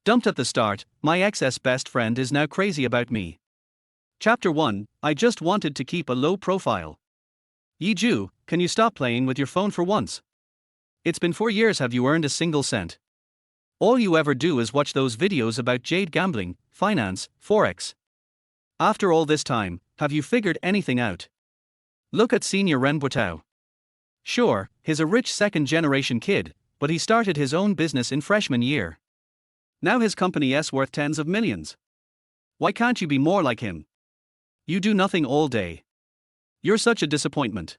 Dumped at the start, my ex's best friend is now crazy about me. Chapter 1, I just wanted to keep a low profile. Zhou, can you stop playing with your phone for once? It's been 4 years, have you earned a single cent? All you ever do is watch those videos about jade gambling, finance, forex. After all this time, have you figured anything out? Look at Senior Ren Botao. Sure, he's a rich second-generation kid, but he started his own business in freshman year. Now his company is worth tens of millions. Why can't you be more like him? You do nothing all day. You're such a disappointment.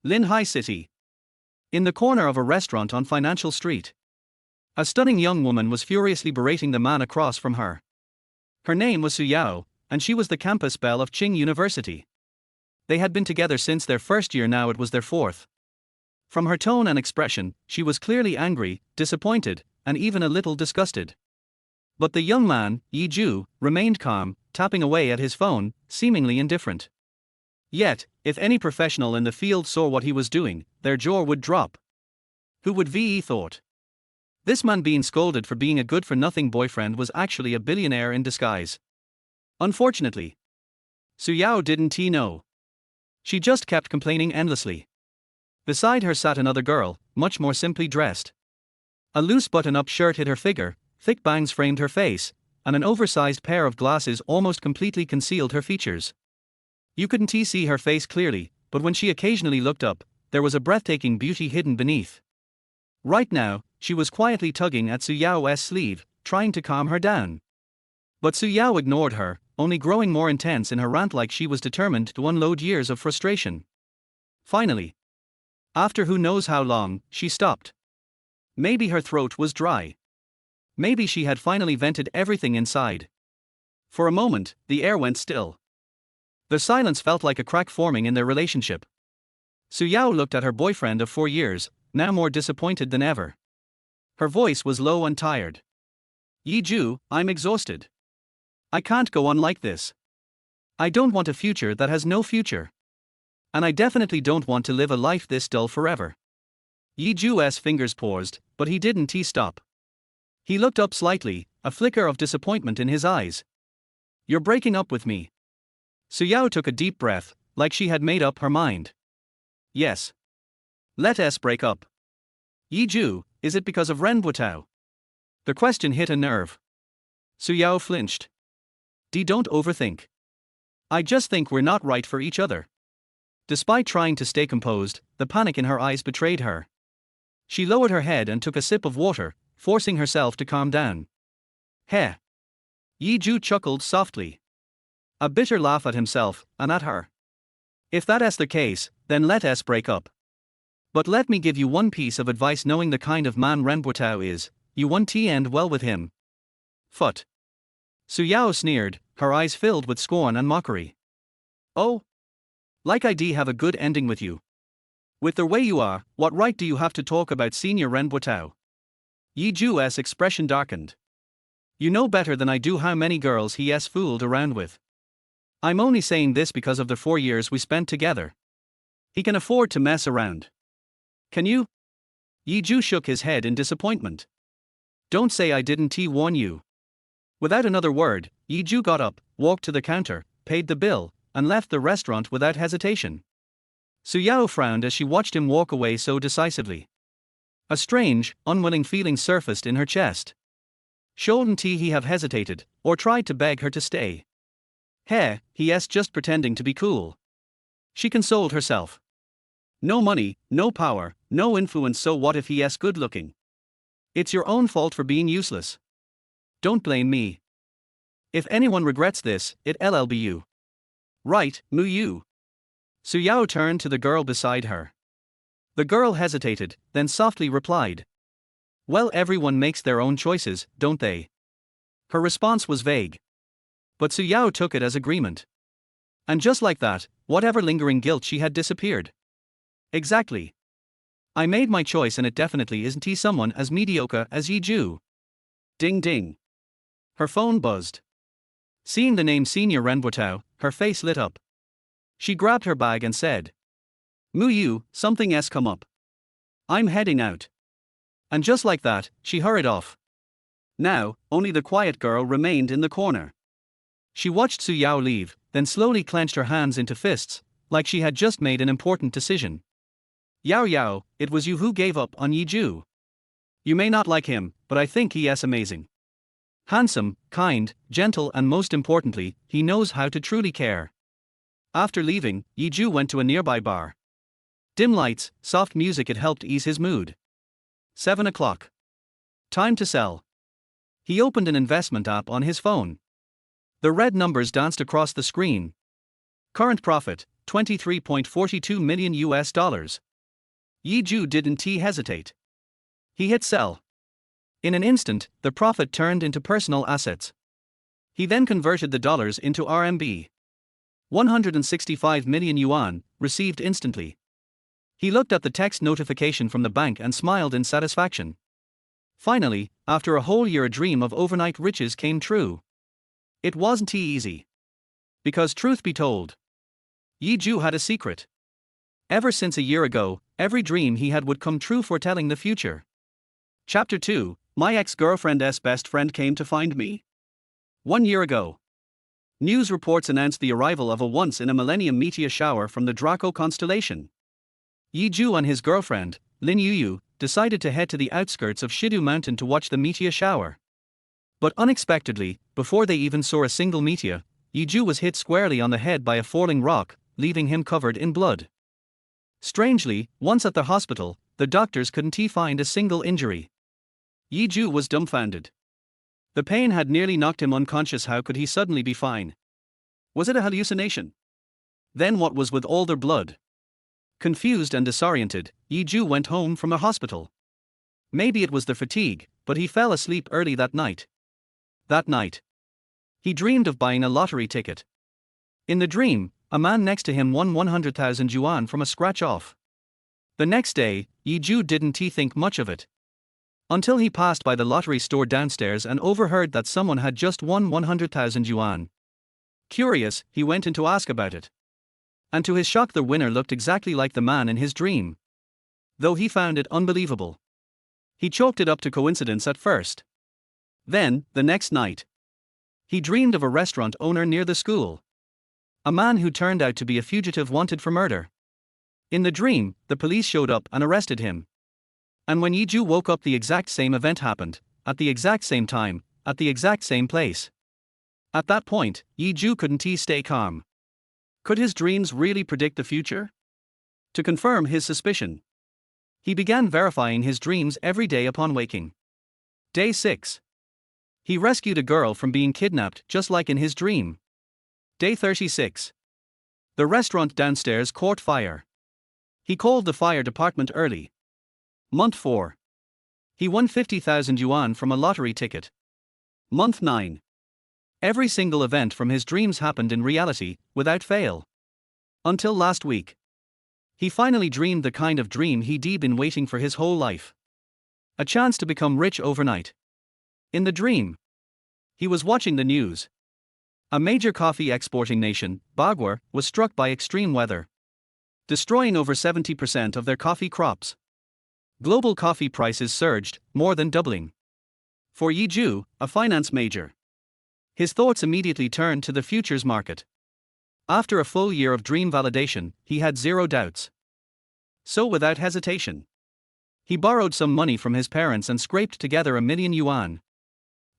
Lin High City. In the corner of a restaurant on Financial Street, a stunning young woman was furiously berating the man across from her. Her name was Zhou, and she was the campus belle of Qing University. They had been together since their first year, now it was their fourth. From her tone and expression, she was clearly angry, disappointed, and even a little disgusted. But the young man, Zhou, remained calm, tapping away at his phone, seemingly indifferent. Yet, if any professional in the field saw what he was doing, their jaw would drop. Who would ve thought? This man being scolded for being a good-for-nothing boyfriend was actually a billionaire in disguise. Unfortunately, Zhou didn't know. She just kept complaining endlessly. Beside her sat another girl, much more simply dressed. A loose button-up shirt hid her figure, thick bangs framed her face, and an oversized pair of glasses almost completely concealed her features. You couldn't see her face clearly, but when she occasionally looked up, there was a breathtaking beauty hidden beneath. Right now, she was quietly tugging at Zhou's sleeve, trying to calm her down. But Zhou ignored her, only growing more intense in her rant, like she was determined to unload years of frustration. Finally, after who knows how long, she stopped. Maybe her throat was dry. Maybe she had finally vented everything inside. For a moment, the air went still. The silence felt like a crack forming in their relationship. Zhou looked at her boyfriend of 4 years, now more disappointed than ever. Her voice was low and tired. Zhou, I'm exhausted. I can't go on like this. I don't want a future that has no future. And I definitely don't want to live a life this dull forever. Zhou's fingers paused, but he didn't stop. He looked up slightly, a flicker of disappointment in his eyes. You're breaking up with me. Zhou took a deep breath, like she had made up her mind. Yes. Let us break up. Zhou, is it because of Ren Botao? The question hit a nerve. Zhou flinched. Don't overthink. I just think we're not right for each other. Despite trying to stay composed, the panic in her eyes betrayed her. She lowered her head and took a sip of water, forcing herself to calm down. Heh. Zhou chuckled softly. A bitter laugh at himself, and at her. If that is the case, then let us break up. But let me give you one piece of advice, knowing the kind of man Ren Botao is, you won't end well with him. Phut. Zhou sneered, her eyes filled with scorn and mockery. Oh? Like I have a good ending with you. With the way you are, what right do you have to talk about Senior Ren Botao? Zhou's expression darkened. You know better than I do how many girls he has fooled around with. I'm only saying this because of the 4 years we spent together. He can afford to mess around. Can you? Zhou shook his head in disappointment. Don't say I didn't warn you. Without another word, Zhou got up, walked to the counter, paid the bill, and left the restaurant without hesitation. Zhou frowned as she watched him walk away so decisively. A strange, unwilling feeling surfaced in her chest. Shouldn't he have hesitated, or tried to beg her to stay? He's just pretending to be cool. She consoled herself. No money, no power, no influence, so what if he's good looking? It's your own fault for being useless. Don't blame me. If anyone regrets this, it'll be you. Right, you. Zhou turned to the girl beside her. The girl hesitated, then softly replied. Well, everyone makes their own choices, don't they? Her response was vague. But Zhou took it as agreement. And just like that, whatever lingering guilt she had disappeared. Exactly. I made my choice, and it definitely isn't someone as mediocre as Zhou. Ding ding. Her phone buzzed. Seeing the name Senior Ren Botao, her face lit up. She grabbed her bag and said, something has come up. I'm heading out. And just like that, she hurried off. Now, only the quiet girl remained in the corner. She watched Su Yao leave, then slowly clenched her hands into fists, like she had just made an important decision. Yao Yao, it was you who gave up on Yi Ju. You may not like him, but I think he is amazing. Handsome, kind, gentle, and most importantly, he knows how to truly care. After leaving, Yi Ju went to a nearby bar. Dim lights, soft music, it helped ease his mood. 7 o'clock. Time to sell. He opened an investment app on his phone. The red numbers danced across the screen. Current profit, 23.42 million US dollars. Yi Ju didn't hesitate. He hit sell. In an instant, the profit turned into personal assets. He then converted the dollars into RMB. 165 million yuan, received instantly. He looked at the text notification from the bank and smiled in satisfaction. Finally, after a whole year, a dream of overnight riches came true. It wasn't easy. Because truth be told, Yi Ju had a secret. Ever since a year ago, every dream he had would come true, foretelling the future. Chapter 2, My ex-girlfriend's best friend came to find me. 1 year ago. News reports announced the arrival of a once-in-a-millennium meteor shower from the Draco constellation. Yi Ju and his girlfriend, Lin Yuyu, decided to head to the outskirts of Shidu Mountain to watch the meteor shower. But unexpectedly, before they even saw a single meteor, Yi Ju was hit squarely on the head by a falling rock, leaving him covered in blood. Strangely, once at the hospital, the doctors couldn't find a single injury. Yi Ju was dumbfounded. The pain had nearly knocked him unconscious. How could he suddenly be fine? Was it a hallucination? Then what was with all their blood? Confused and disoriented, Yi Ju went home from a hospital. Maybe it was the fatigue, but he fell asleep early that night. That night, he dreamed of buying a lottery ticket. In the dream, a man next to him won 100,000 yuan from a scratch-off. The next day, Yi Ju didn't think much of it. Until he passed by the lottery store downstairs and overheard that someone had just won 100,000 yuan. Curious, he went in to ask about it. And to his shock, the winner looked exactly like the man in his dream. Though he found it unbelievable. He chalked it up to coincidence at first. Then, the next night, he dreamed of a restaurant owner near the school. A man who turned out to be a fugitive wanted for murder. In the dream, the police showed up and arrested him. And when Yi Ju woke up, the exact same event happened, at the exact same time, at the exact same place. At that point, Yi Ju couldn't stay calm. Could his dreams really predict the future? To confirm his suspicion, he began verifying his dreams every day upon waking. Day 6. He rescued a girl from being kidnapped, just like in his dream. Day 36. The restaurant downstairs caught fire. He called the fire department early. Month 4. He won 50,000 yuan from a lottery ticket. Month 9. Every single event from his dreams happened in reality, without fail. Until last week. He finally dreamed the kind of dream he'd been waiting for his whole life. A chance to become rich overnight. In the dream, he was watching the news. A major coffee exporting nation, Bagua, was struck by extreme weather, destroying over 70% of their coffee crops. Global coffee prices surged, more than doubling. For Yi Ju, a finance major, his thoughts immediately turned to the futures market. After a full year of dream validation, he had zero doubts. So without hesitation, he borrowed some money from his parents and scraped together 1 million yuan.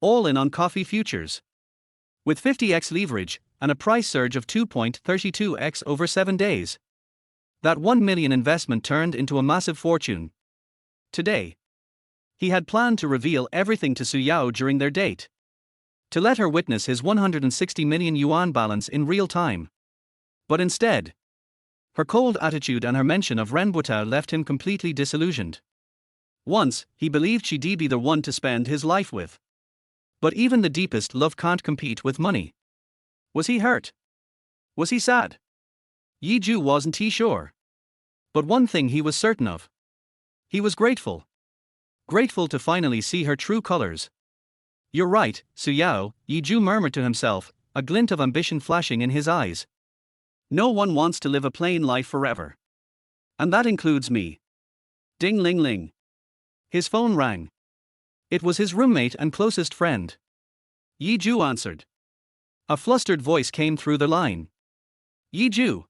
All in on coffee futures. With 50x leverage, and a price surge of 2.32x over 7 days. That 1 million investment turned into a massive fortune. Today, he had planned to reveal everything to Su Yao during their date. To let her witness his 160 million yuan balance in real time. But instead, her cold attitude and her mention of Ren Botao left him completely disillusioned. Once, he believed she'd be the one to spend his life with. But even the deepest love can't compete with money. Was he hurt? Was he sad? Yi Ju wasn't sure. But one thing he was certain of. He was grateful. Grateful to finally see her true colors. You're right, Su Yao, Yi Ju murmured to himself, a glint of ambition flashing in his eyes. No one wants to live a plain life forever. And that includes me. Ding ling ling. His phone rang. It was his roommate and closest friend. Yi Ju answered. A flustered voice came through the line. Yi Ju.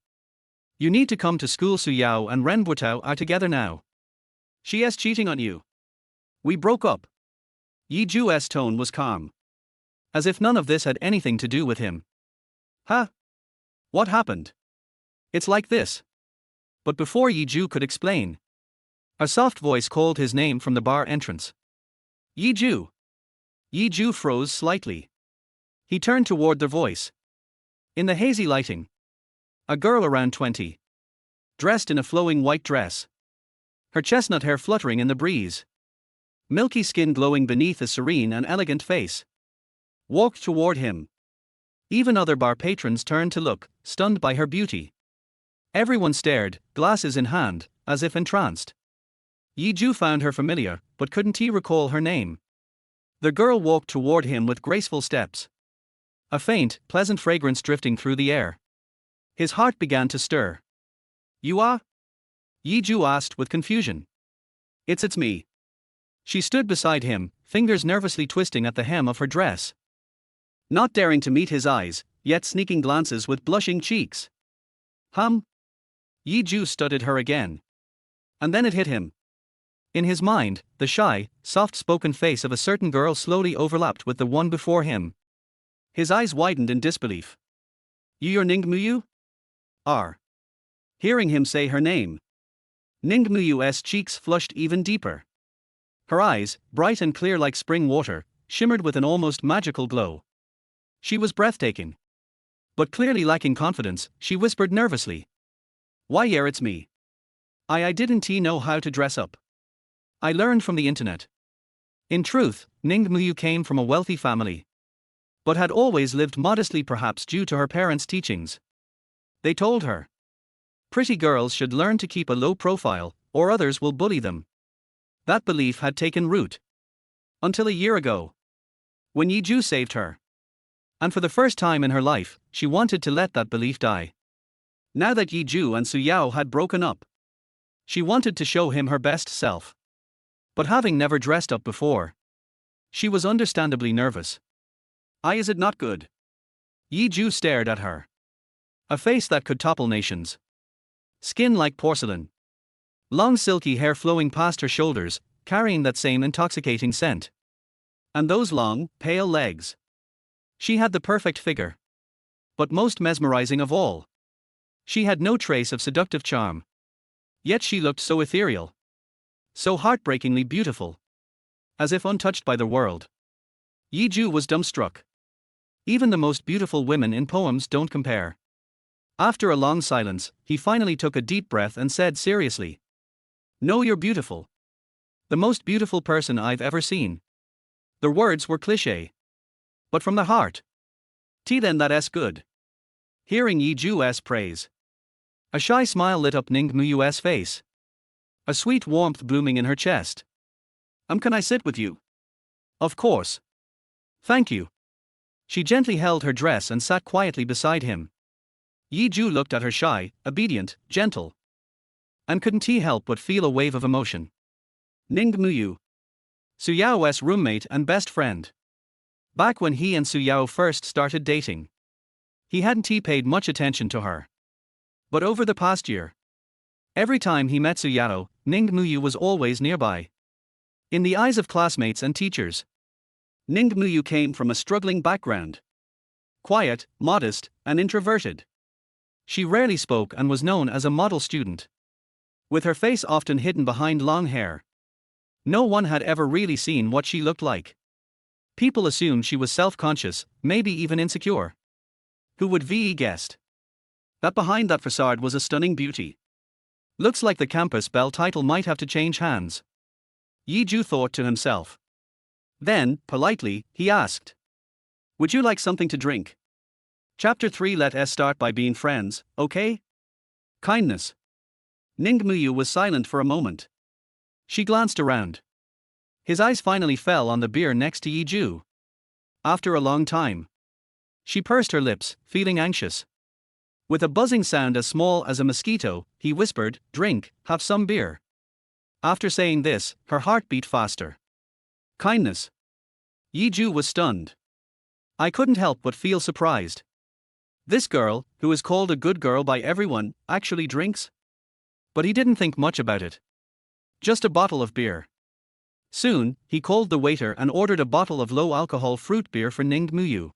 You need to come to school. Su Yao and Ren Botao are together now. She is cheating on you. We broke up. Yi Ju's tone was calm. As if none of this had anything to do with him. Huh? What happened? It's like this. But before Yi Ju could explain, a soft voice called his name from the bar entrance. Yi Ju. Yi Ju froze slightly. He turned toward the voice. In the hazy lighting, a girl around 20, dressed in a flowing white dress, her chestnut hair fluttering in the breeze, milky skin glowing beneath a serene and elegant face, walked toward him. Even other bar patrons turned to look, stunned by her beauty. Everyone stared, glasses in hand, as if entranced. Yi Ju found her familiar, but couldn't he recall her name? The girl walked toward him with graceful steps, a faint, pleasant fragrance drifting through the air. His heart began to stir. You are? Yi Ju asked with confusion. It's me. She stood beside him, fingers nervously twisting at the hem of her dress. Not daring to meet his eyes, yet sneaking glances with blushing cheeks. Yi Ju studied her again. And then it hit him. In his mind, the shy, soft-spoken face of a certain girl slowly overlapped with the one before him. His eyes widened in disbelief. You're Ningmuyu? Hearing him say her name, Ningmuyu's cheeks flushed even deeper. Her eyes, bright and clear like spring water, shimmered with an almost magical glow. She was breathtaking. But clearly lacking confidence, she whispered nervously. Why, yeah, it's me. I didn't know how to dress up. I learned from the internet. In truth, Ningmuyu came from a wealthy family, but had always lived modestly, perhaps due to her parents' teachings. They told her, pretty girls should learn to keep a low profile, or others will bully them. That belief had taken root. Until a year ago, when Yi Ju saved her. And for the first time in her life, she wanted to let that belief die. Now that Yi Ju and Su Yao had broken up, she wanted to show him her best self. But having never dressed up before, she was understandably nervous. Is it not good? Yi Ju stared at her. A face that could topple nations. Skin like porcelain. Long silky hair flowing past her shoulders, carrying that same intoxicating scent. And those long, pale legs. She had the perfect figure. But most mesmerizing of all, she had no trace of seductive charm. Yet she looked so ethereal. So heartbreakingly beautiful. As if untouched by the world. Yi Ju was dumbstruck. Even the most beautiful women in poems don't compare. After a long silence, he finally took a deep breath and said seriously. No, you're beautiful. The most beautiful person I've ever seen. The words were cliché. But from the heart. Then that's good. Hearing Yi Ju's praise, a shy smile lit up Ningmuyu's face. A sweet warmth blooming in her chest. Can I sit with you? Of course. Thank you. She gently held her dress and sat quietly beside him. Yi Ju looked at her shy, obedient, gentle. And couldn't he help but feel a wave of emotion. Ningmuyu, Su Yao's roommate and best friend. Back when he and Su Yao first started dating, he hadn't paid much attention to her. But over the past year, every time he met Su Yao, Ningmuyu was always nearby. In the eyes of classmates and teachers, Ningmuyu came from a struggling background. Quiet, modest, and introverted. She rarely spoke and was known as a model student. With her face often hidden behind long hair. No one had ever really seen what she looked like. People assumed she was self-conscious, maybe even insecure. Who would have guessed that behind that facade was a stunning beauty? Looks like the campus belle title might have to change hands. Yi Ju thought to himself. Then, politely, he asked. Would you like something to drink? Chapter 3. Let us start by being friends, okay? Kindness. Ningmuyu was silent for a moment. She glanced around. His eyes finally fell on the beer next to Yi Ju. After a long time, she pursed her lips, feeling anxious. With a buzzing sound as small as a mosquito, he whispered, drink, have some beer. After saying this, her heart beat faster. Kindness. Yi Ju was stunned. I couldn't help but feel surprised. This girl, who is called a good girl by everyone, actually drinks? But he didn't think much about it. Just a bottle of beer. Soon, he called the waiter and ordered a bottle of low-alcohol fruit beer for Ning Muyu.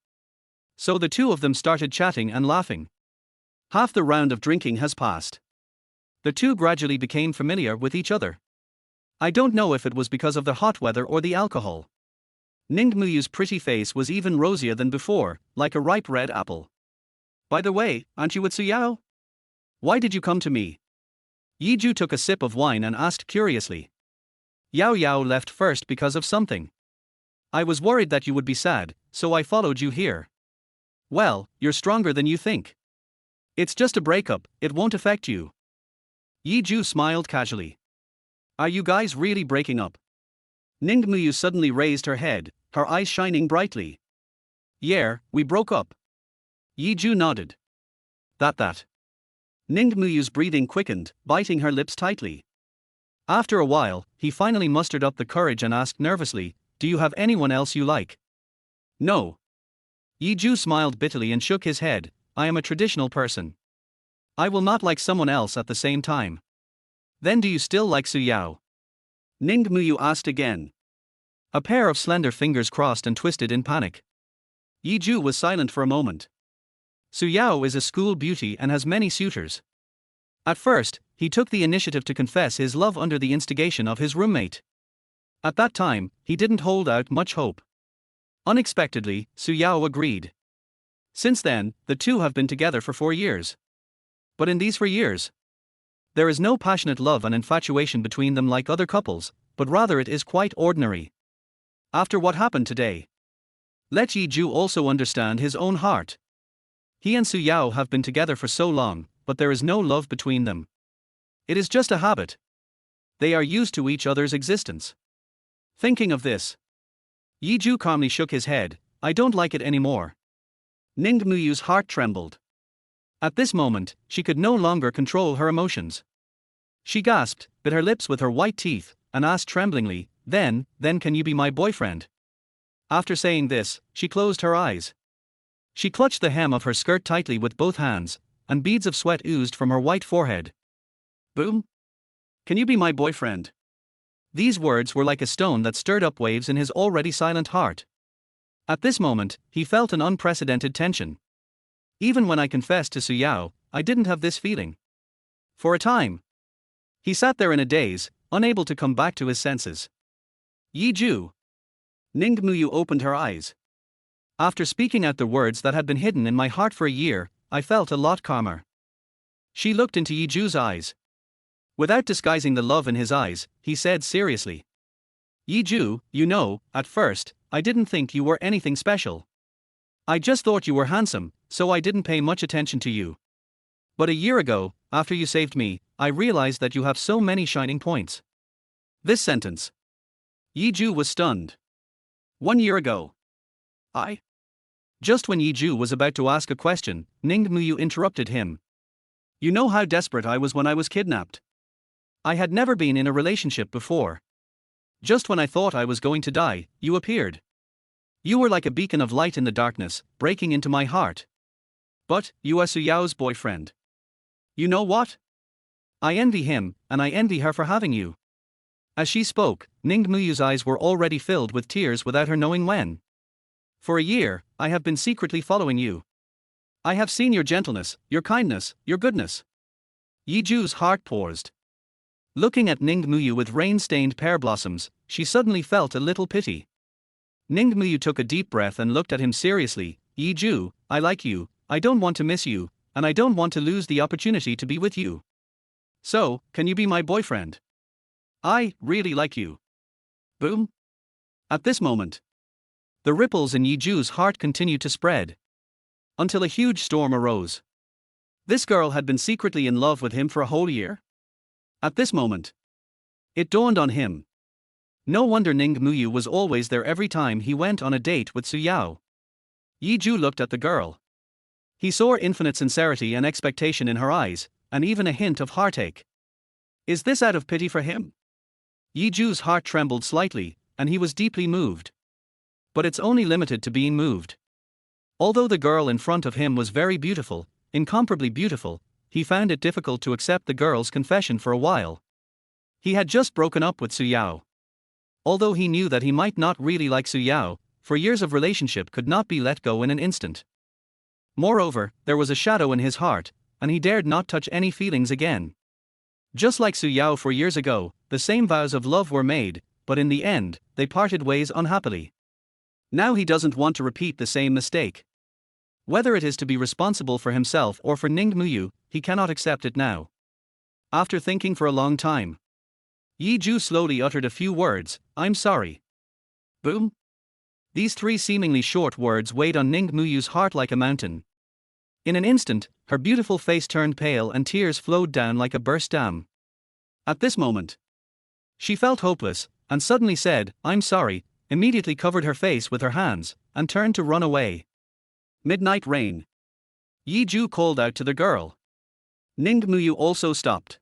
So the two of them started chatting and laughing. Half the round of drinking has passed. The two gradually became familiar with each other. I don't know if it was because of the hot weather or the alcohol. Ning Muyu's pretty face was even rosier than before, like a ripe red apple. By the way, aren't you with Suyao? Why did you come to me? Yi Ju took a sip of wine and asked curiously. Yao Yao left first because of something. I was worried that you would be sad, so I followed you here. Well, you're stronger than you think. It's just a breakup, it won't affect you. Yi Ju smiled casually. Are you guys really breaking up? Ning Muyu suddenly raised her head, her eyes shining brightly. Yeah, we broke up. Yi Ju nodded. That. Ning Muyu's breathing quickened, biting her lips tightly. After a while, he finally mustered up the courage and asked nervously, do you have anyone else you like? No. Yi Ju smiled bitterly and shook his head, I am a traditional person. I will not like someone else at the same time. Then do you still like Suyao? Ning Muyu asked again. A pair of slender fingers crossed and twisted in panic. Yi Ju was silent for a moment. Suyao is a school beauty and has many suitors. At first, he took the initiative to confess his love under the instigation of his roommate. At that time, he didn't hold out much hope. Unexpectedly, Suyao agreed. Since then, the two have been together for 4 years. But in these 4 years, there is no passionate love and infatuation between them like other couples, but rather it is quite ordinary. After what happened today, let Yi Ju also understand his own heart. He and Suyao have been together for so long, but there is no love between them. It is just a habit. They are used to each other's existence. Thinking of this, Yi Ju calmly shook his head, I don't like it anymore. Ning Muyu's heart trembled. At this moment, she could no longer control her emotions. She gasped, bit her lips with her white teeth, and asked tremblingly, then can you be my boyfriend? After saying this, she closed her eyes. She clutched the hem of her skirt tightly with both hands, and beads of sweat oozed from her white forehead. Boom! Can you be my boyfriend? These words were like a stone that stirred up waves in his already silent heart. At this moment, he felt an unprecedented tension. Even when I confessed to Suyao, I didn't have this feeling. For a time, he sat there in a daze, unable to come back to his senses. Yi Ju. Ning Muyu opened her eyes. After speaking out the words that had been hidden in my heart for a year, I felt a lot calmer. She looked into Yi Ju's eyes. Without disguising the love in his eyes, he said seriously. Yi Ju, you know, at first, I didn't think you were anything special. I just thought you were handsome, so I didn't pay much attention to you. But a year ago, after you saved me, I realized that you have so many shining points. This sentence. Yi Ju was stunned. 1 year ago. Just when Yi Ju was about to ask a question, Ning Muyu interrupted him. You know how desperate I was when I was kidnapped. I had never been in a relationship before. Just when I thought I was going to die, you appeared. You were like a beacon of light in the darkness, breaking into my heart. But, you are Suyao's boyfriend. You know what? I envy him, and I envy her for having you. As she spoke, Ning Muyu's eyes were already filled with tears without her knowing when. For a year, I have been secretly following you. I have seen your gentleness, your kindness, your goodness. Yi Ju's heart paused. Looking at Ning Muyu with rain-stained pear blossoms, she suddenly felt a little pity. Ning Muyu took a deep breath and looked at him seriously. Yi Ju, I like you, I don't want to miss you, and I don't want to lose the opportunity to be with you. So, can you be my boyfriend? I really like you. Boom. At this moment, the ripples in Yi Ju's heart continued to spread. Until a huge storm arose. This girl had been secretly in love with him for a whole year? At this moment, it dawned on him. No wonder Ning Muyu was always there every time he went on a date with Suyao. Yi Ju looked at the girl. He saw infinite sincerity and expectation in her eyes, and even a hint of heartache. Is this out of pity for him? Yi Ju's heart trembled slightly, and he was deeply moved. But it's only limited to being moved. Although the girl in front of him was very beautiful, incomparably beautiful, he found it difficult to accept the girl's confession for a while. He had just broken up with Su Yao. Although he knew that he might not really like Su Yao, for years of relationship could not be let go in an instant. Moreover, there was a shadow in his heart, and he dared not touch any feelings again. Just like Su Yao 4 years ago, the same vows of love were made, but in the end, they parted ways unhappily. Now he doesn't want to repeat the same mistake. Whether it is to be responsible for himself or for Ningmuyu, he cannot accept it now. After thinking for a long time, Yi Ju slowly uttered a few words, "I'm sorry." Boom. These 3 seemingly short words weighed on Ningmuyu's heart like a mountain. In an instant, her beautiful face turned pale and tears flowed down like a burst dam. At this moment, she felt hopeless, and suddenly said, "I'm sorry," immediately covered her face with her hands, and turned to run away. Midnight rain. Yi Ju called out to the girl. Ningmuyu also stopped.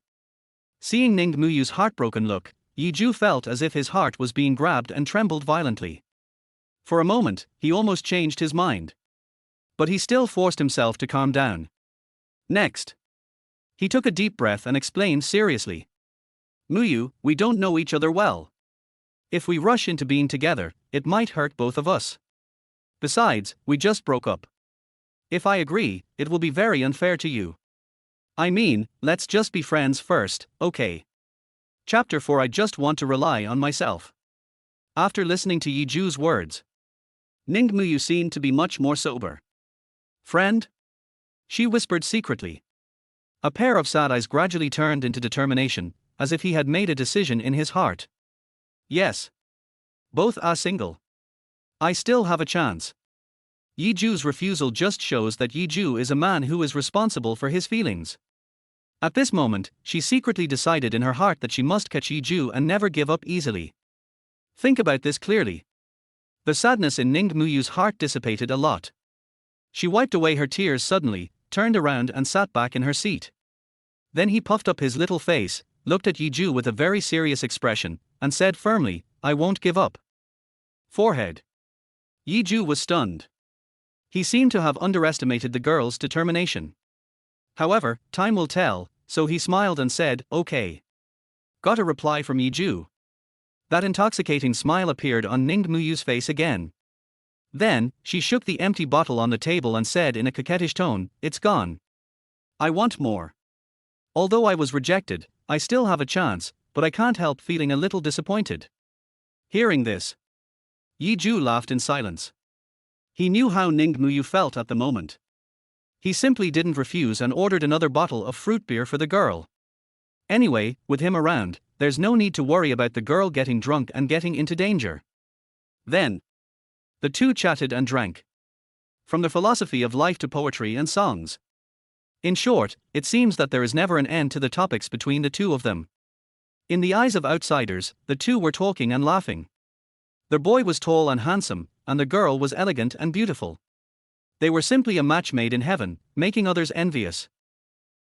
Seeing Ningmuyu's heartbroken look, Yi Ju felt as if his heart was being grabbed and trembled violently. For a moment, he almost changed his mind. But he still forced himself to calm down. Next, he took a deep breath and explained seriously. "Muyu, we don't know each other well. If we rush into being together, it might hurt both of us. Besides, we just broke up. If I agree, it will be very unfair to you. I mean, let's just be friends first, okay?" Chapter 4. I just want to rely on myself. After listening to Yi Ju's words, Ningmuyu seemed to be much more sober. "Friend?" she whispered secretly. A pair of sad eyes gradually turned into determination, as if he had made a decision in his heart. "Yes. Both are single. I still have a chance." Yi Ju's refusal just shows that Yi Ju is a man who is responsible for his feelings. At this moment, she secretly decided in her heart that she must catch Yi Ju and never give up easily. Think about this clearly. The sadness in Ningmuyu's heart dissipated a lot. She wiped away her tears suddenly, turned around and sat back in her seat. Then he puffed up his little face, looked at Yi Ju with a very serious expression, and said firmly, "I won't give up." Forehead. Yi Ju was stunned. He seemed to have underestimated the girl's determination. However, time will tell, so he smiled and said, "Okay." Got a reply from Yi Ju. That intoxicating smile appeared on Ningmuyu's face again. Then, she shook the empty bottle on the table and said in a coquettish tone, "It's gone. I want more. Although I was rejected, I still have a chance, but I can't help feeling a little disappointed." Hearing this, Yi Ju laughed in silence. He knew how Ningmuyu felt at the moment. He simply didn't refuse and ordered another bottle of fruit beer for the girl. Anyway, with him around, there's no need to worry about the girl getting drunk and getting into danger. Then, the two chatted and drank. From the philosophy of life to poetry and songs. In short, it seems that there is never an end to the topics between the two of them. In the eyes of outsiders, the two were talking and laughing. The boy was tall and handsome, and the girl was elegant and beautiful. They were simply a match made in heaven, making others envious.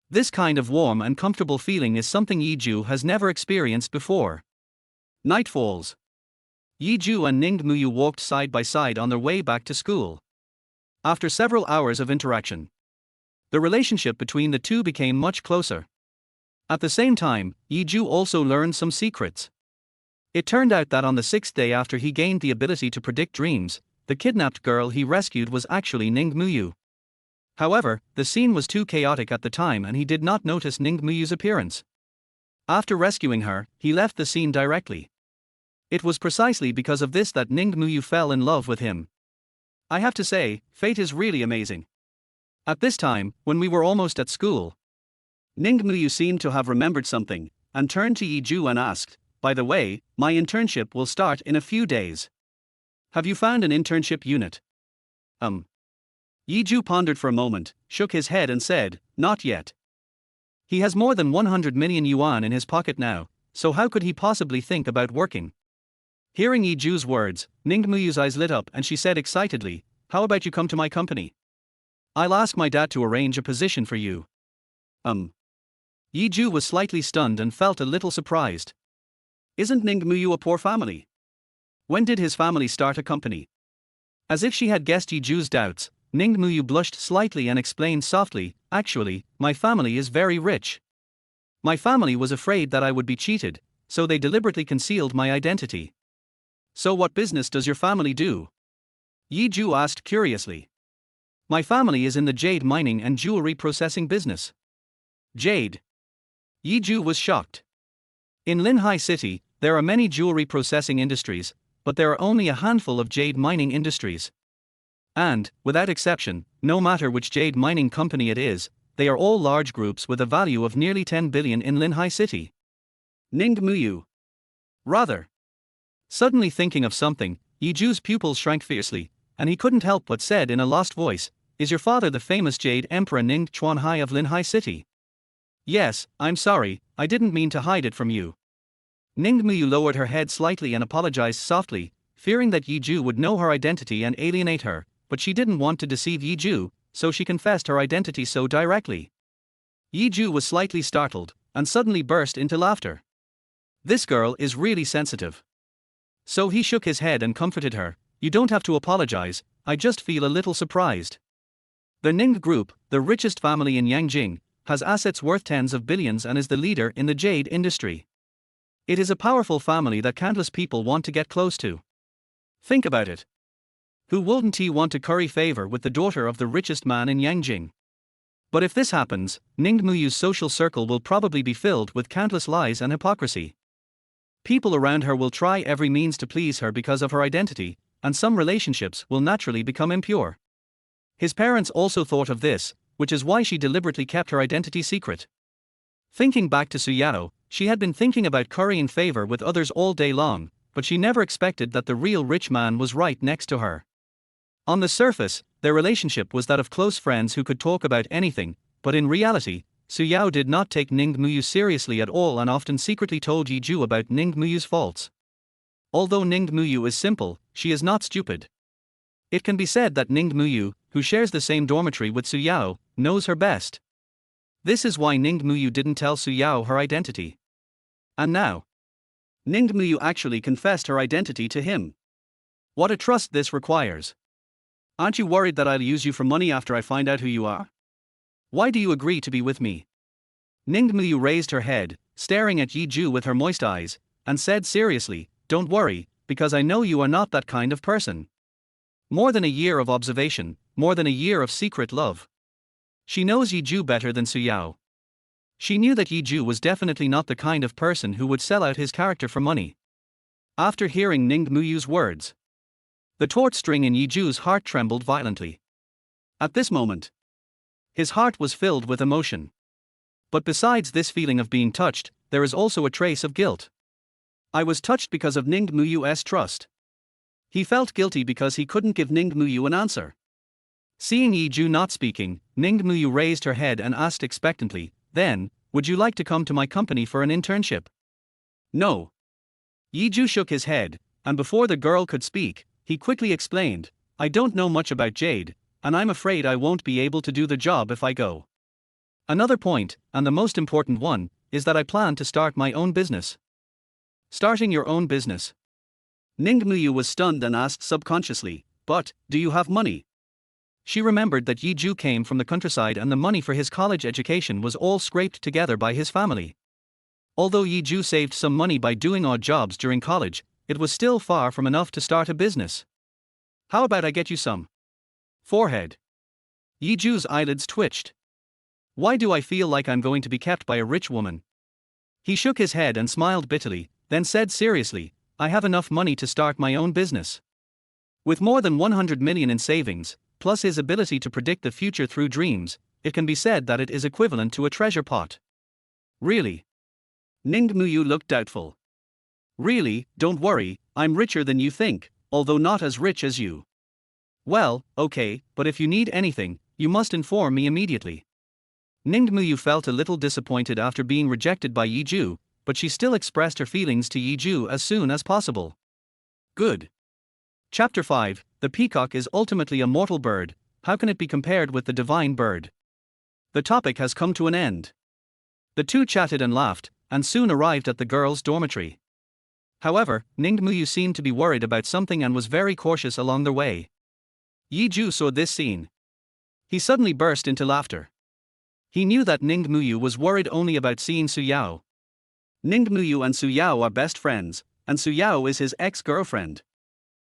This kind of warm and comfortable feeling is something Yi Ju has never experienced before. Night falls. Yi Ju and Ningmuyu walked side by side on their way back to school. After several hours of interaction, the relationship between the two became much closer. At the same time, Yi Ju also learned some secrets. It turned out that on the 6th day after he gained the ability to predict dreams, the kidnapped girl he rescued was actually Ningmuyu. However, the scene was too chaotic at the time and he did not notice Ningmuyu's appearance. After rescuing her, he left the scene directly. It was precisely because of this that Ningmuyu fell in love with him. I have to say, fate is really amazing. At this time, when we were almost at school, Ningmuyu seemed to have remembered something, and turned to Yi Ju and asked, "By the way, my internship will start in a few days. Have you found an internship unit?" Yi Ju pondered for a moment, shook his head and said, "Not yet." He has more than 100 million yuan in his pocket now, so how could he possibly think about working? Hearing Yi Ju's words, Ningmuyu's eyes lit up and she said excitedly, "How about you come to my company? I'll ask my dad to arrange a position for you." Yi Ju was slightly stunned and felt a little surprised. Isn't Ningmuyu a poor family? When did his family start a company? As if she had guessed Yiju's doubts, Ningmuyu blushed slightly and explained softly, actually, my family is very rich. My family was afraid that I would be cheated, so they deliberately concealed my identity. So what business does your family do? Yiju asked curiously. My family is in the jade mining and jewelry processing business. Jade. Yiju was shocked. In Linhai City, there are many jewelry processing industries, but there are only a handful of jade mining industries. And, without exception, no matter which jade mining company it is, they are all large groups with a value of nearly 10 billion in Linhai City. Ningmuyu. Rather. Suddenly thinking of something, Yiju's pupils shrank fiercely, and he couldn't help but said in a lost voice, is your father the famous Jade Emperor Ning Chuanhai of Linhai City? Yes, I'm sorry, I didn't mean to hide it from you. Ningmuyu lowered her head slightly and apologized softly, fearing that Yiju would know her identity and alienate her, but she didn't want to deceive Yiju, so she confessed her identity so directly. Yiju was slightly startled, and suddenly burst into laughter. This girl is really sensitive. So he shook his head and comforted her, you don't have to apologize, I just feel a little surprised. The Ning Group, the richest family in Yangjing, has assets worth tens of billions and is the leader in the jade industry. It is a powerful family that countless people want to get close to. Think about it. Who wouldn't he want to curry favor with the daughter of the richest man in Yangjing? But if this happens, Ningmuyu's social circle will probably be filled with countless lies and hypocrisy. People around her will try every means to please her because of her identity, and some relationships will naturally become impure. His parents also thought of this, which is why she deliberately kept her identity secret. Thinking back to Suyao, she had been thinking about currying favor with others all day long, but she never expected that the real rich man was right next to her. On the surface, their relationship was that of close friends who could talk about anything, but in reality, Suyao did not take Ningmuyu seriously at all and often secretly told Yiju about Ningmuyu's faults. Although Ningmuyu is simple, she is not stupid. It can be said that Ningmuyu, who shares the same dormitory with Suyao, knows her best. This is why Ningmuyu didn't tell Suyao her identity. And now, Ningmuyu actually confessed her identity to him. What a trust this requires. Aren't you worried that I'll use you for money after I find out who you are? Why do you agree to be with me? Ningmuyu raised her head, staring at Yiju with her moist eyes, and said seriously, don't worry, because I know you are not that kind of person. More than a year of observation, more than a year of secret love. She knows Yiju better than Suyao. She knew that Yiju was definitely not the kind of person who would sell out his character for money. After hearing Ningmuyu's words, the taut string in Yiju's heart trembled violently. At this moment, his heart was filled with emotion. But besides this feeling of being touched, there is also a trace of guilt. I was touched because of Ningmuyu's trust. He felt guilty because he couldn't give Ningmuyu an answer. Seeing Yiju not speaking, Ningmuyu raised her head and asked expectantly, then, would you like to come to my company for an internship? No. Yiju shook his head, and before the girl could speak, he quickly explained, I don't know much about jade, and I'm afraid I won't be able to do the job if I go. Another point, and the most important one, is that I plan to start my own business. Starting your own business? Ningmuyu was stunned and asked subconsciously, but, do you have money? She remembered that Yiju came from the countryside and the money for his college education was all scraped together by his family. Although Yiju saved some money by doing odd jobs during college, it was still far from enough to start a business. How about I get you some? Forehead. Yiju's eyelids twitched. Why do I feel like I'm going to be kept by a rich woman? He shook his head and smiled bitterly, then said seriously, I have enough money to start my own business. With more than 100 million in savings, plus his ability to predict the future through dreams, it can be said that it is equivalent to a treasure pot. Really? Ningmuyu looked doubtful. Really, don't worry, I'm richer than you think, although not as rich as you. Well, okay, but if you need anything, you must inform me immediately. Ningmuyu felt a little disappointed after being rejected by Yiju, but she still expressed her feelings to Yiju as soon as possible. Good. Chapter 5, The peacock is ultimately a mortal bird, how can it be compared with the divine bird? The topic has come to an end. The two chatted and laughed, and soon arrived at the girls' dormitory. However, Ningmuyu seemed to be worried about something and was very cautious along their way. Yiju saw this scene. He suddenly burst into laughter. He knew that Ningmuyu was worried only about seeing Suyao. Ningmuyu and Suyao are best friends, and Suyao is his ex-girlfriend.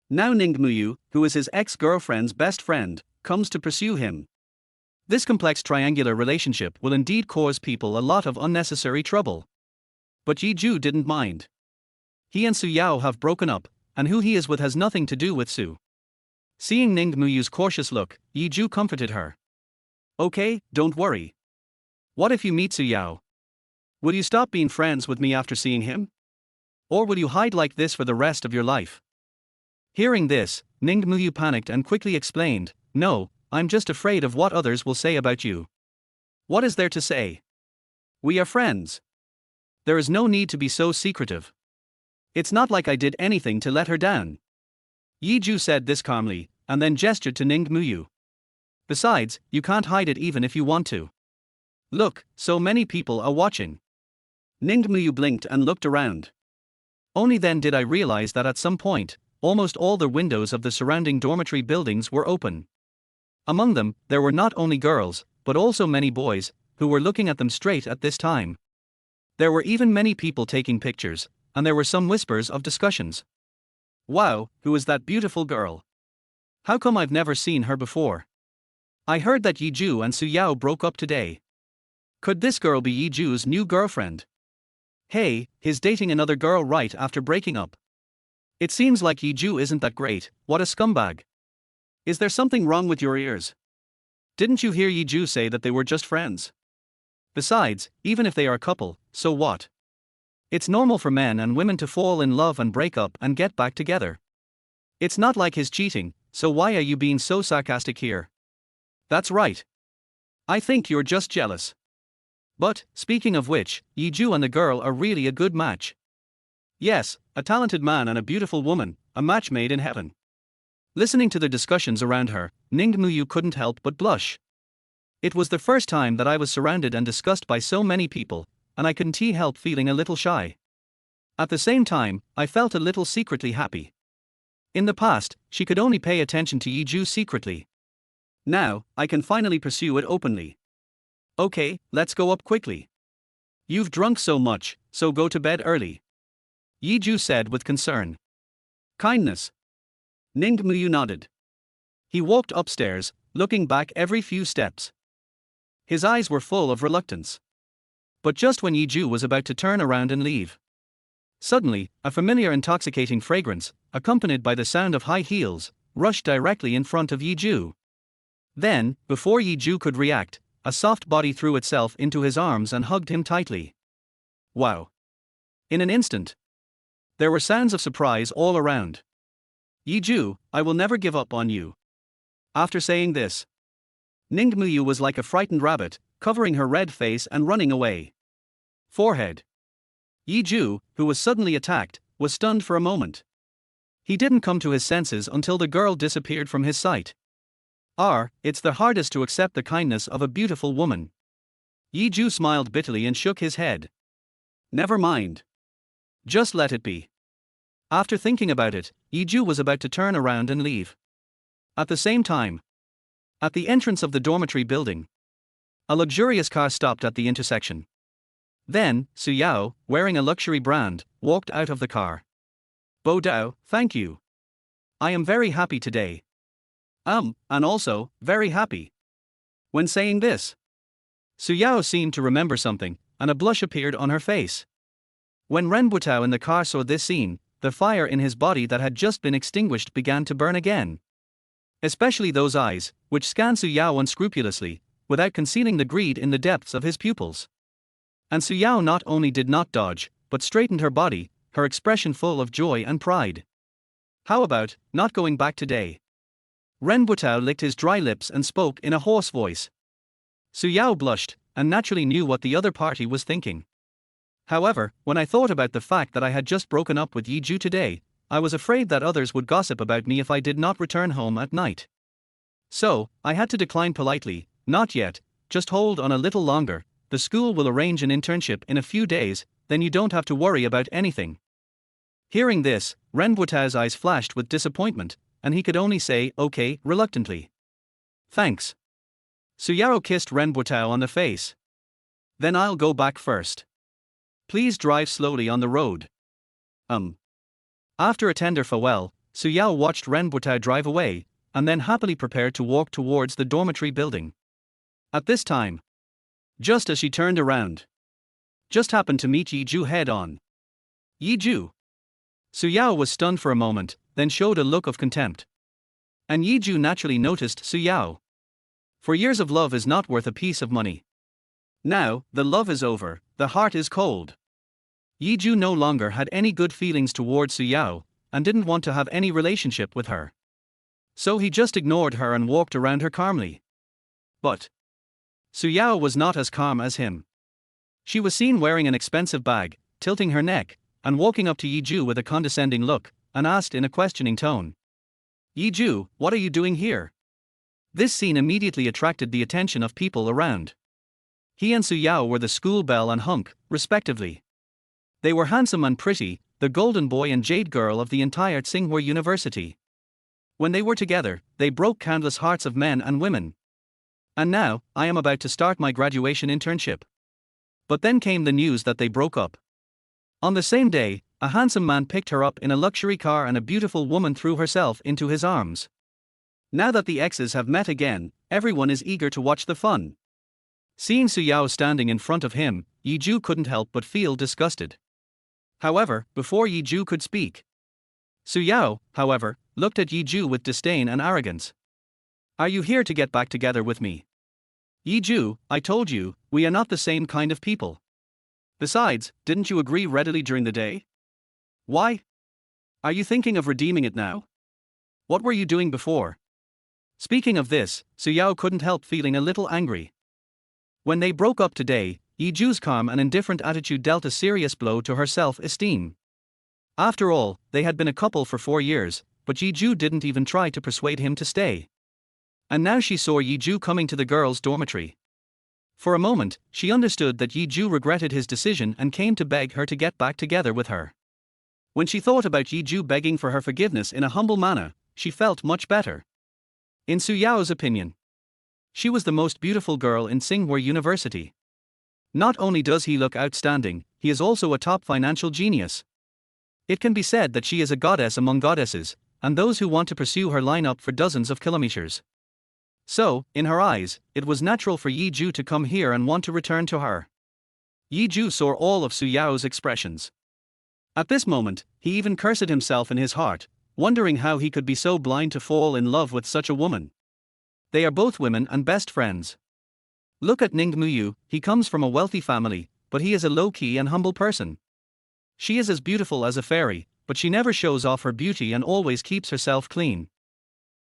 Now Ningmuyu, who is his ex-girlfriend's best friend, comes to pursue him. This complex triangular relationship will indeed cause people a lot of unnecessary trouble. But Yiju didn't mind. He and Suyao have broken up, and who he is with has nothing to do with Su. Seeing Ningmuyu's cautious look, Yiju comforted her. Okay, don't worry. What if you meet Suyao? Will you stop being friends with me after seeing him? Or will you hide like this for the rest of your life? Hearing this, Ningmuyu panicked and quickly explained, No, I'm just afraid of what others will say about you. What is there to say? We are friends. There is no need to be so secretive. It's not like I did anything to let her down. Yiju said this calmly, and then gestured to Ningmuyu. Besides, you can't hide it even if you want to. Look, so many people are watching. Ningmuyu blinked and looked around. Only then did I realize that at some point, almost all the windows of the surrounding dormitory buildings were open. Among them, there were not only girls, but also many boys, who were looking at them straight at this time. There were even many people taking pictures, and there were some whispers of discussions. Wow, who is that beautiful girl? How come I've never seen her before? I heard that Yiju and Suyao broke up today. Could this girl be Yiju's new girlfriend? Hey, he's dating another girl right after breaking up. It seems like Yiju isn't that great. What a scumbag. Is there something wrong with your ears? Didn't you hear Yiju say that they were just friends? Besides, even if they are a couple, so what? It's normal for men and women to fall in love and break up and get back together. It's not like he's cheating, so why are you being so sarcastic here? That's right. I think you're just jealous. But, speaking of which, Yiju and the girl are really a good match. Yes, a talented man and a beautiful woman, a match made in heaven. Listening to the discussions around her, Ningmuyu couldn't help but blush. It was the first time that I was surrounded and discussed by so many people, and I couldn't help feeling a little shy. At the same time, I felt a little secretly happy. In the past, she could only pay attention to Yiju secretly. Now, I can finally pursue it openly. Okay, let's go up quickly. You've drunk so much, so go to bed early. Yiju said with concern. Kindness. Ningmuyu nodded. He walked upstairs, looking back every few steps. His eyes were full of reluctance. But just when Yiju was about to turn around and leave, suddenly, a familiar intoxicating fragrance, accompanied by the sound of high heels, rushed directly in front of Yiju. Then, before Yiju could react, a soft body threw itself into his arms and hugged him tightly. Wow! In an instant, there were sounds of surprise all around. Yiju, I will never give up on you. After saying this, Ningmuyu was like a frightened rabbit, covering her red face and running away. Forehead. Yiju, who was suddenly attacked, was stunned for a moment. He didn't come to his senses until the girl disappeared from his sight. It's the hardest to accept the kindness of a beautiful woman. Yiju smiled bitterly and shook his head. Never mind. Just let it be. After thinking about it, Yiju was about to turn around and leave. At the same time, at the entrance of the dormitory building, a luxurious car stopped at the intersection. Then, Suyao, wearing a luxury brand, walked out of the car. Botao, thank you. I am very happy today. And also, very happy. When saying this, Suyao seemed to remember something, and a blush appeared on her face. When Ren Botao in the car saw this scene, the fire in his body that had just been extinguished began to burn again. Especially those eyes, which scanned Suyao unscrupulously, without concealing the greed in the depths of his pupils. And Suyao not only did not dodge, but straightened her body, her expression full of joy and pride. How about, not going back today? Ren Botao licked his dry lips and spoke in a hoarse voice. Suyao blushed, and naturally knew what the other party was thinking. However, when I thought about the fact that I had just broken up with Yiju today, I was afraid that others would gossip about me if I did not return home at night. So, I had to decline politely, not yet, just hold on a little longer, the school will arrange an internship in a few days, then you don't have to worry about anything. Hearing this, Ren Botao's eyes flashed with disappointment, and he could only say, okay, reluctantly. Thanks. Suyao kissed Ren Botao on the face. Then I'll go back first. Please drive slowly on the road. After a tender farewell, Suyao watched Ren Botao drive away, and then happily prepared to walk towards the dormitory building. At this time, just as she turned around, just happened to meet Yi Zhu head on. Yi Zhu. Suyao was stunned for a moment, then showed a look of contempt. And Yi Zhu naturally noticed Suyao. For years of love is not worth a piece of money. Now, the love is over, the heart is cold. Yi Zhu no longer had any good feelings towards Suyao, and didn't want to have any relationship with her. So he just ignored her and walked around her calmly. But Suyao was not as calm as him. She was seen wearing an expensive bag, tilting her neck, and walking up to Yi Zhu with a condescending look, and asked in a questioning tone. Yi Zhu, what are you doing here? This scene immediately attracted the attention of people around. He and Suyao were the school belle and hunk, respectively. They were handsome and pretty, the golden boy and jade girl of the entire Tsinghua University. When they were together, they broke countless hearts of men and women. And now, I am about to start my graduation internship. But then came the news that they broke up. On the same day, a handsome man picked her up in a luxury car and a beautiful woman threw herself into his arms. Now that the exes have met again, everyone is eager to watch the fun. Seeing Suyao standing in front of him, Yi Zhu couldn't help but feel disgusted. However, before Yi Zhu could speak, Suyao, however, looked at Yi Zhu with disdain and arrogance. Are you here to get back together with me? Yi Zhu, I told you, we are not the same kind of people. Besides, didn't you agree readily during the day? Why? Are you thinking of redeeming it now? What were you doing before? Speaking of this, Suyao couldn't help feeling a little angry. When they broke up today, Yi Zhu's calm and indifferent attitude dealt a serious blow to her self-esteem. After all, they had been a couple for 4 years, but Yi Zhu didn't even try to persuade him to stay. And now she saw Yi Zhu coming to the girls' dormitory. For a moment, she understood that Yi Zhu regretted his decision and came to beg her to get back together with her. When she thought about Yi Zhu begging for her forgiveness in a humble manner, she felt much better. In Suyao's opinion, she was the most beautiful girl in Tsinghua University. Not only does he look outstanding, he is also a top financial genius. It can be said that she is a goddess among goddesses, and those who want to pursue her line up for dozens of kilometers. So, in her eyes, it was natural for Yi Zhu to come here and want to return to her. Yi Zhu saw all of Suyao's expressions. At this moment, he even cursed himself in his heart, wondering how he could be so blind to fall in love with such a woman. They are both women and best friends. Look at Ning Muyu, he comes from a wealthy family, but he is a low-key and humble person. She is as beautiful as a fairy, but she never shows off her beauty and always keeps herself clean.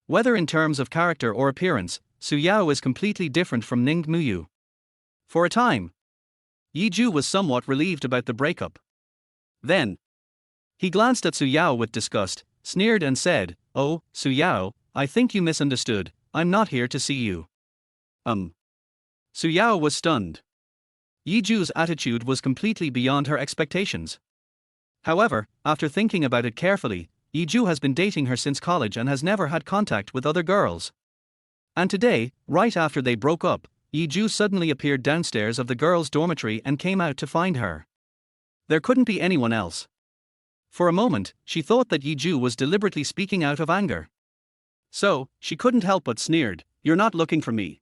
Whether in terms of character or appearance, Suyao is completely different from Ning Muyu. For a time, Yi Zhu was somewhat relieved about the breakup. Then, he glanced at Suyao with disgust, sneered and said, "Oh, Suyao, I think you misunderstood, I'm not here to see you." Suyao was stunned. Yi Zhu's attitude was completely beyond her expectations. However, after thinking about it carefully, Yi Zhu has been dating her since college and has never had contact with other girls. And today, right after they broke up, Yi Zhu suddenly appeared downstairs of the girls' dormitory and came out to find her. There couldn't be anyone else. For a moment, she thought that Yi Zhu was deliberately speaking out of anger. So, she couldn't help but sneered, "You're not looking for me.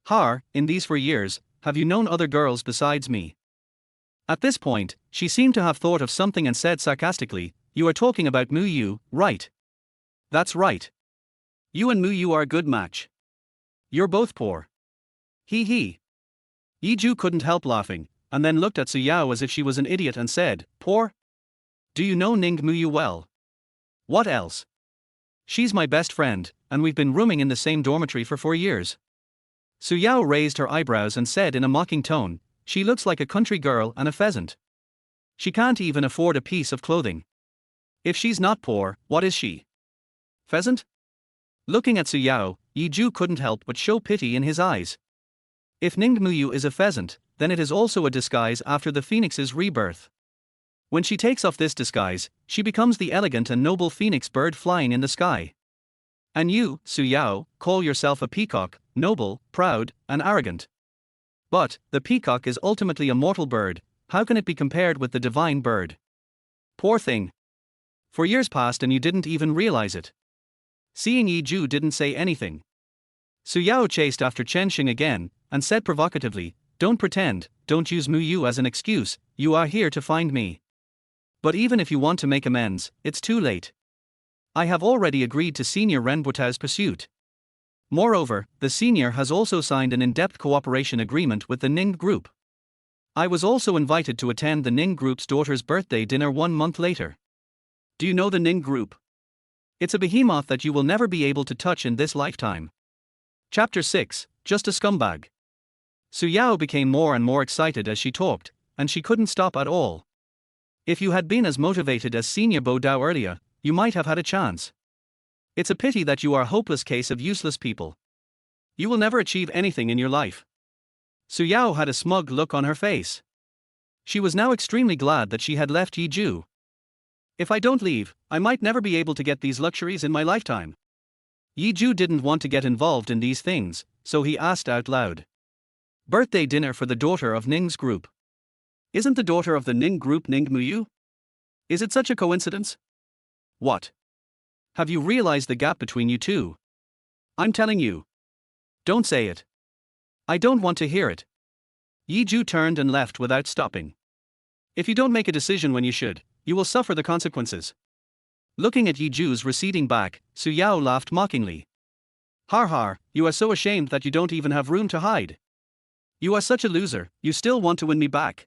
Har, in these 4 years, have you known other girls besides me?" At this point, she seemed to have thought of something and said sarcastically, "You are talking about Muyu, right?" "That's right. You and Muyu are a good match. You're both poor." Hee hee. Yi Zhu couldn't help laughing, and then looked at Suyao as if she was an idiot and said, "Poor? Do you know Ning Muyu well?" "What else? She's my best friend, and we've been rooming in the same dormitory for 4 years. Suyao raised her eyebrows and said in a mocking tone, "She looks like a country girl and a pheasant. She can't even afford a piece of clothing. If she's not poor, what is she? Pheasant?" Looking at Suyao, Yi Zhu couldn't help but show pity in his eyes. If Ning Muyu is a pheasant, then it is also a disguise after the phoenix's rebirth. When she takes off this disguise, she becomes the elegant and noble phoenix bird flying in the sky. And you, Su Yao, call yourself a peacock, noble, proud, and arrogant. But, the peacock is ultimately a mortal bird, how can it be compared with the divine bird? Poor thing. For years passed and you didn't even realize it. Seeing Yi Ju didn't say anything. Su Yao chased after Chen Xing again, and said provocatively, "Don't pretend, don't use Mu Yu as an excuse, you are here to find me. But even if you want to make amends, it's too late. I have already agreed to Senior Ren Botao's pursuit. Moreover, the senior has also signed an in-depth cooperation agreement with the Ning Group. I was also invited to attend the Ning Group's daughter's birthday dinner 1 month later. Do you know the Ning Group? It's a behemoth that you will never be able to touch in this lifetime." Chapter 6, Just a Scumbag. Su Yao became more and more excited as she talked, and she couldn't stop at all. If you had been as motivated as Senior Botao earlier, you might have had a chance. It's a pity that you are a hopeless case of useless people. You will never achieve anything in your life. Su Yao had a smug look on her face. She was now extremely glad that she had left Yi Ju. If I don't leave, I might never be able to get these luxuries in my lifetime. Yi Ju didn't want to get involved in these things, so he asked out loud. Birthday dinner for the daughter of Ning's group. Isn't the daughter of the Ning Group Ning Muyu? Is it such a coincidence? What? Have you realized the gap between you two? I'm telling you. Don't say it. I don't want to hear it. Yi Ju turned and left without stopping. If you don't make a decision when you should, you will suffer the consequences. Looking at Yi Ju's receding back, Su Yao laughed mockingly. Har har, you are so ashamed that you don't even have room to hide. You are such a loser, you still want to win me back.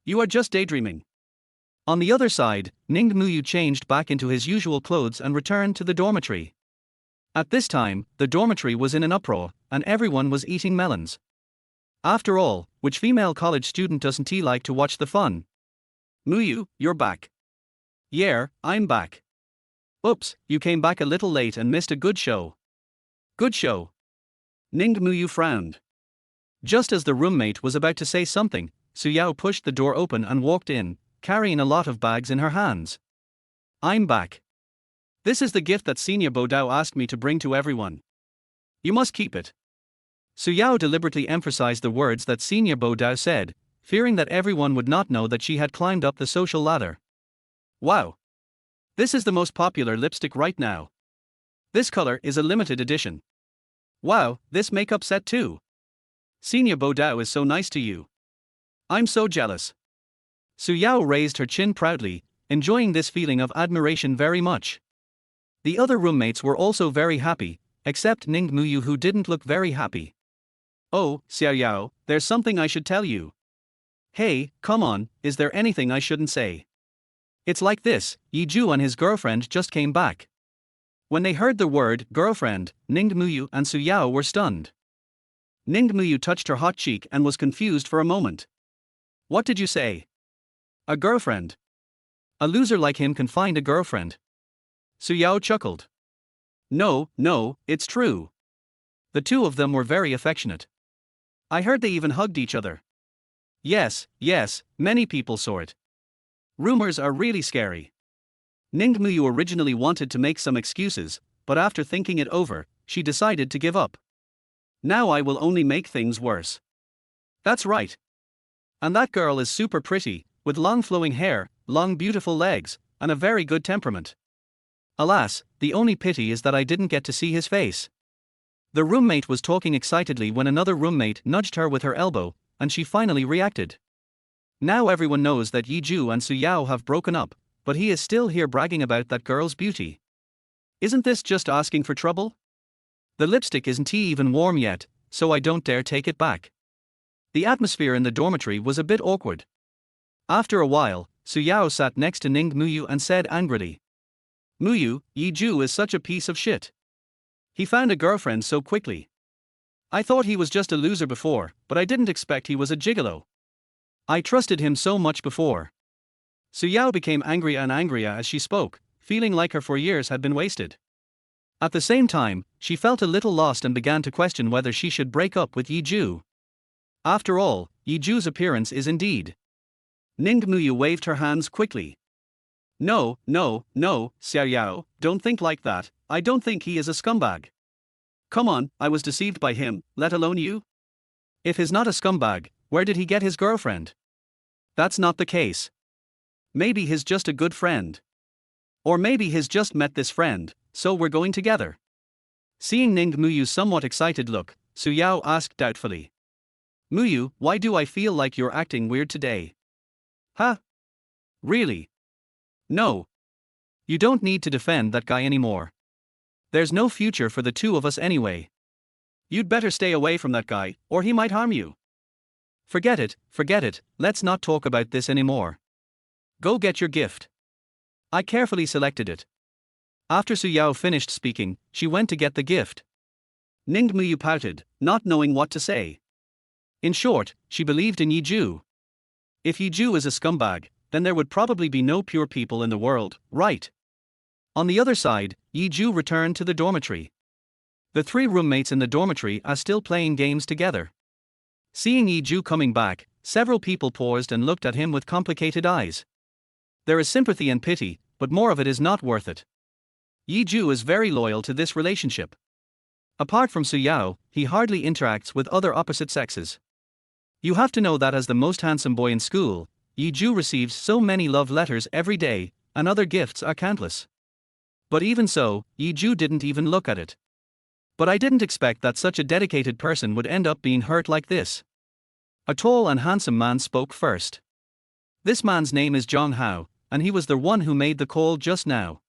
You are just daydreaming. On the other side, Ning Muyu changed back into his usual clothes and returned to the dormitory. At this time, the dormitory was in an uproar, and everyone was eating melons. After all, which female college student doesn't like to watch the fun? Muyu, you're back. Yeah, I'm back. Oops, you came back a little late and missed a good show. Good show. Ning Muyu frowned. Just as the roommate was about to say something, Su Yao pushed the door open and walked in, carrying a lot of bags in her hands. I'm back. This is the gift that Senior Botao asked me to bring to everyone. You must keep it. Su Yao deliberately emphasized the words that Senior Botao said, fearing that everyone would not know that she had climbed up the social ladder. Wow. This is the most popular lipstick right now. This color is a limited edition. Wow, this makeup set too. Senior Botao is so nice to you. I'm so jealous. Su Yao raised her chin proudly, enjoying this feeling of admiration very much. The other roommates were also very happy, except Ning Muyu, who didn't look very happy. Oh, Xiao Yao, there's something I should tell you. Hey, come on, is there anything I shouldn't say? It's like this, Yi Ju and his girlfriend just came back. When they heard the word girlfriend, Ning Muyu and Su Yao were stunned. Ning Muyu touched her hot cheek and was confused for a moment. What did you say? A girlfriend? A loser like him can find a girlfriend. Su Yao chuckled. No, it's true. The two of them were very affectionate. I heard they even hugged each other. Yes, many people saw it. Rumors are really scary. Ning Muyu originally wanted to make some excuses, but after thinking it over, she decided to give up. Now I will only make things worse. That's right. And that girl is super pretty, with long flowing hair, long beautiful legs, and a very good temperament. Alas, the only pity is that I didn't get to see his face. The roommate was talking excitedly when another roommate nudged her with her elbow, and she finally reacted. Now everyone knows that Yi Ju and Su Yao have broken up, but he is still here bragging about that girl's beauty. Isn't this just asking for trouble? The lipstick isn't even warm yet, so I don't dare take it back. The atmosphere in the dormitory was a bit awkward. After a while, Su Yao sat next to Ning Muyu and said angrily, Muyu, Yi Ju is such a piece of shit. He found a girlfriend so quickly. I thought he was just a loser before, but I didn't expect he was a gigolo. I trusted him so much before. Su Yao became angrier and angrier as she spoke, feeling like her 4 years had been wasted. At the same time, she felt a little lost and began to question whether she should break up with Yi Ju. After all, Yi Ju's appearance is indeed Ning Muyu waved her hands quickly. No, no, no, Xiaoyao, don't think like that, I don't think he is a scumbag. Come on, I was deceived by him, let alone you? If he's not a scumbag, where did he get his girlfriend? That's not the case. Maybe he's just a good friend. Or maybe he's just met this friend, so we're going together. Seeing Ning Muyu's somewhat excited look, Su Yao asked doubtfully. Muyu, why do I feel like you're acting weird today? Huh? Really? No. You don't need to defend that guy anymore. There's no future for the two of us anyway. You'd better stay away from that guy, or he might harm you. Forget it, let's not talk about this anymore. Go get your gift. I carefully selected it. After Su Yao finished speaking, she went to get the gift. Ning Muyu pouted, not knowing what to say. In short, she believed in Yi Zhu. If Yi Zhu is a scumbag, then there would probably be no pure people in the world, right? On the other side, Yi Zhu returned to the dormitory. The three roommates in the dormitory are still playing games together. Seeing Yi Zhu coming back, several people paused and looked at him with complicated eyes. There is sympathy and pity, but more of it is not worth it. Yi Zhu is very loyal to this relationship. Apart from Su Yao, he hardly interacts with other opposite sexes. You have to know that as the most handsome boy in school, Yi Zhu receives so many love letters every day, and other gifts are countless. But even so, Yi Zhu didn't even look at it. But I didn't expect that such a dedicated person would end up being hurt like this. A tall and handsome man spoke first. This man's name is Zhang Hao, and he was the one who made the call just now.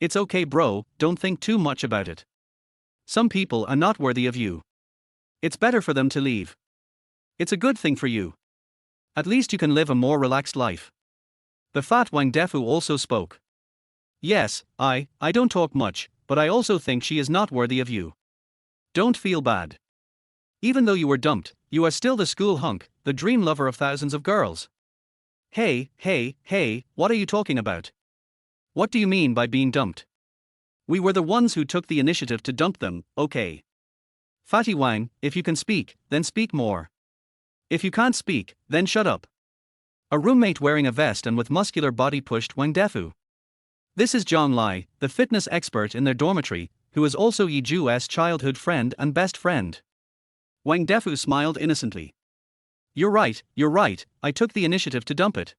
It's okay bro, don't think too much about it. Some people are not worthy of you. It's better for them to leave. It's a good thing for you. At least you can live a more relaxed life. The fat Wang Defu also spoke. Yes, I don't talk much, but I also think she is not worthy of you. Don't feel bad. Even though you were dumped, you are still the school hunk, the dream lover of thousands of girls. Hey, what are you talking about? What do you mean by being dumped? We were the ones who took the initiative to dump them, okay? Fatty Wang, if you can speak, then speak more. If you can't speak, then shut up. A roommate wearing a vest and with muscular body pushed Wang Defu. This is Zhang Lai, the fitness expert in their dormitory, who is also Yi Zhu's childhood friend and best friend. Wang Defu smiled innocently. You're right, I took the initiative to dump it.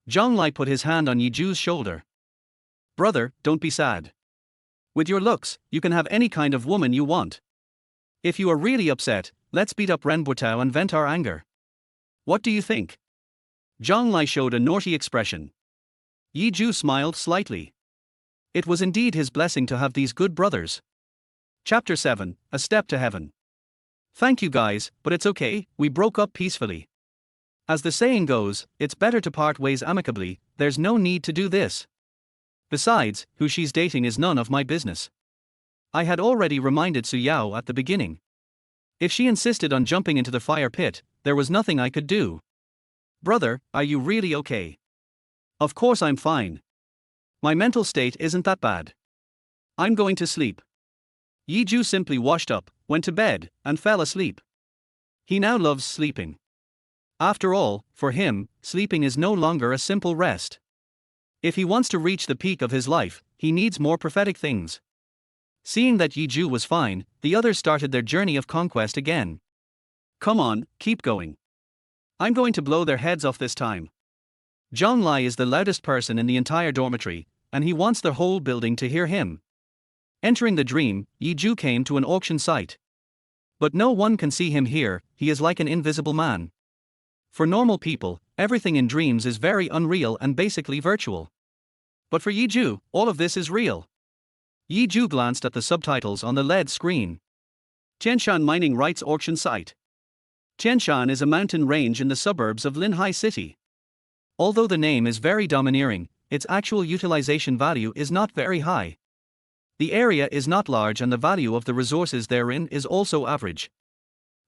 Zhang Lai put his hand on Yi Zhu's shoulder. Brother, don't be sad. With your looks, you can have any kind of woman you want. If you are really upset, let's beat up Ren Botao and vent our anger. What do you think? Zhang Lai showed a naughty expression. Yi Zhu smiled slightly. It was indeed his blessing to have these good brothers. Chapter 7, A Step to Heaven. Thank you guys, but it's okay, we broke up peacefully. As the saying goes, it's better to part ways amicably, there's no need to do this. Besides, who she's dating is none of my business. I had already reminded Su Yao at the beginning. If she insisted on jumping into the fire pit, there was nothing I could do. Brother, are you really okay? Of course I'm fine. My mental state isn't that bad. I'm going to sleep. Yi Zhu simply washed up, went to bed, and fell asleep. He now loves sleeping. After all, for him, sleeping is no longer a simple rest. If he wants to reach the peak of his life, he needs more prophetic things. Seeing that Yi Zhu was fine, the others started their journey of conquest again. Come on, keep going. I'm going to blow their heads off this time. Zhang Lai is the loudest person in the entire dormitory, and he wants the whole building to hear him. Entering the dream, Yi Zhu came to an auction site. But no one can see him here, he is like an invisible man. For normal people, everything in dreams is very unreal and basically virtual. But for Yi Zhu, all of this is real. Yi Zhu glanced at the subtitles on the LED screen. Tianshan Mining Rights Auction Site. Tianshan is a mountain range in the suburbs of Linhai City. Although the name is very domineering, its actual utilization value is not very high. The area is not large and the value of the resources therein is also average.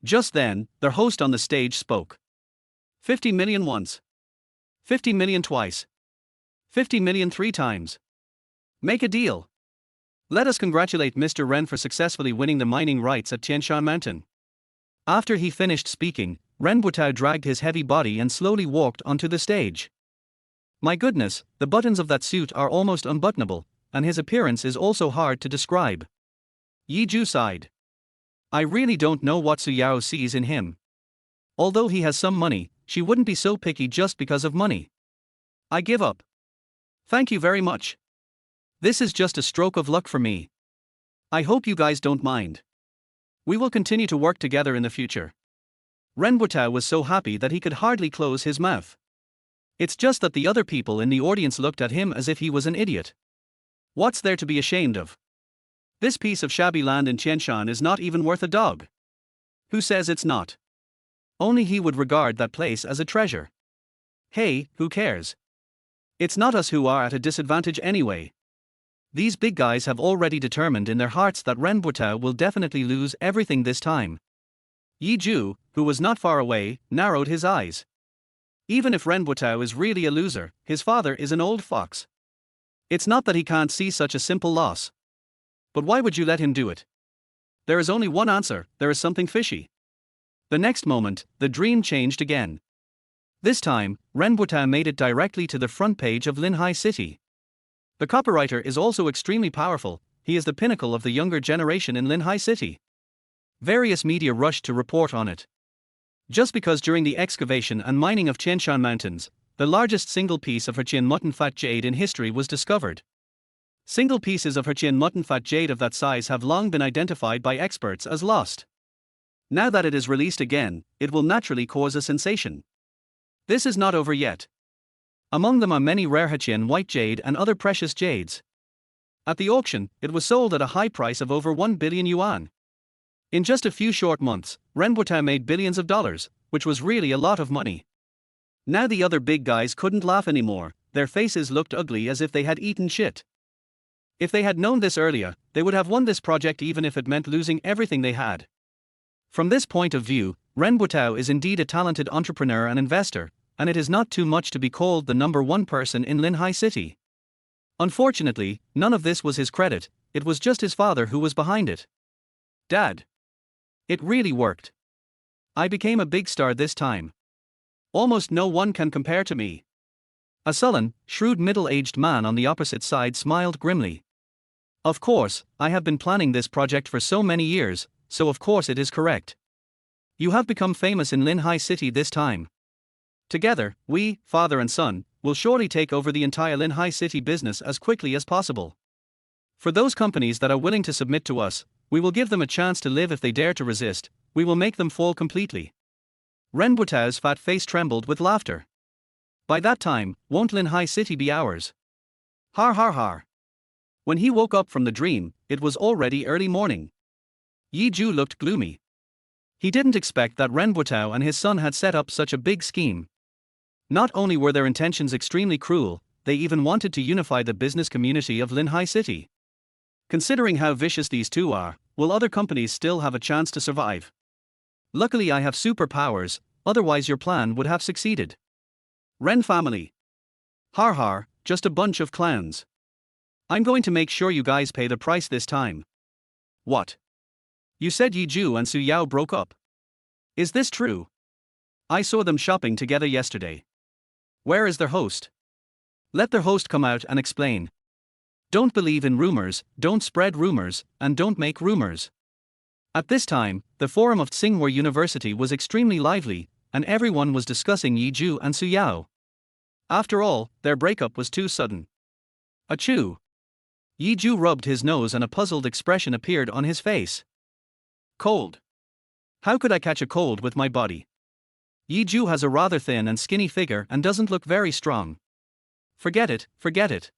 Just then, their host on the stage spoke. 50 million once. 50 million twice. 50 million 3 times. Make a deal. Let us congratulate Mr. Ren for successfully winning the mining rights at Tianshan Mountain. After he finished speaking, Ren Botao dragged his heavy body and slowly walked onto the stage. My goodness, the buttons of that suit are almost unbuttonable, and his appearance is also hard to describe. Yi Ju sighed. I really don't know what Su Yao sees in him. Although he has some money, she wouldn't be so picky just because of money. I give up. Thank you very much. This is just a stroke of luck for me. I hope you guys don't mind. We will continue to work together in the future. Ren Botao was so happy that he could hardly close his mouth. It's just that the other people in the audience looked at him as if he was an idiot. What's there to be ashamed of? This piece of shabby land in Tianshan is not even worth a dog. Who says it's not? Only he would regard that place as a treasure. Hey, who cares? It's not us who are at a disadvantage anyway. These big guys have already determined in their hearts that Ren Botao will definitely lose everything this time. Yi Ju, who was not far away, narrowed his eyes. Even if Ren Botao is really a loser, his father is an old fox. It's not that he can't see such a simple loss. But why would you let him do it? There is only one answer: there is something fishy. The next moment, the dream changed again. This time, Ren Botao made it directly to the front page of Linhai City. The copywriter is also extremely powerful. He is the pinnacle of the younger generation in Linhai City. Various media rushed to report on it. Just because during the excavation and mining of Tianshan Mountains, the largest single piece of Heqian mutton fat jade in history was discovered. Single pieces of Heqian mutton fat jade of that size have long been identified by experts as lost. Now that it is released again, it will naturally cause a sensation. This is not over yet. Among them are many rare Heqian white jade and other precious jades. At the auction, it was sold at a high price of over 1 billion yuan. In just a few short months, Ren Botao made billions of dollars, which was really a lot of money. Now the other big guys couldn't laugh anymore. Their faces looked ugly as if they had eaten shit. If they had known this earlier, they would have won this project even if it meant losing everything they had. From this point of view, Ren Botao is indeed a talented entrepreneur and investor, and it is not too much to be called the number one person in Linhai City. Unfortunately, none of this was his credit, it was just his father who was behind it. Dad. It really worked. I became a big star this time. Almost no one can compare to me. A sullen, shrewd middle-aged man on the opposite side smiled grimly. Of course, I have been planning this project for so many years, so of course it is correct. You have become famous in Linhai City this time. Together, we, father and son, will surely take over the entire Linhai City business as quickly as possible. For those companies that are willing to submit to us, we will give them a chance to live. If they dare to resist, we will make them fall completely. Ren Botao's fat face trembled with laughter. By that time, won't Linhai City be ours? Har har har. When he woke up from the dream, it was already early morning. Yi Ju looked gloomy. He didn't expect that Ren Botao and his son had set up such a big scheme. Not only were their intentions extremely cruel, they even wanted to unify the business community of Linhai City. Considering how vicious these two are, will other companies still have a chance to survive? Luckily I have superpowers, otherwise your plan would have succeeded. Ren family. Har har, just a bunch of clowns. I'm going to make sure you guys pay the price this time. What? You said Yi Ju and Su Yao broke up. Is this true? I saw them shopping together yesterday. Where is their host? Let their host come out and explain. Don't believe in rumors, don't spread rumors, and don't make rumors. At this time, the forum of Tsinghua University was extremely lively, and everyone was discussing Yi Ju and Su Yao. After all, their breakup was too sudden. Achoo! Yi Ju rubbed his nose and a puzzled expression appeared on his face. Cold. How could I catch a cold with my body? Yi Ju has a rather thin and skinny figure and doesn't look very strong. Forget it, forget it.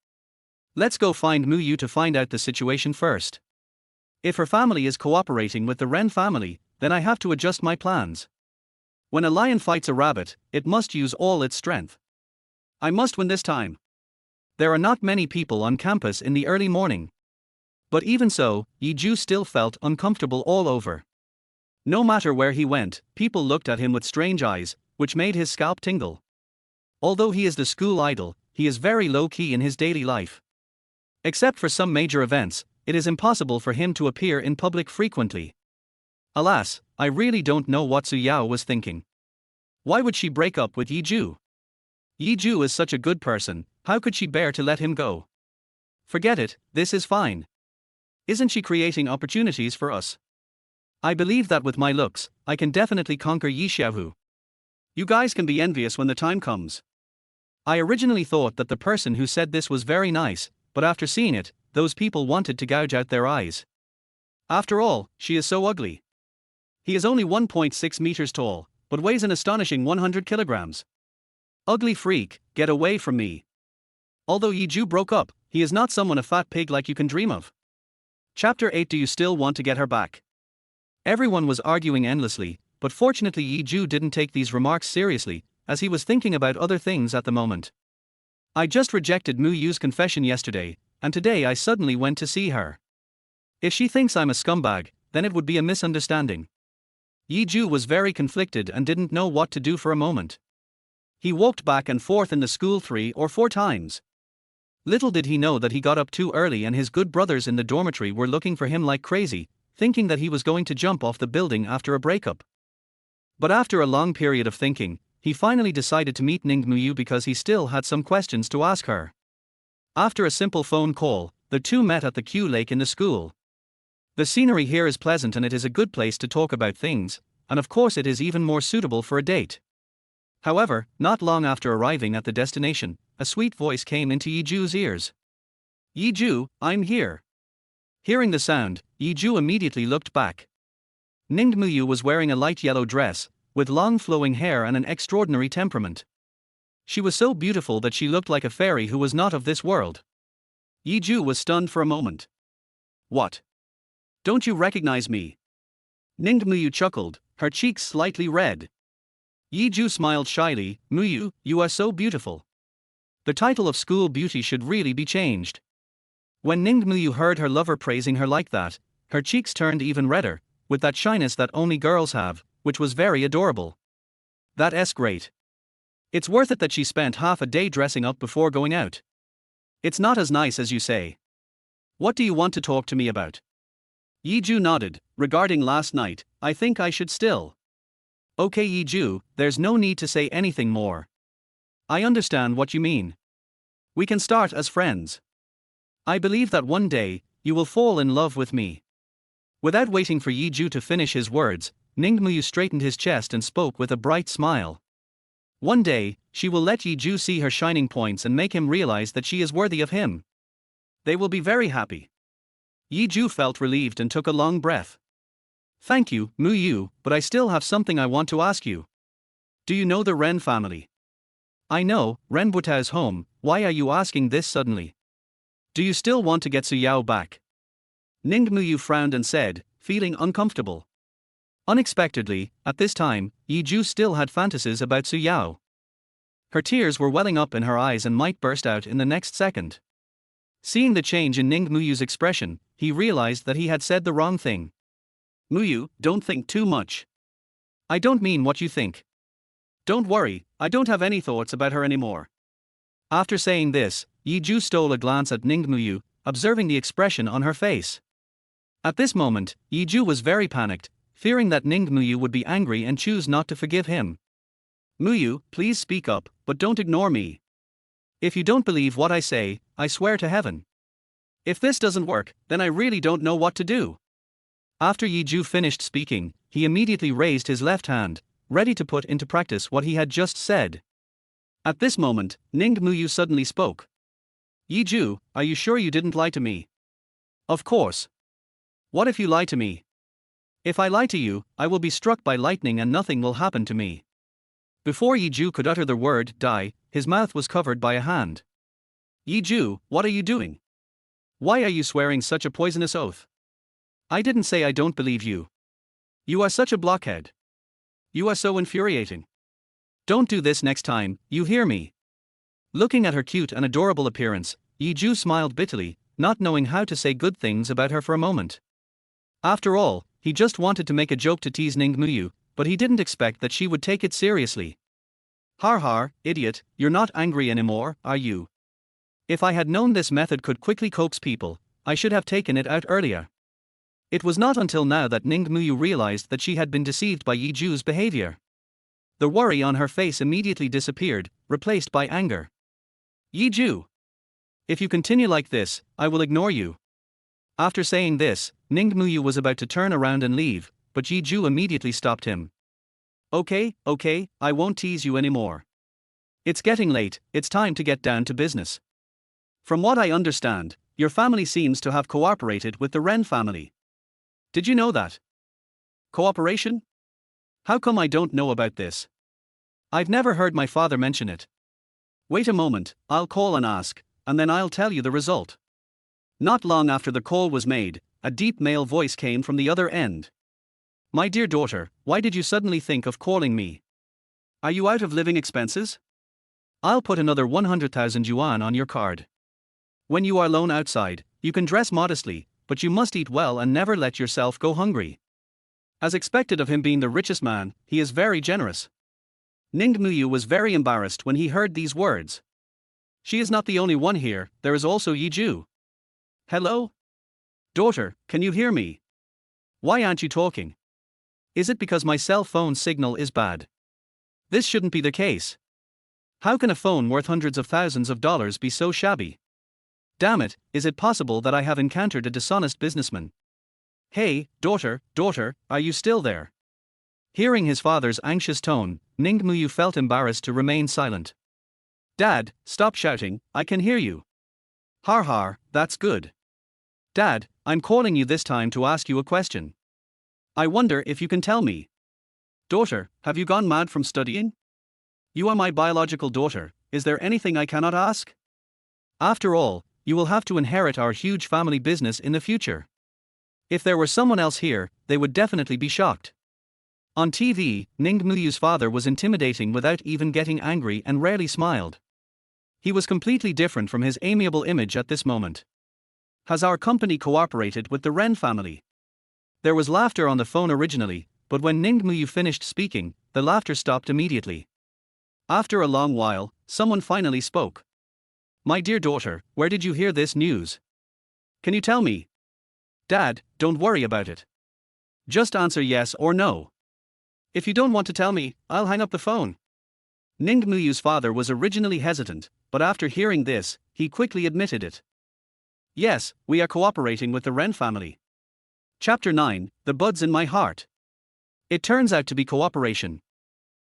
Let's go find Mu Yu to find out the situation first. If her family is cooperating with the Ren family, then I have to adjust my plans. When a lion fights a rabbit, it must use all its strength. I must win this time. There are not many people on campus in the early morning. But even so, Yi Ju still felt uncomfortable all over. No matter where he went, people looked at him with strange eyes, which made his scalp tingle. Although he is the school idol, he is very low-key in his daily life. Except for some major events, it is impossible for him to appear in public frequently. Alas, I really don't know what Su Yao was thinking. Why would she break up with Zhou? Zhou is such a good person, how could she bear to let him go? Forget it, this is fine. Isn't she creating opportunities for us? I believe that with my looks, I can definitely conquer Yi Xiaohu. You guys can be envious when the time comes. I originally thought that the person who said this was very nice, but after seeing it, those people wanted to gouge out their eyes. After all, she is so ugly. He is only 1.6 meters tall, but weighs an astonishing 100 kilograms. Ugly freak, get away from me. Although Zhou broke up, he is not someone a fat pig like you can dream of. Chapter 8. Do you still want to get her back? Everyone was arguing endlessly, but fortunately Zhou didn't take these remarks seriously, as he was thinking about other things at the moment. I just rejected Mu Yu's confession yesterday, and today I suddenly went to see her. If she thinks I'm a scumbag, then it would be a misunderstanding. Zhou was very conflicted and didn't know what to do for a moment. He walked back and forth in the school 3 or 4 times. Little did he know that he got up too early and his good brothers in the dormitory were looking for him like crazy, thinking that he was going to jump off the building after a breakup. But after a long period of thinking, he finally decided to meet Ningmu because he still had some questions to ask her. After a simple phone call, the two met at the Q Lake in the school. The scenery here is pleasant and it is a good place to talk about things, and of course it is even more suitable for a date. However, not long after arriving at the destination, a sweet voice came into Zhou's ears. Zhou, I'm here. Hearing the sound, Zhou immediately looked back. Ningmu was wearing a light yellow dress, with long flowing hair and an extraordinary temperament. She was so beautiful that she looked like a fairy who was not of this world. Zhou was stunned for a moment. What? Don't you recognize me? Ningmu chuckled, her cheeks slightly red. Zhou smiled shyly. Muyu, you are so beautiful. The title of school beauty should really be changed. When Ningmu heard her lover praising her like that, her cheeks turned even redder, with that shyness that only girls have, which was very adorable. That's great. It's worth it that she spent half a day dressing up before going out. It's not as nice as you say. What do you want to talk to me about? Zhou nodded. Regarding last night, I think I should still. Okay Zhou, there's no need to say anything more. I understand what you mean. We can start as friends. I believe that one day, you will fall in love with me. Without waiting for Zhou to finish his words, Ningmu straightened his chest and spoke with a bright smile. One day, she will let Zhou see her shining points and make him realize that she is worthy of him. They will be very happy. Zhou felt relieved and took a long breath. Thank you, Mu, but I still have something I want to ask you. Do you know the Ren family? I know, Ren Botao's home. Why are you asking this suddenly? Do you still want to get Su Yao back? Ningmu frowned and said, feeling uncomfortable. Unexpectedly, at this time, Zhou still had fantasies about Su Yao. Her tears were welling up in her eyes and might burst out in the next second. Seeing the change in Ningmu's expression, he realized that he had said the wrong thing. Muyu, don't think too much. I don't mean what you think. Don't worry, I don't have any thoughts about her anymore. After saying this, Zhou stole a glance at Ningmu, observing the expression on her face. At this moment, Zhou was very panicked, fearing that Ningmu would be angry and choose not to forgive him. Muyu, please speak up, but don't ignore me. If you don't believe what I say, I swear to heaven. If this doesn't work, then I really don't know what to do. After Zhou finished speaking, he immediately raised his left hand, ready to put into practice what he had just said. At this moment, Ningmu suddenly spoke. Zhou, are you sure you didn't lie to me? Of course. What if you lie to me? If I lie to you, I will be struck by lightning and nothing will happen to me. Before Zhou could utter the word die, his mouth was covered by a hand. Zhou, what are you doing? Why are you swearing such a poisonous oath? I didn't say I don't believe you. You are such a blockhead. You are so infuriating. Don't do this next time, you hear me? Looking at her cute and adorable appearance, Zhou smiled bitterly, not knowing how to say good things about her for a moment. After all, he just wanted to make a joke to tease Ningmu, but he didn't expect that she would take it seriously. Har har, idiot, you're not angry anymore, are you? If I had known this method could quickly coax people, I should have taken it out earlier. It was not until now that Ningmu realized that she had been deceived by Zhou's behavior. The worry on her face immediately disappeared, replaced by anger. Yiju! If you continue like this, I will ignore you. After saying this, Ningmuyu was about to turn around and leave, but Yiju immediately stopped him. Okay, I won't tease you anymore. It's getting late, it's time to get down to business. From what I understand, your family seems to have cooperated with the Ren family. Did you know that? Cooperation? How come I don't know about this? I've never heard my father mention it. Wait a moment, I'll call and ask, and then I'll tell you the result. Not long after the call was made, a deep male voice came from the other end. My dear daughter, why did you suddenly think of calling me? Are you out of living expenses? I'll put another 100,000 yuan on your card. When you are alone outside, you can dress modestly, but you must eat well and never let yourself go hungry. As expected of him being the richest man, he is very generous. Ningmuyu was very embarrassed when he heard these words. She is not the only one here, there is also Yiju. Hello? Daughter, can you hear me? Why aren't you talking? Is it because my cell phone signal is bad? This shouldn't be the case. How can a phone worth hundreds of thousands of dollars be so shabby? Damn it, is it possible that I have encountered a dishonest businessman? Hey, daughter, are you still there? Hearing his father's anxious tone, Ningmuyu felt embarrassed to remain silent. Dad, stop shouting, I can hear you. Har, that's good. Dad, I'm calling you this time to ask you a question. I wonder if you can tell me. Daughter, have you gone mad from studying? You are my biological daughter, is there anything I cannot ask? After all, you will have to inherit our huge family business in the future. If there were someone else here, they would definitely be shocked. On TV, Ningmuyu's father was intimidating without even getting angry and rarely smiled. He was completely different from his amiable image at this moment. Has our company cooperated with the Ren family? There was laughter on the phone originally, but when Ningmuyu finished speaking, the laughter stopped immediately. After a long while, someone finally spoke. My dear daughter, where did you hear this news? Can you tell me? Dad, don't worry about it. Just answer yes or no. If you don't want to tell me, I'll hang up the phone. Ningmuyu's father was originally hesitant, but after hearing this, he quickly admitted it. Yes, we are cooperating with the Ren family. Chapter 9, The Buds in My Heart. It turns out to be cooperation.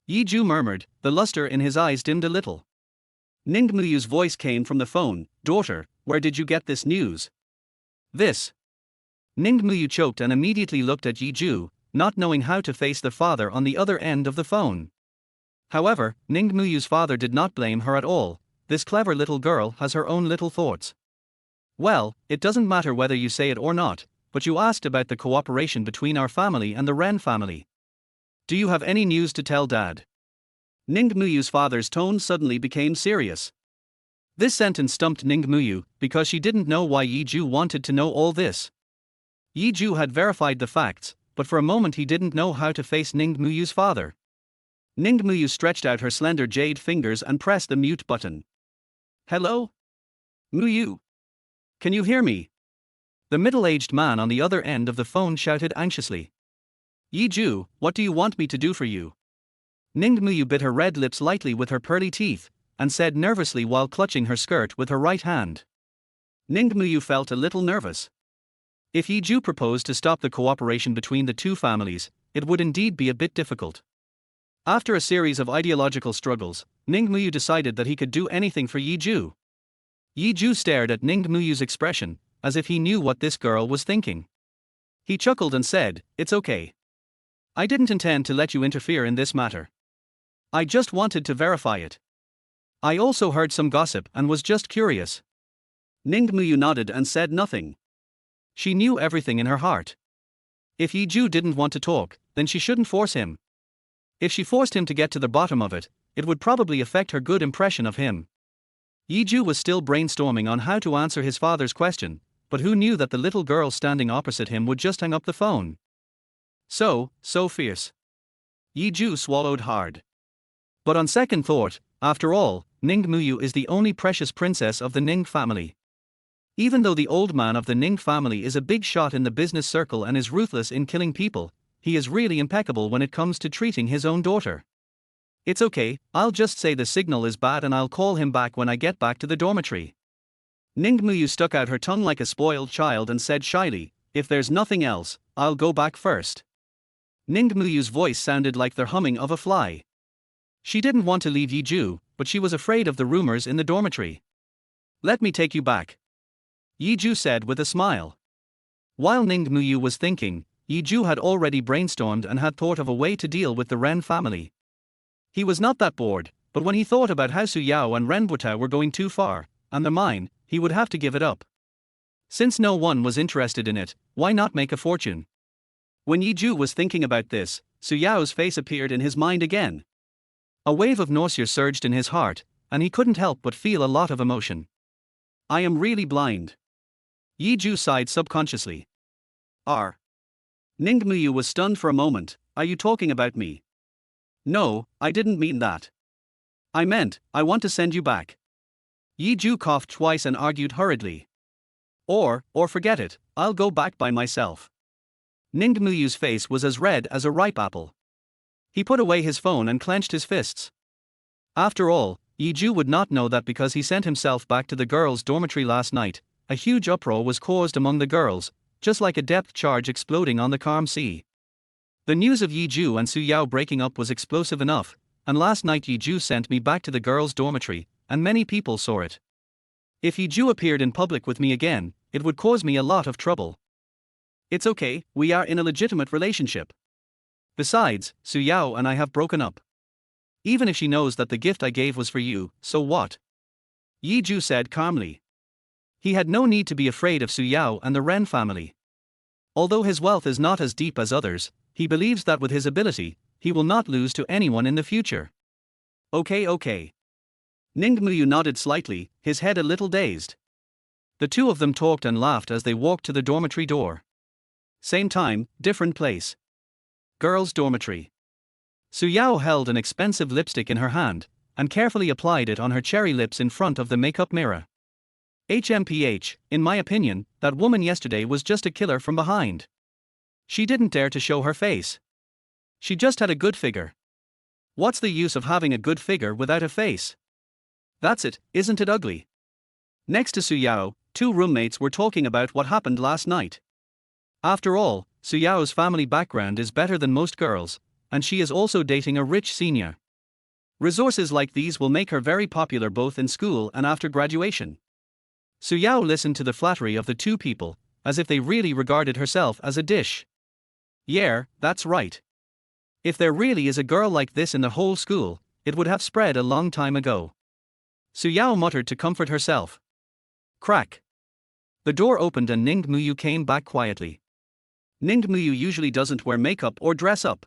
Yiju murmured, the luster in his eyes dimmed a little. Ningmuyu's voice came from the phone, Daughter, where did you get this news? This. Ningmuyu choked and immediately looked at Yiju, not knowing how to face the father on the other end of the phone. However, Ningmuyu's father did not blame her at all. This clever little girl has her own little thoughts. Well, it doesn't matter whether you say it or not, but you asked about the cooperation between our family and the Ren family. Do you have any news to tell Dad? Ningmuyu's father's tone suddenly became serious. This sentence stumped Ningmuyu, because she didn't know why Yiju wanted to know all this. Yiju had verified the facts, but for a moment he didn't know how to face Ningmuyu's father. Ningmuyu stretched out her slender jade fingers and pressed the mute button. Hello? Muyu? Can you hear me? The middle-aged man on the other end of the phone shouted anxiously. Yiju, what do you want me to do for you? Ningmuyu bit her red lips lightly with her pearly teeth, and said nervously while clutching her skirt with her right hand. Ningmuyu felt a little nervous. If Yiju proposed to stop the cooperation between the two families, it would indeed be a bit difficult. After a series of ideological struggles, Ningmuyu decided that he could do anything for Yiju. Yiju stared at Ningmuyu's expression, as if he knew what this girl was thinking. He chuckled and said, It's okay. I didn't intend to let you interfere in this matter. I just wanted to verify it. I also heard some gossip and was just curious. Ningmuyu nodded and said nothing. She knew everything in her heart. If Yiju didn't want to talk, then she shouldn't force him. If she forced him to get to the bottom of it, it would probably affect her good impression of him. Yiju was still brainstorming on how to answer his father's question, but who knew that the little girl standing opposite him would just hang up the phone? So fierce. Yiju swallowed hard. But on second thought, after all, Ningmuyu is the only precious princess of the Ning family. Even though the old man of the Ning family is a big shot in the business circle and is ruthless in killing people, he is really impeccable when it comes to treating his own daughter. It's okay, I'll just say the signal is bad and I'll call him back when I get back to the dormitory. Ningmuyu stuck out her tongue like a spoiled child and said shyly, if there's nothing else, I'll go back first. Ningmuyu's voice sounded like the humming of a fly. She didn't want to leave Yiju, but she was afraid of the rumors in the dormitory. Let me take you back, Yiju said with a smile. While Ningmuyu was thinking, Yiju had already brainstormed and had thought of a way to deal with the Ren family. He was not that bored, but when he thought about how Su Yao and Ren Botao were going too far, and the mine, he would have to give it up. Since no one was interested in it, why not make a fortune? When Yiju was thinking about this, Su Yao's face appeared in his mind again. A wave of nausea surged in his heart, and he couldn't help but feel a lot of emotion. I am really blind. Yiju sighed subconsciously. Ningmuyu was stunned for a moment. Are you talking about me? No, I didn't mean that. I meant, I want to send you back. Yiju coughed twice and argued hurriedly. Or forget it, I'll go back by myself. Ningmuyu's face was as red as a ripe apple. He put away his phone and clenched his fists. After all, Yiju would not know that because he sent himself back to the girls' dormitory last night, a huge uproar was caused among the girls, just like a depth charge exploding on the calm sea. The news of Yiju and Su Yao breaking up was explosive enough, and last night Yiju sent me back to the girls' dormitory, and many people saw it. If Yiju appeared in public with me again, it would cause me a lot of trouble. It's okay, we are in a legitimate relationship. Besides, Su Yao and I have broken up. Even if she knows that the gift I gave was for you, so what? Yiju said calmly. He had no need to be afraid of Su Yao and the Ren family. Although his wealth is not as deep as others, he believes that with his ability, he will not lose to anyone in the future. Okay. Ningmuyu nodded slightly, his head a little dazed. The two of them talked and laughed as they walked to the dormitory door. Same time, different place. Girls' dormitory. Su Yao held an expensive lipstick in her hand, and carefully applied it on her cherry lips in front of the makeup mirror. HMPH, in my opinion, that woman yesterday was just a killer from behind. She didn't dare to show her face. She just had a good figure. What's the use of having a good figure without a face? That's it, isn't it ugly? Next to Su Yao, two roommates were talking about what happened last night. After all, Su Yao's family background is better than most girls, and she is also dating a rich senior. Resources like these will make her very popular both in school and after graduation. Su Yao listened to the flattery of the two people, as if they really regarded herself as a dish. Yeah, that's right. If there really is a girl like this in the whole school, it would have spread a long time ago. Su Yao muttered to comfort herself. Crack. The door opened and Ningmuyu came back quietly. Ningmuyu usually doesn't wear makeup or dress up.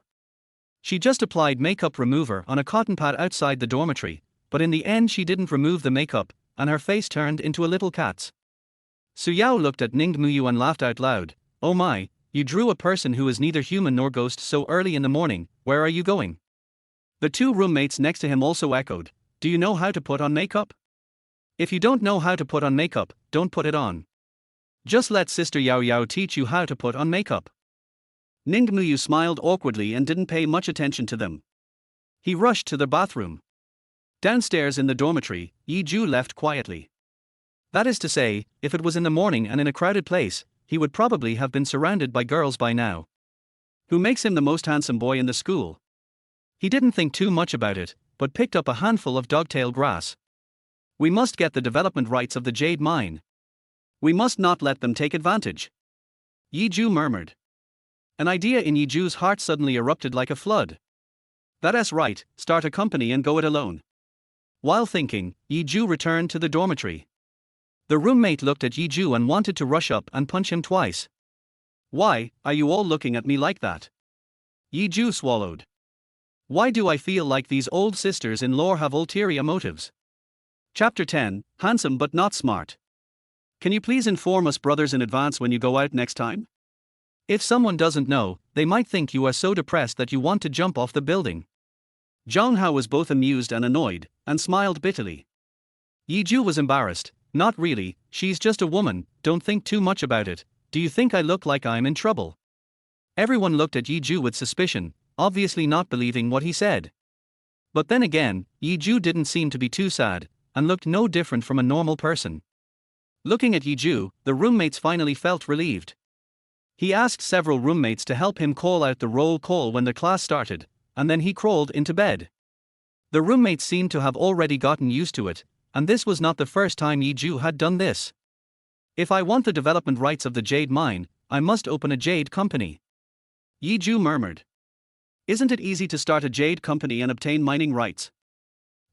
She just applied makeup remover on a cotton pad outside the dormitory, but in the end she didn't remove the makeup, and her face turned into a little cat's. Su Yao looked at Ningmuyu and laughed out loud. Oh my, you drew a person who is neither human nor ghost so early in the morning, where are you going? The two roommates next to him also echoed, do you know how to put on makeup? If you don't know how to put on makeup, don't put it on. Just let Sister Yao Yao teach you how to put on makeup. Ningmuyu smiled awkwardly and didn't pay much attention to them. He rushed to the bathroom. Downstairs in the dormitory, Yiju left quietly. That is to say, if it was in the morning and in a crowded place, he would probably have been surrounded by girls by now. Who makes him the most handsome boy in the school? He didn't think too much about it, but picked up a handful of dogtail grass. We must get the development rights of the jade mine. We must not let them take advantage. Yiju murmured. An idea in Yiju's heart suddenly erupted like a flood. That's right, start a company and go it alone. While thinking, Yiju returned to the dormitory. The roommate looked at Yiju and wanted to rush up and punch him twice. Why are you all looking at me like that? Yiju swallowed. Why do I feel like these old sisters-in-law have ulterior motives? Chapter 10, Handsome but not smart. Can you please inform us brothers in advance when you go out next time? If someone doesn't know, they might think you are so depressed that you want to jump off the building. Zhou was both amused and annoyed, and smiled bitterly. Yiju was embarrassed. Not really, she's just a woman, don't think too much about it. Do you think I look like I'm in trouble? Everyone looked at Yiju with suspicion, obviously not believing what he said. But then again, Yi Ju didn't seem to be too sad, and looked no different from a normal person. Looking at Yi Ju, the roommates finally felt relieved. He asked several roommates to help him call out the roll call when the class started, and then he crawled into bed. The roommates seemed to have already gotten used to it, and this was not the first time Yi Ju had done this. If I want the development rights of the jade mine, I must open a jade company. Yi Ju murmured. Isn't it easy to start a jade company and obtain mining rights?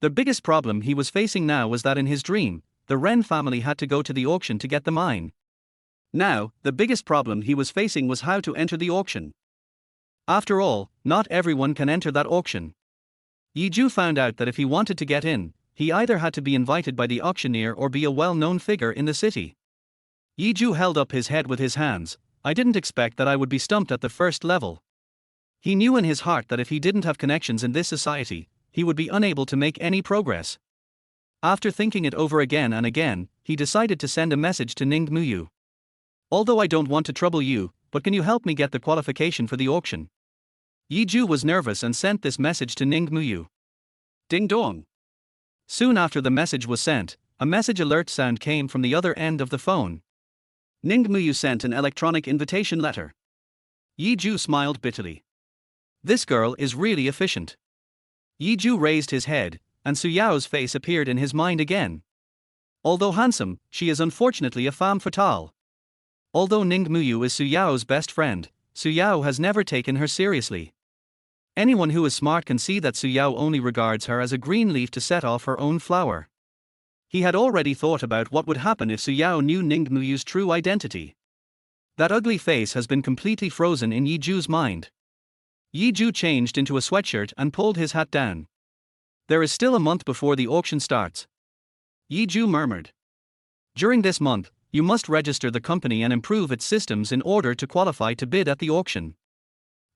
The biggest problem he was facing now was that in his dream, the Ren family had to go to the auction to get the mine. Now, the biggest problem he was facing was how to enter the auction. After all, not everyone can enter that auction. Yi Ju found out that if he wanted to get in, he either had to be invited by the auctioneer or be a well-known figure in the city. Yi Ju held up his head with his hands. I didn't expect that I would be stumped at the first level. He knew in his heart that if he didn't have connections in this society, he would be unable to make any progress. After thinking it over again and again, he decided to send a message to Ning Muyu. Although I don't want to trouble you, but can you help me get the qualification for the auction? Yi Ju was nervous and sent this message to Ning Muyu. Ding dong. Soon after the message was sent, a message alert sound came from the other end of the phone. Ning Muyu sent an electronic invitation letter. Yi Ju smiled bitterly. This girl is really efficient. Yi Ju raised his head, and Su Yao's face appeared in his mind again. Although handsome, she is unfortunately a femme fatale. Although Ning Muyu is Su Yao's best friend, Su Yao has never taken her seriously. Anyone who is smart can see that Su Yao only regards her as a green leaf to set off her own flower. He had already thought about what would happen if Su Yao knew Ning Muyu's true identity. That ugly face has been completely frozen in Yi Ju's mind. Yi Ju changed into a sweatshirt and pulled his hat down. There is still a month before the auction starts. Yi Ju murmured. During this month, you must register the company and improve its systems in order to qualify to bid at the auction.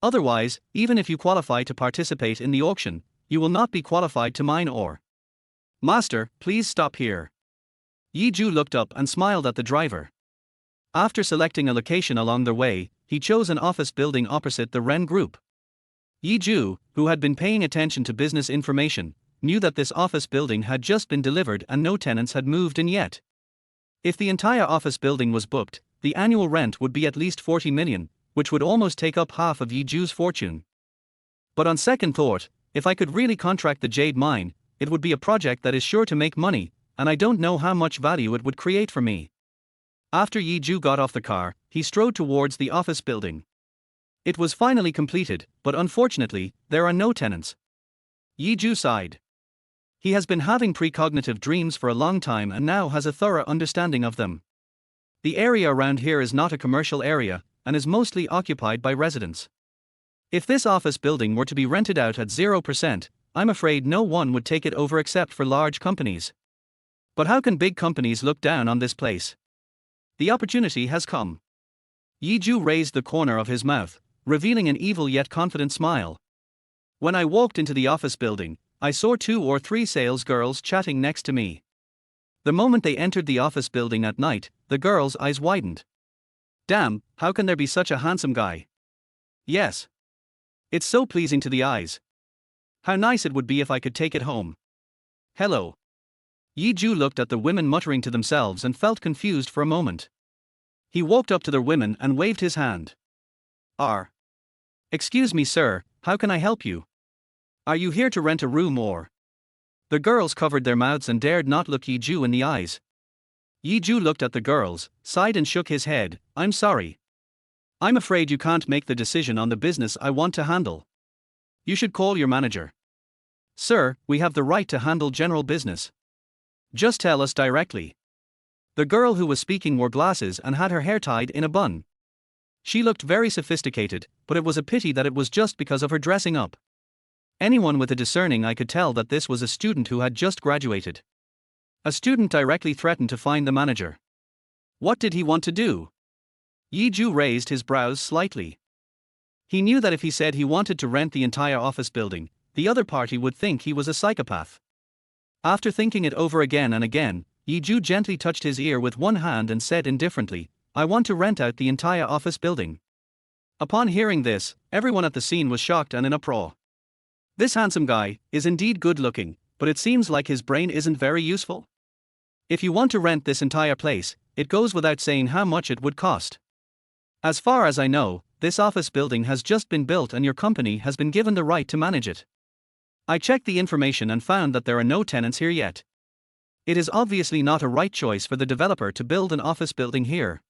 Otherwise, even if you qualify to participate in the auction, you will not be qualified to mine ore. Master, please stop here. Yi Ju looked up and smiled at the driver. After selecting a location along their way, he chose an office building opposite the Ren Group. Yi Ju, who had been paying attention to business information, knew that this office building had just been delivered and no tenants had moved in yet. If the entire office building was booked, the annual rent would be at least 40 million, which would almost take up half of Yi Ju's fortune. But on second thought, if I could really contract the jade mine, it would be a project that is sure to make money, and I don't know how much value it would create for me. After Yi Ju got off the car, he strode towards the office building. It was finally completed, but unfortunately, there are no tenants. Yi Ju sighed. He has been having precognitive dreams for a long time and now has a thorough understanding of them. The area around here is not a commercial area, and is mostly occupied by residents. If this office building were to be rented out at 0%, I'm afraid no one would take it over except for large companies. But how can big companies look down on this place? The opportunity has come. Yi Ju raised the corner of his mouth, revealing an evil yet confident smile. When I walked into the office building, I saw 2 or 3 sales girls chatting next to me. The moment they entered the office building at night, the girls' eyes widened. Damn, how can there be such a handsome guy? Yes. It's so pleasing to the eyes. How nice it would be if I could take it home. Hello. Yi Ju looked at the women muttering to themselves and felt confused for a moment. He walked up to the women and waved his hand. Excuse me, sir, how can I help you? Are you here to rent a room or? The girls covered their mouths and dared not look Yi Ju in the eyes. Yi Ju looked at the girls, sighed and shook his head. I'm sorry. I'm afraid you can't make the decision on the business I want to handle. You should call your manager. Sir, we have the right to handle general business. Just tell us directly. The girl who was speaking wore glasses and had her hair tied in a bun. She looked very sophisticated, but it was a pity that it was just because of her dressing up. Anyone with a discerning eye could tell that this was a student who had just graduated. A student directly threatened to find the manager. What did he want to do? Yi Ju raised his brows slightly. He knew that if he said he wanted to rent the entire office building, the other party would think he was a psychopath. After thinking it over again and again, Yi Ju gently touched his ear with one hand and said indifferently, I want to rent out the entire office building. Upon hearing this, everyone at the scene was shocked and in uproar. This handsome guy is indeed good looking, but it seems like his brain isn't very useful. If you want to rent this entire place, it goes without saying how much it would cost. As far as I know, this office building has just been built and your company has been given the right to manage it. I checked the information and found that there are no tenants here yet. It is obviously not a right choice for the developer to build an office building here.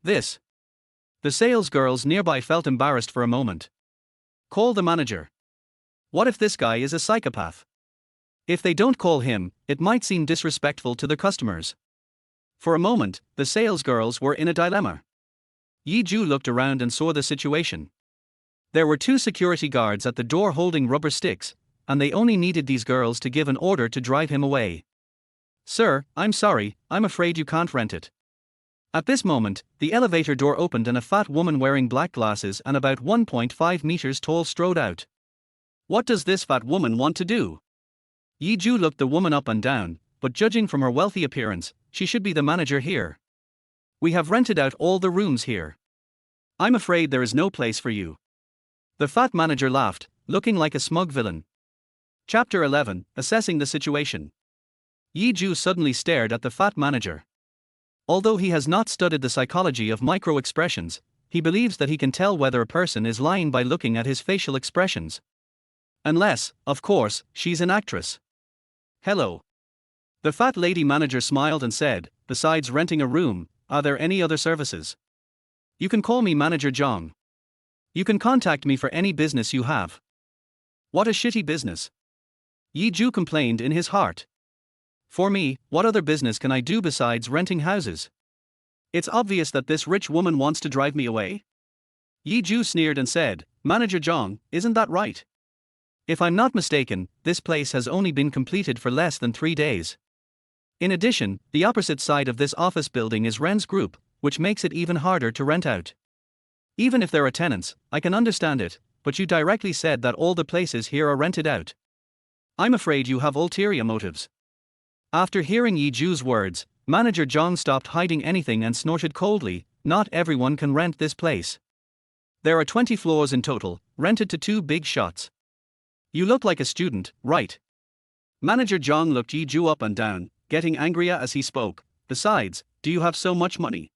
The sales girls nearby felt embarrassed for a moment. Call the manager. What if this guy is a psychopath? If they don't call him, it might seem disrespectful to the customers. For a moment, the sales girls were in a dilemma. Zhou looked around and saw the situation. There were 2 security guards at the door holding rubber sticks, and they only needed these girls to give an order to drive him away. Sir, I'm sorry, I'm afraid you can't rent it. At this moment, the elevator door opened and a fat woman wearing black glasses and about 1.5 meters tall strode out. What does this fat woman want to do? Zhou looked the woman up and down, but judging from her wealthy appearance, she should be the manager here. We have rented out all the rooms here. I'm afraid there is no place for you. The fat manager laughed, looking like a smug villain. Chapter 11, Assessing the Situation. Zhou suddenly stared at the fat manager. Although he has not studied the psychology of micro-expressions, he believes that he can tell whether a person is lying by looking at his facial expressions. Unless, of course, she's an actress. Hello. The fat lady manager smiled and said, besides renting a room, are there any other services? You can call me Manager Zhang. You can contact me for any business you have. What a shitty business. Zhou complained in his heart. For me, what other business can I do besides renting houses? It's obvious that this rich woman wants to drive me away. Zhou sneered and said, Manager Zhang, isn't that right? If I'm not mistaken, this place has only been completed for less than 3 days. In addition, the opposite side of this office building is Ren's group, which makes it even harder to rent out. Even if there are tenants, I can understand it, but you directly said that all the places here are rented out. I'm afraid you have ulterior motives. After hearing Zhou's words, Manager Zhang stopped hiding anything and snorted coldly, not everyone can rent this place. There are 20 floors in total, rented to 2 big shots. You look like a student, right? Manager Zhang looked Zhou up and down, getting angrier as he spoke. Besides, do you have so much money?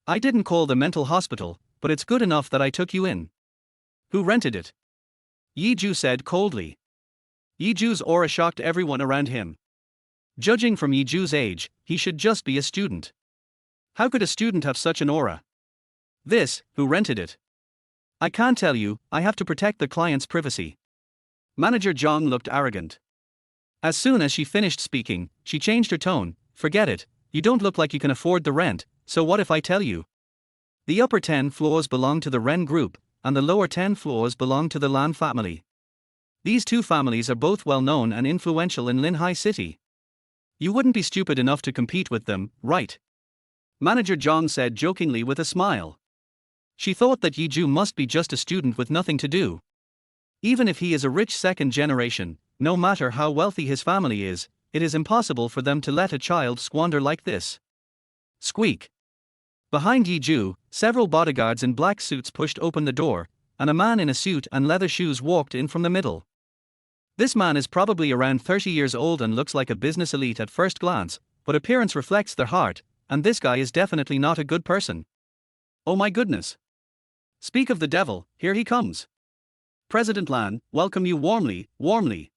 I didn't call the mental hospital, but it's good enough that I took you in. Who rented it? Zhou said coldly. Zhou's aura shocked everyone around him. Judging from Zhou's age, he should just be a student. How could a student have such an aura? Who rented it? I can't tell you, I have to protect the client's privacy. Manager Zhang looked arrogant. As soon as she finished speaking, she changed her tone. Forget it, you don't look like you can afford the rent, so what if I tell you? The upper 10 floors belong to the Ren group, and the lower 10 floors belong to the Lan family. These 2 families are both well known and influential in Linhai City. You wouldn't be stupid enough to compete with them, right? Manager Zhang said jokingly with a smile. She thought that Zhou must be just a student with nothing to do. Even if he is a rich second generation, no matter how wealthy his family is, it is impossible for them to let a child squander like this. Squeak. Behind Zhou, several bodyguards in black suits pushed open the door, and a man in a suit and leather shoes walked in from the middle. This man is probably around 30 years old and looks like a business elite at first glance, but appearance reflects their heart, and this guy is definitely not a good person. Oh my goodness. Speak of the devil, here he comes. President Lan, welcome you warmly, warmly.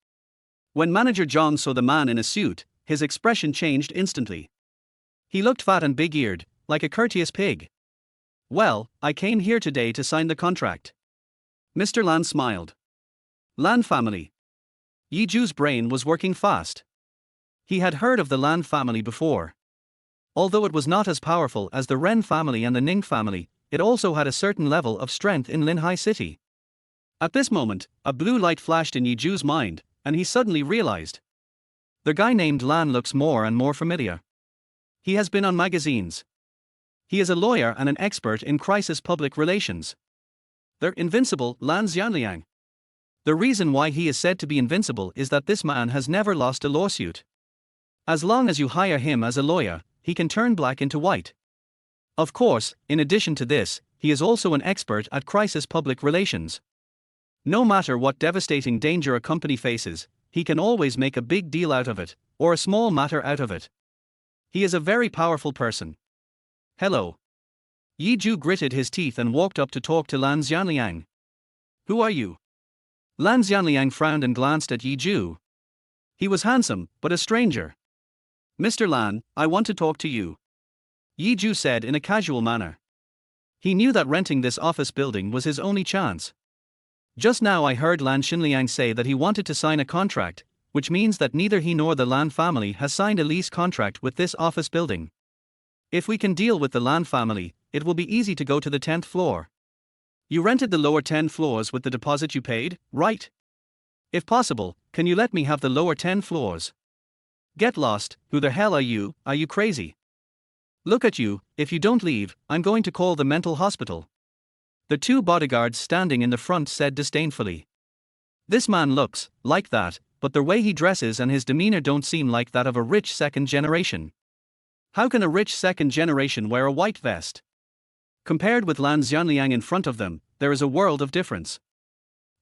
When Manager Zhang saw the man in a suit, his expression changed instantly. He looked fat and big-eared, like a courteous pig. Well, I came here today to sign the contract. Mr. Lan smiled. Lan family. Zhou's brain was working fast. He had heard of the Lan family before. Although it was not as powerful as the Ren family and the Ning family, it also had a certain level of strength in Linhai City. At this moment, a blue light flashed in Zhou's mind, and he suddenly realized. The guy named Lan looks more and more familiar. He has been on magazines. He is a lawyer and an expert in crisis public relations. They're invincible, Lan Xianliang. The reason why he is said to be invincible is that this man has never lost a lawsuit. As long as you hire him as a lawyer, he can turn black into white. Of course, in addition to this, he is also an expert at crisis public relations. No matter what devastating danger a company faces, he can always make a big deal out of it, or a small matter out of it. He is a very powerful person. Hello. Yi Zhu gritted his teeth and walked up to talk to Lan Xianliang. Who are you? Lan Xianliang frowned and glanced at Yi Zhu. He was handsome, but a stranger. Mr. Lan, I want to talk to you. Yi Zhu said in a casual manner. He knew that renting this office building was his only chance. Just now I heard Lan Xinliang say that he wanted to sign a contract, which means that neither he nor the Lan family has signed a lease contract with this office building. If we can deal with the Lan family, it will be easy to go to the 10th floor. You rented the lower 10 floors with the deposit you paid, right? If possible, can you let me have the lower 10 floors? Get lost, who the hell are you crazy? Look at you, if you don't leave, I'm going to call the mental hospital. The two bodyguards standing in the front said disdainfully. This man looks like that, but the way he dresses and his demeanor don't seem like that of a rich second generation. How can a rich second generation wear a white vest? Compared with Lan Xianliang in front of them, there is a world of difference.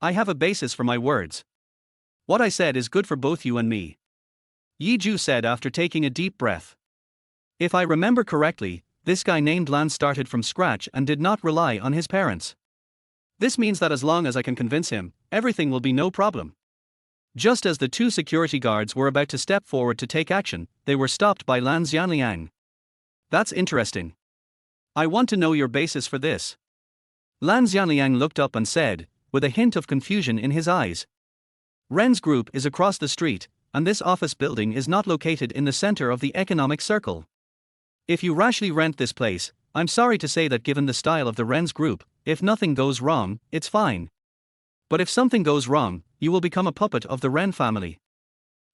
I have a basis for my words. What I said is good for both you and me. Yi Zhu said after taking a deep breath. If I remember correctly, this guy named Lan started from scratch and did not rely on his parents. This means that as long as I can convince him, everything will be no problem. Just as the two security guards were about to step forward to take action, they were stopped by Lan Xianliang. That's interesting. I want to know your basis for this. Lan Xianliang looked up and said, with a hint of confusion in his eyes. Ren's group is across the street, and this office building is not located in the center of the economic circle. If you rashly rent this place, I'm sorry to say that given the style of the Ren's group, if nothing goes wrong, it's fine. But if something goes wrong, you will become a puppet of the Ren family.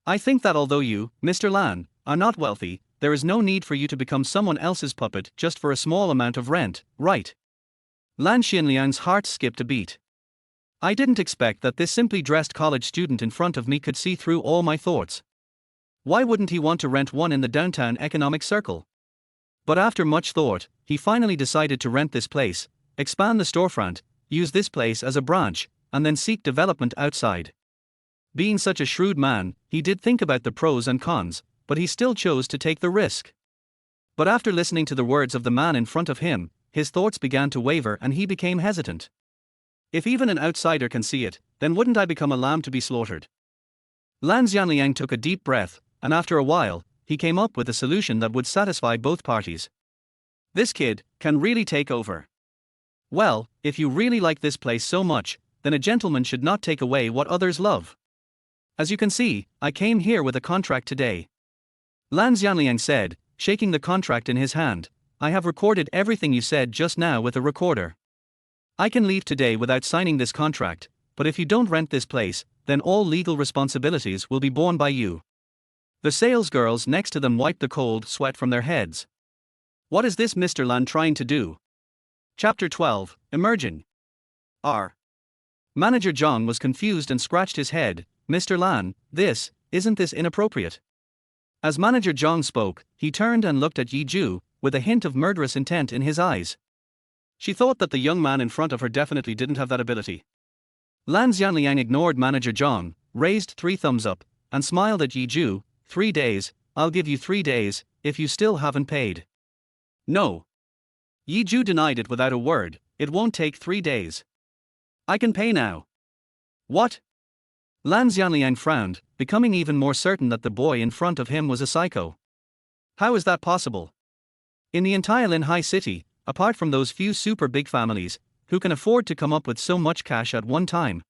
I think that although you, Mr. Lan, are not wealthy, there is no need for you to become someone else's puppet just for a small amount of rent, right? Lan Xinliang's heart skipped a beat. I didn't expect that this simply dressed college student in front of me could see through all my thoughts. Why wouldn't he want to rent one in the downtown economic circle? But after much thought, he finally decided to rent this place, expand the storefront, use this place as a branch, and then seek development outside. Being such a shrewd man, he did think about the pros and cons, but he still chose to take the risk. But after listening to the words of the man in front of him, his thoughts began to waver and he became hesitant. If even an outsider can see it, then wouldn't I become a lamb to be slaughtered? Lan Xianliang took a deep breath, and after a while, he came up with a solution that would satisfy both parties. This kid can really take over. Well, if you really like this place so much, then a gentleman should not take away what others love. As you can see, I came here with a contract today. Lan Xianliang said, shaking the contract in his hand. I have recorded everything you said just now with a recorder. I can leave today without signing this contract, but if you don't rent this place, then all legal responsibilities will be borne by you. The sales girls next to them wiped the cold sweat from their heads. What is this Mr. Lan trying to do? Chapter 12, Emerging. Manager Zhang was confused and scratched his head. Mr. Lan, isn't this inappropriate? As Manager Zhang spoke, he turned and looked at Yi Zhu, with a hint of murderous intent in his eyes. She thought that the young man in front of her definitely didn't have that ability. Lan Xianliang ignored Manager Zhang, raised 3 thumbs up, and smiled at Yi Zhu. 3 days, I'll give you 3 days, if you still haven't paid. No. Yi Zhu denied it without a word. It won't take 3 days. I can pay now. What? Lan Xianliang frowned, becoming even more certain that the boy in front of him was a psycho. How is that possible? In the entire Linhai city, apart from those few super big families, who can afford to come up with so much cash at one time?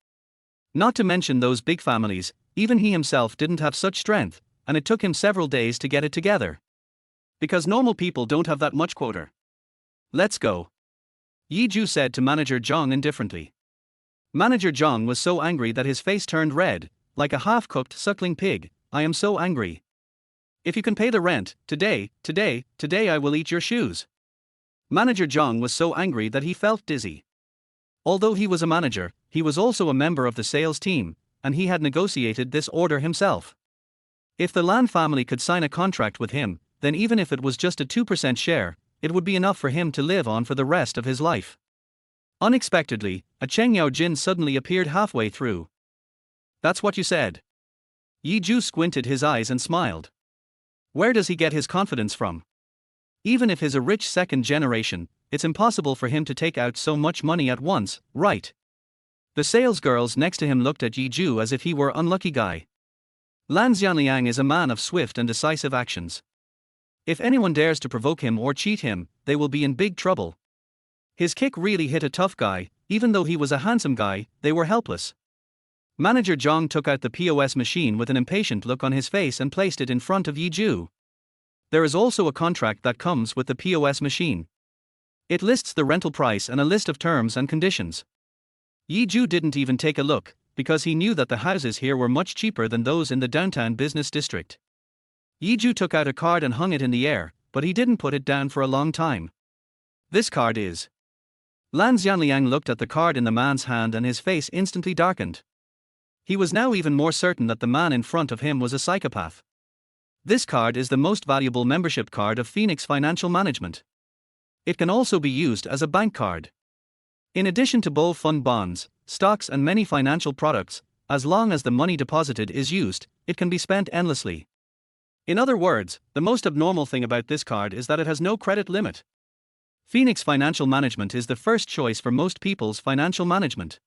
Not to mention those big families, even he himself didn't have such strength, and it took him several days to get it together. Because normal people don't have that much quota. Let's go. Yi Zhu said to Manager Zhang indifferently. Manager Zhang was so angry that his face turned red, like a half-cooked suckling pig. I am so angry. If you can pay the rent, today I will eat your shoes. Manager Zhang was so angry that he felt dizzy. Although he was a manager, he was also a member of the sales team, and he had negotiated this order himself. If the Lan family could sign a contract with him, then even if it was just a 2% share, it would be enough for him to live on for the rest of his life. Unexpectedly, a Cheng Yao Jin suddenly appeared halfway through. That's what you said. Yi Ju squinted his eyes and smiled. Where does he get his confidence from? Even if he's a rich second generation, it's impossible for him to take out so much money at once, right? The sales girls next to him looked at Yi Ju as if he were unlucky guy. Lan Xianliang is a man of swift and decisive actions. If anyone dares to provoke him or cheat him, they will be in big trouble. His kick really hit a tough guy. Even though he was a handsome guy, they were helpless. Manager Zhang took out the POS machine with an impatient look on his face and placed it in front of Yi Ju. There is also a contract that comes with the POS machine. It lists the rental price and a list of terms and conditions. Yi Ju didn't even take a look, because he knew that the houses here were much cheaper than those in the downtown business district. Yi Ju took out a card and hung it in the air, but he didn't put it down for a long time. This card is. Lan Xianliang looked at the card in the man's hand and his face instantly darkened. He was now even more certain that the man in front of him was a psychopath. This card is the most valuable membership card of Phoenix Financial Management. It can also be used as a bank card. In addition to both fund bonds, stocks and many financial products, as long as the money deposited is used, it can be spent endlessly. In other words, the most abnormal thing about this card is that it has no credit limit. Phoenix Financial Management is the first choice for most people's financial management.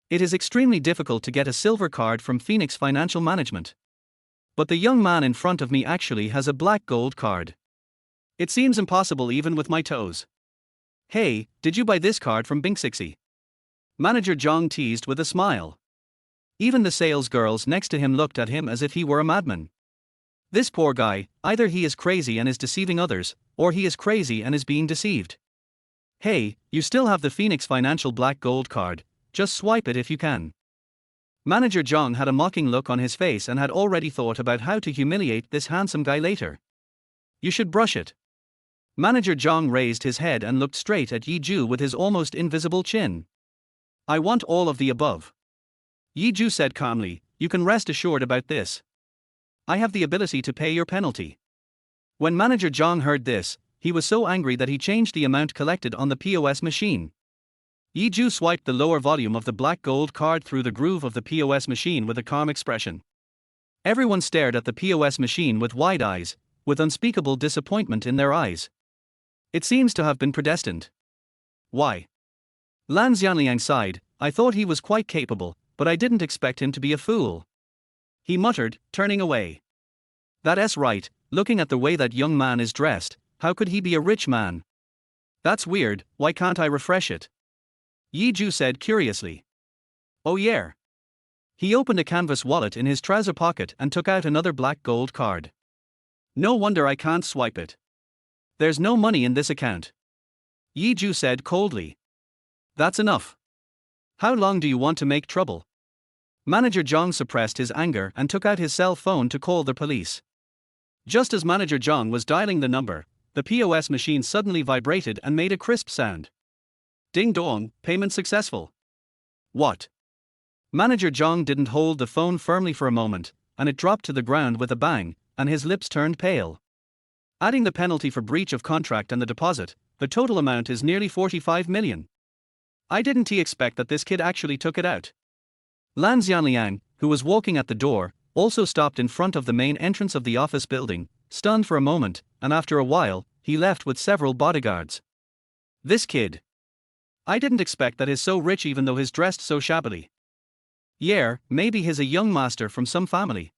It is extremely difficult to get a silver card from Phoenix Financial Management. But the young man in front of me actually has a black gold card. It seems impossible even with my toes. Hey, did you buy this card from Binksixi? Manager Zhang teased with a smile. Even the sales girls next to him looked at him as if he were a madman. This poor guy, either he is crazy and is deceiving others, or he is crazy and is being deceived. Hey, you still have the Phoenix Financial Black Gold card, just swipe it if you can. Manager Zhang had a mocking look on his face and had already thought about how to humiliate this handsome guy later. You should brush it. Manager Zhang raised his head and looked straight at Yi Ju with his almost invisible chin. I want all of the above. Yi Ju said calmly, you can rest assured about this. I have the ability to pay your penalty. When Manager Zhang heard this, he was so angry that he changed the amount collected on the POS machine. Yi Ju swiped the lower volume of the black gold card through the groove of the POS machine with a calm expression. Everyone stared at the POS machine with wide eyes, with unspeakable disappointment in their eyes. It seems to have been predestined. Why? Lan Xianliang sighed, I thought he was quite capable, but I didn't expect him to be a fool. He muttered, turning away. That's right, looking at the way that young man is dressed, how could he be a rich man? That's weird, why can't I refresh it? Yi Ju said curiously. Oh yeah. He opened a canvas wallet in his trouser pocket and took out another black gold card. No wonder I can't swipe it. There's no money in this account. Yi Ju said coldly. That's enough. How long do you want to make trouble? Manager Zhang suppressed his anger and took out his cell phone to call the police. Just as Manager Zhang was dialing the number, the POS machine suddenly vibrated and made a crisp sound. Ding dong, payment successful. What? Manager Zhang didn't hold the phone firmly for a moment, and it dropped to the ground with a bang, and his lips turned pale. Adding the penalty for breach of contract and the deposit, the total amount is nearly 45 million. I didn't expect that this kid actually took it out. Lan Xianliang, who was walking at the door, also stopped in front of the main entrance of the office building, stunned for a moment, and after a while, he left with several bodyguards. This kid. I didn't expect that he's so rich even though he's dressed so shabbily. Yeah, maybe he's a young master from some family.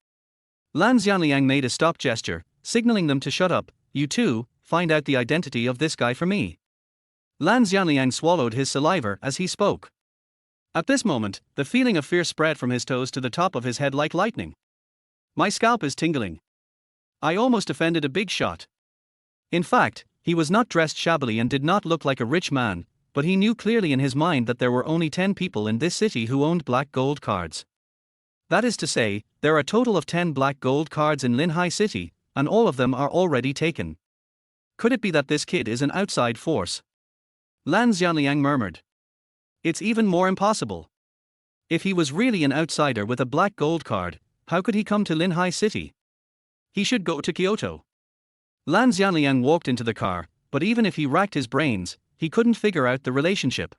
Lan Xianliang made a stop gesture, signaling them to shut up. You two, find out the identity of this guy for me. Lan Xianliang swallowed his saliva as he spoke. At this moment, the feeling of fear spread from his toes to the top of his head like lightning. My scalp is tingling. I almost offended a big shot. In fact, he was not dressed shabbily and did not look like a rich man, but he knew clearly in his mind that there were only 10 people in this city who owned black gold cards. That is to say, there are a total of 10 black gold cards in Linhai City, and all of them are already taken. Could it be that this kid is an outside force? Lan Xianliang murmured. It's even more impossible. If he was really an outsider with a black gold card, how could he come to Linhai City? He should go to Kyoto. Lan Xianliang walked into the car, but even if he racked his brains, he couldn't figure out the relationship.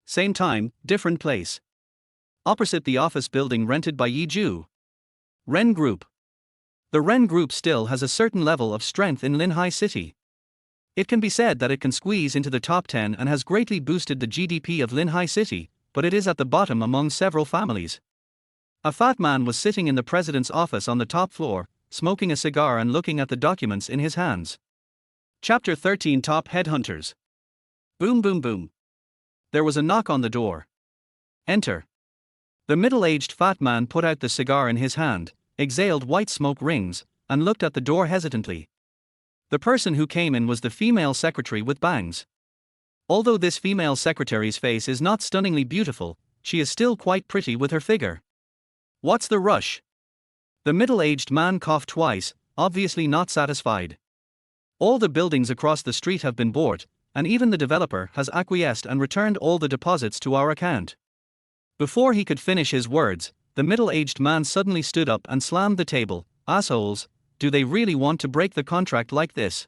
Same time, different place. Opposite the office building rented by Zhou. Ren Group. The Ren Group still has a certain level of strength in Linhai City. It can be said that it can squeeze into the top 10 and has greatly boosted the GDP of Linhai City, but it is at the bottom among several families. A fat man was sitting in the president's office on the top floor, smoking a cigar and looking at the documents in his hands. Chapter 13 Top Headhunters. Boom boom boom. There was a knock on the door. Enter. The middle-aged fat man put out the cigar in his hand, exhaled white smoke rings, and looked at the door hesitantly. The person who came in was the female secretary with bangs. Although this female secretary's face is not stunningly beautiful, she is still quite pretty with her figure. What's the rush? The middle-aged man coughed twice, obviously not satisfied. All the buildings across the street have been bought, and even the developer has acquiesced and returned all the deposits to our account. Before he could finish his words, the middle-aged man suddenly stood up and slammed the table. Assholes, do they really want to break the contract like this?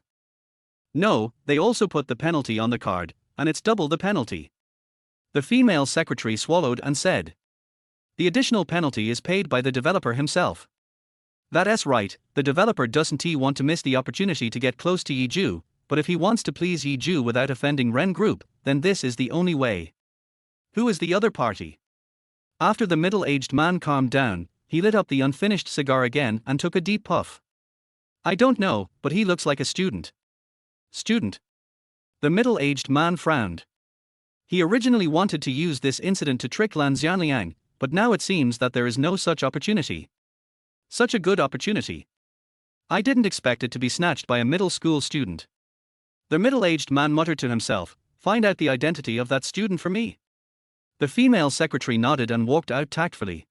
No, they also put the penalty on the card, and it's double the penalty. The female secretary swallowed and said. The additional penalty is paid by the developer himself. That's right, the developer doesn't want to miss the opportunity to get close to Zhou, but if he wants to please Zhou without offending Ren Group, then this is the only way. Who is the other party? After the middle-aged man calmed down, he lit up the unfinished cigar again and took a deep puff. I don't know, but he looks like a student. Student? The middle-aged man frowned. He originally wanted to use this incident to trick Lan Xianliang, but now it seems that there is no such opportunity. Such a good opportunity. I didn't expect it to be snatched by a middle school student. The middle-aged man muttered to himself, find out the identity of that student for me. The female secretary nodded and walked out tactfully.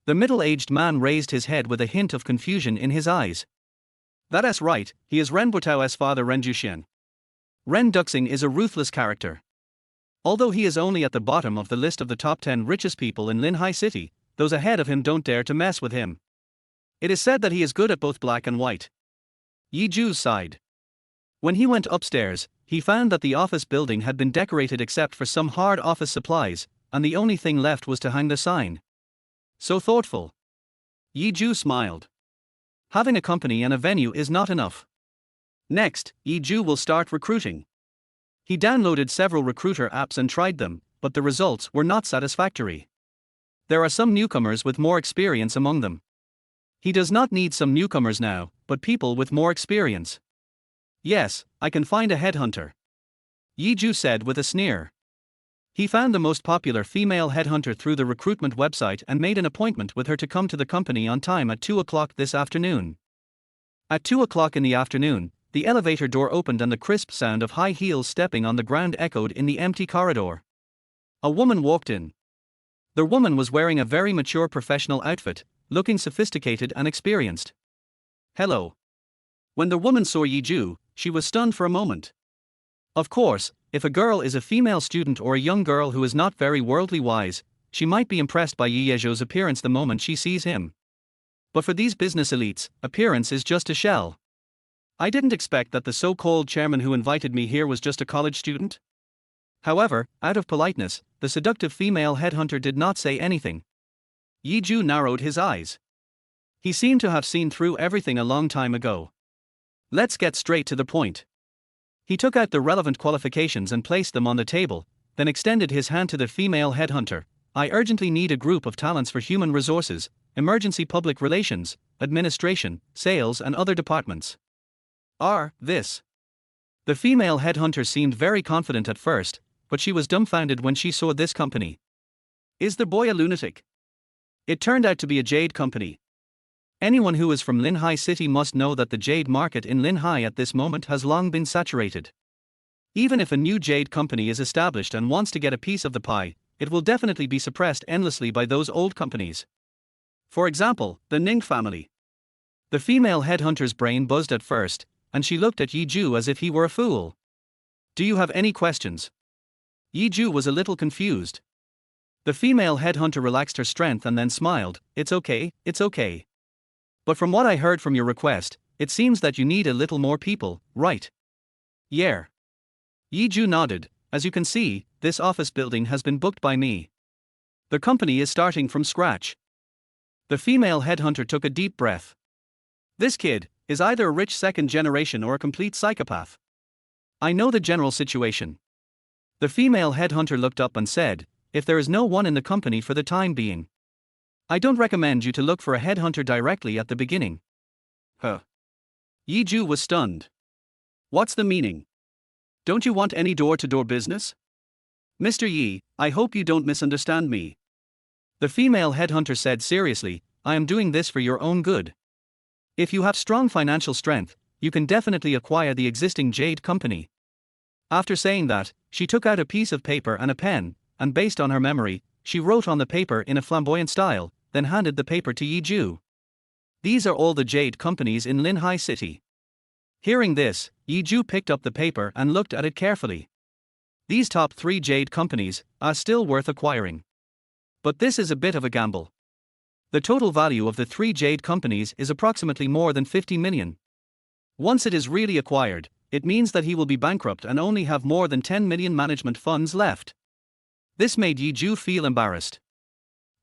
The middle-aged man raised his head with a hint of confusion in his eyes. That's right, he is Ren Botao's father Ren Juxian. Ren Duxing is a ruthless character. Although he is only at the bottom of the list of the top 10 richest people in Linhai City, those ahead of him don't dare to mess with him. It is said that he is good at both black and white. Zhou sighed. When he went upstairs, he found that the office building had been decorated except for some hard office supplies, and the only thing left was to hang the sign. So thoughtful. Zhou smiled. Having a company and a venue is not enough. Next, Zhou will start recruiting. He downloaded several recruiter apps and tried them, but the results were not satisfactory. There are some newcomers with more experience among them. He does not need some newcomers now, but people with more experience. Yes, I can find a headhunter. Zhou said with a sneer. He found the most popular female headhunter through the recruitment website and made an appointment with her to come to the company on time at 2 o'clock this afternoon. At 2 o'clock in the afternoon, the elevator door opened and the crisp sound of high heels stepping on the ground echoed in the empty corridor. A woman walked in. The woman was wearing a very mature professional outfit, looking sophisticated and experienced. Hello. When the woman saw Zhou, she was stunned for a moment. Of course, if a girl is a female student or a young girl who is not very worldly wise, she might be impressed by Zhou's appearance the moment she sees him. But for these business elites, appearance is just a shell. I didn't expect that the so-called chairman who invited me here was just a college student. However, out of politeness, the seductive female headhunter did not say anything. Zhou narrowed his eyes. He seemed to have seen through everything a long time ago. Let's get straight to the point. He took out the relevant qualifications and placed them on the table, then extended his hand to the female headhunter. I urgently need a group of talents for human resources, emergency public relations, administration, sales and other departments. This. The female headhunter seemed very confident at first, but she was dumbfounded when she saw this company. Is the boy a lunatic? It turned out to be a jade company. Anyone who is from Linhai City must know that the jade market in Linhai at this moment has long been saturated. Even if a new jade company is established and wants to get a piece of the pie, it will definitely be suppressed endlessly by those old companies. For example, the Ning family. The female headhunter's brain buzzed at first, and she looked at Zhou as if he were a fool. Do you have any questions? Zhou was a little confused. The female headhunter relaxed her strength and then smiled. It's okay. But from what I heard from your request, it seems that you need a little more people, right? Yeah. Zhou nodded. As you can see, this office building has been booked by me. The company is starting from scratch. The female headhunter took a deep breath. This kid is either a rich second generation or a complete psychopath. I know the general situation. The female headhunter looked up and said, if there is no one in the company for the time being, I don't recommend you to look for a headhunter directly at the beginning. Huh. Yi Zhu was stunned. What's the meaning? Don't you want any door-to-door business? Mr. Yi, I hope you don't misunderstand me. The female headhunter said seriously, I am doing this for your own good. If you have strong financial strength, you can definitely acquire the existing Jade company. After saying that, she took out a piece of paper and a pen, and based on her memory, she wrote on the paper in a flamboyant style, then handed the paper to Yi Zhu. These are all the Jade companies in Linhai City. Hearing this, Yi Zhu picked up the paper and looked at it carefully. These top 3 Jade companies are still worth acquiring. But this is a bit of a gamble. The total value of the 3 Jade companies is approximately more than 50 million. Once it is really acquired, it means that he will be bankrupt and only have more than 10 million management funds left. This made Yi Zhu feel embarrassed.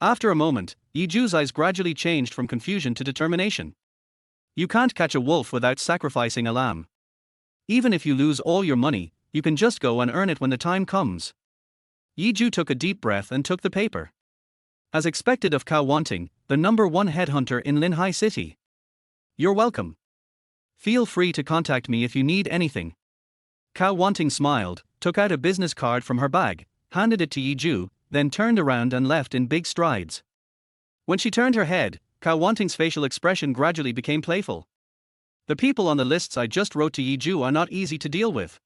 After a moment, Yi Zhu's eyes gradually changed from confusion to determination. You can't catch a wolf without sacrificing a lamb. Even if you lose all your money, you can just go and earn it when the time comes. Yi Zhu took a deep breath and took the paper. As expected of Cao Wanting, the #1 headhunter in Linhai City. You're welcome. Feel free to contact me if you need anything. Cao Wanting smiled, took out a business card from her bag, handed it to Yi Zhu, then turned around and left in big strides. When she turned her head, Cao Wanting's facial expression gradually became playful. The people on the lists I just wrote to Yi Zhu are not easy to deal with.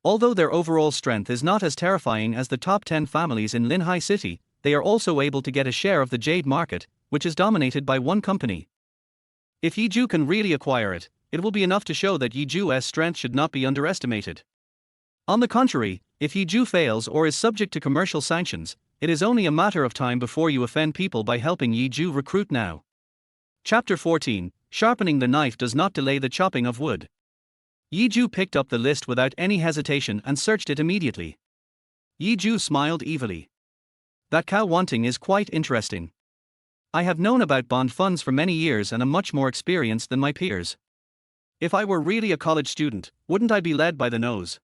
Although their overall strength is not as terrifying as the top 10 families in Linhai City, they are also able to get a share of the Jade market, which is dominated by one company. If Yi Zhu can really acquire it, it will be enough to show that Yi Zhu's strength should not be underestimated. On the contrary, if Yi Zhu fails or is subject to commercial sanctions, it is only a matter of time before you offend people by helping Yi Zhu recruit now. Chapter 14, Sharpening the knife does not delay the chopping of wood. Yi Zhu picked up the list without any hesitation and searched it immediately. Yi Zhu smiled evilly. That Cao Wanting is quite interesting. I have known about bond funds for many years and am much more experienced than my peers. If I were really a college student, wouldn't I be led by the nose?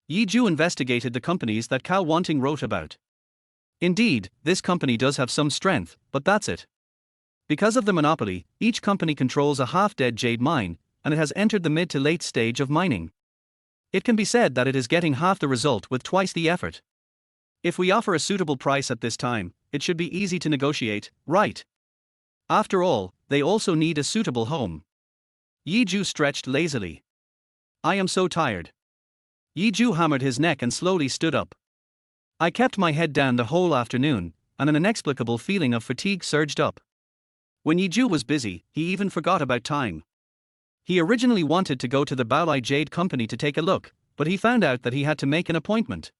Yi Zhu investigated the companies that Cao Wanting wrote about. Indeed, this company does have some strength, but that's it. Because of the monopoly, each company controls a half-dead jade mine, and it has entered the mid to late stage of mining. It can be said that it is getting half the result with twice the effort. If we offer a suitable price at this time, it should be easy to negotiate, right? After all, they also need a suitable home. Yi Zhu stretched lazily. I am so tired. Yi Zhu hammered his neck and slowly stood up. I kept my head down the whole afternoon, and an inexplicable feeling of fatigue surged up. When Yi Zhu was busy, he even forgot about time. He originally wanted to go to the Baolai Jade Company to take a look, but he found out that he had to make an appointment.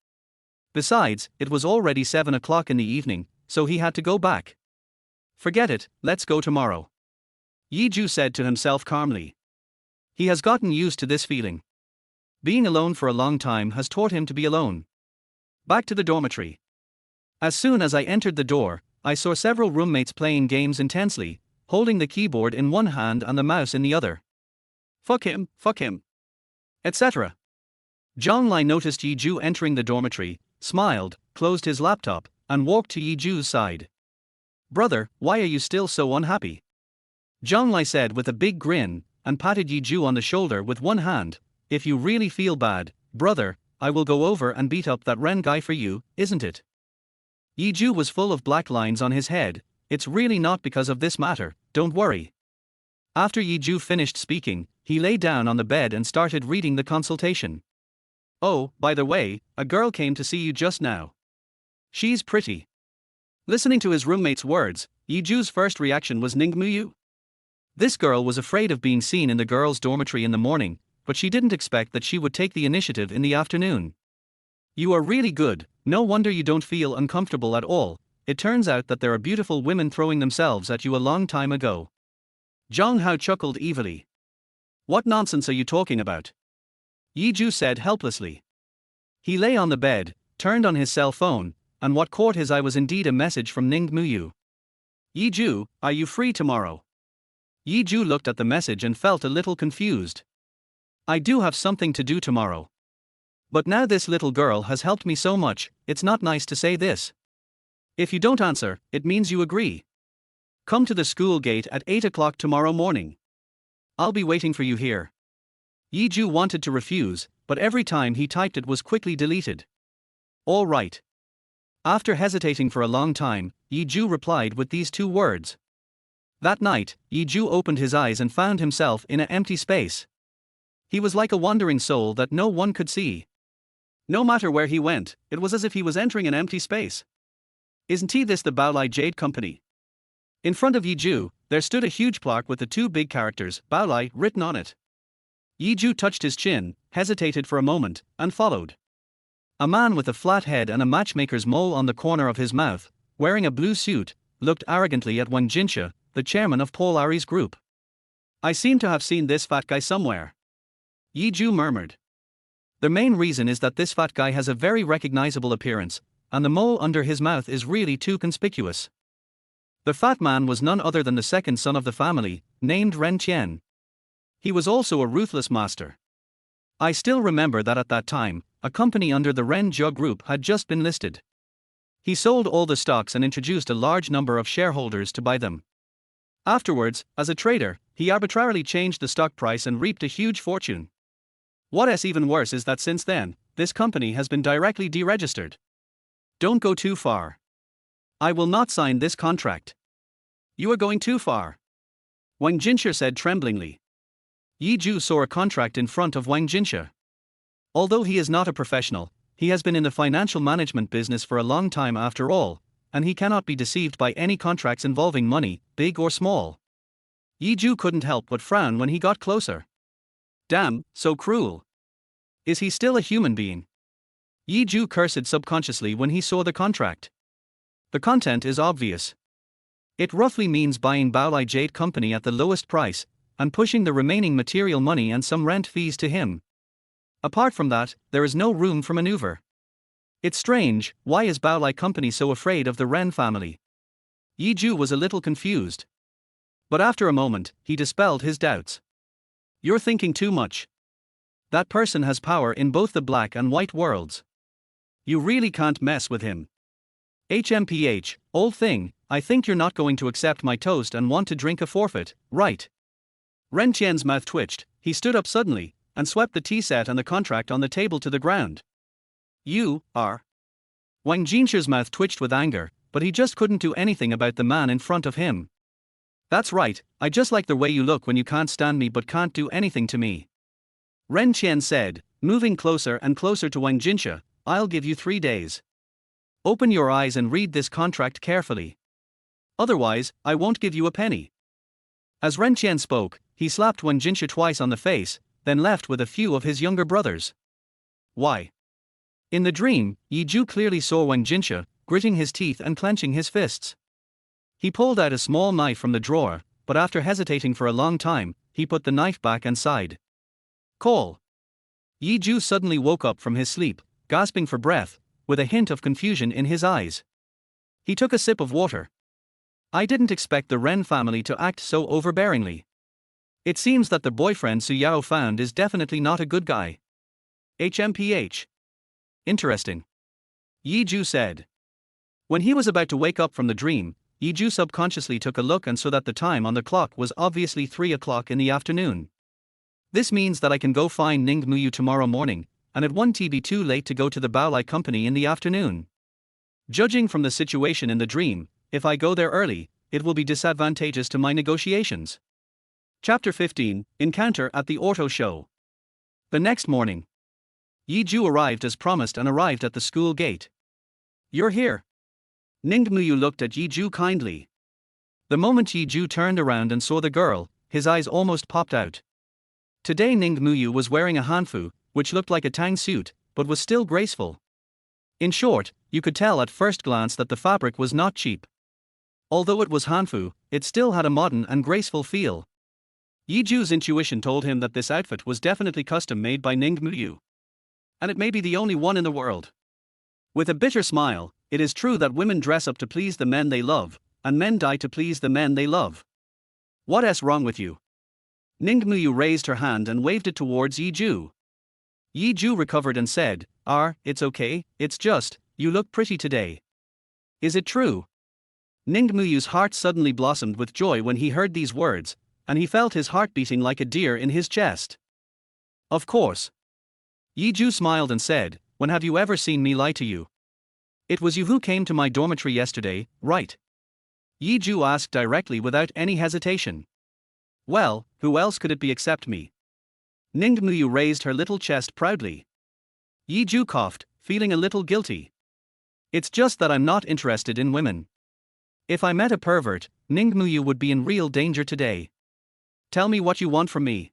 Besides, it was already 7 o'clock in the evening, so he had to go back. Forget it, let's go tomorrow. Yi Zhu said to himself calmly. He has gotten used to this feeling. Being alone for a long time has taught him to be alone. Back to the dormitory. As soon as I entered the door, I saw several roommates playing games intensely, holding the keyboard in one hand and the mouse in the other. Fuck him, etc. Zhang Lai noticed Yi Zhu entering the dormitory, smiled, closed his laptop, and walked to Yi Zhu's side. Brother, why are you still so unhappy? Zhang Lai said with a big grin, and patted Yi Zhu on the shoulder with one hand. If you really feel bad, brother, I will go over and beat up that Ren guy for you, isn't it? Yi Zhu was full of black lines on his head. It's really not because of this matter, don't worry. After Yi Zhu finished speaking, he lay down on the bed and started reading the consultation. Oh, by the way, a girl came to see you just now. She's pretty. Listening to his roommate's words, Yi Zhu's first reaction was Ningmuyu. This girl was afraid of being seen in the girls' dormitory in the morning, but she didn't expect that she would take the initiative in the afternoon. You are really good, no wonder you don't feel uncomfortable at all. It turns out that there are beautiful women throwing themselves at you a long time ago. Zhang Hao chuckled evilly. What nonsense are you talking about? Yi Zhu said helplessly. He lay on the bed, turned on his cell phone, and what caught his eye was indeed a message from Ning Muyu. Yiju, are you free tomorrow? Yiju looked at the message and felt a little confused. I do have something to do tomorrow. But now this little girl has helped me so much, it's not nice to say this. If you don't answer, it means you agree. Come to the school gate at 8 o'clock tomorrow morning. I'll be waiting for you here. Yiju wanted to refuse, but every time he typed it was quickly deleted. All right. After hesitating for a long time, Yiju replied with these two words. That night, Yiju opened his eyes and found himself in an empty space. He was like a wandering soul that no one could see. No matter where he went, it was as if he was entering an empty space. Isn't this the Baolai Jade Company? In front of Yiju, there stood a huge plaque with the two big characters, Baolai, written on it. Yiju touched his chin, hesitated for a moment, and followed. A man with a flat head and a matchmaker's mole on the corner of his mouth, wearing a blue suit, looked arrogantly at Wang Jinsha, the chairman of Paul Ari's group. I seem to have seen this fat guy somewhere. Yiju murmured. The main reason is that this fat guy has a very recognizable appearance, and the mole under his mouth is really too conspicuous. The fat man was none other than the second son of the family, named Ren Qian. He was also a ruthless master. I still remember that at that time, a company under the Ren Zhou group had just been listed. He sold all the stocks and introduced a large number of shareholders to buy them. Afterwards, as a trader, he arbitrarily changed the stock price and reaped a huge fortune. What's even worse is that since then, this company has been directly deregistered. Don't go too far. I will not sign this contract. You are going too far. Wang Jinsha said tremblingly. Yiju saw a contract in front of Wang Jinsha. Although he is not a professional, he has been in the financial management business for a long time after all, and he cannot be deceived by any contracts involving money, big or small. Yiju couldn't help but frown when he got closer. Damn, so cruel. Is he still a human being? Yiju cursed subconsciously when he saw the contract. The content is obvious. It roughly means buying Baolai Jade Company at the lowest price, and pushing the remaining material money and some rent fees to him. Apart from that, there is no room for maneuver. It's strange, why is Baolai Company so afraid of the Ren family? Yiju was a little confused. But after a moment, he dispelled his doubts. You're thinking too much. That person has power in both the black and white worlds. You really can't mess with him. HMPH, old thing, I think you're not going to accept my toast and want to drink a forfeit, right? Ren Qian's mouth twitched, he stood up suddenly, and swept the tea set and the contract on the table to the ground. You are. Wang Jinsha's mouth twitched with anger, but he just couldn't do anything about the man in front of him. That's right, I just like the way you look when you can't stand me but can't do anything to me. Ren Qian said, moving closer and closer to Wang Jinsha, I'll give you 3 days. Open your eyes and read this contract carefully. Otherwise, I won't give you a penny. As Ren Qian spoke, he slapped Wang Jinsha twice on the face, then left with a few of his younger brothers. Why? In the dream, Yiju clearly saw Wang Jinsha, gritting his teeth and clenching his fists. He pulled out a small knife from the drawer, but after hesitating for a long time, he put the knife back and sighed. Call. Yiju suddenly woke up from his sleep, gasping for breath, with a hint of confusion in his eyes. He took a sip of water. I didn't expect the Ren family to act so overbearingly. It seems that the boyfriend Su Yao found is definitely not a good guy. HMPH. Interesting. Yiju said. When he was about to wake up from the dream, Yiju subconsciously took a look and saw that the time on the clock was obviously 3 o'clock in the afternoon. This means that I can go find Ning Muyu tomorrow morning, and it won't be too late to go to the Baolai Company in the afternoon. Judging from the situation in the dream, if I go there early, it will be disadvantageous to my negotiations. Chapter 15, Encounter at the Auto Show. The next morning, Yiju arrived as promised and arrived at the school gate. You're here. Ning Muyu looked at Yiju kindly. The moment Yiju turned around and saw the girl, his eyes almost popped out. Today Ning Muyu was wearing a hanfu, which looked like a tang suit, but was still graceful. In short, you could tell at first glance that the fabric was not cheap. Although it was hanfu, it still had a modern and graceful feel. Yiju's intuition told him that this outfit was definitely custom made by Ning Muyu. And it may be the only one in the world. With a bitter smile, it is true that women dress up to please the men they love, and men die to please the men they love. What's wrong with you? Ningmuyu raised her hand and waved it towards Yi Ju. Yi Ju recovered and said, It's okay, it's just, you look pretty today. Is it true? Ningmuyu's heart suddenly blossomed with joy when he heard these words, and he felt his heart beating like a deer in his chest. Of course. Yi Ju smiled and said, When have you ever seen me lie to you? It was you who came to my dormitory yesterday, right? Yi Ju asked directly without any hesitation. Well, who else could it be except me? Ningmuyu raised her little chest proudly. Yi Ju coughed, feeling a little guilty. It's just that I'm not interested in women. If I met a pervert, Ningmuyu would be in real danger today. Tell me what you want from me.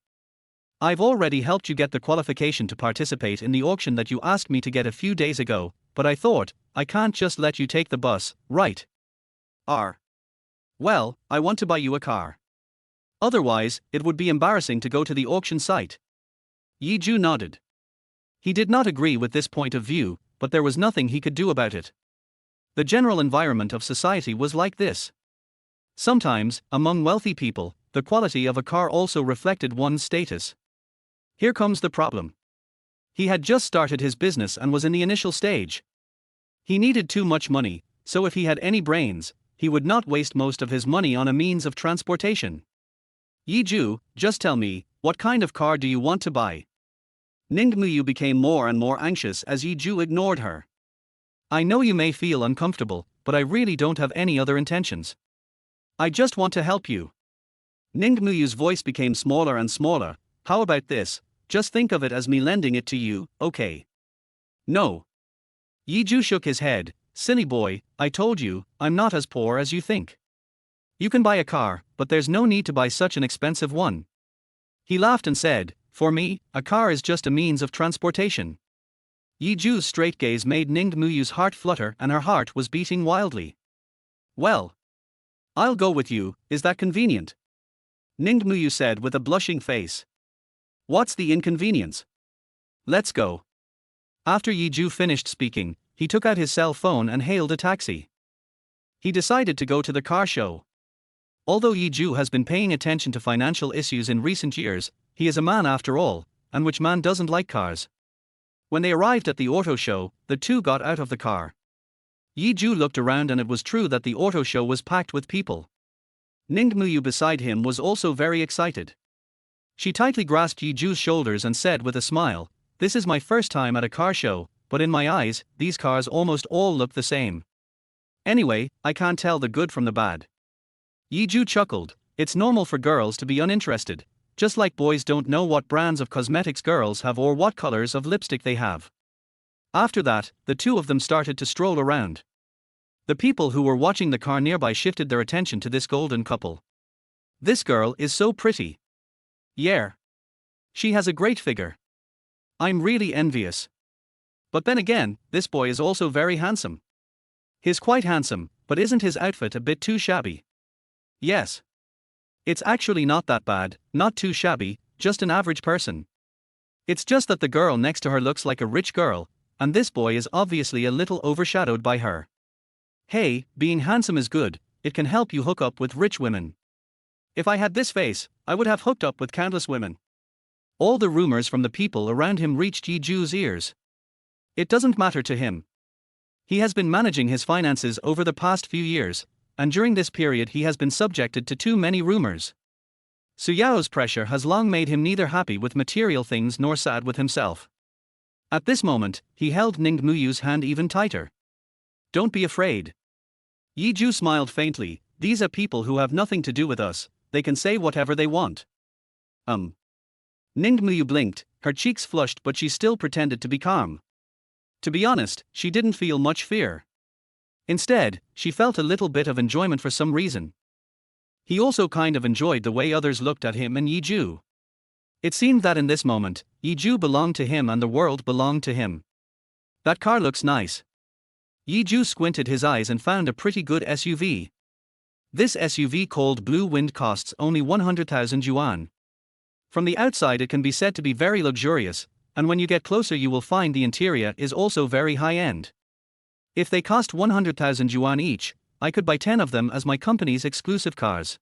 I've already helped you get the qualification to participate in the auction that you asked me to get a few days ago, but I thought, I can't just let you take the bus, right? Well, I want to buy you a car. Otherwise, it would be embarrassing to go to the auction site. Yi Ju nodded. He did not agree with this point of view, but there was nothing he could do about it. The general environment of society was like this. Sometimes, among wealthy people, the quality of a car also reflected one's status. Here comes the problem. He had just started his business and was in the initial stage. He needed too much money, so if he had any brains, he would not waste most of his money on a means of transportation. Yi Ju, just tell me, what kind of car do you want to buy? Ningmuyu became more and more anxious as Yi Ju ignored her. I know you may feel uncomfortable, but I really don't have any other intentions. I just want to help you. Ningmuyu's voice became smaller and smaller. How about this? Just think of it as me lending it to you, okay? No. Yi Ju shook his head. Silly boy, I told you, I'm not as poor as you think. You can buy a car, but there's no need to buy such an expensive one. He laughed and said, For me, a car is just a means of transportation. Yi Ju's straight gaze made Ningmuyu's heart flutter and her heart was beating wildly. Well, I'll go with you, is that convenient? Ningmuyu said with a blushing face. What's the inconvenience? Let's go. After Yi Ju finished speaking, he took out his cell phone and hailed a taxi. He decided to go to the car show. Although Yi Ju has been paying attention to financial issues in recent years, he is a man after all, and which man doesn't like cars? When they arrived at the auto show, the two got out of the car. Yi Ju looked around and it was true that the auto show was packed with people. Ningmuyu beside him was also very excited. She tightly grasped Yi Ju's shoulders and said with a smile, This is my first time at a car show, but in my eyes, these cars almost all look the same. Anyway, I can't tell the good from the bad. Yi Ju chuckled. It's normal for girls to be uninterested, just like boys don't know what brands of cosmetics girls have or what colors of lipstick they have. After that, the two of them started to stroll around. The people who were watching the car nearby shifted their attention to this golden couple. This girl is so pretty. Yeah. She has a great figure. I'm really envious. But then again, this boy is also very handsome. He's quite handsome, but isn't his outfit a bit too shabby? Yes. It's actually not that bad, not too shabby, just an average person. It's just that the girl next to her looks like a rich girl, and this boy is obviously a little overshadowed by her. Hey, being handsome is good, it can help you hook up with rich women. If I had this face, I would have hooked up with countless women. All the rumors from the people around him reached Yi Ju's ears. It doesn't matter to him. He has been managing his finances over the past few years, and during this period he has been subjected to too many rumors. Suyao's pressure has long made him neither happy with material things nor sad with himself. At this moment, he held Ningmuyu's hand even tighter. Don't be afraid. Yi Ju smiled faintly. These are people who have nothing to do with us, they can say whatever they want. Ningmuyu blinked, her cheeks flushed but she still pretended to be calm. To be honest, she didn't feel much fear. Instead, she felt a little bit of enjoyment for some reason. He also kind of enjoyed the way others looked at him and Yi Ju. It seemed that in this moment, Yi Ju belonged to him and the world belonged to him. That car looks nice. Yi Ju squinted his eyes and found a pretty good SUV. This SUV called Blue Wind costs only 100,000 yuan. From the outside it can be said to be very luxurious, and when you get closer you will find the interior is also very high-end. If they cost 100,000 yuan each, I could buy 10 of them as my company's exclusive cars.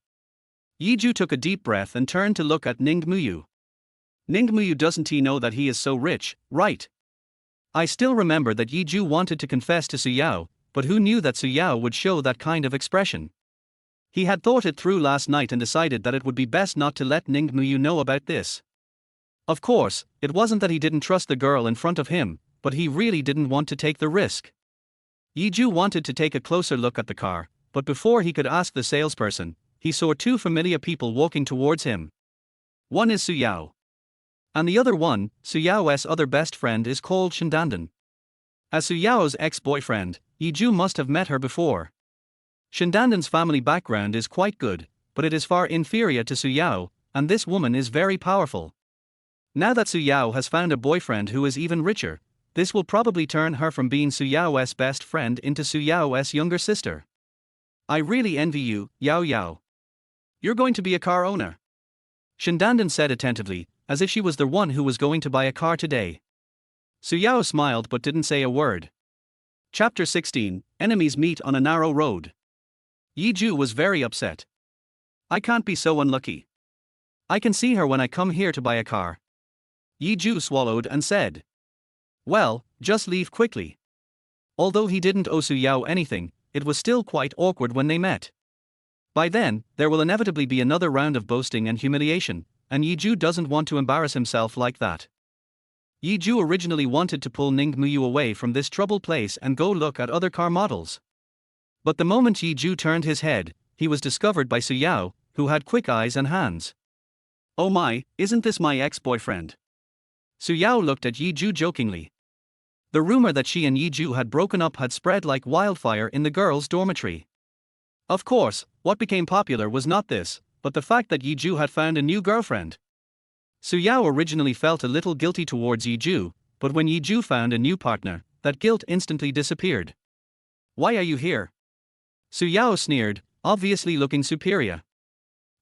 Yiju took a deep breath and turned to look at Ning Muyu. Ning Muyu, doesn't he know that he is so rich, right? I still remember that Yiju wanted to confess to Su Yao, but who knew that Su Yao would show that kind of expression? He had thought it through last night and decided that it would be best not to let Ning Muyu know about this. Of course, it wasn't that he didn't trust the girl in front of him, but he really didn't want to take the risk. Yiju wanted to take a closer look at the car, but before he could ask the salesperson, he saw two familiar people walking towards him. One is Su Yao. And the other one, Su Yao's other best friend, is called Shindandan. As Su Yao's ex-boyfriend, Yiju must have met her before. Shindandan's family background is quite good, but it is far inferior to Su Yao, and this woman is very powerful. Now that Su Yao has found a boyfriend who is even richer, this will probably turn her from being Su Yao's best friend into Su Yao's younger sister. I really envy you, Yao Yao. You're going to be a car owner. Shindandan said attentively, as if she was the one who was going to buy a car today. Su Yao smiled but didn't say a word. Chapter 16, Enemies Meet on a Narrow Road. Yiju was very upset. I can't be so unlucky. I can see her when I come here to buy a car. Yiju swallowed and said. Well, just leave quickly. Although he didn't owe Su Yao anything, it was still quite awkward when they met. By then, there will inevitably be another round of boasting and humiliation, and Yiju doesn't want to embarrass himself like that. Yiju originally wanted to pull Ning Muyu away from this troubled place and go look at other car models. But the moment Yiju turned his head, he was discovered by Su Yao, who had quick eyes and hands. Oh my, isn't this my ex-boyfriend? Su Yao looked at Yiju jokingly. The rumor that she and Yiju had broken up had spread like wildfire in the girls' dormitory. Of course, what became popular was not this, but the fact that Yiju had found a new girlfriend. Su Yao originally felt a little guilty towards Yiju, but when Yiju found a new partner, that guilt instantly disappeared. Why are you here? Su Yao sneered, obviously looking superior.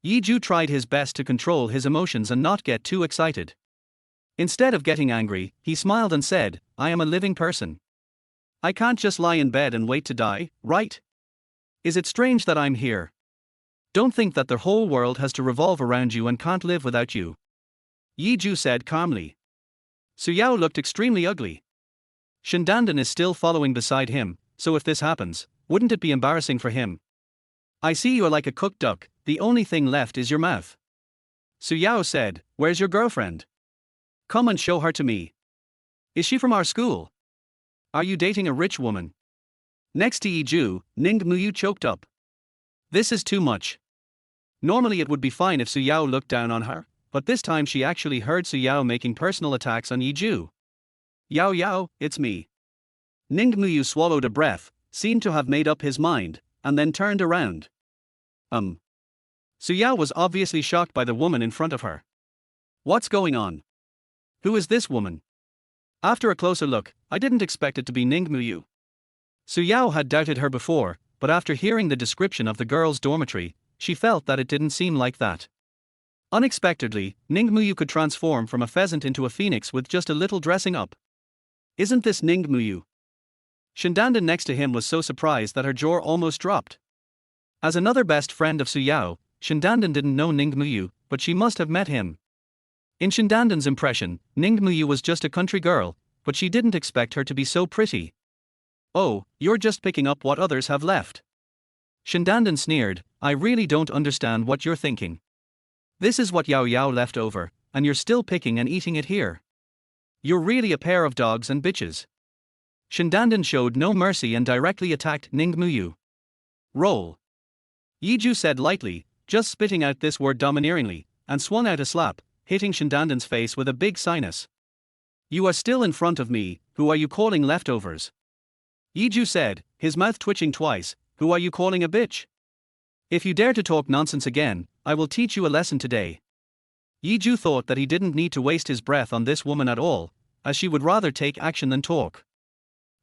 Yiju tried his best to control his emotions and not get too excited. Instead of getting angry, he smiled and said, I am a living person. I can't just lie in bed and wait to die, right? Is it strange that I'm here? Don't think that the whole world has to revolve around you and can't live without you. Yiju said calmly. Su Yao looked extremely ugly. Shindandan is still following beside him, so if this happens, wouldn't it be embarrassing for him? I see you're like a cooked duck, the only thing left is your mouth. Su Yao said, where's your girlfriend? Come and show her to me. Is she from our school? Are you dating a rich woman? Next to Yiju, Ning Muyu choked up. This is too much. Normally it would be fine if Su Yao looked down on her, but this time she actually heard Su Yao making personal attacks on Yiju. Yao Yao, it's me. Ning Muyu swallowed a breath, seemed to have made up his mind, and then turned around. Su Yao was obviously shocked by the woman in front of her. What's going on? Who is this woman? After a closer look, I didn't expect it to be Ning Muyu. Su Yao had doubted her before, but after hearing the description of the girls' dormitory, she felt that it didn't seem like that. Unexpectedly, Ning Muyu could transform from a pheasant into a phoenix with just a little dressing up. Isn't this Ning Muyu? Shindandan next to him was so surprised that her jaw almost dropped. As another best friend of Su Yao, Shindandan didn't know Ning Muyu, but she must have met him. In Shindandan's impression, Ning Muyu was just a country girl, but she didn't expect her to be so pretty. Oh, you're just picking up what others have left. Shindandan sneered, I really don't understand what you're thinking. This is what Yao Yao left over, and you're still picking and eating it here. You're really a pair of dogs and bitches. Shindandan showed no mercy and directly attacked Ning Muyu. Roll. Yiju said lightly, just spitting out this word domineeringly, and swung out a slap, hitting Shindandan's face with a big sinus. You are still in front of me, who are you calling leftovers? Yiju said, his mouth twitching twice, who are you calling a bitch? If you dare to talk nonsense again, I will teach you a lesson today. Yiju thought that he didn't need to waste his breath on this woman at all, as she would rather take action than talk.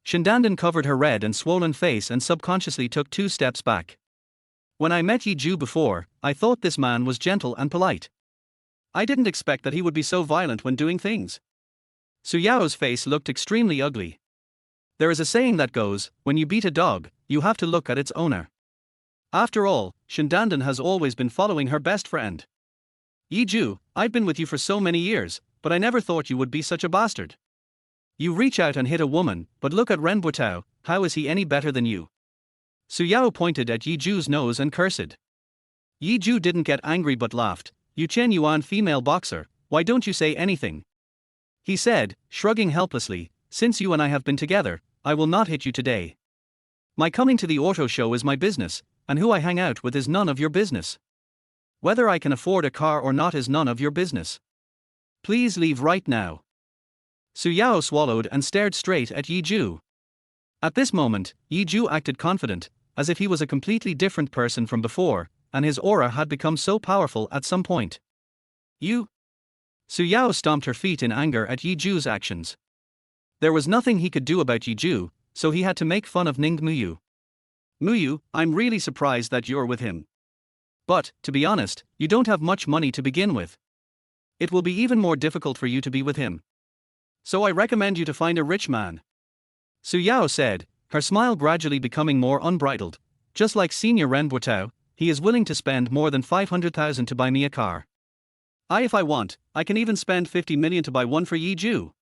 Shindandan covered her red and swollen face and subconsciously took 2 steps back. When I met Yiju before, I thought this man was gentle and polite. I didn't expect that he would be so violent when doing things. Su Yao's face looked extremely ugly. There is a saying that goes, when you beat a dog, you have to look at its owner. After all, Shindandan has always been following her best friend. Yi Ju, I've been with you for so many years, but I never thought you would be such a bastard. You reach out and hit a woman, but look at Ren Botao, how is he any better than you? Su Yao pointed at Yi Ju's nose and cursed. Yi Ju didn't get angry but laughed. You Chen Yuan female boxer, why don't you say anything? He said, shrugging helplessly, since you and I have been together, I will not hit you today. My coming to the auto show is my business, and who I hang out with is none of your business. Whether I can afford a car or not is none of your business. Please leave right now. Su Yao swallowed and stared straight at Yi Ju. At this moment, Yi Ju acted confident, as if he was a completely different person from before, and his aura had become so powerful at some point. You? Su Yao stomped her feet in anger at Yi Ju's actions. There was nothing he could do about Yi Ju, so he had to make fun of Ning Muyu. Muyu, I'm really surprised that you're with him. But, to be honest, you don't have much money to begin with. It will be even more difficult for you to be with him. So I recommend you to find a rich man. Su Yao said, her smile gradually becoming more unbridled. Just like Senior Ren Botao, he is willing to spend more than 500,000 to buy me a car. If I want, I can even spend 50 million to buy one for Yi Ju.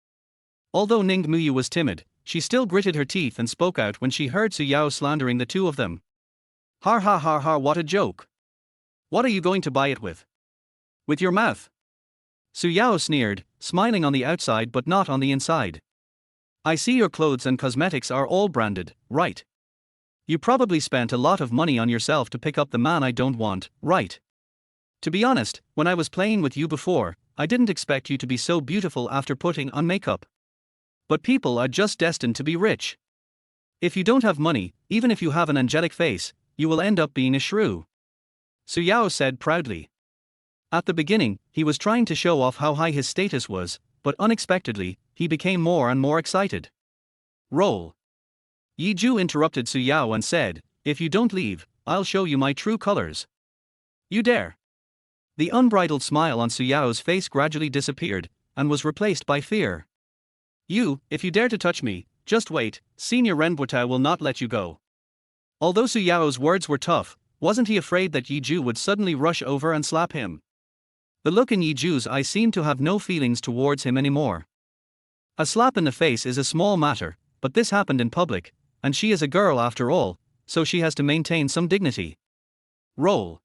Although Ning Muyu was timid, she still gritted her teeth and spoke out when she heard Su Yao slandering the two of them. Har ha har har, what a joke. What are you going to buy it with? With your mouth. Su Yao sneered, smiling on the outside but not on the inside. I see your clothes and cosmetics are all branded, right? You probably spent a lot of money on yourself to pick up the man I don't want, right? To be honest, when I was playing with you before, I didn't expect you to be so beautiful after putting on makeup. But people are just destined to be rich. If you don't have money, even if you have an angelic face, you will end up being a shrew. Su Yao said proudly. At the beginning, he was trying to show off how high his status was, but unexpectedly, he became more and more excited. Roll. Yi Ju interrupted Su Yao and said, if you don't leave, I'll show you my true colors. You dare. The unbridled smile on Su Yao's face gradually disappeared, and was replaced by fear. If you dare to touch me, just wait, Senior Ren Botao will not let you go. Although Su Yao's words were tough, wasn't he afraid that Yi Ju would suddenly rush over and slap him? The look in Yi Ju's eyes seemed to have no feelings towards him anymore. A slap in the face is a small matter, but this happened in public, and she is a girl after all, so she has to maintain some dignity. Roll.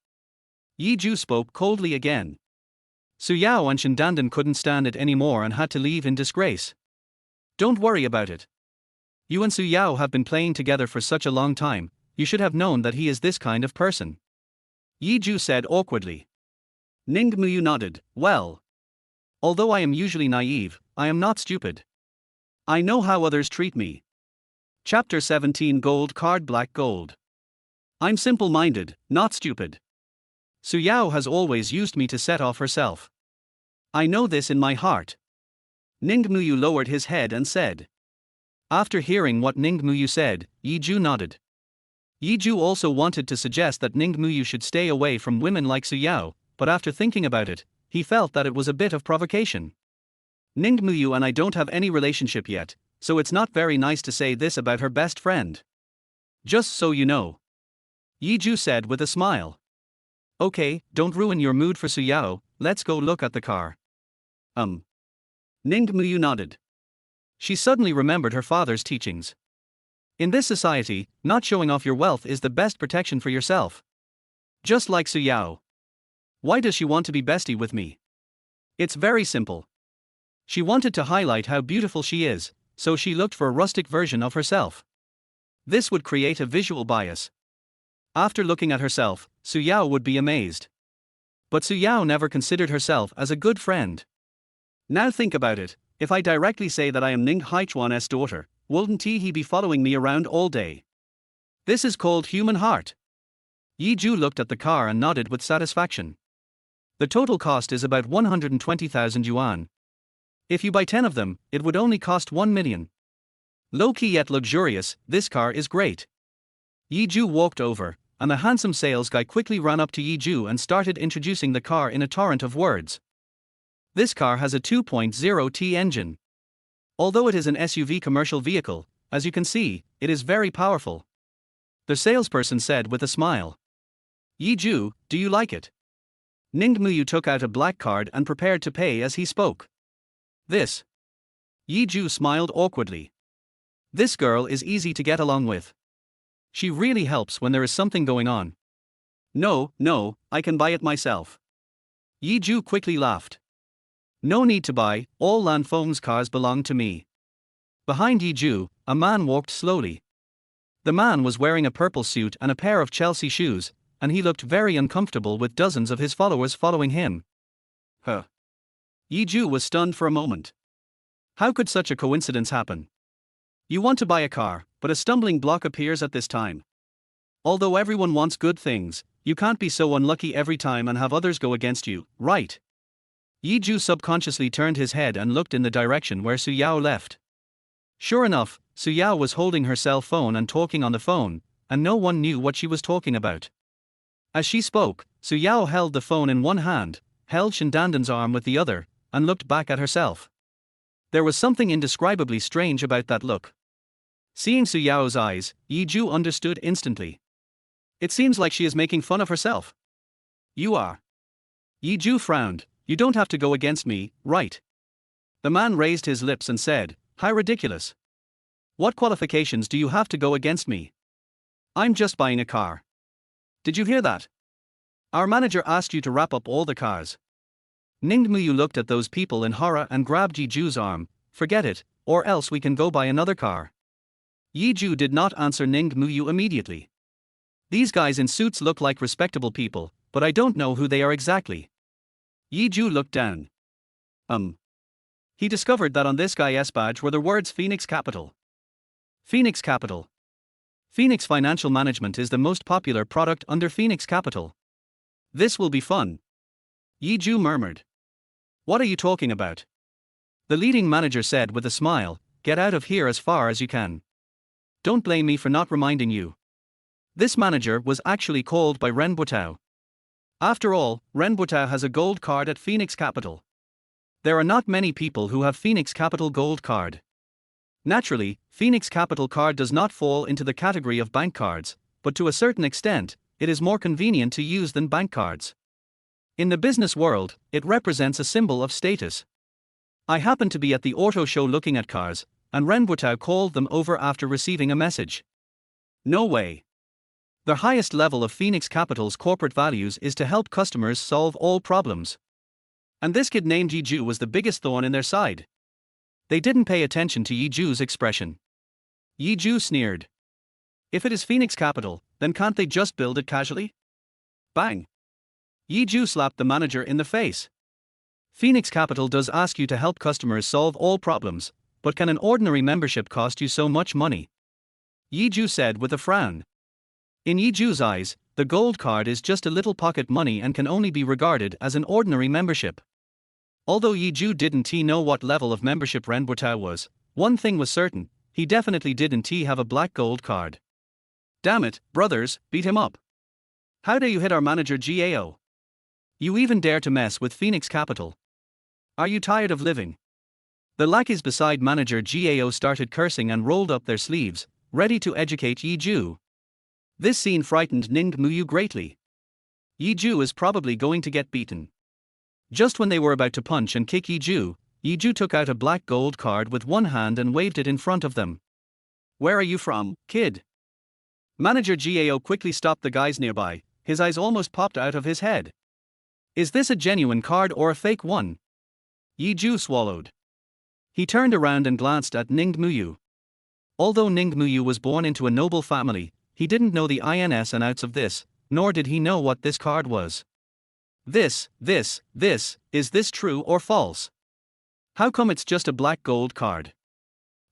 Yi Ju spoke coldly again. Su Yao and Shindandan couldn't stand it anymore and had to leave in disgrace. Don't worry about it. You and Su Yao have been playing together for such a long time, you should have known that he is this kind of person. Yi Ju said awkwardly. Ning Muyu nodded, well. Although I am usually naive, I am not stupid. I know how others treat me. Chapter 17 Gold Card Black Gold. I'm simple-minded, not stupid. Su Yao has always used me to set off herself. I know this in my heart. Ning Muyu lowered his head and said. After hearing what Ning Muyu said, Yi Ju nodded. Yi Ju also wanted to suggest that Ning Muyu should stay away from women like Su Yao, but after thinking about it, he felt that it was a bit of provocation. Ning Muyu and I don't have any relationship yet, so it's not very nice to say this about her best friend. Just so you know. Yi Ju said with a smile. Okay, don't ruin your mood for Su Yao, let's go look at the car. Ning Muyu nodded. She suddenly remembered her father's teachings. In this society, not showing off your wealth is the best protection for yourself. Just like Su Yao. Why does she want to be bestie with me? It's very simple. She wanted to highlight how beautiful she is, so she looked for a rustic version of herself. This would create a visual bias. After looking at herself, Su Yao would be amazed. But Su Yao never considered herself as a good friend. Now think about it, if I directly say that I am Ning Haichuan's daughter, wouldn't he be following me around all day? This is called human heart. Yi Ju looked at the car and nodded with satisfaction. The total cost is about 120,000 yuan. If you buy 10 of them, it would only cost 1 million. Low-key yet luxurious, this car is great. Yi Ju walked over, and the handsome sales guy quickly ran up to Yi Ju and started introducing the car in a torrent of words. This car has a 2.0T engine. Although it is an SUV commercial vehicle, as you can see, it is very powerful. The salesperson said with a smile. Yi Ju, do you like it? Ningmuyu took out a black card and prepared to pay as he spoke. This. Yi Ju smiled awkwardly. This girl is easy to get along with. She really helps when there is something going on. No, I can buy it myself. Yi Ju quickly laughed. No need to buy, all Lan Feng's cars belong to me. Behind Yi Ju, a man walked slowly. The man was wearing a purple suit and a pair of Chelsea shoes, and he looked very uncomfortable with dozens of his followers following him. Yi Ju was stunned for a moment. How could such a coincidence happen? You want to buy a car, but a stumbling block appears at this time. Although everyone wants good things, you can't be so unlucky every time and have others go against you, right? Yi Ju subconsciously turned his head and looked in the direction where Su Yao left. Sure enough, Su Yao was holding her cell phone and talking on the phone, and no one knew what she was talking about. As she spoke, Su Yao held the phone in one hand, held Shindandan's arm with the other, and looked back at herself. There was something indescribably strange about that look. Seeing Su Yao's eyes, Yi Ju understood instantly. It seems like she is making fun of herself. You are. Yi Ju frowned. You don't have to go against me, right? The man raised his lips and said, how ridiculous. What qualifications do you have to go against me? I'm just buying a car. Did you hear that? Our manager asked you to wrap up all the cars. Ningmuyu looked at those people in horror and grabbed Yi Ju's arm. Forget it, or else we can go buy another car. Yi Ju did not answer Ningmuyu immediately. These guys in suits look like respectable people, but I don't know who they are exactly. Yi Ju looked down. He discovered that on this guy's badge were the words Phoenix Capital. Phoenix Capital. Phoenix Financial Management is the most popular product under Phoenix Capital. This will be fun. Yi Ju murmured. What are you talking about? The leading manager said with a smile, get out of here as far as you can. Don't blame me for not reminding you. This manager was actually called by Ren Botao. After all, Ren Botao has a gold card at Phoenix Capital. There are not many people who have Phoenix Capital gold card. Naturally, Phoenix Capital card does not fall into the category of bank cards, but to a certain extent, it is more convenient to use than bank cards. In the business world, it represents a symbol of status. I happened to be at the auto show looking at cars, and Ren Botao called them over after receiving a message. No way. The highest level of Phoenix Capital's corporate values is to help customers solve all problems. And this kid named Yi Ju was the biggest thorn in their side. They didn't pay attention to Yi Ju's expression. Yi Ju sneered. If it is Phoenix Capital, then can't they just build it casually? Bang! Yi Ju slapped the manager in the face. Phoenix Capital does ask you to help customers solve all problems, but can an ordinary membership cost you so much money? Yi Ju said with a frown. In Yi Ju's eyes, the gold card is just a little pocket money and can only be regarded as an ordinary membership. Although Yi Ju didn't know what level of membership Ren Botao was, one thing was certain, he definitely didn't have a black gold card. Damn it, brothers, beat him up. How dare you hit our manager Gao? You even dare to mess with Phoenix Capital. Are you tired of living? The lackeys beside manager Gao started cursing and rolled up their sleeves, ready to educate Yi Ju. This scene frightened Ningmuyu greatly. Yi Ju is probably going to get beaten. Just when they were about to punch and kick Yi Ju took out a black gold card with one hand and waved it in front of them. Where are you from, kid? Manager Gao quickly stopped the guys nearby, his eyes almost popped out of his head. Is this a genuine card or a fake one? Yi Ju swallowed. He turned around and glanced at Ningmuyu. Although Ningmuyu was born into a noble family, he didn't know the ins and outs of this, nor did he know what this card was. Is this true or false? How come it's just a black gold card?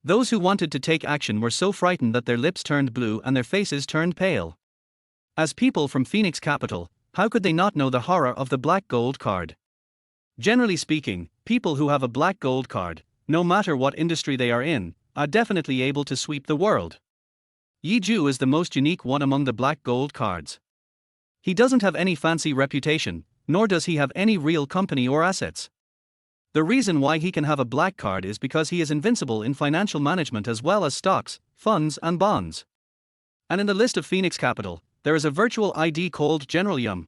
Those who wanted to take action were so frightened that their lips turned blue and their faces turned pale. As people from Phoenix Capital, how could they not know the horror of the black gold card? Generally speaking, people who have a black gold card, no matter what industry they are in, are definitely able to sweep the world. Yi Ju is the most unique one among the black gold cards. He doesn't have any fancy reputation, nor does he have any real company or assets. The reason why he can have a black card is because he is invincible in financial management as well as stocks, funds, and bonds. And in the list of Phoenix Capital, there is a virtual ID called General Yum.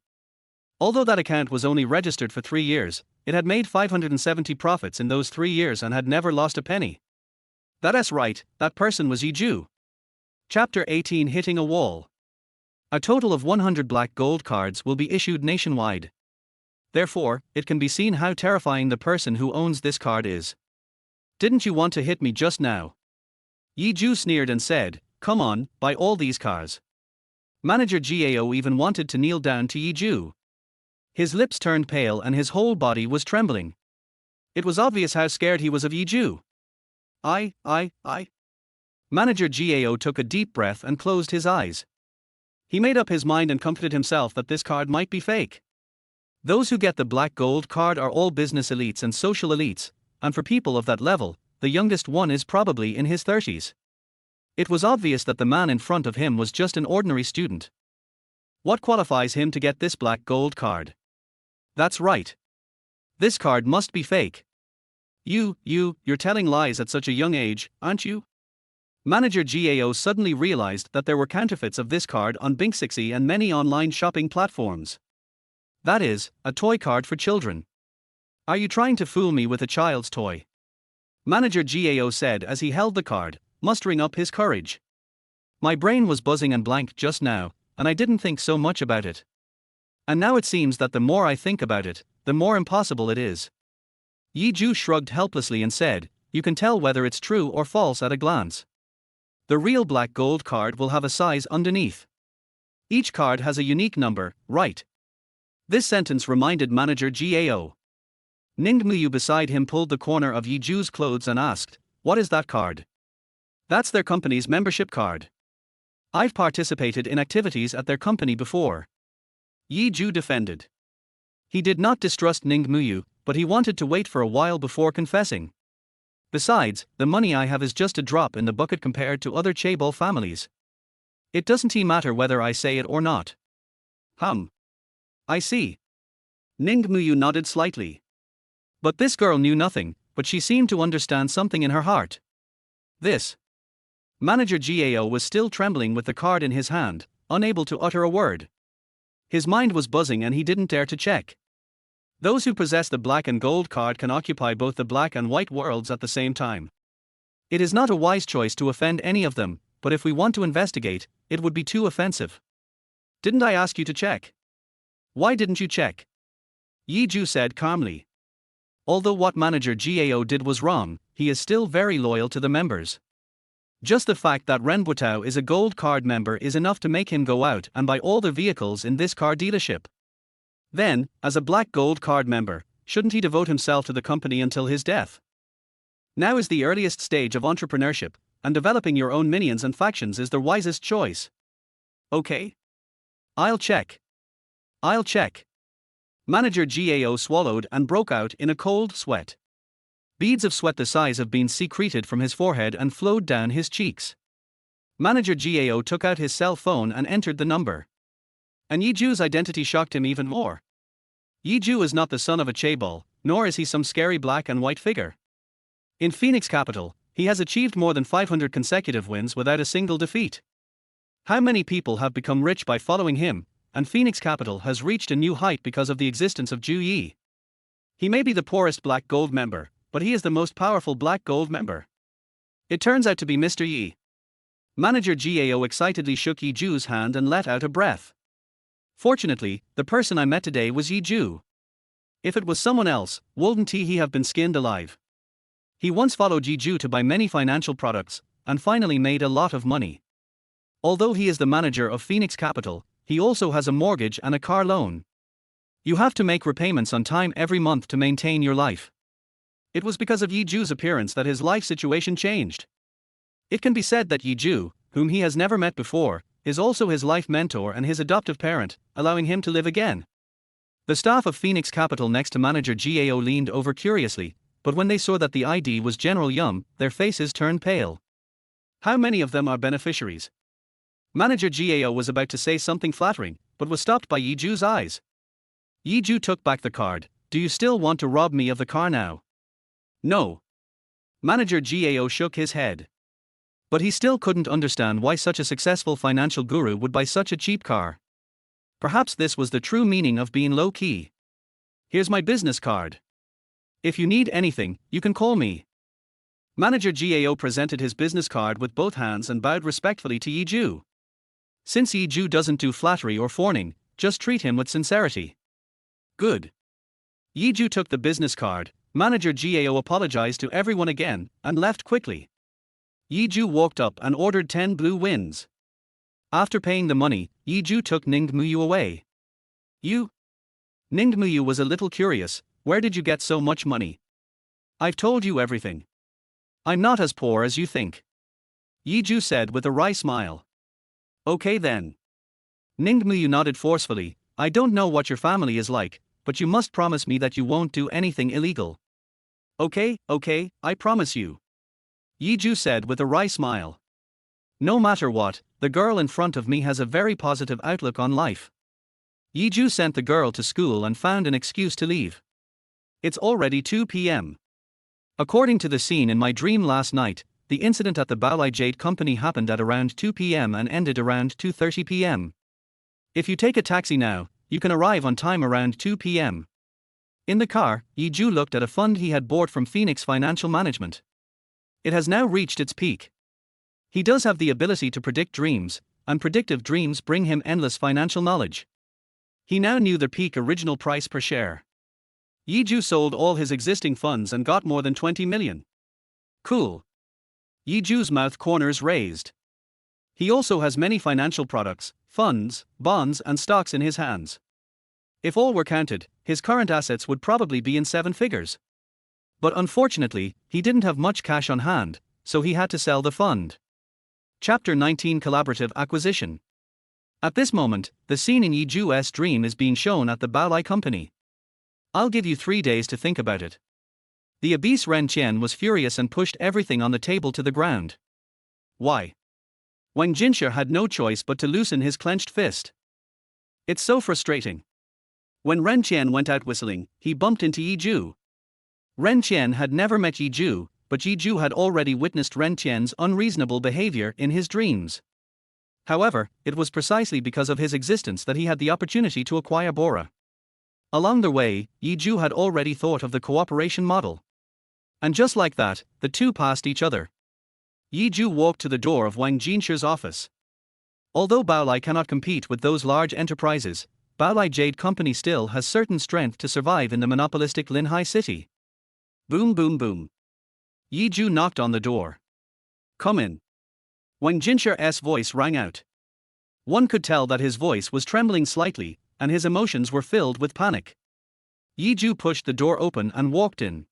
Although that account was only registered for 3 years, it had made 570 profits in those 3 years and had never lost a penny. That's right, that person was Zhou. Chapter 18, Hitting a Wall. A total of 100 black gold cards will be issued nationwide. Therefore, it can be seen how terrifying the person who owns this card is. Didn't you want to hit me just now? Zhou sneered and said, come on, buy all these cars. Manager Gao even wanted to kneel down to Zhou. His lips turned pale and his whole body was trembling. It was obvious how scared he was of Zhou. I. Manager Gao took a deep breath and closed his eyes. He made up his mind and comforted himself that this card might be fake. Those who get the black gold card are all business elites and social elites, and for people of that level, the youngest one is probably in his 30s. It was obvious that the man in front of him was just an ordinary student. What qualifies him to get this black gold card? That's right. This card must be fake. You're telling lies at such a young age, aren't you? Manager Gao suddenly realized that there were counterfeits of this card on Binksixi and many online shopping platforms. That is, a toy card for children. Are you trying to fool me with a child's toy? Manager Gao said as he held the card, mustering up his courage. My brain was buzzing and blank just now, and I didn't think so much about it. And now it seems that the more I think about it, the more impossible it is. Zhou shrugged helplessly and said, you can tell whether it's true or false at a glance. The real black gold card will have a size underneath. Each card has a unique number, right? This sentence reminded Manager Gao. Ningmuyu beside him pulled the corner of Zhou's clothes and asked, what is that card? That's their company's membership card. I've participated in activities at their company before. Zhou defended. He did not distrust Ningmuyu, but he wanted to wait for a while before confessing. Besides, the money I have is just a drop in the bucket compared to other chaebol families. It doesn't matter whether I say it or not. I see. Ningmuyu nodded slightly. But this girl knew nothing, but she seemed to understand something in her heart. This. Manager Gao was still trembling with the card in his hand, unable to utter a word. His mind was buzzing and he didn't dare to check. Those who possess the black and gold card can occupy both the black and white worlds at the same time. It is not a wise choice to offend any of them, but if we want to investigate, it would be too offensive. Didn't I ask you to check? Why didn't you check? Zhou said calmly. Although what Manager Gao did was wrong, he is still very loyal to the members. Just the fact that Ren Botao is a gold card member is enough to make him go out and buy all the vehicles in this car dealership. Then, as a black gold card member, shouldn't he devote himself to the company until his death? Now is the earliest stage of entrepreneurship, and developing your own minions and factions is the wisest choice. Okay? I'll check. Manager Gao swallowed and broke out in a cold sweat. Beads of sweat the size of beans secreted from his forehead and flowed down his cheeks. Manager Gao took out his cell phone and entered the number. And Zhou's identity shocked him even more. Zhou is not the son of a chaebol, nor is he some scary black and white figure. In Phoenix Capital, he has achieved more than 500 consecutive wins without a single defeat. How many people have become rich by following him, and Phoenix Capital has reached a new height because of the existence of Zhou Yi. He may be the poorest black gold member, but he is the most powerful black gold member. It turns out to be Mr. Yi. Manager Gao excitedly shook Zhou's hand and let out a breath. Fortunately, the person I met today was Zhou. If it was someone else, wouldn't he have been skinned alive? He once followed Zhou to buy many financial products, and finally made a lot of money. Although he is the manager of Phoenix Capital, he also has a mortgage and a car loan. You have to make repayments on time every month to maintain your life. It was because of Zhou's appearance that his life situation changed. It can be said that Zhou, whom he has never met before, is also his life mentor and his adoptive parent, allowing him to live again. The staff of Phoenix Capital next to Manager Gao leaned over curiously, but when they saw that the ID was General Yum, their faces turned pale. How many of them are beneficiaries? Manager Gao was about to say something flattering, but was stopped by Zhou's eyes. Zhou took back the card. Do you still want to rob me of the car now? No. Manager Gao shook his head. But he still couldn't understand why such a successful financial guru would buy such a cheap car. Perhaps this was the true meaning of being low-key. Here's my business card. If you need anything, you can call me. Manager Gao presented his business card with both hands and bowed respectfully to Zhou. Since Zhou doesn't do flattery or fawning, just treat him with sincerity. Good. Zhou took the business card, Manager Gao apologized to everyone again, and left quickly. Zhou walked up and ordered 10 blue wins. After paying the money, Zhou took Ningmuyu away. You? Ningmuyu was a little curious, where did you get so much money? I've told you everything. I'm not as poor as you think. Zhou said with a wry smile. Okay then. Ningmuyu nodded forcefully, I don't know what your family is like, but you must promise me that you won't do anything illegal. Okay, I promise you. Zhou said with a wry smile. No matter what, the girl in front of me has a very positive outlook on life. Zhou sent the girl to school and found an excuse to leave. It's already 2 p.m. According to the scene in my dream last night, the incident at the Baolai Jade Company happened at around 2 p.m. and ended around 2:30 p.m. If you take a taxi now, you can arrive on time around 2 p.m. In the car, Zhou looked at a fund he had bought from Phoenix Financial Management. It has now reached its peak. He does have the ability to predict dreams, and predictive dreams bring him endless financial knowledge. He now knew the peak original price per share. Zhou sold all his existing funds and got more than 20 million. Cool. Zhou's mouth corners raised. He also has many financial products, funds, bonds and stocks in his hands. If all were counted, his current assets would probably be in 7 figures. But unfortunately, he didn't have much cash on hand, so he had to sell the fund. Chapter 19 Collaborative Acquisition. At this moment, the scene in Zhou's dream is being shown at the Baolai Company. I'll give you 3 days to think about it. The obese Ren Qian was furious and pushed everything on the table to the ground. Why? Wang Jinshe had no choice but to loosen his clenched fist. It's so frustrating. When Ren Qian went out whistling, he bumped into Zhou. Ren Qian had never met Zhou, but Zhou had already witnessed Ren Qian's unreasonable behavior in his dreams. However, it was precisely because of his existence that he had the opportunity to acquire Bora. Along the way, Zhou had already thought of the cooperation model. And just like that, the two passed each other. Zhou walked to the door of Wang Jinshe's office. Although Baolai cannot compete with those large enterprises, Baolai Jade Company still has certain strength to survive in the monopolistic Linhai city. Boom boom boom. Zhou knocked on the door. Come in. Wang Jinshe's voice rang out. One could tell that his voice was trembling slightly, and his emotions were filled with panic. Zhou pushed the door open and walked in.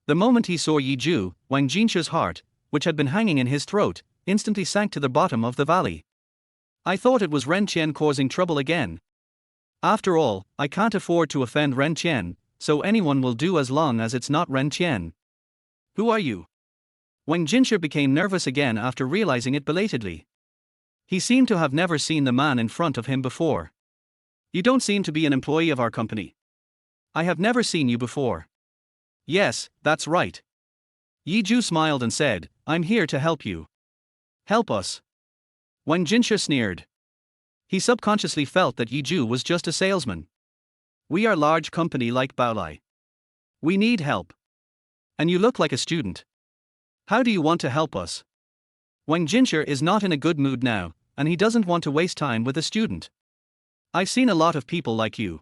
The moment he saw Zhou, Wang Jinshe's heart, which had been hanging in his throat, instantly sank to the bottom of the valley. I thought it was Ren Qian causing trouble again. After all, I can't afford to offend Ren Qian, so anyone will do as long as it's not Ren Qian. Who are you? Wang Jinshe became nervous again after realizing it belatedly. He seemed to have never seen the man in front of him before. You don't seem to be an employee of our company. I have never seen you before. Yes, that's right. Zhou smiled and said, I'm here to help you. Help us. Wang Jinshe sneered. He subconsciously felt that Zhou was just a salesman. We are large company like Baolai. We need help. And you look like a student. How do you want to help us? Wang Jinshe is not in a good mood now, and he doesn't want to waste time with a student. I've seen a lot of people like you.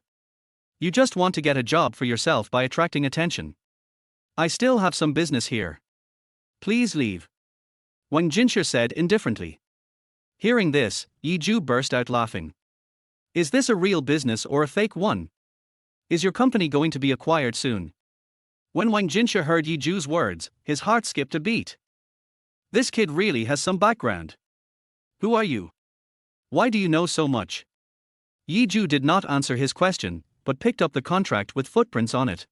You just want to get a job for yourself by attracting attention. I still have some business here. Please leave. Wang Jinshe said indifferently. Hearing this, Zhou burst out laughing. Is this a real business or a fake one? Is your company going to be acquired soon? When Wang Jinshe heard Zhou's words, his heart skipped a beat. This kid really has some background. Who are you? Why do you know so much? Zhou did not answer his question, but picked up the contract with footprints on it.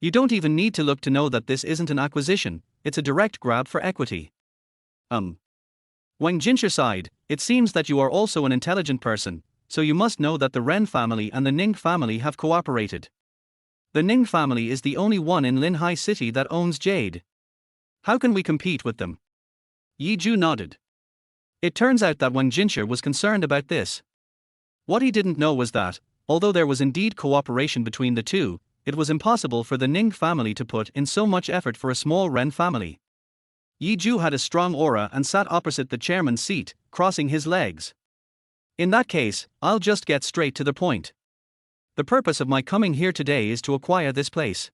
You don't even need to look to know that this isn't an acquisition, it's a direct grab for equity. Wang Jinshe sighed, it seems that you are also an intelligent person, so you must know that the Ren family and the Ning family have cooperated. The Ning family is the only one in Linhai City that owns jade. How can we compete with them? Yi Zhu nodded. It turns out that Wang Jinsha was concerned about this. What he didn't know was that, although there was indeed cooperation between the two, it was impossible for the Ning family to put in so much effort for a small Ren family. Yi Zhu had a strong aura and sat opposite the chairman's seat, crossing his legs. In that case, I'll just get straight to the point. The purpose of my coming here today is to acquire this place.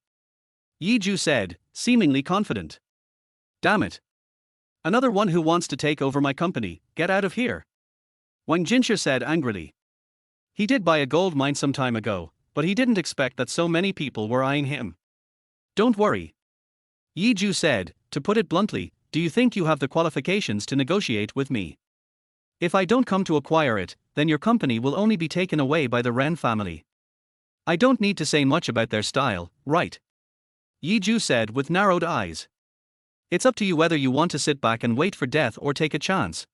Yi Zhu said, seemingly confident. Damn it. Another one who wants to take over my company, get out of here. Wang Jinsha said angrily. He did buy a gold mine some time ago, but he didn't expect that so many people were eyeing him. Don't worry. Yi Zhu said, to put it bluntly, do you think you have the qualifications to negotiate with me? If I don't come to acquire it, then your company will only be taken away by the Ren family. I don't need to say much about their style, right? Yi Zhu said with narrowed eyes. It's up to you whether you want to sit back and wait for death or take a chance.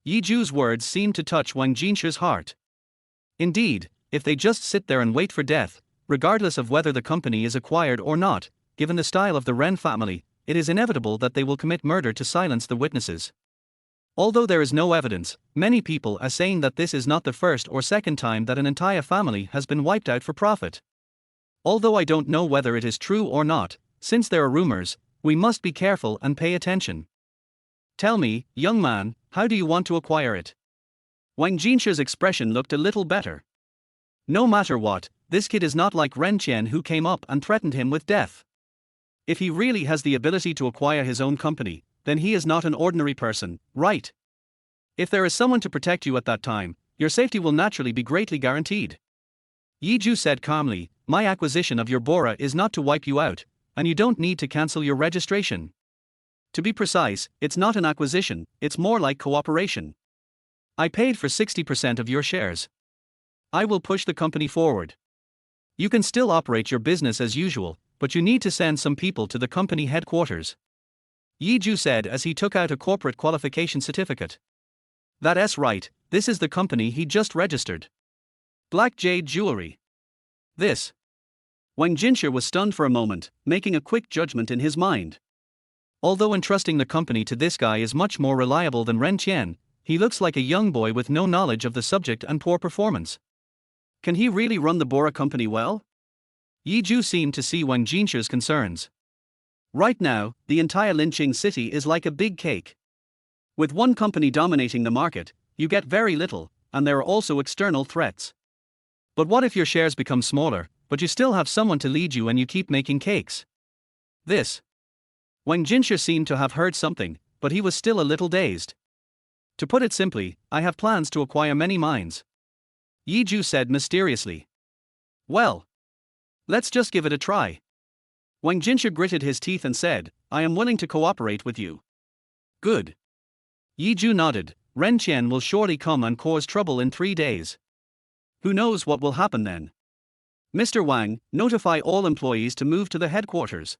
Yi Zhu's words seemed to touch Wang Jinsha's heart. Indeed, if they just sit there and wait for death, regardless of whether the company is acquired or not, given the style of the Ren family, it is inevitable that they will commit murder to silence the witnesses. Although there is no evidence, many people are saying that this is not the first or second time that an entire family has been wiped out for profit. Although I don't know whether it is true or not, since there are rumors, we must be careful and pay attention. Tell me, young man, how do you want to acquire it? Wang Jinsha's expression looked a little better. No matter what, this kid is not like Ren Qian who came up and threatened him with death. If he really has the ability to acquire his own company, then he is not an ordinary person, right? If there is someone to protect you at that time, your safety will naturally be greatly guaranteed. Yi Zhu said calmly, my acquisition of your Bora is not to wipe you out, and you don't need to cancel your registration. To be precise, it's not an acquisition, it's more like cooperation. I paid for 60% of your shares. I will push the company forward. You can still operate your business as usual, but you need to send some people to the company headquarters. Yi Zhu said as he took out a corporate qualification certificate. That's right, this is the company he just registered. Black Jade Jewelry. This. Wang Jinsha was stunned for a moment, making a quick judgment in his mind. Although entrusting the company to this guy is much more reliable than Ren Qian, he looks like a young boy with no knowledge of the subject and poor performance. Can he really run the Bora company well? Yi Zhu seemed to see Wang Jinsha's concerns. Right now, the entire Linqing city is like a big cake. With one company dominating the market, you get very little, and there are also external threats. But what if your shares become smaller, but you still have someone to lead you and you keep making cakes? This. Wang Jinsha seemed to have heard something, but he was still a little dazed. To put it simply, I have plans to acquire many mines. Yi Zhu said mysteriously. Well, let's just give it a try. Wang Jinsha gritted his teeth and said, I am willing to cooperate with you. Good. Yi Zhu nodded. Ren Qian will surely come and cause trouble in 3 days. Who knows what will happen then? Mr. Wang, notify all employees to move to the headquarters.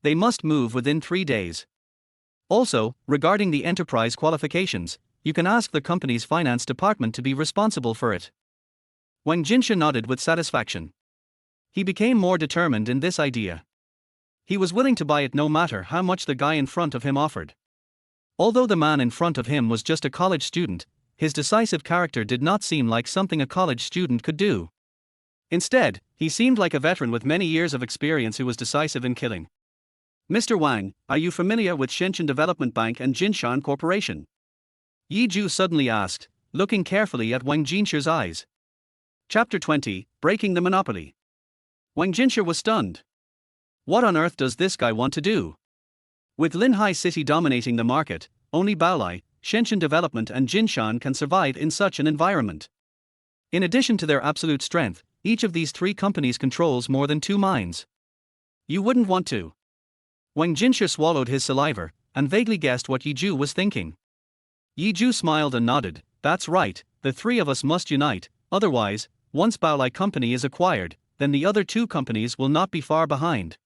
They must move within 3 days. Also, regarding the enterprise qualifications, you can ask the company's finance department to be responsible for it. Wang Jinsha nodded with satisfaction. He became more determined in this idea. He was willing to buy it no matter how much the guy in front of him offered. Although the man in front of him was just a college student, his decisive character did not seem like something a college student could do. Instead, he seemed like a veteran with many years of experience who was decisive in killing. Mr. Wang, are you familiar with Shenzhen Development Bank and Jinshan Corporation? Yi Zhu suddenly asked, looking carefully at Wang Jinsha's eyes. Chapter 20, Breaking the Monopoly. Wang Jinsha was stunned. What on earth does this guy want to do? With Linhai City dominating the market, only Baolai, Shenzhen Development and Jinshan can survive in such an environment. In addition to their absolute strength, each of these 3 companies controls more than 2 mines. You wouldn't want to. Wang Jinsha swallowed his saliva, and vaguely guessed what Yi Zhu was thinking. Yi Zhu smiled and nodded, that's right, the 3 of us must unite, otherwise, once Baolai Company is acquired, then the other 2 companies will not be far behind.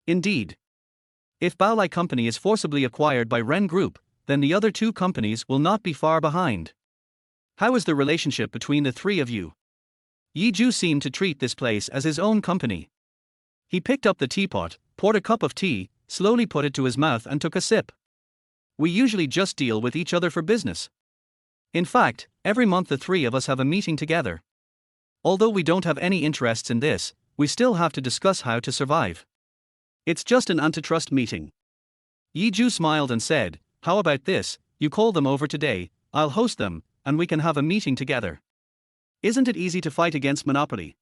Indeed. If Baolai Company is forcibly acquired by Ren Group, then the other 2 companies will not be far behind. How is the relationship between the 3 of you? Yi Zhu seemed to treat this place as his own company. He picked up the teapot, poured a cup of tea, slowly put it to his mouth and took a sip. We usually just deal with each other for business. In fact, every month the three of us have a meeting together. Although we don't have any interests in this, we still have to discuss how to survive. It's just an antitrust meeting. Yiju smiled and said, "How about this, you call them over today, I'll host them, and we can have a meeting together. Isn't it easy to fight against monopoly?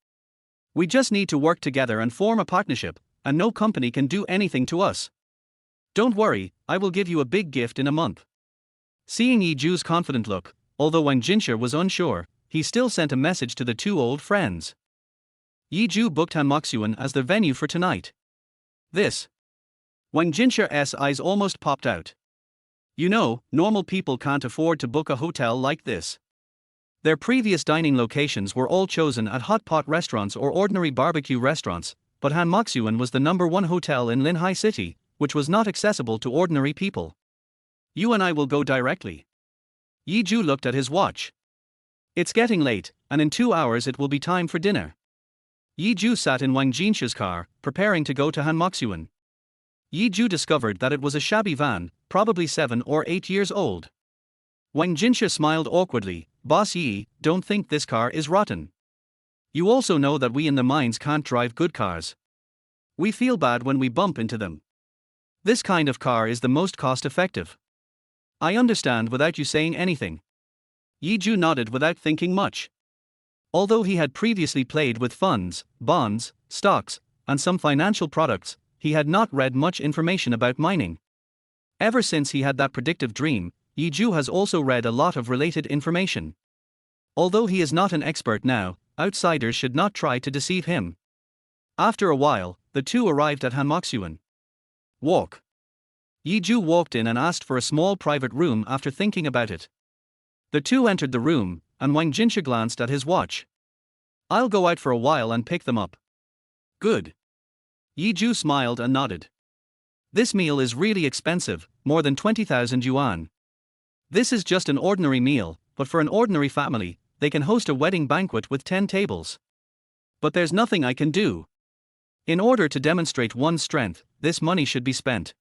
We just need to work together and form a partnership, and no company can do anything to us. Don't worry, I will give you a big gift in a month." Seeing Yiju's confident look, although Wang Jinsha was unsure, he still sent a message to the two old friends. Yiju booked Hanmoxuan as the venue for tonight. This. Wang Jinsha's eyes almost popped out. You know, normal people can't afford to book a hotel like this. Their previous dining locations were all chosen at hot pot restaurants or ordinary barbecue restaurants, but Hanmoxuan was the #1 hotel in Linhai City, which was not accessible to ordinary people. You and I will go directly. Yiju looked at his watch. It's getting late, and in 2 hours it will be time for dinner. Yiju sat in Wang Jinsha's car, preparing to go to Hanmoxuan. Yiju discovered that it was a shabby van, probably 7 or 8 years old. Wang Jinsha smiled awkwardly. "Boss Yi, don't think this car is rotten. You also know that we in the mines can't drive good cars. We feel bad when we bump into them. This kind of car is the most cost-effective." "I understand without you saying anything." Yiju nodded without thinking much. Although he had previously played with funds, bonds, stocks, and some financial products, he had not read much information about mining. Ever since he had that predictive dream, Yiju has also read a lot of related information. Although he is not an expert now, outsiders should not try to deceive him. After a while, the two arrived at Hanmoxuan. Walk. Yiju walked in and asked for a small private room after thinking about it. The two entered the room, and Wang Jinsha glanced at his watch. "I'll go out for a while and pick them up." "Good." Yiju smiled and nodded. "This meal is really expensive, more than 20,000 yuan. This is just an ordinary meal, but for an ordinary family, they can host a wedding banquet with 10 tables. But there's nothing I can do. In order to demonstrate one's strength, this money should be spent.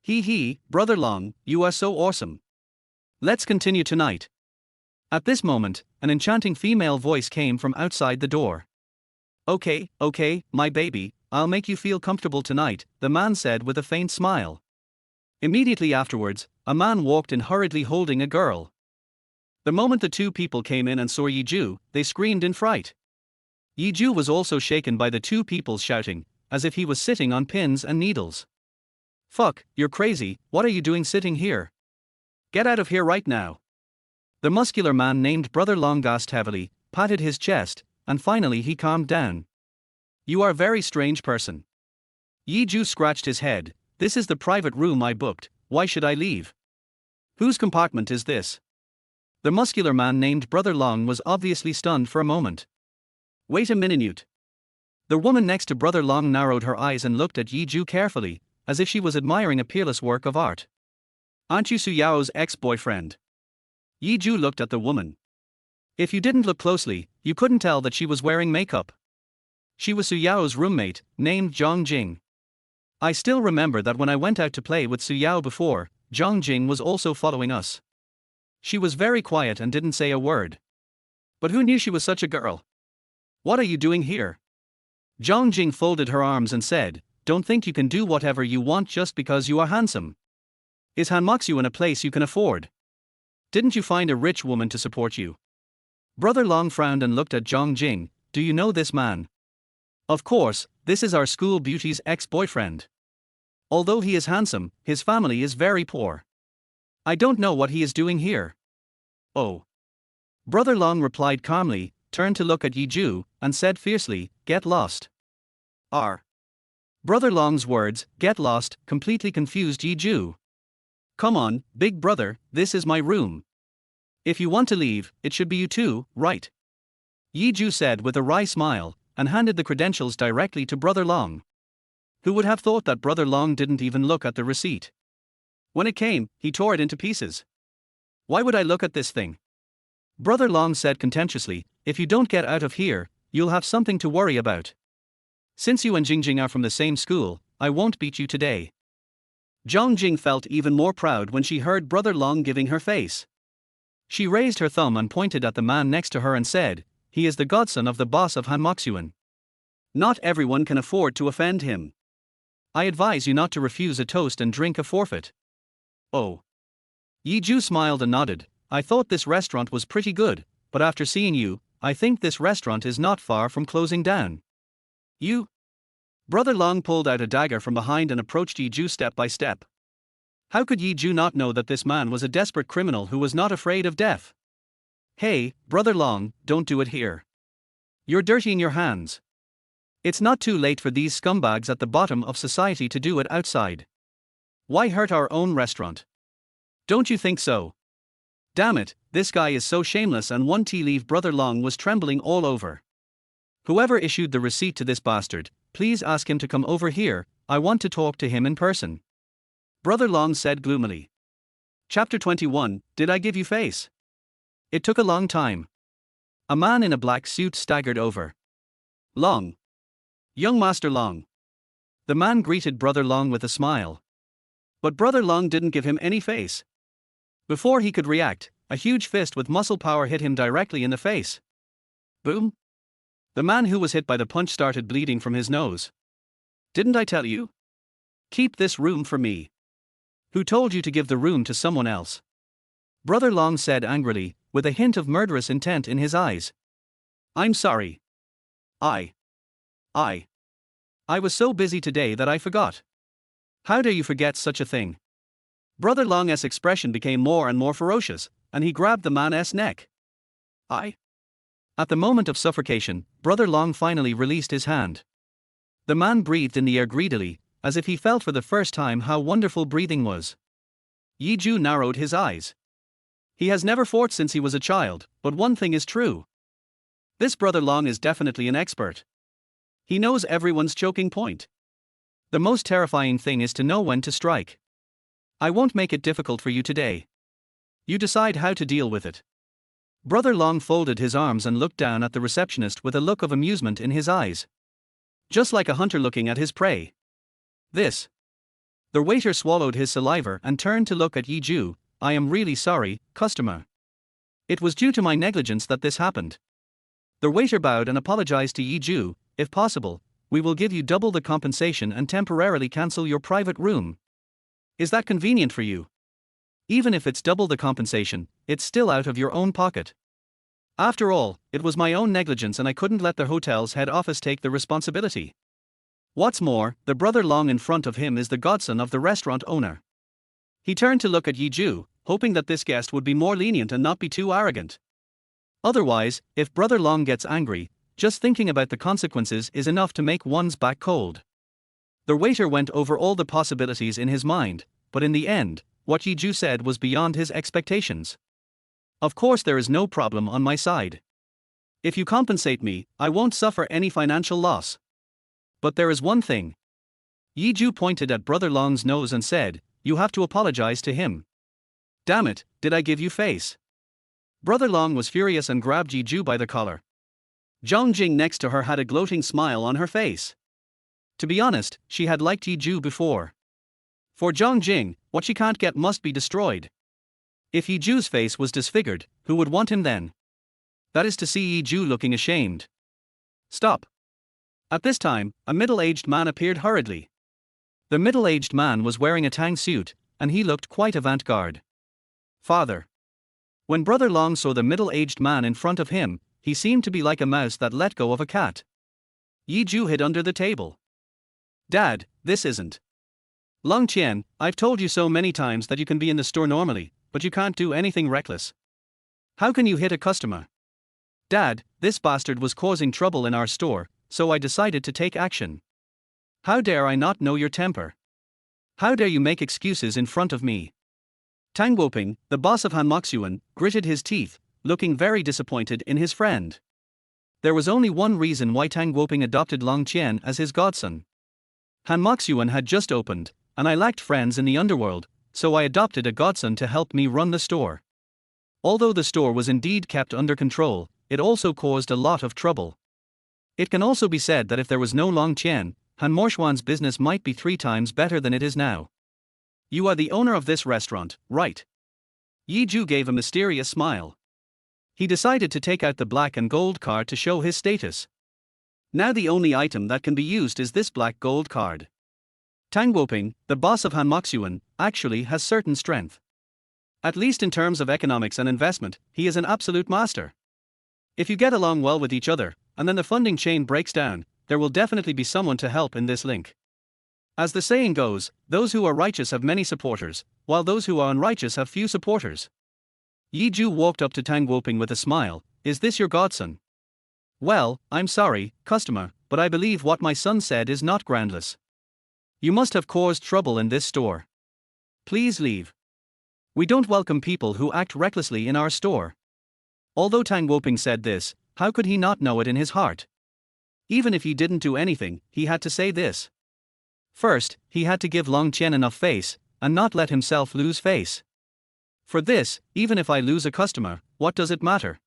He, Brother Long, you are so awesome. Let's continue tonight." At this moment, an enchanting female voice came from outside the door. Okay, my baby, I'll make you feel comfortable tonight," the man said with a faint smile. Immediately afterwards, a man walked in hurriedly holding a girl. The moment the two people came in and saw Yiju, they screamed in fright. Yiju was also shaken by the two people shouting, as if he was sitting on pins and needles. "Fuck, you're crazy, what are you doing sitting here? Get out of here right now." The muscular man named Brother Long gasped heavily, patted his chest, and finally he calmed down. "You are a very strange person." Yiju scratched his head. "This is the private room I booked, why should I leave? Whose compartment is this?" The muscular man named Brother Long was obviously stunned for a moment. "Wait a minute." The woman next to Brother Long narrowed her eyes and looked at Yiju carefully, as if she was admiring a peerless work of art. "Aren't you Su Yao's ex-boyfriend?" Yiju looked at the woman. If you didn't look closely, you couldn't tell that she was wearing makeup. She was Su Yao's roommate, named Zhang Jing. I still remember that when I went out to play with Su Yao before, Zhang Jing was also following us. She was very quiet and didn't say a word. But who knew she was such a girl? "What are you doing here?" Zhang Jing folded her arms and said, "Don't think you can do whatever you want just because you are handsome. Is Hanmoxuan a place you can afford? Didn't you find a rich woman to support you?" Brother Long frowned and looked at Zhang Jing. "Do you know this man?" "Of course, this is our school beauty's ex-boyfriend. Although he is handsome, his family is very poor. I don't know what he is doing here." "Oh." Brother Long replied calmly, turned to look at Yiju, and said fiercely, "Get lost." R. Brother Long's words, "get lost," completely confused Yiju. "Come on, big brother, this is my room. If you want to leave, it should be you too, right?" Yiju said with a wry smile, and handed the credentials directly to Brother Long. Who would have thought that Brother Long didn't even look at the receipt? When it came, he tore it into pieces. "Why would I look at this thing?" Brother Long said contemptuously, "If you don't get out of here, you'll have something to worry about." Since you and Jingjing are from the same school, I won't beat you today. Zhongjing felt even more proud when she heard Brother Long giving her face. She raised her thumb and pointed at the man next to her and said, "He is the godson of the boss of Hanmoxuan. Not everyone can afford to offend him. I advise you not to refuse a toast and drink a forfeit." Oh. Yi Ju smiled and nodded. "I thought this restaurant was pretty good, but after seeing you, I think this restaurant is not far from closing down." You? Brother Long pulled out a dagger from behind and approached Yi Ju step by step. How could Yi Ju not know that this man was a desperate criminal who was not afraid of death? "Hey, Brother Long, don't do it here. You're dirtying your hands. It's not too late for these scumbags at the bottom of society to do it outside. Why hurt our own restaurant? Don't you think so? Damn it, this guy is so shameless." And one tea leaf Brother Long was trembling all over. "Whoever issued the receipt to this bastard, please ask him to come over here, I want to talk to him in person," Brother Long said gloomily. Chapter 21, Did I Give You Face? It took a long time. A man in a black suit staggered over. "Long. Young Master Long." The man greeted Brother Long with a smile. But Brother Long didn't give him any face. Before he could react, a huge fist with muscle power hit him directly in the face. Boom. The man who was hit by the punch started bleeding from his nose. "Didn't I tell you? Keep this room for me. Who told you to give the room to someone else?" Brother Long said angrily, with a hint of murderous intent in his eyes. "I'm sorry. I was so busy today that I forgot." "How dare you forget such a thing?" Brother Long's expression became more and more ferocious, and he grabbed the man's neck. At the moment of suffocation, Brother Long finally released his hand. The man breathed in the air greedily, as if he felt for the first time how wonderful breathing was. Yi Ju narrowed his eyes. He has never fought since he was a child, but one thing is true. This Brother Long is definitely an expert. He knows everyone's choking point. The most terrifying thing is to know when to strike. I won't make it difficult for you today. You decide how to deal with it. Brother Long folded his arms and looked down at the receptionist with a look of amusement in his eyes. Just like a hunter looking at his prey. The waiter swallowed his saliva and turned to look at Yi Ju. "I am really sorry, customer. It was due to my negligence that this happened." The waiter bowed and apologized to Yi Ju. "If possible, we will give you double the compensation and temporarily cancel your private room. Is that convenient for you? Even if it's double the compensation, it's still out of your own pocket. After all, it was my own negligence and I couldn't let the hotel's head office take the responsibility." What's more, the Brother Long in front of him is the godson of the restaurant owner. He turned to look at Yi Ju, hoping that this guest would be more lenient and not be too arrogant. Otherwise, if Brother Long gets angry, just thinking about the consequences is enough to make one's back cold. The waiter went over all the possibilities in his mind, but in the end, what Yi Ju said was beyond his expectations. "Of course there is no problem on my side. If you compensate me, I won't suffer any financial loss. But there is one thing." Yi Ju pointed at Brother Long's nose and said, "You have to apologize to him." "Damn it, did I give you face?" Brother Long was furious and grabbed Yi Ju by the collar. Zhongjing next to her had a gloating smile on her face. To be honest, she had liked Yi Ju before. For Zhongjing, what she can't get must be destroyed. If Yi Ju's face was disfigured, who would want him then? That is to see Yi Ju looking ashamed. "Stop." At this time, a middle-aged man appeared hurriedly. The middle-aged man was wearing a tang suit, and he looked quite avant-garde. "Father." When Brother Long saw the middle-aged man in front of him, he seemed to be like a mouse that let go of a cat. Yi Ju hid under the table. "Dad, this isn't. Long Qian, I've told you so many times that you can be in the store normally, but you can't do anything reckless. How can you hit a customer?" "Dad, this bastard was causing trouble in our store, so I decided to take action." "How dare I not know your temper? How dare you make excuses in front of me?" Tang Woping, the boss of Hanmoxuan, gritted his teeth, looking very disappointed in his friend. There was only one reason why Tang Woping adopted Long Qian as his godson. Hanmoxuan had just opened, and I lacked friends in the underworld, so I adopted a godson to help me run the store. Although the store was indeed kept under control, it also caused a lot of trouble. It can also be said that if there was no Long Qian, Han Morshuan's business might be 3 times better than it is now. You are the owner of this restaurant, right? Yi Zhu gave a mysterious smile. He decided to take out the black and gold card to show his status. Now the only item that can be used is this black gold card. Tang Guoping, the boss of Han Moxuan, actually has certain strength. At least in terms of economics and investment, he is an absolute master. If you get along well with each other, and then the funding chain breaks down, there will definitely be someone to help in this link. As the saying goes, those who are righteous have many supporters, while those who are unrighteous have few supporters. Yi Zhu walked up to Tang Guoping with a smile. Is this your godson? Well, I'm sorry, customer, but I believe what my son said is not groundless. You must have caused trouble in this store. Please leave. We don't welcome people who act recklessly in our store. Although Tang Guoping said this, how could he not know it in his heart? Even if he didn't do anything, he had to say this. First, he had to give Long Qian enough face, and not let himself lose face. For this, even if I lose a customer, what does it matter?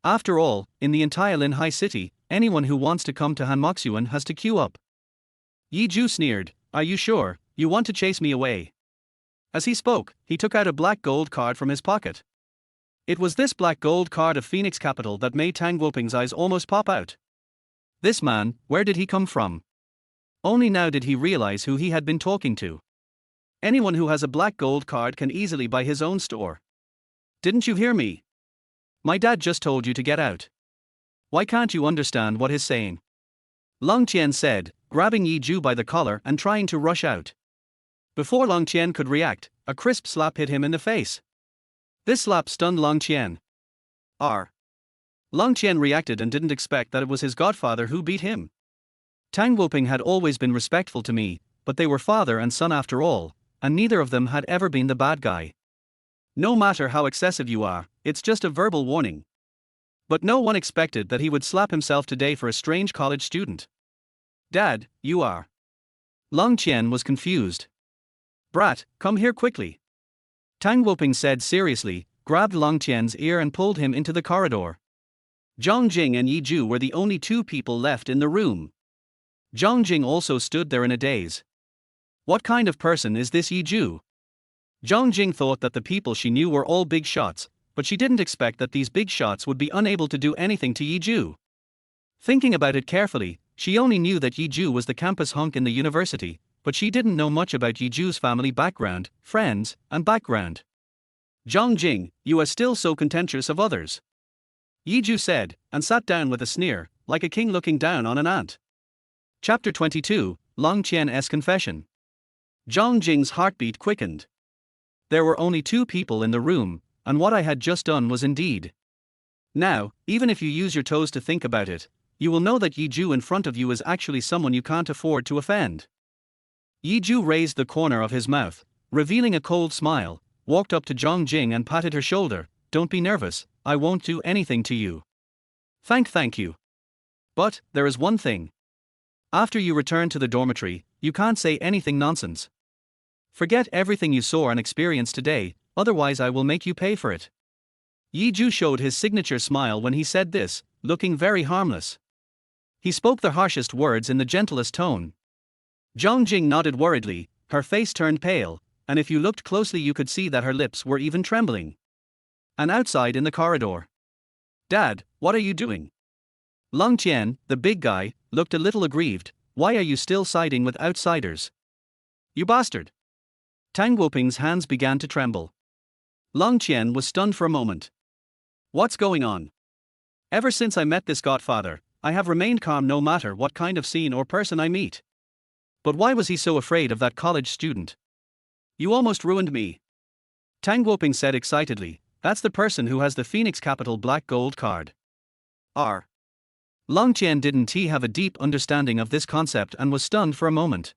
After all, in the entire Linhai city, anyone who wants to come to Han Moxuan has to queue up. Yi Zhu sneered, are you sure, you want to chase me away? As he spoke, he took out a black gold card from his pocket. It was this black gold card of Phoenix Capital that made Tang Guoping's eyes almost pop out. This man, where did he come from? Only now did he realize who he had been talking to. Anyone who has a black gold card can easily buy his own store. Didn't you hear me? My dad just told you to get out. Why can't you understand what he's saying? Long Qian said, grabbing Yi Zhu by the collar and trying to rush out. Before Long Qian could react, a crisp slap hit him in the face. This slap stunned Long Qian. Long Qian reacted and didn't expect that it was his godfather who beat him. Tang Guoping had always been respectful to me, but they were father and son after all, and neither of them had ever been the bad guy. No matter how excessive you are, it's just a verbal warning. But no one expected that he would slap himself today for a strange college student. Dad, you are. Long Qian was confused. Brat, come here quickly. Tang Guoping said seriously, grabbed Long Qian's ear and pulled him into the corridor. Zhang Jing and Yi Zhu were the only 2 people left in the room. Zhang Jing also stood there in a daze. What kind of person is this Yi Zhu? Zhang Jing thought that the people she knew were all big shots, but she didn't expect that these big shots would be unable to do anything to Yi Zhu. Thinking about it carefully, she only knew that Yi Zhu was the campus hunk in the university, but she didn't know much about Yi Zhu's family background, friends, and background. Zhang Jing, you are still so contentious of others. Yi Zhu said, and sat down with a sneer, like a king looking down on an ant. Chapter 22, Long Qian's Confession. Zhang Jing's heartbeat quickened. There were only 2 people in the room, and what I had just done was indeed. Now, even if you use your toes to think about it, you will know that Yi Zhu in front of you is actually someone you can't afford to offend. Yi Zhu raised the corner of his mouth, revealing a cold smile, walked up to Zhang Jing and patted her shoulder. Don't be nervous, I won't do anything to you. Thank you. But, there is one thing. After you return to the dormitory, you can't say anything nonsense. Forget everything you saw and experienced today, otherwise I will make you pay for it. Yi Zhu showed his signature smile when he said this, looking very harmless. He spoke the harshest words in the gentlest tone. Zhang Jing nodded worriedly, her face turned pale, and if you looked closely you could see that her lips were even trembling. And outside in the corridor. Dad, what are you doing? Long Qian, the big guy, looked a little aggrieved. Why are you still siding with outsiders? You bastard. Tang Guoping's hands began to tremble. Long Qian was stunned for a moment. What's going on? Ever since I met this godfather, I have remained calm no matter what kind of scene or person I meet. But why was he so afraid of that college student? You almost ruined me. Tang Guoping said excitedly, that's the person who has the Phoenix Capital black gold card. Long Qian didn't he have a deep understanding of this concept and was stunned for a moment.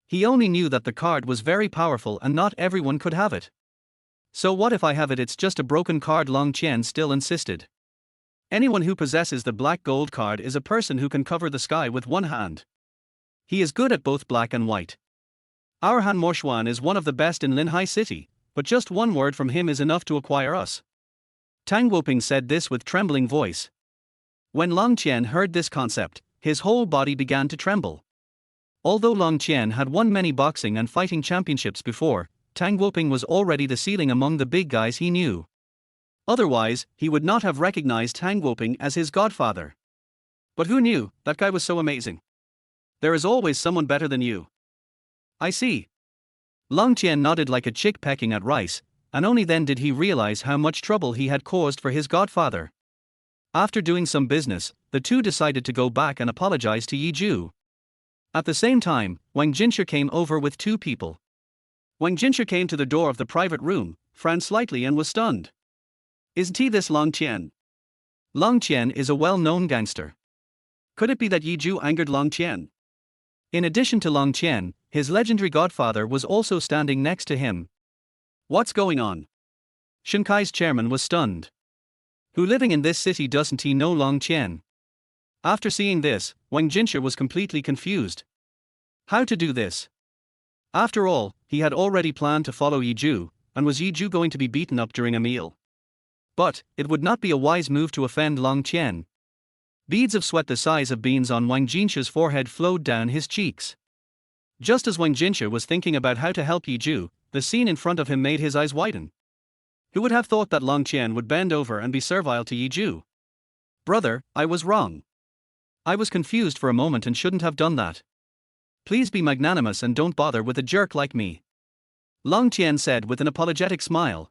He only knew that the card was very powerful and not everyone could have it. So what if I have it? It's just a broken card, Long Qian still insisted. Anyone who possesses the black gold card is a person who can cover the sky with one hand. He is good at both black and white. Our Han Morshuan is one of the best in Linhai City, but just one word from him is enough to acquire us. Tang Guoping said this with trembling voice. When Long Qian heard this concept, his whole body began to tremble. Although Long Qian had won many boxing and fighting championships before, Tang Guoping was already the ceiling among the big guys he knew. Otherwise, he would not have recognized Tang Guoping as his godfather. But who knew, that guy was so amazing. There is always someone better than you. I see. Long Qian nodded like a chick pecking at rice, and only then did he realize how much trouble he had caused for his godfather. After doing some business, the two decided to go back and apologize to Yi Zhu. At the same time, Wang Jinshe came over with two people. Wang Jinshe came to the door of the private room, frowned slightly and was stunned. Isn't he this Long Qian? Long Qian is a well-known gangster. Could it be that Yi Zhu angered Long Qian? In addition to Long Qian, his legendary godfather was also standing next to him. What's going on? Shinkai's chairman was stunned. Who living in this city doesn't he know Long Qian? After seeing this, Wang Jinshe was completely confused. How to do this? After all, he had already planned to follow Yi Zhu, and was Yi Zhu going to be beaten up during a meal? But, it would not be a wise move to offend Long Qian. Beads of sweat the size of beans on Wang Jinshe's forehead flowed down his cheeks. Just as Wang Jinshe was thinking about how to help Yi Zhu, the scene in front of him made his eyes widen. Who would have thought that Long Qian would bend over and be servile to Yi Zhu? Brother, I was wrong. I was confused for a moment and shouldn't have done that. Please be magnanimous and don't bother with a jerk like me. Long Qian said with an apologetic smile.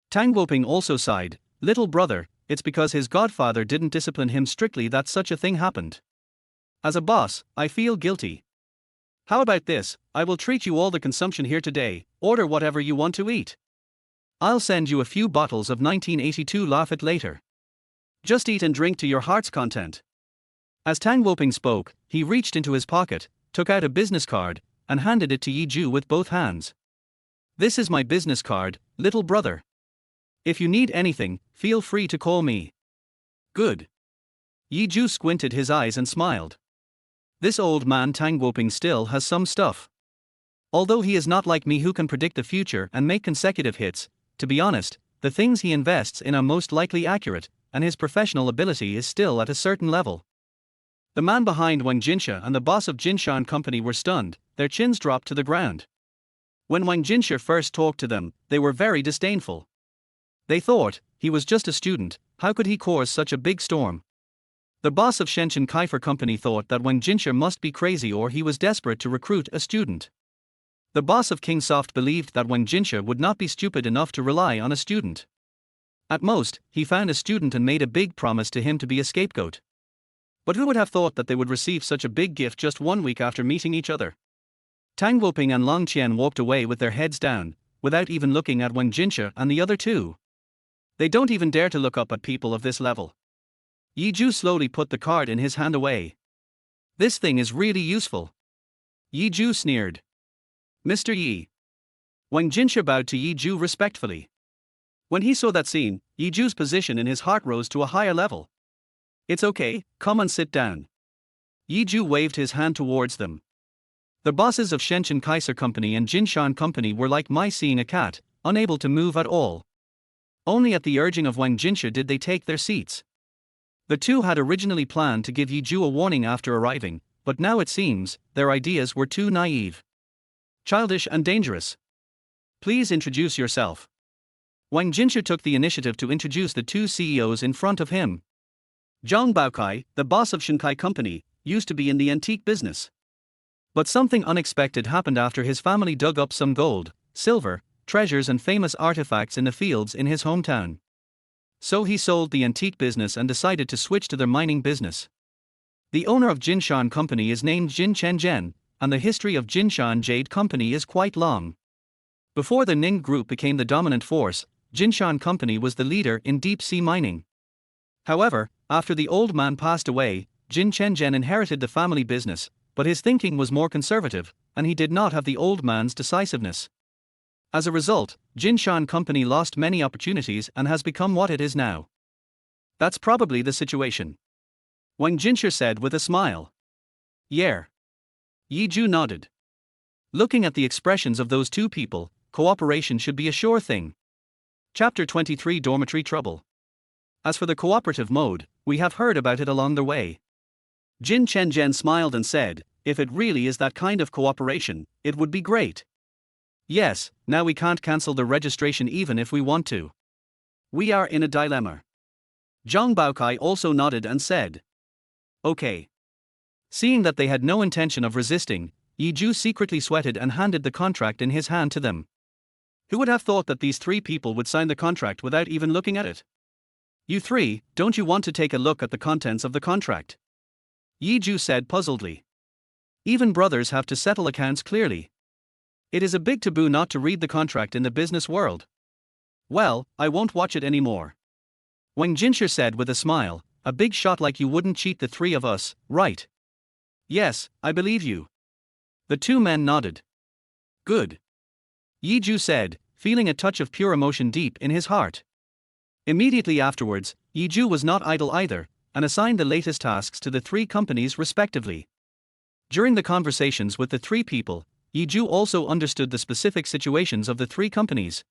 Tang Guoping also sighed, little brother, it's because his godfather didn't discipline him strictly that such a thing happened. As a boss, I feel guilty. How about this, I will treat you all the consumption here today, order whatever you want to eat. I'll send you a few bottles of 1982, laugh it later. Just eat and drink to your heart's content. As Tang Guoping spoke, he reached into his pocket, took out a business card, and handed it to Yi Zhu with both hands. This is my business card, little brother. If you need anything, feel free to call me. Good. Yi Zhu squinted his eyes and smiled. This old man Tang Guoping still has some stuff. Although he is not like me who can predict the future and make consecutive hits, to be honest, the things he invests in are most likely accurate, and his professional ability is still at a certain level. The man behind Wang Jinshe and the boss of Jinshan Company were stunned, their chins dropped to the ground. When Wang Jinshe first talked to them, they were very disdainful. They thought, he was just a student, how could he cause such a big storm? The boss of Shenzhen Kaifer Company thought that Wang Jinshe must be crazy or he was desperate to recruit a student. The boss of Kingsoft believed that Wang Jinshe would not be stupid enough to rely on a student. At most, he found a student and made a big promise to him to be a scapegoat. But who would have thought that they would receive such a big gift just 1 week after meeting each other? Tang Guoping and Long Qian walked away with their heads down, without even looking at Wang Jinshe and the other two. They don't even dare to look up at people of this level. Yi Zhu slowly put the card in his hand away. This thing is really useful. Yi Zhu sneered. Mr. Yi. Wang Jinshe bowed to Yi Zhu respectfully. When he saw that scene, Yi Zhu's position in his heart rose to a higher level. It's okay, come and sit down. Yi Zhu waved his hand towards them. The bosses of Shenzhen Kaiser Company and Jinshan Company were like mice seeing a cat, unable to move at all. Only at the urging of Wang Jinshe did they take their seats. The two had originally planned to give Yi Zhu a warning after arriving, but now it seems, their ideas were too naive. Childish and dangerous. Please introduce yourself. Wang Jinshe took the initiative to introduce the two CEOs in front of him. Zhang Baokai, the boss of Shinkai Company, used to be in the antique business. But something unexpected happened after his family dug up some gold, silver, treasures and famous artifacts in the fields in his hometown. So he sold the antique business and decided to switch to their mining business. The owner of Jinshan Company is named Jin Chenzhen, and the history of Jinshan Jade Company is quite long. Before the Ning Group became the dominant force, Jinshan Company was the leader in deep-sea mining. However, after the old man passed away, Jin Chenzhen inherited the family business, but his thinking was more conservative, and he did not have the old man's decisiveness. As a result, Jinshan Company lost many opportunities and has become what it is now. That's probably the situation. Wang Jinshe said with a smile. Yeah. Yi Zhu nodded. Looking at the expressions of those two people, cooperation should be a sure thing. Chapter 23, Dormitory Trouble. As for the cooperative mode, we have heard about it along the way. Jin Chen smiled and said, if it really is that kind of cooperation, it would be great. Yes, now we can't cancel the registration even if we want to. We are in a dilemma. Zhang Baokai also nodded and said, okay. Seeing that they had no intention of resisting, Yi Zhu secretly sweated and handed the contract in his hand to them. Who would have thought that these three people would sign the contract without even looking at it? You three, don't you want to take a look at the contents of the contract? Yi Zhu said puzzledly. Even brothers have to settle accounts clearly. It is a big taboo not to read the contract in the business world. Well, I won't watch it anymore. Wang Jinsher said with a smile, a big shot like you wouldn't cheat the three of us, right? Yes, I believe you. The two men nodded. Good. Yi Zhu said, feeling a touch of pure emotion deep in his heart. Immediately afterwards, Yi Zhu was not idle either, and assigned the latest tasks to the three companies respectively. During the conversations with the three people, Yi Zhu also understood the specific situations of the three companies.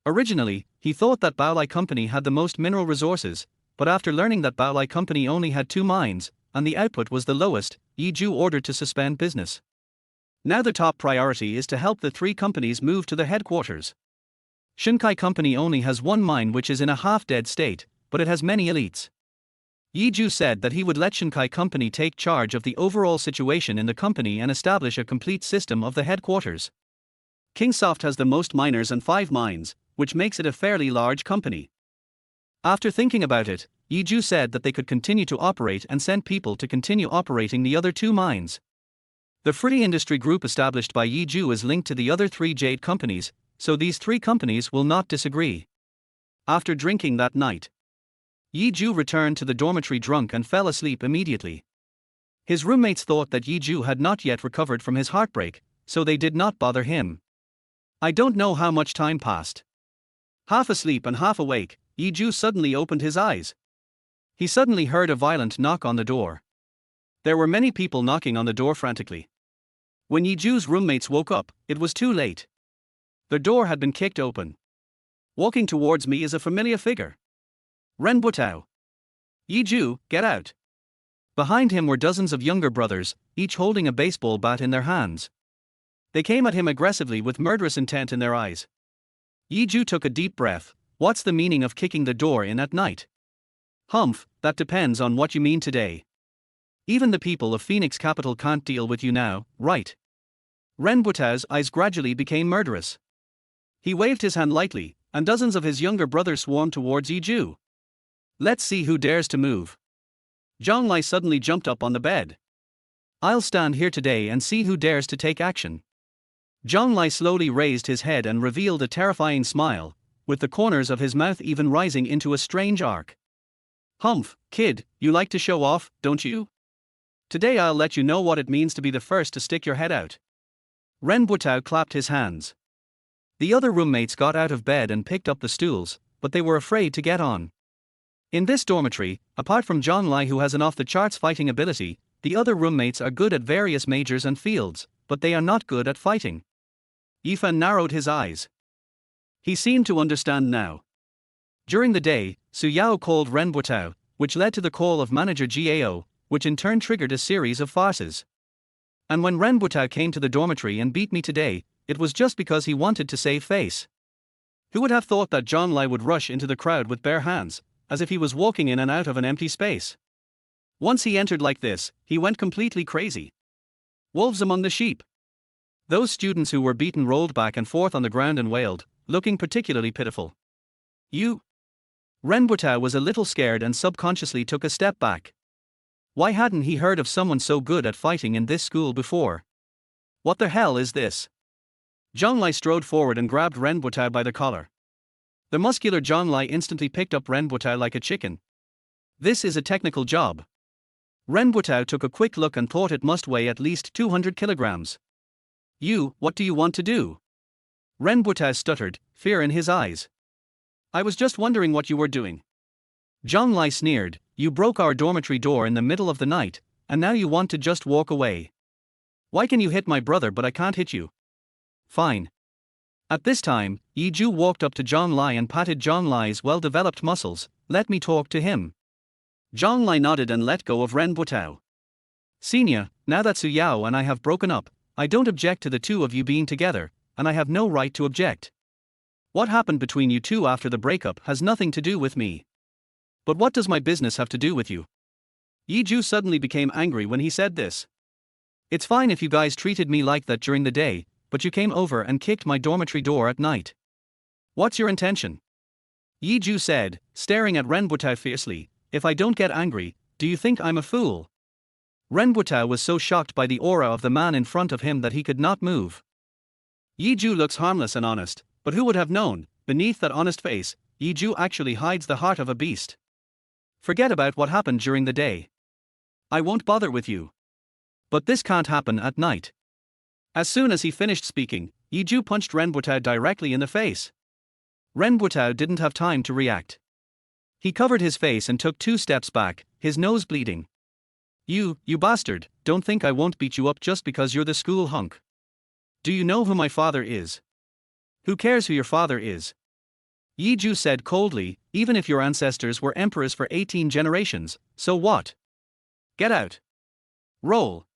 Originally, he thought that Baolai Company had the most mineral resources, but after learning that Baolai Company only had 2 mines, and the output was the lowest, Yi Zhu ordered to suspend business. Now the top priority is to help the three companies move to the headquarters. Shinkai Company only has 1 mine which is in a half-dead state, but it has many elites. Yi Zhu said that he would let Shinkai Company take charge of the overall situation in the company and establish a complete system of the headquarters. Kingsoft has the most miners and 5 mines, which makes it a fairly large company. After thinking about it, Yi Zhu said that they could continue to operate and send people to continue operating the other 2 mines. The free industry group established by Yi Zhu is linked to the other 3 jade companies, so these 3 companies will not disagree. After drinking that night, Yi Zhu returned to the dormitory drunk and fell asleep immediately. His roommates thought that Yi Zhu had not yet recovered from his heartbreak, so they did not bother him. I don't know how much time passed. Half asleep and half awake, Yi Zhu suddenly opened his eyes. He suddenly heard a violent knock on the door. There were many people knocking on the door frantically. When Yi Zhu's roommates woke up, it was too late. The door had been kicked open. Walking towards me is a familiar figure. Ren Botao. Yi Zhu, get out. Behind him were dozens of younger brothers, each holding a baseball bat in their hands. They came at him aggressively with murderous intent in their eyes. Yi Zhu took a deep breath. What's the meaning of kicking the door in at night? Humph, that depends on what you mean today. Even the people of Phoenix Capital can't deal with you now, right? Ren Botao's eyes gradually became murderous. He waved his hand lightly, and dozens of his younger brothers swarmed towards Yi Zhu. Let's see who dares to move. Zhang Lai suddenly jumped up on the bed. I'll stand here today and see who dares to take action. Zhang Lai slowly raised his head and revealed a terrifying smile, with the corners of his mouth even rising into a strange arc. Humph, kid, you like to show off, don't you? Today I'll let you know what it means to be the first to stick your head out. Ren Botao clapped his hands. The other roommates got out of bed and picked up the stools, but they were afraid to get on. In this dormitory, apart from Zhang Lai who has an off-the-charts fighting ability, the other roommates are good at various majors and fields, but they are not good at fighting. Yifan narrowed his eyes. He seemed to understand now. During the day, Su Yao called Ren Botao, which led to the call of manager Gao, which in turn triggered a series of farces. And when Ren Botao came to the dormitory and beat me today, it was just because he wanted to save face. Who would have thought that Zhang Lai would rush into the crowd with bare hands, as if he was walking in and out of an empty space? Once he entered like this, he went completely crazy. Wolves among the sheep. Those students who were beaten rolled back and forth on the ground and wailed, looking particularly pitiful. You? Ren Botao was a little scared and subconsciously took a step back. Why hadn't he heard of someone so good at fighting in this school before? What the hell is this? Zhang Lai strode forward and grabbed Ren Botao by the collar. The muscular Zhang Lai instantly picked up Ren Botao like a chicken. This is a technical job. Ren Botao took a quick look and thought it must weigh at least 200 kilograms. You, what do you want to do? Ren Botao stuttered, fear in his eyes. I was just wondering what you were doing. Zhang Lai sneered, you broke our dormitory door in the middle of the night, and now you want to just walk away. Why can you hit my brother but I can't hit you? Fine. At this time, Yi Zhu walked up to Zhang Lai and patted Zhang Lai's well-developed muscles. Let me talk to him. Zhang Lai nodded and let go of Ren Botao. Senior, now that Su Yao and I have broken up, I don't object to the two of you being together, and I have no right to object. What happened between you two after the breakup has nothing to do with me. But what does my business have to do with you? Yiju suddenly became angry when he said this. It's fine if you guys treated me like that during the day, but you came over and kicked my dormitory door at night. What's your intention? Yiju said, staring at Ren Botao fiercely. If I don't get angry, do you think I'm a fool? Ren Botao was so shocked by the aura of the man in front of him that he could not move. Yiju looks harmless and honest, but who would have known, beneath that honest face, Yiju actually hides the heart of a beast. Forget about what happened during the day. I won't bother with you. But this can't happen at night. As soon as he finished speaking, Yiju punched Ren Botao directly in the face. Ren Botao didn't have time to react. He covered his face and took 2 steps back, his nose bleeding. You bastard, don't think I won't beat you up just because you're the school hunk. Do you know who my father is? Who cares who your father is? Yiju said coldly, even if your ancestors were emperors for 18 generations, so what? Get out. Roll.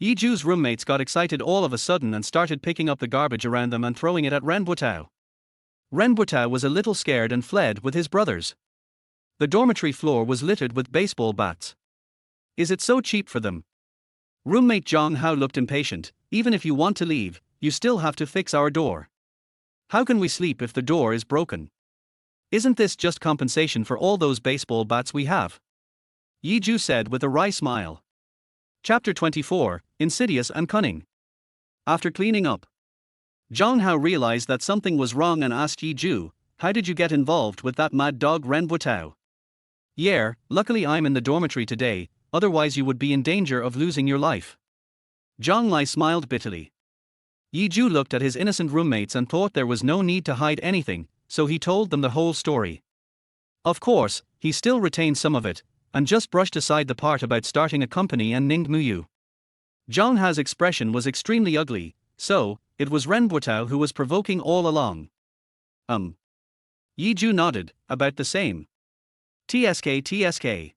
Yiju's roommates got excited all of a sudden and started picking up the garbage around them and throwing it at Ren Botao. Ren Botao was a little scared and fled with his brothers. The dormitory floor was littered with baseball bats. Is it so cheap for them? Roommate Zhang Hao looked impatient. Even if you want to leave, you still have to fix our door. How can we sleep if the door is broken? Isn't this just compensation for all those baseball bats we have? Yiju said with a wry smile. Chapter 24, Insidious and Cunning. After cleaning up, Zhang Hao realized that something was wrong and asked Yiju, how did you get involved with that mad dog Ren Botao? Yeah, luckily I'm in the dormitory today, otherwise you would be in danger of losing your life. Zhang Lai smiled bitterly. Yiju looked at his innocent roommates and thought there was no need to hide anything, so he told them the whole story. Of course, he still retained some of it, and just brushed aside the part about starting a company and Ning Muyu. Zhang Hao's expression was extremely ugly, so, it was Ren Botao who was provoking all along. Yiju nodded, about the same. TSK.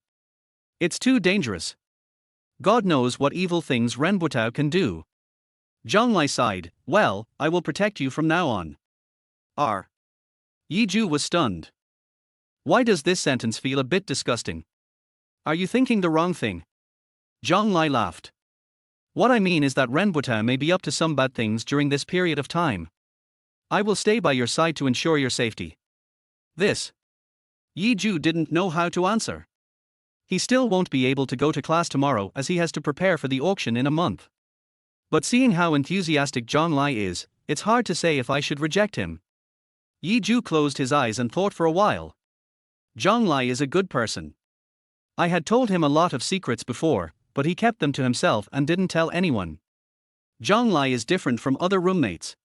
It's too dangerous. God knows what evil things Ren Botao can do. Zhang Lai sighed, well, I will protect you from now on. Yiju was stunned. Why does this sentence feel a bit disgusting? Are you thinking the wrong thing? Zhang Lai laughed. What I mean is that Ren Botao may be up to some bad things during this period of time. I will stay by your side to ensure your safety. This. Yiju didn't know how to answer. He still won't be able to go to class tomorrow as he has to prepare for the auction in a month. But seeing how enthusiastic Zhang Lai is, it's hard to say if I should reject him. Yiju closed his eyes and thought for a while. Zhang Lai is a good person. I had told him a lot of secrets before, but he kept them to himself and didn't tell anyone. Zhang Lai is different from other roommates.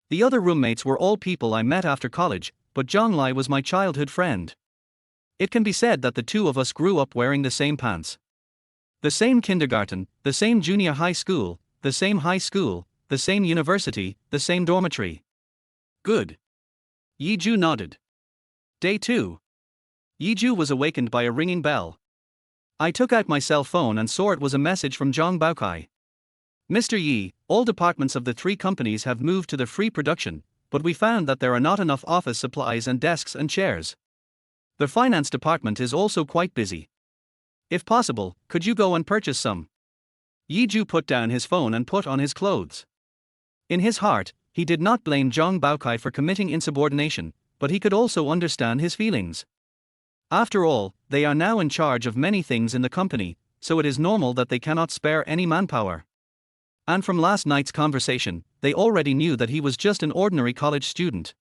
The other roommates were all people I met after college, but Zhang Lai was my childhood friend. It can be said that the two of us grew up wearing the same pants. The same kindergarten, the same junior high school, the same high school, the same university, the same dormitory. Good. Yiju nodded. Day 2. Yiju was awakened by a ringing bell. I took out my cell phone and saw it was a message from Zhang Baokai. Mr. Yi, all departments of the 3 companies have moved to the free production, but we found that there are not enough office supplies and desks and chairs. The finance department is also quite busy. If possible, could you go and purchase some? Yiju put down his phone and put on his clothes. In his heart, he did not blame Zhang Baokai for committing insubordination, but he could also understand his feelings. After all, they are now in charge of many things in the company, so it is normal that they cannot spare any manpower. And from last night's conversation, they already knew that he was just an ordinary college student.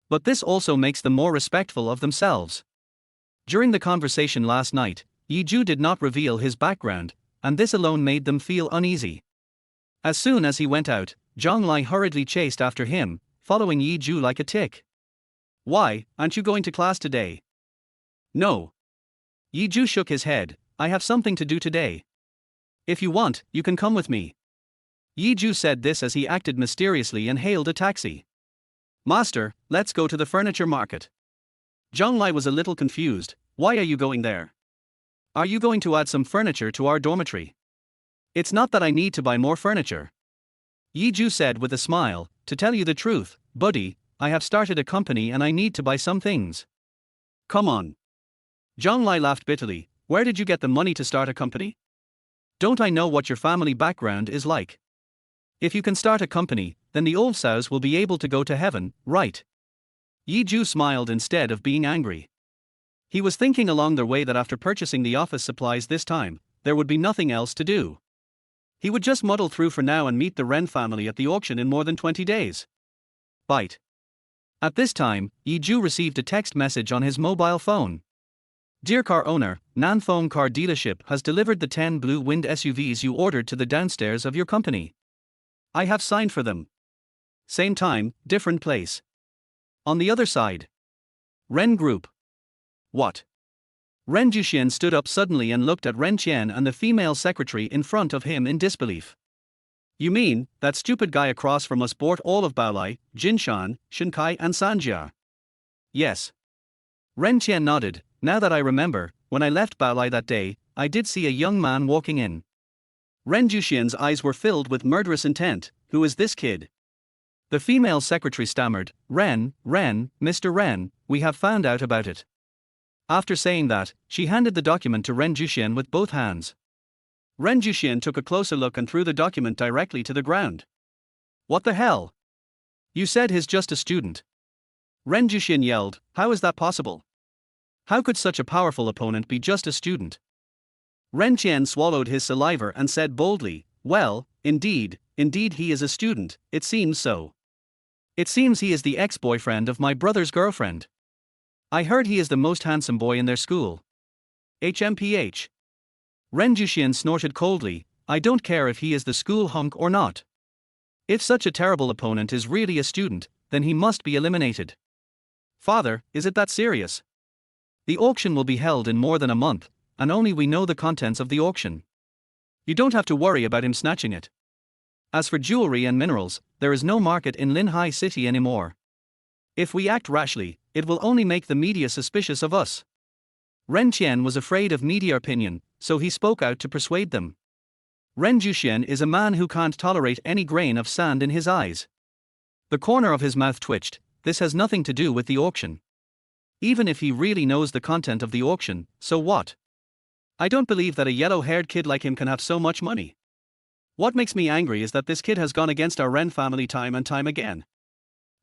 But this also makes them more respectful of themselves. During the conversation last night, Yiju did not reveal his background, and this alone made them feel uneasy. As soon as he went out, Zhang Lai hurriedly chased after him, following Yiju like a tick. Why, aren't you going to class today? No. Yiju shook his head, I have something to do today. If you want, you can come with me. Yiju said this as he acted mysteriously and hailed a taxi. Master, let's go to the furniture market. Zhang Lai was a little confused, why are you going there? Are you going to add some furniture to our dormitory? It's not that I need to buy more furniture. Yiju said with a smile, to tell you the truth, buddy, I have started a company and I need to buy some things. Come on. Zhonglai laughed bitterly, where did you get the money to start a company? Don't I know what your family background is like? If you can start a company, then the old sows will be able to go to heaven, right? Yiju smiled instead of being angry. He was thinking along the way that after purchasing the office supplies this time, there would be nothing else to do. He would just muddle through for now and meet the Ren family at the auction in more than 20 days. Bite. At this time, Yiju received a text message on his mobile phone. Dear car owner, Nanfeng Car Dealership has delivered the 10 Blue Wind SUVs you ordered to the downstairs of your company. I have signed for them. Same time, different place. On the other side. Ren Group. What? Ren Juxian stood up suddenly and looked at Ren Qian and the female secretary in front of him in disbelief. You mean, that stupid guy across from us bought all of Baolai, Jinshan, Shinkai and Sanjia? Yes. Ren Qian nodded. Now that I remember, when I left Baolai that day, I did see a young man walking in. Ren Juxian's eyes were filled with murderous intent. Who is this kid? The female secretary stammered, Mr. Ren, we have found out about it. After saying that, she handed the document to Ren Juxian with both hands. Ren Juxian took a closer look and threw the document directly to the ground. What the hell? You said he's just a student. Ren Juxian yelled, how is that possible? How could such a powerful opponent be just a student? Ren Qian swallowed his saliva and said boldly, well, indeed he is a student, it seems so. It seems he is the ex-boyfriend of my brother's girlfriend. I heard he is the most handsome boy in their school. HMPH. Ren Juxian snorted coldly, I don't care if he is the school hunk or not. If such a terrible opponent is really a student, then he must be eliminated. Father, is it that serious? The auction will be held in more than a month, and only we know the contents of the auction. You don't have to worry about him snatching it. As for jewelry and minerals, there is no market in Linhai City anymore. If we act rashly, it will only make the media suspicious of us. Ren Qian was afraid of media opinion, so he spoke out to persuade them. Ren Juxian is a man who can't tolerate any grain of sand in his eyes. The corner of his mouth twitched. This has nothing to do with the auction. Even if he really knows the content of the auction, so what? I don't believe that a yellow-haired kid like him can have so much money. What makes me angry is that this kid has gone against our Ren family time and time again.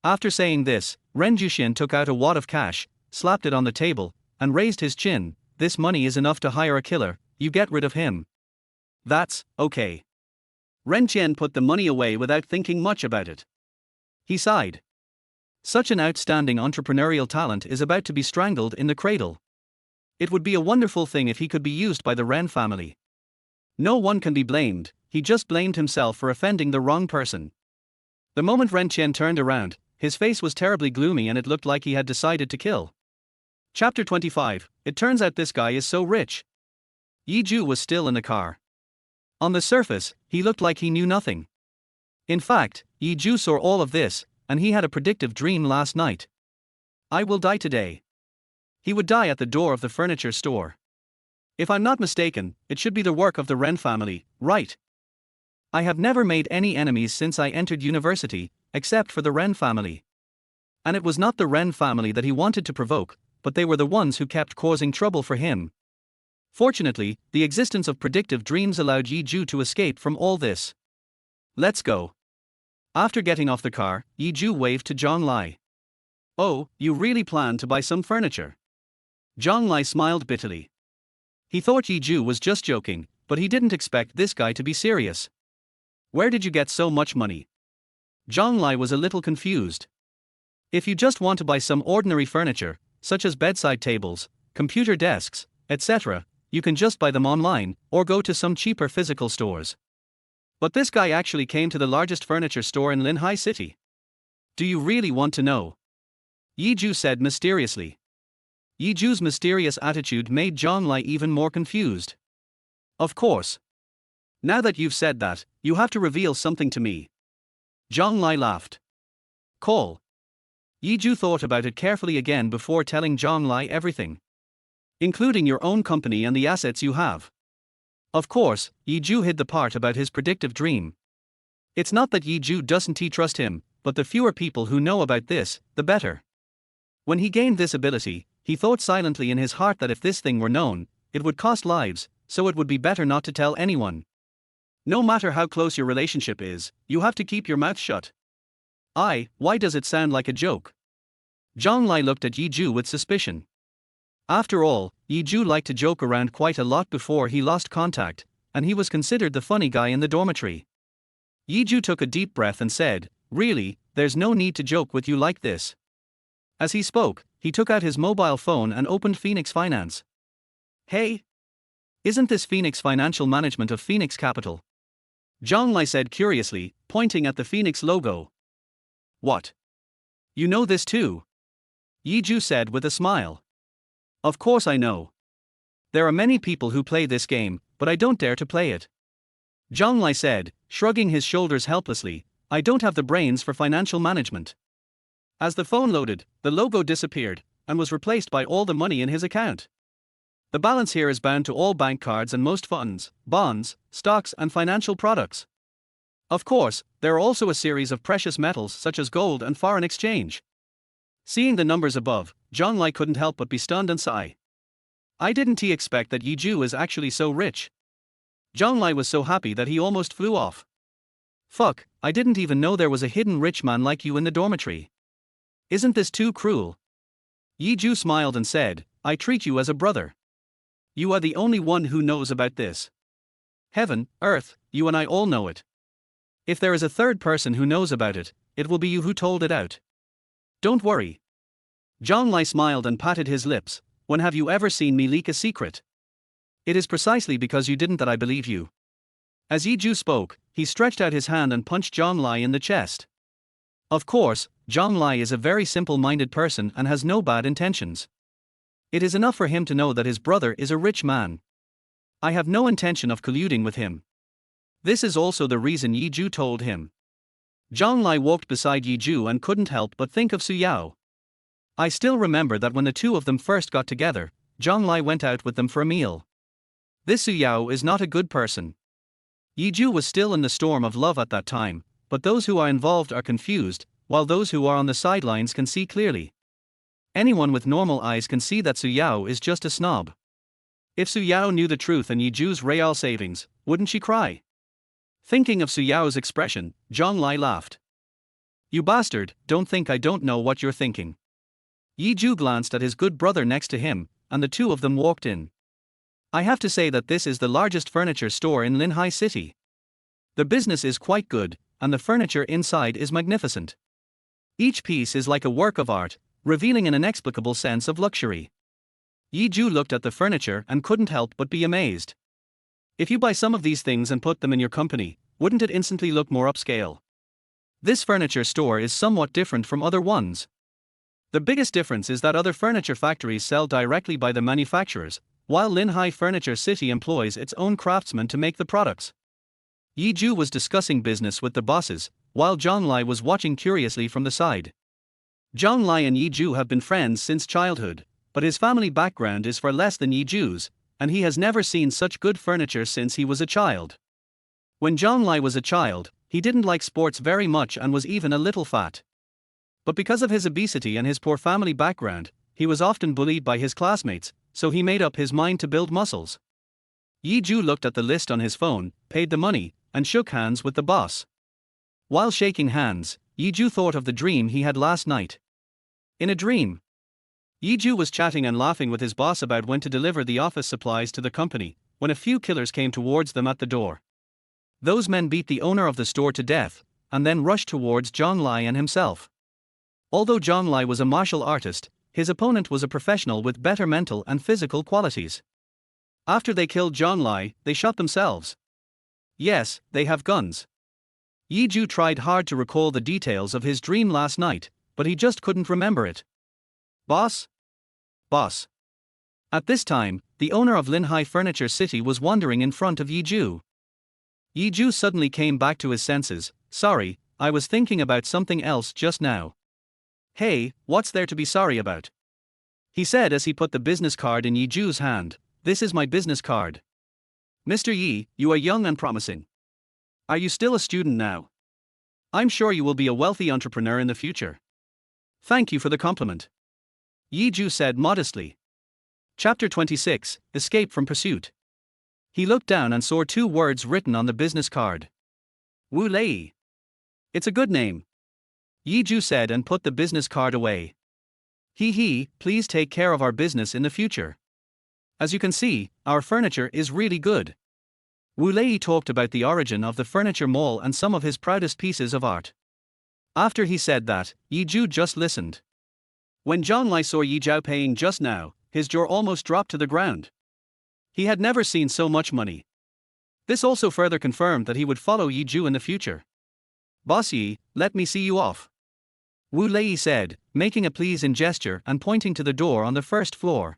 After saying this, Ren Juxian took out a wad of cash, slapped it on the table, and raised his chin. This money is enough to hire a killer, you get rid of him. That's okay. Ren Qian put the money away without thinking much about it. He sighed. Such an outstanding entrepreneurial talent is about to be strangled in the cradle. It would be a wonderful thing if he could be used by the Ren family. No one can be blamed, he just blamed himself for offending the wrong person. The moment Ren Qian turned around, his face was terribly gloomy and it looked like he had decided to kill. Chapter 25, it turns out this guy is so rich. Yiju was still in the car. On the surface, he looked like he knew nothing. In fact, Yiju saw all of this, and he had a predictive dream last night. I will die today. He would die at the door of the furniture store. If I'm not mistaken, it should be the work of the Ren family, right? I have never made any enemies since I entered university, except for the Ren family. And it was not the Ren family that he wanted to provoke, but they were the ones who kept causing trouble for him. Fortunately, the existence of predictive dreams allowed Yiju to escape from all this. Let's go. After getting off the car, Yiju waved to Zhonglai. Oh, you really plan to buy some furniture? Zhonglai smiled bitterly. He thought Yiju was just joking, but he didn't expect this guy to be serious. Where did you get so much money? Zhonglai was a little confused. If you just want to buy some ordinary furniture, such as bedside tables, computer desks, etc., you can just buy them online, or go to some cheaper physical stores. But this guy actually came to the largest furniture store in Linhai City. Do you really want to know? Yiju said mysteriously. Yiju's mysterious attitude made Zhonglai even more confused. Of course. Now that you've said that, you have to reveal something to me. Zhonglai laughed. Call. Yiju thought about it carefully again before telling Zhonglai everything. including your own company and the assets you have. Of course, Zhou hid the part about his predictive dream. It's not that Zhou doesn't trust him, but the fewer people who know about this, the better. When he gained this ability, he thought silently in his heart that if this thing were known, it would cost lives, so it would be better not to tell anyone. No matter how close your relationship is, you have to keep your mouth shut. Why does it sound like a joke? Zhang Lai looked at Zhou with suspicion. After all, Zhou liked to joke around quite a lot before he lost contact, and he was considered the funny guy in the dormitory. Zhou took a deep breath and said, "Really, there's no need to joke with you like this." As he spoke, he took out his mobile phone and opened Phoenix Finance. "Hey! Isn't this Phoenix Financial Management of Phoenix Capital?" Zhang Lai said curiously, pointing at the Phoenix logo. "What? You know this too?" Zhou said with a smile. "Of course I know. There are many people who play this game, but I don't dare to play it." Zhang Lai said, shrugging his shoulders helplessly, "I don't have the brains for financial management." As the phone loaded, the logo disappeared, and was replaced by all the money in his account. The balance here is bound to all bank cards and most funds, bonds, stocks and financial products. Of course, there are also a series of precious metals such as gold and foreign exchange. Seeing the numbers above, Zhang Lai couldn't help but be stunned and sigh. I didn't expect that Zhou is actually so rich. Zhang Lai was so happy that he almost flew off. Fuck, I didn't even know there was a hidden rich man like you in the dormitory. Isn't this too cruel? Zhou smiled and said, I treat you as a brother. You are the only one who knows about this. Heaven, earth, you and I all know it. If there is a third person who knows about it, it will be you who told it out. Don't worry. Zhang Lai smiled and patted his lips. When have you ever seen me leak a secret? It is precisely because you didn't that I believe you. As Zhou spoke, he stretched out his hand and punched Zhang Lai in the chest. Of course, Zhang Lai is a very simple-minded person and has no bad intentions. It is enough for him to know that his brother is a rich man. I have no intention of colluding with him. This is also the reason Zhou told him. Zhang Lai walked beside Zhou and couldn't help but think of Su Yao. I still remember that when the two of them first got together, Zhang Lai went out with them for a meal. This Su Yao is not a good person. Zhou was still in the storm of love at that time, but those who are involved are confused, while those who are on the sidelines can see clearly. Anyone with normal eyes can see that Su Yao is just a snob. If Su Yao knew the truth and Zhou's real savings, wouldn't she cry? Thinking of Su Yao's expression, Zhang Lai laughed. You bastard, don't think I don't know what you're thinking. Zhou glanced at his good brother next to him, and the two of them walked in. I have to say that this is the largest furniture store in Linhai City. The business is quite good, and the furniture inside is magnificent. Each piece is like a work of art, revealing an inexplicable sense of luxury. Zhou looked at the furniture and couldn't help but be amazed. If you buy some of these things and put them in your company, wouldn't it instantly look more upscale? This furniture store is somewhat different from other ones. The biggest difference is that other furniture factories sell directly by the manufacturers, while Linhai Furniture City employs its own craftsmen to make the products. Zhou was discussing business with the bosses, while Zhang Lai was watching curiously from the side. Zhang Lai and Zhou have been friends since childhood, but his family background is far less than Zhou's, and he has never seen such good furniture since he was a child. When Zhang Lai was a child, he didn't like sports very much and was even a little fat. But because of his obesity and his poor family background, he was often bullied by his classmates, so he made up his mind to build muscles. Zhou looked at the list on his phone, paid the money, and shook hands with the boss. While shaking hands, Zhou thought of the dream he had last night. In a dream, Zhou was chatting and laughing with his boss about when to deliver the office supplies to the company, when a few killers came towards them at the door. Those men beat the owner of the store to death, and then rushed towards Zhang Lai and himself. Although Zhang Lai was a martial artist, his opponent was a professional with better mental and physical qualities. After they killed Zhang Lai, they shot themselves. Yes, they have guns. Zhou tried hard to recall the details of his dream last night, but he just couldn't remember it. Boss? Boss. At this time, the owner of Linhai Furniture City was wandering in front of Zhou. Zhou suddenly came back to his senses. Sorry, I was thinking about something else just now. Hey, what's there to be sorry about? he said as he put the business card in Yi Zhu's hand. This is my business card. Mr. Yi, you are young and promising. Are you still a student now? I'm sure you will be a wealthy entrepreneur in the future. Thank you for the compliment. Yi Zhu said modestly. Chapter 26, Escape from Pursuit. He looked down and saw 2 words written on the business card. Wu Lei. It's a good name. Yi Zhu said and put the business card away. Please take care of our business in the future. As you can see, our furniture is really good. Wu Lei talked about the origin of the furniture mall and some of his proudest pieces of art. After he said that, Yi Zhu just listened. When Zhang Lai saw Yi Zhou paying just now, his jaw almost dropped to the ground. He had never seen so much money. This also further confirmed that he would follow Yi Zhu in the future. Boss Yi, let me see you off. Wu Lei said, making a pleasing gesture and pointing to the door on the first floor.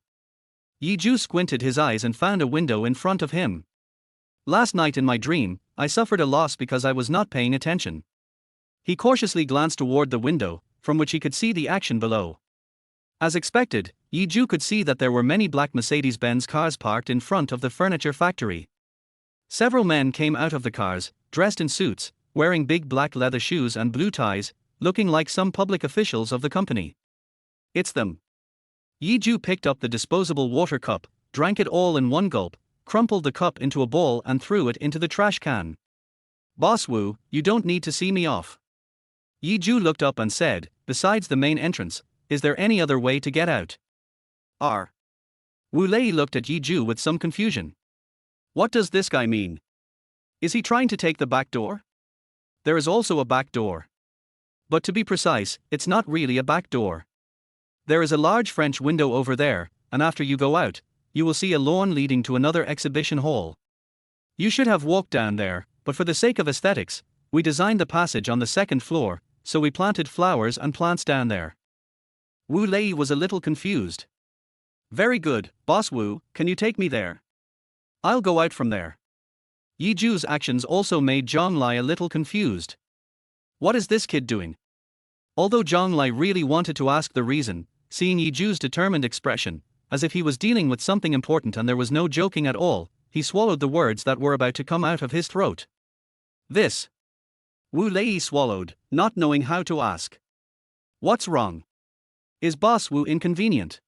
Yi Zhu squinted his eyes and found a window in front of him. Last night in my dream, I suffered a loss because I was not paying attention. He cautiously glanced toward the window, from which he could see the action below. As expected, Yi Zhu could see that there were many black Mercedes-Benz cars parked in front of the furniture factory. Several men came out of the cars, dressed in suits, wearing big black leather shoes and blue ties, looking like some public officials of the company. It's them. Yi Zhu picked up the disposable water cup, drank it all in one gulp, crumpled the cup into a ball and threw it into the trash can. Boss Wu, you don't need to see me off. Yi Zhu looked up and said, besides the main entrance, is there any other way to get out? Wu Lei looked at Yi Zhu with some confusion. What does this guy mean? Is he trying to take the back door? There is also a back door. But to be precise, it's not really a back door. There is a large French window over there, and after you go out, you will see a lawn leading to another exhibition hall. You should have walked down there, but for the sake of aesthetics, we designed the passage on the 2nd floor, so we planted flowers and plants down there. Wu Lei was a little confused. Very good, Boss Wu, can you take me there? I'll go out from there. Yi Zhu's actions also made Zhang Lai a little confused. What is this kid doing? Although Zhang Lai really wanted to ask the reason, seeing Yi Zhu's determined expression, as if he was dealing with something important and there was no joking at all, he swallowed the words that were about to come out of his throat. This. Wu Lei swallowed, not knowing how to ask. What's wrong? Is Boss Wu inconvenient?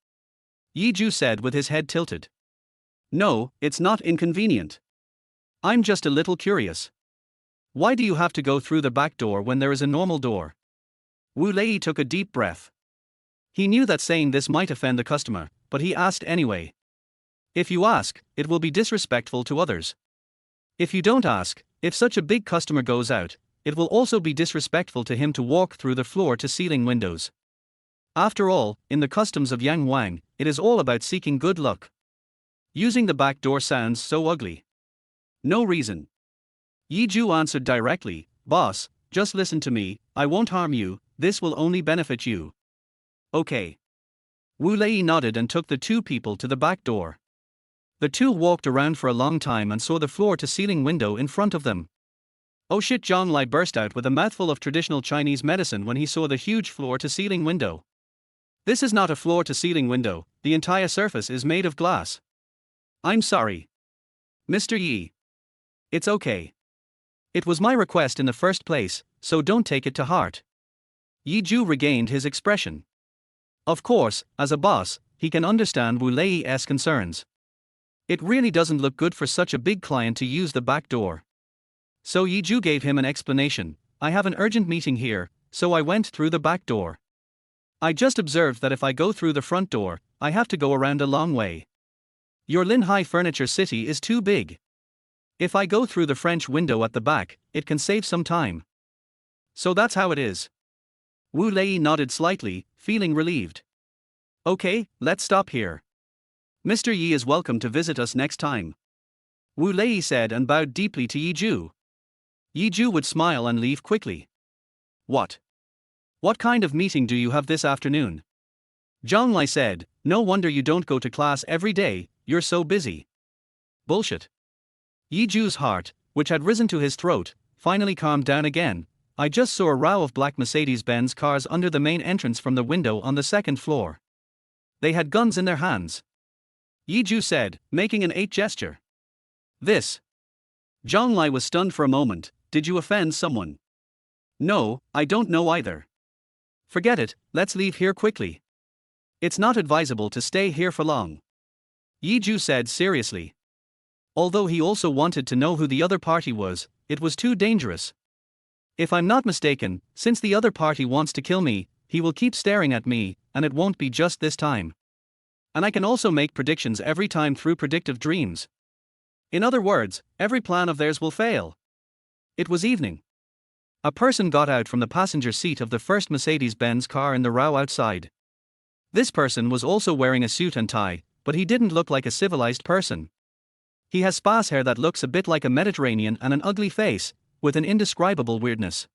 Yi Zhu said with his head tilted. No, it's not inconvenient. I'm just a little curious. Why do you have to go through the back door when there is a normal door? Wu Lei took a deep breath. He knew that saying this might offend the customer, but he asked anyway. If you ask, it will be disrespectful to others. If you don't ask, if such a big customer goes out, it will also be disrespectful to him to walk through the floor-to-ceiling windows. After all, in the customs of Yang Wang, it is all about seeking good luck. Using the back door sounds so ugly. No reason. Yi Zhu answered directly, Boss, just listen to me, I won't harm you, this will only benefit you. Okay. Wu Lei nodded and took the 2 people to the back door. The 2 walked around for a long time and saw the floor-to-ceiling window in front of them. Oh shit, Zhang Lai burst out with a mouthful of traditional Chinese medicine when he saw the huge floor-to-ceiling window. This is not a floor-to-ceiling window, the entire surface is made of glass. I'm sorry. Mr. Yi. It's okay. It was my request in the first place, so don't take it to heart. Yi Zhu regained his expression. Of course, as a boss, he can understand Wu Lei's concerns. It really doesn't look good for such a big client to use the back door. So Yi Zhu gave him an explanation. I have an urgent meeting here, so I went through the back door. I just observed that if I go through the front door, I have to go around a long way. Your Linhai Furniture City is too big. If I go through the French window at the back, it can save some time. So that's how it is. Wu Lei nodded slightly, feeling relieved. Okay, let's stop here. Mr. Yi is welcome to visit us next time. Wu Lei said and bowed deeply to Yi Zhu. Yi Zhu would smile and leave quickly. What? What kind of meeting do you have this afternoon? Zhang Lai said, no wonder you don't go to class every day, you're so busy. Bullshit. Yi Zhu's heart, which had risen to his throat, finally calmed down again. I just saw a row of black Mercedes-Benz cars under the main entrance from the window on the 2nd floor. They had guns in their hands. Yi Ju said, making an 8 gesture. This. Zhang Lai was stunned for a moment. Did you offend someone? No, I don't know either. Forget it, let's leave here quickly. It's not advisable to stay here for long. Yi Ju said seriously. Although he also wanted to know who the other party was, it was too dangerous. If I'm not mistaken, since the other party wants to kill me, he will keep staring at me, and it won't be just this time. And I can also make predictions every time through predictive dreams. In other words, every plan of theirs will fail. It was evening. A person got out from the passenger seat of the first Mercedes-Benz car in the row outside. This person was also wearing a suit and tie, but he didn't look like a civilized person. He has sparse hair that looks a bit like a Mediterranean and an ugly face, with an indescribable weirdness.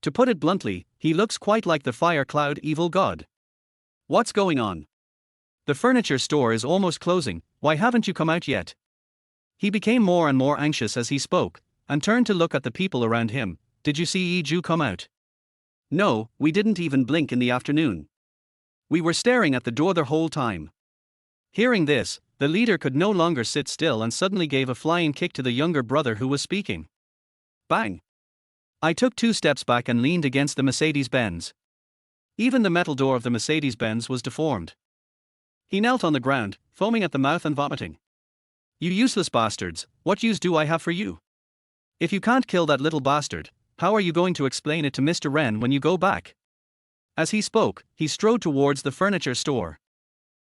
To put it bluntly, he looks quite like the fire cloud evil god. What's going on? The furniture store is almost closing, why haven't you come out yet? He became more and more anxious as he spoke, and turned to look at the people around him. Did you see Yi Ju come out? No, we didn't even blink in the afternoon. We were staring at the door the whole time. Hearing this, the leader could no longer sit still and suddenly gave a flying kick to the younger brother who was speaking. Bang! I took 2 steps back and leaned against the Mercedes-Benz. Even the metal door of the Mercedes-Benz was deformed. He knelt on the ground, foaming at the mouth and vomiting. You useless bastards, what use do I have for you? If you can't kill that little bastard, how are you going to explain it to Mr. Ren when you go back? As he spoke, he strode towards the furniture store.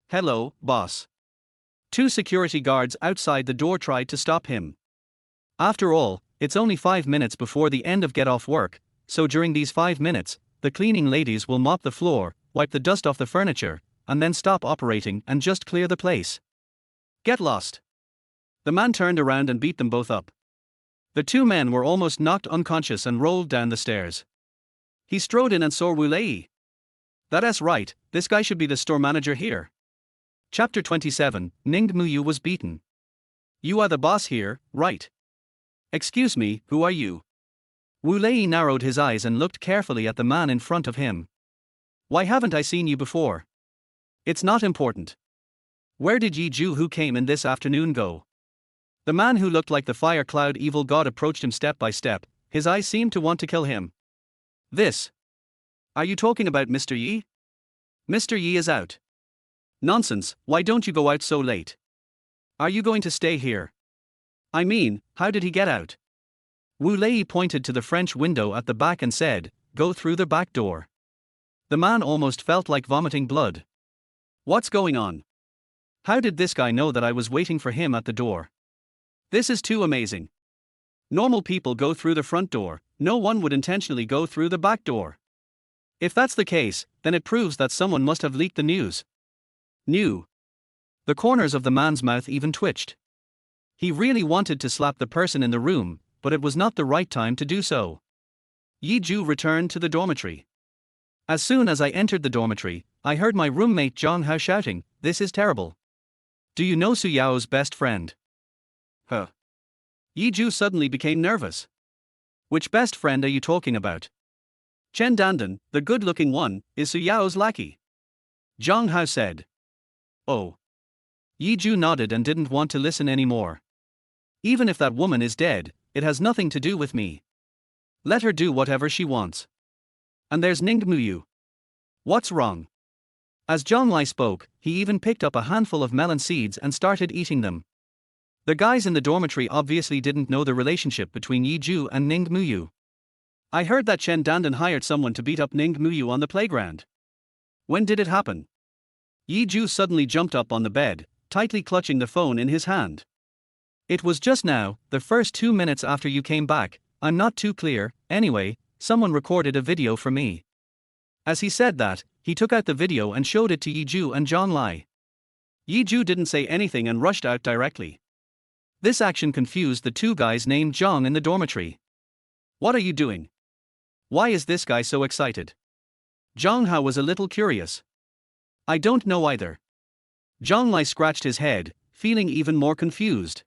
Hello, boss. 2 security guards outside the door tried to stop him. After all, it's only 5 minutes before the end of get off work, so during these 5 minutes, the cleaning ladies will mop the floor, wipe the dust off the furniture, and then stop operating and just clear the place. Get lost. The man turned around and beat them both up. The 2 men were almost knocked unconscious and rolled down the stairs. He strode in and saw Wu Lei. That's right, this guy should be the store manager here. Chapter 27, Ning Muyu was beaten. You are the boss here, right? Excuse me, who are you? Wu Lei narrowed his eyes and looked carefully at the man in front of him. Why haven't I seen you before? It's not important. Where did Yi Ju who came in this afternoon go? The man who looked like the fire cloud evil god approached him step by step, his eyes seemed to want to kill him. This. Are you talking about Mr. Yi? Mr. Yi is out. Nonsense, why don't you go out so late? Are you going to stay here? I mean, how did he get out? Wu Lei pointed to the French window at the back and said, go through the back door. The man almost felt like vomiting blood. What's going on? How did this guy know that I was waiting for him at the door? This is too amazing. Normal people go through the front door, no one would intentionally go through the back door. If that's the case, then it proves that someone must have leaked the news. New. The corners of the man's mouth even twitched. He really wanted to slap the person in the room, but it was not the right time to do so. Yi Ju returned to the dormitory. As soon as I entered the dormitory, I heard my roommate Zhang Hao shouting, this is terrible. Do you know Su Yao's best friend? Huh. Yi Ju suddenly became nervous. Which best friend are you talking about? Chen Dandan, the good-looking one, is Su Yao's lackey. Zhang Hao said. Oh. Yi Ju nodded and didn't want to listen anymore. Even if that woman is dead, it has nothing to do with me. Let her do whatever she wants. And there's Ning Muyu. What's wrong? As Zhang Lai spoke, he even picked up a handful of melon seeds and started eating them. The guys in the dormitory obviously didn't know the relationship between Yi Ju and Ning Muyu. I heard that Chen Dandan hired someone to beat up Ning Muyu on the playground. When did it happen? Yi Ju suddenly jumped up on the bed, tightly clutching the phone in his hand. It was just now, the first 2 minutes after you came back. I'm not too clear. Anyway, someone recorded a video for me. As he said that, he took out the video and showed it to Yi Ju and Zhang Lai. Yi Ju didn't say anything and rushed out directly. This action confused the 2 guys named Zhang in the dormitory. What are you doing? Why is this guy so excited? Zhang Hao was a little curious. I don't know either. Zhang Lai scratched his head, feeling even more confused.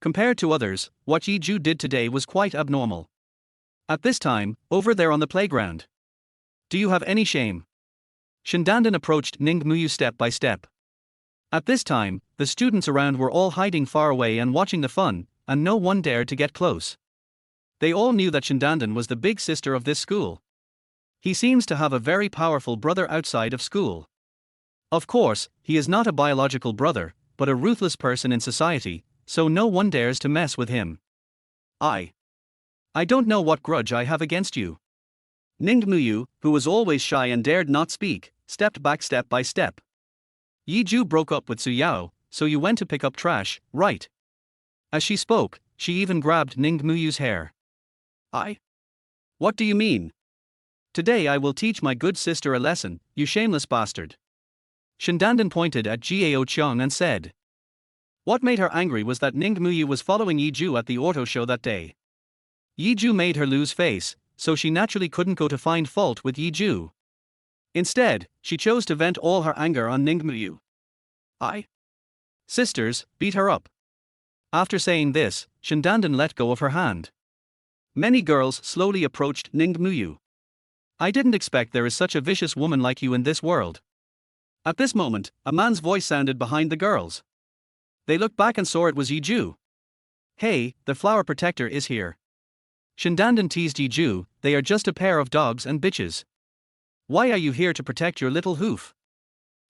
Compared to others, what Yi Ju did today was quite abnormal. At this time, over there on the playground. Do you have any shame? Shindandan approached Ningmuyu step by step. At this time, the students around were all hiding far away and watching the fun, and no one dared to get close. They all knew that Shindandan was the big sister of this school. He seems to have a very powerful brother outside of school. Of course, he is not a biological brother, but a ruthless person in society, so no one dares to mess with him. I don't know what grudge I have against you. Ningmuyu, who was always shy and dared not speak, stepped back step by step. Yiju broke up with Suyao, so you went to pick up trash, right? As she spoke, she even grabbed Ningmuyu's hair. What do you mean? Today I will teach my good sister a lesson, you shameless bastard. Shindandan pointed at Jiao Qiang and said. What made her angry was that Ningmuyu was following Yiju at the auto show that day. Yiju made her lose face, so she naturally couldn't go to find fault with Yiju. Instead, she chose to vent all her anger on Ningmuyu. Sisters, beat her up. After saying this, Shindandan let go of her hand. Many girls slowly approached Ningmuyu. I didn't expect there is such a vicious woman like you in this world. At this moment, a man's voice sounded behind the girls. They looked back and saw it was Yiju. Hey, the flower protector is here. Shindandan teased Yiju, they are just a pair of dogs and bitches. Why are you here to protect your little hoof?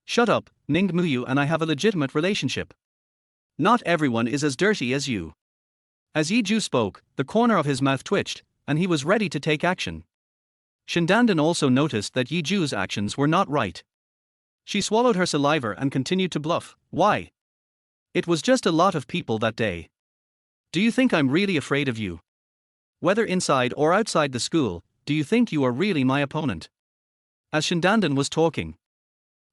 Shut up, Ningmuyu and I have a legitimate relationship. Not everyone is as dirty as you. As Yiju spoke, the corner of his mouth twitched, and he was ready to take action. Shindandan also noticed that Yiju's actions were not right. She swallowed her saliva and continued to bluff. Why? It was just a lot of people that day. Do you think I'm really afraid of you? Whether inside or outside the school, do you think you are really my opponent? As Shindandan was talking.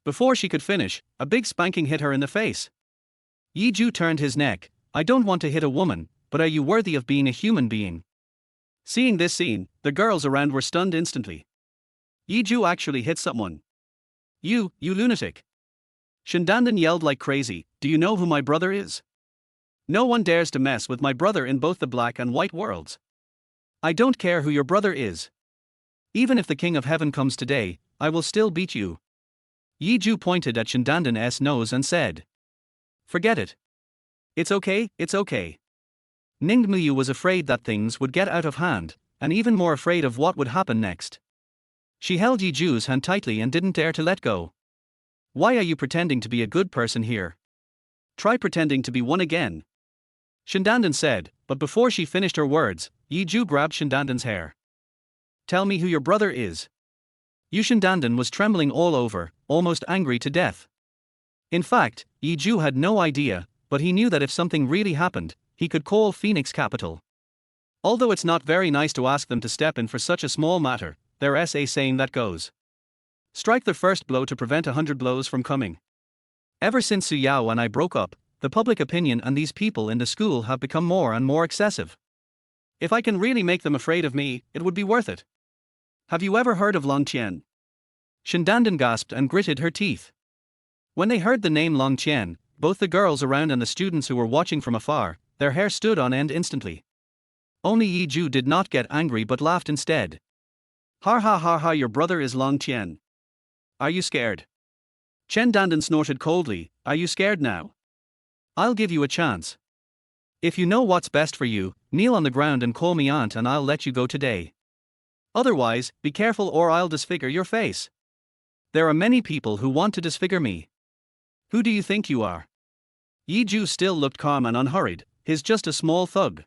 Before she could finish, a big spanking hit her in the face. Yiju turned his neck. I don't want to hit a woman, but are you worthy of being a human being? Seeing this scene, the girls around were stunned instantly. Yiju actually hit someone. You lunatic. Shindandan yelled like crazy, do you know who my brother is? No one dares to mess with my brother in both the black and white worlds. I don't care who your brother is. Even if the King of Heaven comes today, I will still beat you. Yiju pointed at Shindandan's nose and said. Forget it. It's okay, it's okay. Ningmuyu was afraid that things would get out of hand, and even more afraid of what would happen next. She held Yiju's hand tightly and didn't dare to let go. Why are you pretending to be a good person here? Try pretending to be one again. Shindandan said, but before she finished her words, Yiju grabbed Shindandan's hair. Tell me who your brother is. Shindandan was trembling all over, almost angry to death. In fact, Yiju had no idea, but he knew that if something really happened, he could call Phoenix Capital. Although it's not very nice to ask them to step in for such a small matter, there's a saying that goes. Strike the first blow to prevent 100 blows from coming. Ever since Suyao and I broke up, the public opinion and these people in the school have become more and more excessive. If I can really make them afraid of me, it would be worth it. Have you ever heard of Long Qian? Shindandan gasped and gritted her teeth. When they heard the name Long Qian, both the girls around and the students who were watching from afar, their hair stood on end instantly. Only Yiju did not get angry but laughed instead. Ha ha ha ha, your brother is Long Qian. Are you scared? Shindandan snorted coldly, are you scared now? I'll give you a chance. If you know what's best for you, kneel on the ground and call me aunt and I'll let you go today. Otherwise, be careful or I'll disfigure your face. There are many people who want to disfigure me. Who do you think you are? Yiju still looked calm and unhurried, he's just a small thug.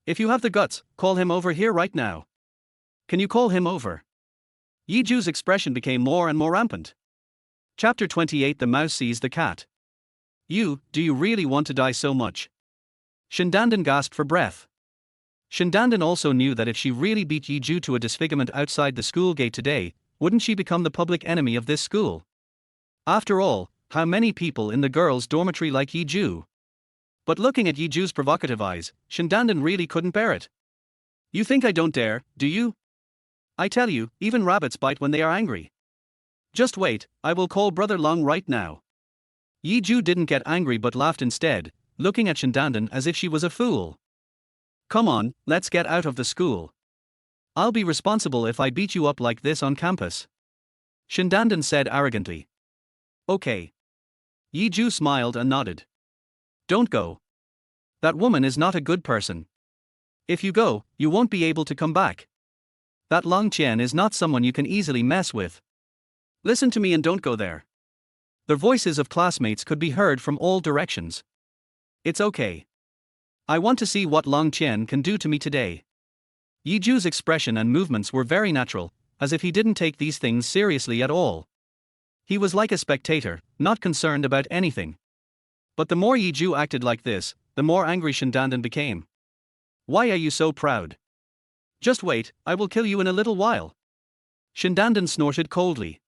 If you have the guts, call him over here right now. Can you call him over? Yiju's expression became more and more rampant. Chapter 28 The Mouse Sees the Cat. Do you really want to die so much? Shindandan gasped for breath. Shindandan also knew that if she really beat Yiju to a disfigurement outside the school gate today, wouldn't she become the public enemy of this school? After all, how many people in the girls' dormitory like Yiju? But looking at Yiju's provocative eyes, Shindandan really couldn't bear it. You think I don't dare, do you? I tell you, even rabbits bite when they are angry. Just wait, I will call Brother Long right now. Yiju didn't get angry but laughed instead, looking at Shindandan as if she was a fool. Come on, let's get out of the school. I'll be responsible if I beat you up like this on campus. Shindandan said arrogantly. Okay. Yi Ju smiled and nodded. Don't go. That woman is not a good person. If you go, you won't be able to come back. That Long Qian is not someone you can easily mess with. Listen to me and don't go there. The voices of classmates could be heard from all directions. It's okay. I want to see what Long Qian can do to me today. Yi Ju's expression and movements were very natural, as if he didn't take these things seriously at all. He was like a spectator, not concerned about anything. But the more Yi Ju acted like this, the more angry Shindandan became. Why are you so proud? Just wait, I will kill you in a little while. Shindandan snorted coldly.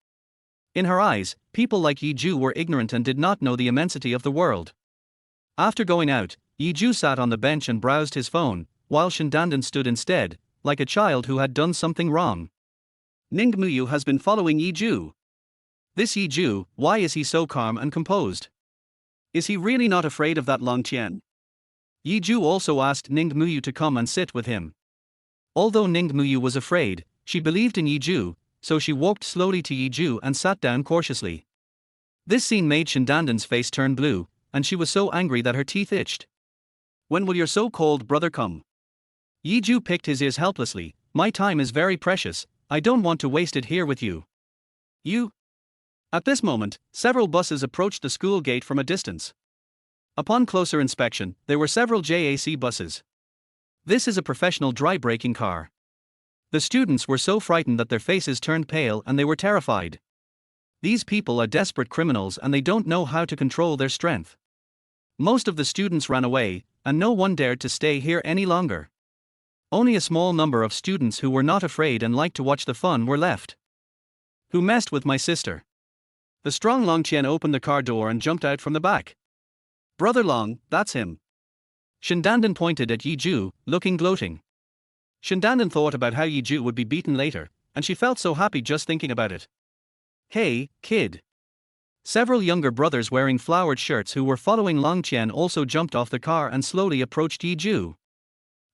In her eyes, people like Yi Ju were ignorant and did not know the immensity of the world. After going out, Yi Ju sat on the bench and browsed his phone, while Shindandan stood instead, like a child who had done something wrong. Ning Muyu has been following Yi Ju. This Yi Ju, why is he so calm and composed? Is he really not afraid of that Long Qian? Yi Ju also asked Ning Muyu to come and sit with him. Although Ning Muyu was afraid, she believed in Yi Ju, so she walked slowly to Yi Ju and sat down cautiously. This scene made Shindandan's face turn blue, and she was so angry that her teeth itched. When will your so-called brother come? Yi Ju picked his ears helplessly. My time is very precious, I don't want to waste it here with you. You? At this moment, several buses approached the school gate from a distance. Upon closer inspection, there were several JAC buses. This is a professional dry-braking car. The students were so frightened that their faces turned pale and they were terrified. These people are desperate criminals and they don't know how to control their strength. Most of the students ran away, and no one dared to stay here any longer. Only a small number of students who were not afraid and liked to watch the fun were left. Who messed with my sister? The strong Long Qian opened the car door and jumped out from the back. Brother Long, that's him. Shindandan pointed at Yi Ju, looking gloating. Shindandan thought about how Yi Ju would be beaten later, and she felt so happy just thinking about it. Hey, kid. Several younger brothers wearing flowered shirts who were following Long Qian also jumped off the car and slowly approached Yi Ju.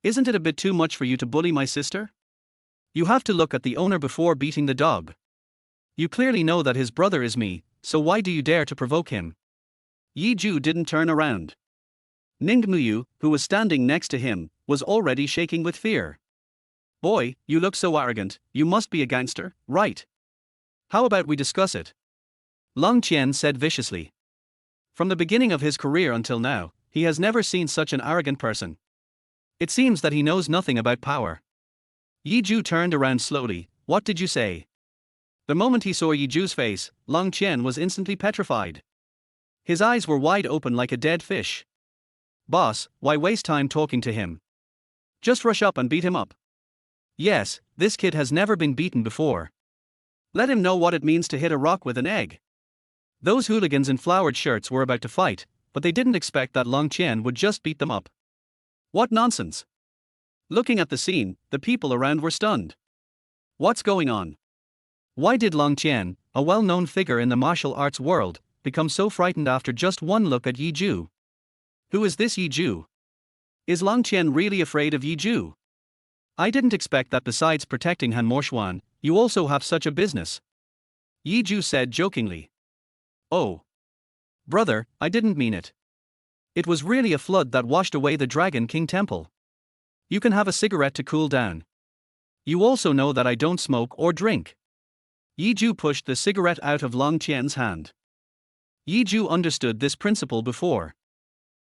Isn't it a bit too much for you to bully my sister? You have to look at the owner before beating the dog. You clearly know that his brother is me, so why do you dare to provoke him? Yi Ju didn't turn around. Ning Muyu, who was standing next to him, was already shaking with fear. Boy, you look so arrogant, you must be a gangster, right? How about we discuss it? Long Qian said viciously. From the beginning of his career until now, he has never seen such an arrogant person. It seems that he knows nothing about power. Yi Ju turned around slowly. What did you say? The moment he saw Yi Ju's face, Long Qian was instantly petrified. His eyes were wide open like a dead fish. Boss, why waste time talking to him? Just rush up and beat him up. Yes, this kid has never been beaten before. Let him know what it means to hit a rock with an egg. Those hooligans in flowered shirts were about to fight, but they didn't expect that Long Qian would just beat them up. What nonsense! Looking at the scene, the people around were stunned. What's going on? Why did Long Qian, a well-known figure in the martial arts world, become so frightened after just one look at Yi Ju? Who is this Yi Ju? Is Long Qian really afraid of Yi Ju? I didn't expect that besides protecting Han Morshuan, you also have such a business. Yi Ju said jokingly. Oh. Brother, I didn't mean it. It was really a flood that washed away the Dragon King Temple. You can have a cigarette to cool down. You also know that I don't smoke or drink. Yi Ju pushed the cigarette out of Long Qian's hand. Yi Ju understood this principle before.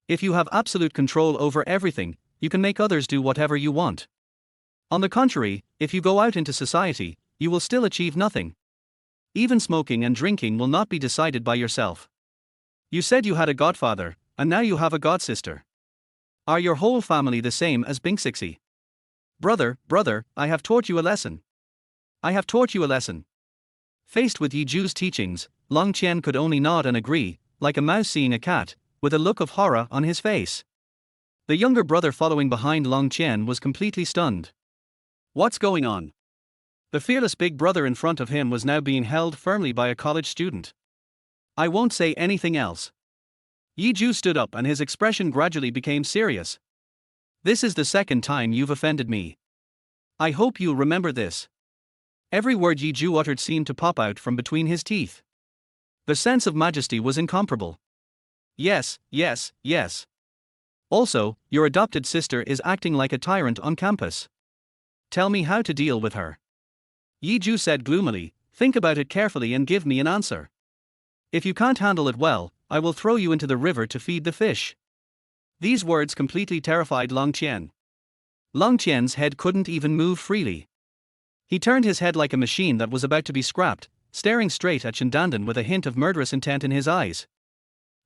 If you have absolute control over everything, you can make others do whatever you want. On the contrary, if you go out into society, you will still achieve nothing. Even smoking and drinking will not be decided by yourself. You said you had a godfather, and now you have a godsister. Are your whole family the same as Binksixi? Brother, I have taught you a lesson. I have taught you a lesson. Faced with Yi Ju's teachings, Long Qian could only nod and agree, like a mouse seeing a cat, with a look of horror on his face. The younger brother following behind Long Qian was completely stunned. What's going on? The fearless big brother in front of him was now being held firmly by a college student. I won't say anything else. Yi Ju stood up and his expression gradually became serious. This is the second time you've offended me. I hope you'll remember this. Every word Yi Ju uttered seemed to pop out from between his teeth. The sense of majesty was incomparable. Yes, yes, yes. Also, your adopted sister is acting like a tyrant on campus. Tell me how to deal with her. Yi Ju said gloomily, think about it carefully and give me an answer. If you can't handle it well, I will throw you into the river to feed the fish. These words completely terrified Long Qian. Long Qian's head couldn't even move freely. He turned his head like a machine that was about to be scrapped, staring straight at Shendandan with a hint of murderous intent in his eyes.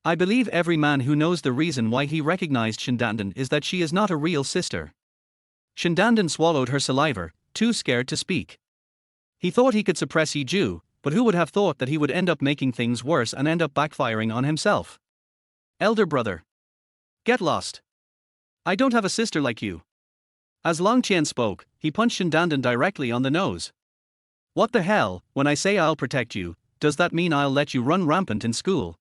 I believe every man who knows the reason why he recognized Shendandan is that she is not a real sister. Shendandan swallowed her saliva, too scared to speak. He thought he could suppress Yi Ju, but who would have thought that he would end up making things worse and end up backfiring on himself? Elder brother. Get lost. I don't have a sister like you. As Long Qian spoke, he punched Shendandan directly on the nose. What the hell, when I say I'll protect you, does that mean I'll let you run rampant in school?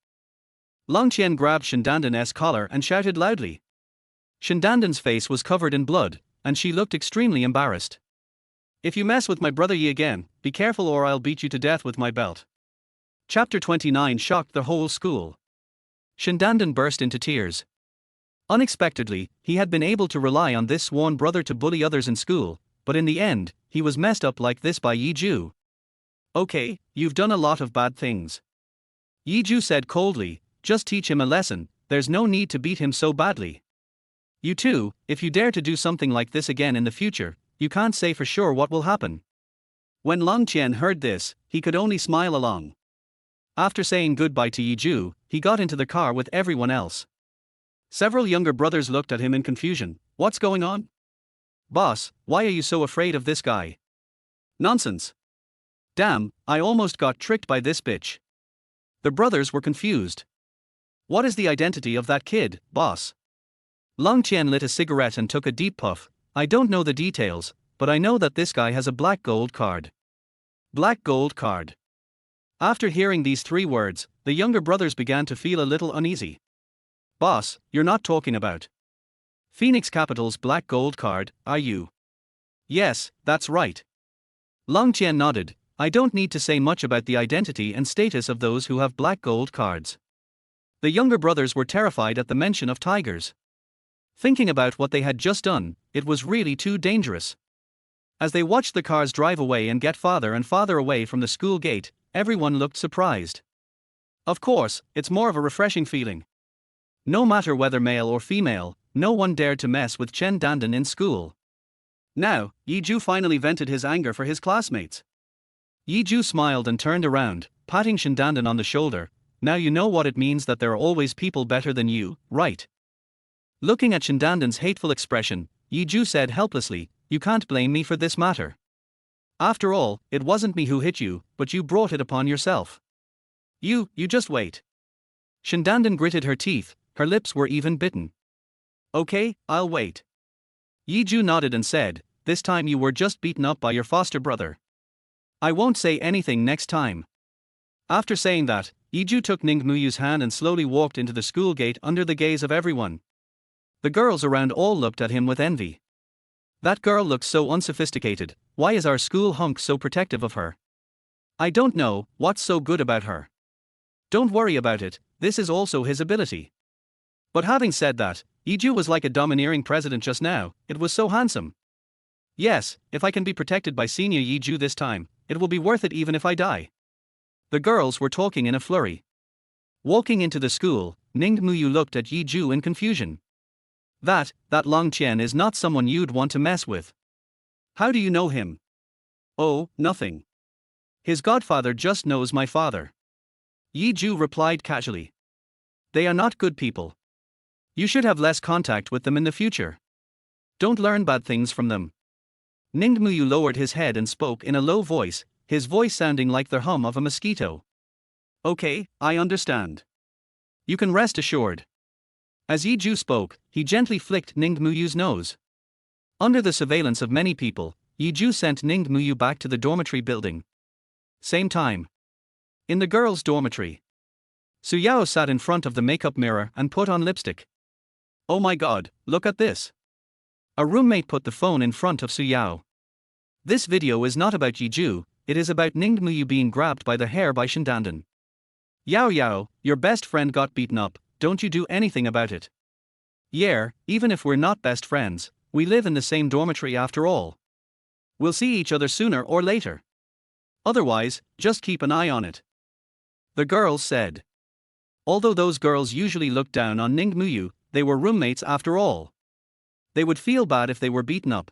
Long Qian grabbed Shendandan's collar and shouted loudly. Shendandan's face was covered in blood, and she looked extremely embarrassed. If you mess with my brother Yi again, be careful or I'll beat you to death with my belt. Chapter 29 shocked the whole school. Shendandan burst into tears. Unexpectedly, he had been able to rely on this sworn brother to bully others in school, but in the end, he was messed up like this by Yi Ju. Okay, you've done a lot of bad things. Yi Ju said coldly, just teach him a lesson, there's no need to beat him so badly. You too, if you dare to do something like this again in the future, you can't say for sure what will happen. When Long Qian heard this, he could only smile along. After saying goodbye to Yi Ju, he got into the car with everyone else. Several younger brothers looked at him in confusion. What's going on? Boss, why are you so afraid of this guy? Nonsense. Damn, I almost got tricked by this bitch. The brothers were confused. What is the identity of that kid, boss? Long Qian lit a cigarette and took a deep puff. I don't know the details, but I know that this guy has a black gold card. Black gold card. After hearing these three words, the younger brothers began to feel a little uneasy. Boss, you're not talking about Phoenix Capital's black gold card, are you? Yes, that's right. Long Qian nodded. I don't need to say much about the identity and status of those who have black gold cards. The younger brothers were terrified at the mention of tigers. Thinking about what they had just done, it was really too dangerous. As they watched the cars drive away and get farther and farther away from the school gate, everyone looked surprised. Of course, it's more of a refreshing feeling. No matter whether male or female, no one dared to mess with Shendandan in school. Now, Yi Ju finally vented his anger for his classmates. Yi Ju smiled and turned around, patting Shendandan on the shoulder. Now you know what it means that there are always people better than you, right? Looking at Shendandan's hateful expression, Yi Ju said helplessly, you can't blame me for this matter. After all, it wasn't me who hit you, but you brought it upon yourself. You just wait. Shendandan gritted her teeth, her lips were even bitten. Okay, I'll wait. Yi Ju nodded and said, this time you were just beaten up by your foster brother. I won't say anything next time. After saying that, Yi Ju took Ningmuyu's hand and slowly walked into the school gate under the gaze of everyone. The girls around all looked at him with envy. That girl looks so unsophisticated, why is our school hunk so protective of her? I don't know, what's so good about her? Don't worry about it, this is also his ability. But having said that, Yi Ju was like a domineering president just now, it was so handsome. Yes, if I can be protected by Senior Yi Ju this time, it will be worth it even if I die. The girls were talking in a flurry. Walking into the school, Ningmuyu looked at Yi Ju in confusion. That Long Qian is not someone you'd want to mess with. How do you know him? Oh, nothing. His godfather just knows my father. Yi Ju replied casually. They are not good people. You should have less contact with them in the future. Don't learn bad things from them. Ningmuyu lowered his head and spoke in a low voice, his voice sounding like the hum of a mosquito. Okay, I understand. You can rest assured. As Yi Ju spoke, he gently flicked Ningmuyu's nose. Under the surveillance of many people, Yi Ju sent Ningmuyu back to the dormitory building. Same time. In the girls' dormitory. Su Yao sat in front of the makeup mirror and put on lipstick. Oh my god, look at this. A roommate put the phone in front of Su Yao. This video is not about Yi Ju, it is about Ningmuyu being grabbed by the hair by Shindandan. Yao Yao, your best friend got beaten up, don't you do anything about it. Yeah, even if we're not best friends, we live in the same dormitory after all. We'll see each other sooner or later. Otherwise, just keep an eye on it. The girls said. Although those girls usually looked down on Ningmuyu, they were roommates after all. They would feel bad if they were beaten up.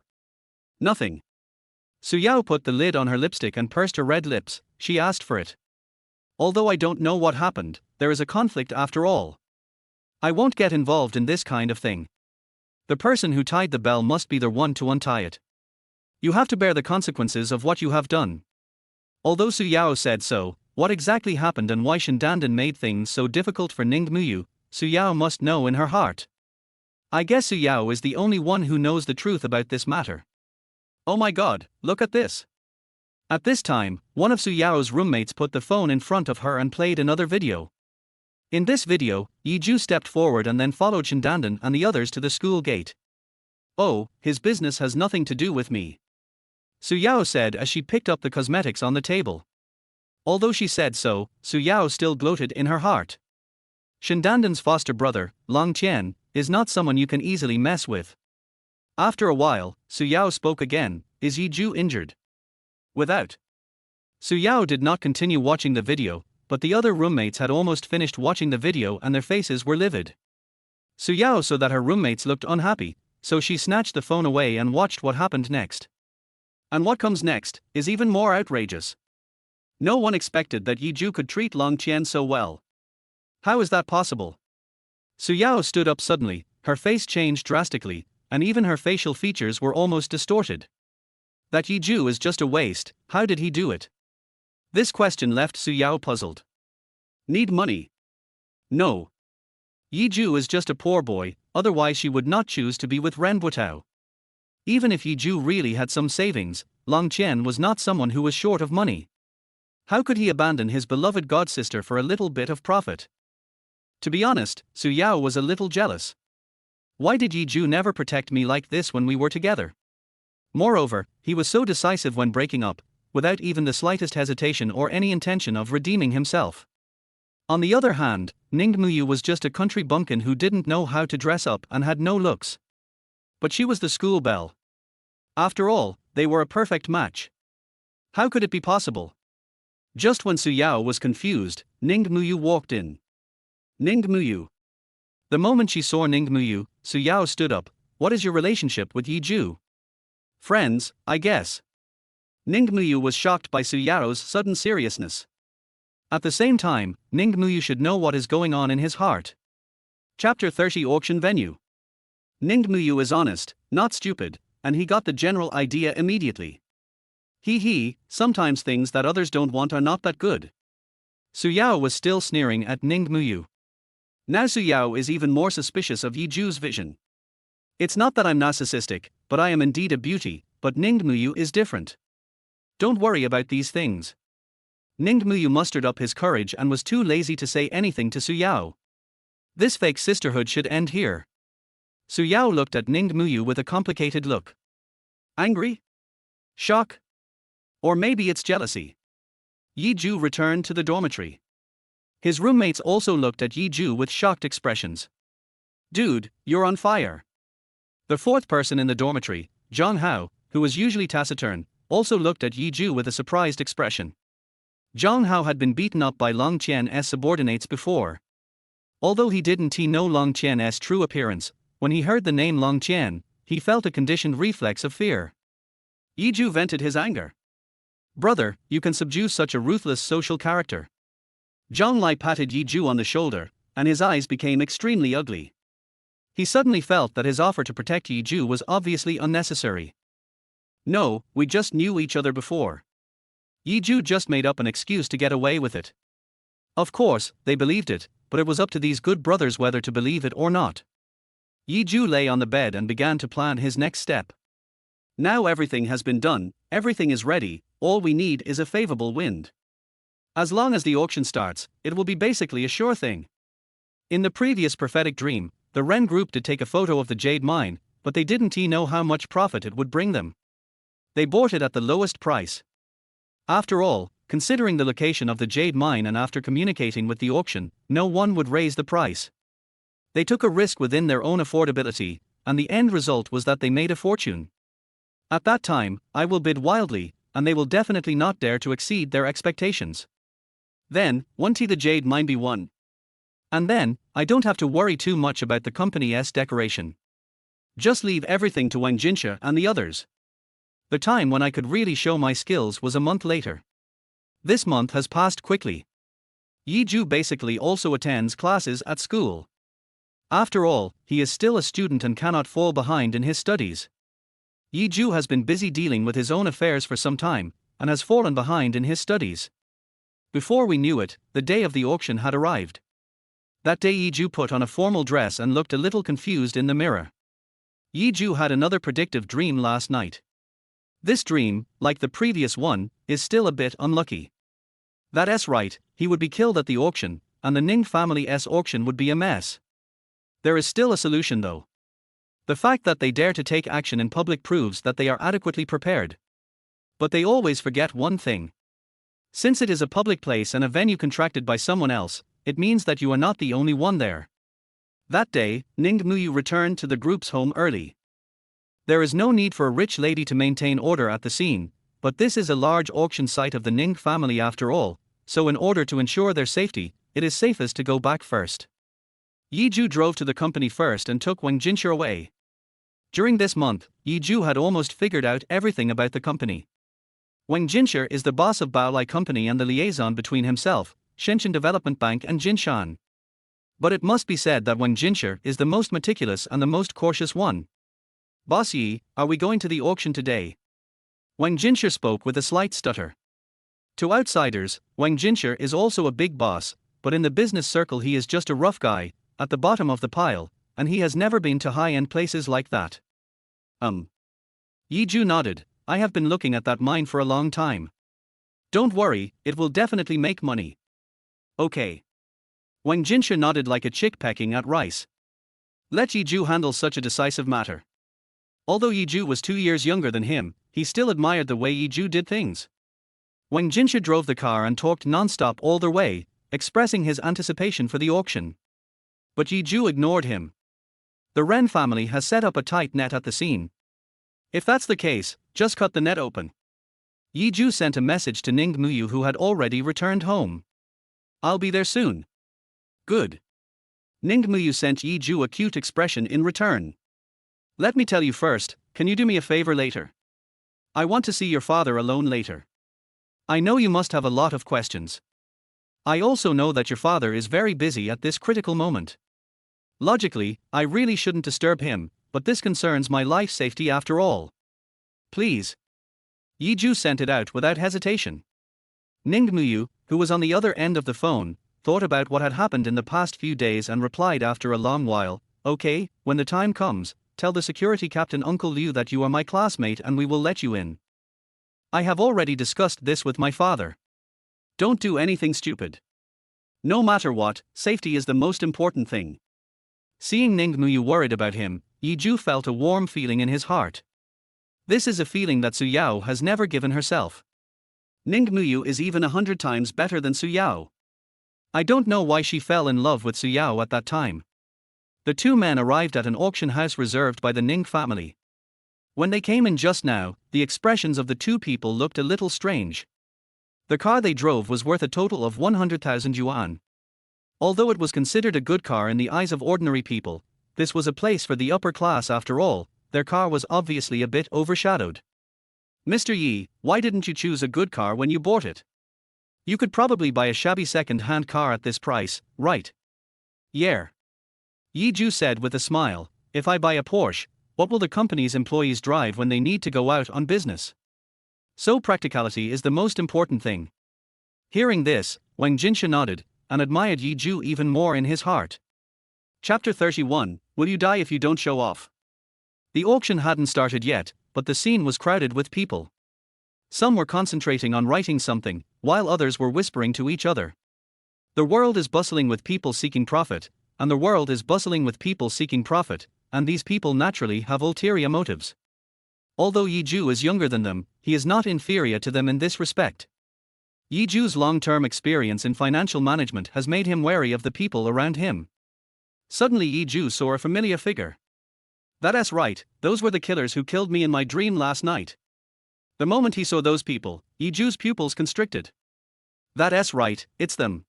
Nothing. Suyao put the lid on her lipstick and pursed her red lips. She asked for it. Although I don't know what happened, there is a conflict after all. I won't get involved in this kind of thing. The person who tied the bell must be the one to untie it. You have to bear the consequences of what you have done. Although Suyao said so, what exactly happened and why Shindandan made things so difficult for Ningmuyu, Suyao must know in her heart. I guess Suyao is the only one who knows the truth about this matter. Oh my god, look at this. At this time, one of Suyao's roommates put the phone in front of her and played another video. In this video, Yiju stepped forward and then followed Shindandan and the others to the school gate. Oh, his business has nothing to do with me. Suyao said as she picked up the cosmetics on the table. Although she said so, Suyao still gloated in her heart. Shindandan's foster brother, Long Qian, is not someone you can easily mess with. After a while, Suyao spoke again. Is Yiju injured? Without. Suyao did not continue watching the video, but the other roommates had almost finished watching the video and their faces were livid. Suyao saw that her roommates looked unhappy, so she snatched the phone away and watched what happened next. And what comes next is even more outrageous. No one expected that Yiju could treat Long Qian so well. How is that possible? Suyao stood up suddenly, her face changed drastically, and even her facial features were almost distorted. That Yiju is just a waste, how did he do it? This question left Suyao puzzled. Need money? No. Yiju is just a poor boy, otherwise she would not choose to be with Ren Botao. Even if Yiju really had some savings, Long Qian was not someone who was short of money. How could he abandon his beloved godsister for a little bit of profit? To be honest, Suyao was a little jealous. Why did Yiju never protect me like this when we were together? Moreover, he was so decisive when breaking up, without even the slightest hesitation or any intention of redeeming himself. On the other hand, Ningmuyu was just a country bumpkin who didn't know how to dress up and had no looks. But she was the school belle. After all, they were a perfect match. How could it be possible? Just when Suyao was confused, Ningmuyu walked in. Ningmuyu. The moment she saw Ningmuyu, Suyao stood up. What is your relationship with Yiju? Friends, I guess. Ningmuyu was shocked by Suyao's sudden seriousness. At the same time, Ningmuyu should know what is going on in his heart. Chapter 30 Auction Venue. Ningmuyu is honest, not stupid, and he got the general idea immediately. Sometimes things that others don't want are not that good. Suyao was still sneering at Ningmuyu. Now Suyao is even more suspicious of Yiju's vision. It's not that I'm narcissistic, but I am indeed a beauty, but Ningmuyu is different. Don't worry about these things. Ningmuyu mustered up his courage and was too lazy to say anything to Suyao. This fake sisterhood should end here. Suyao looked at Ningmuyu with a complicated look. Angry? Shock? Or maybe it's jealousy. Yiju returned to the dormitory. His roommates also looked at Yiju with shocked expressions. Dude, you're on fire. The fourth person in the dormitory, Zhang Hao, who was usually taciturn, also looked at Yiju with a surprised expression. Zhang Hao had been beaten up by Long Qian's subordinates before. Although he didn't know Long Qian's true appearance, when he heard the name Long Qian, he felt a conditioned reflex of fear. Yiju vented his anger. Brother, you can subdue such a ruthless social character. Zhang Lai patted Yiju on the shoulder, and his eyes became extremely ugly. He suddenly felt that his offer to protect Yiju was obviously unnecessary. No, we just knew each other before. Yiju just made up an excuse to get away with it. Of course, they believed it, but it was up to these good brothers whether to believe it or not. Yiju lay on the bed and began to plan his next step. Now everything has been done, everything is ready, all we need is a favorable wind. As long as the auction starts, it will be basically a sure thing. In the previous prophetic dream, the Ren group did take a photo of the jade mine, but they didn't know how much profit it would bring them. They bought it at the lowest price. After all, considering the location of the jade mine and after communicating with the auction, no one would raise the price. They took a risk within their own affordability, and the end result was that they made a fortune. At that time, I will bid wildly, and they will definitely not dare to exceed their expectations. Then, won't the jade mine be won? And then, I don't have to worry too much about the company's decoration. Just leave everything to Wang Jinsha and the others. The time when I could really show my skills was a month later. This month has passed quickly. Yi Zhu basically also attends classes at school. After all, he is still a student and cannot fall behind in his studies. Yi Zhu has been busy dealing with his own affairs for some time, and has fallen behind in his studies. Before we knew it, the day of the auction had arrived. That day Yi Zhu put on a formal dress and looked a little confused in the mirror. Yi Zhu had another predictive dream last night. This dream, like the previous one, is still a bit unlucky. That's right, he would be killed at the auction, and the Ning family's auction would be a mess. There is still a solution though. The fact that they dare to take action in public proves that they are adequately prepared. But they always forget one thing. Since it is a public place and a venue contracted by someone else, it means that you are not the only one there. That day, Ning Muyu returned to the group's home early. There is no need for a rich lady to maintain order at the scene, but this is a large auction site of the Ning family after all, so in order to ensure their safety, it is safest to go back first. Yi Zhu drove to the company first and took Wang Jinsha away. During this month, Yi Zhu had almost figured out everything about the company. Wang Jinsha is the boss of Baolai Company and the liaison between himself, Shenzhen Development Bank and Jinshan. But it must be said that Wang Jinsha is the most meticulous and the most cautious one. Boss Yi, are we going to the auction today? Wang Jinsha spoke with a slight stutter. To outsiders, Wang Jinsha is also a big boss, but in the business circle he is just a rough guy, at the bottom of the pile, and he has never been to high-end places like that. Yi Zhu nodded. I have been looking at that mine for a long time. Don't worry, it will definitely make money. Okay. Wang Jinsha nodded like a chick pecking at rice. Let Yi Zhu handle such a decisive matter. Although Yi Zhu was 2 years younger than him, he still admired the way Yi Zhu did things. Wang Jinsha drove the car and talked non-stop all the way, expressing his anticipation for the auction. But Yi Zhu ignored him. The Ren family has set up a tight net at the scene. If that's the case, just cut the net open. Yi Zhu sent a message to Ning Muyu who had already returned home. I'll be there soon. Good. Ning Muyu sent Yi Zhu a cute expression in return. Let me tell you first, can you do me a favor later? I want to see your father alone later. I know you must have a lot of questions. I also know that your father is very busy at this critical moment. Logically, I really shouldn't disturb him, but this concerns my life safety after all. Please. Yi Zhu sent it out without hesitation. Ning Muyu, who was on the other end of the phone, thought about what had happened in the past few days and replied after a long while, okay, when the time comes, tell the security captain Uncle Liu that you are my classmate and we will let you in. I have already discussed this with my father. Don't do anything stupid. No matter what, safety is the most important thing. Seeing Ning Muyu worried about him, Yi Zhu felt a warm feeling in his heart. This is a feeling that Su Yao has never given herself. Ning Muyu is even 100 times better than Su Yao. I don't know why she fell in love with Su Yao at that time. The two men arrived at an auction house reserved by the Ning family. When they came in just now, the expressions of the two people looked a little strange. The car they drove was worth a total of 100,000 yuan. Although it was considered a good car in the eyes of ordinary people, this was a place for the upper class after all. Their car was obviously a bit overshadowed. Mr. Yi, why didn't you choose a good car when you bought it? You could probably buy a shabby second-hand car at this price, right? Yeah. Yi Zhu said with a smile, if I buy a Porsche, what will the company's employees drive when they need to go out on business? So practicality is the most important thing. Hearing this, Wang Jinsha nodded, and admired Yi Zhu even more in his heart. Chapter 31, Will you die if you don't show off? The auction hadn't started yet, but the scene was crowded with people. Some were concentrating on writing something, while others were whispering to each other. The world is bustling with people seeking profit, and the world is bustling with people seeking profit, and these people naturally have ulterior motives. Although Yi Zhu is younger than them, he is not inferior to them in this respect. Yi Zhu's long-term experience in financial management has made him wary of the people around him. Suddenly Yi Zhu saw a familiar figure. That's right, those were the killers who killed me in my dream last night. The moment he saw those people, Yi Zhu's pupils constricted. That's right, it's them.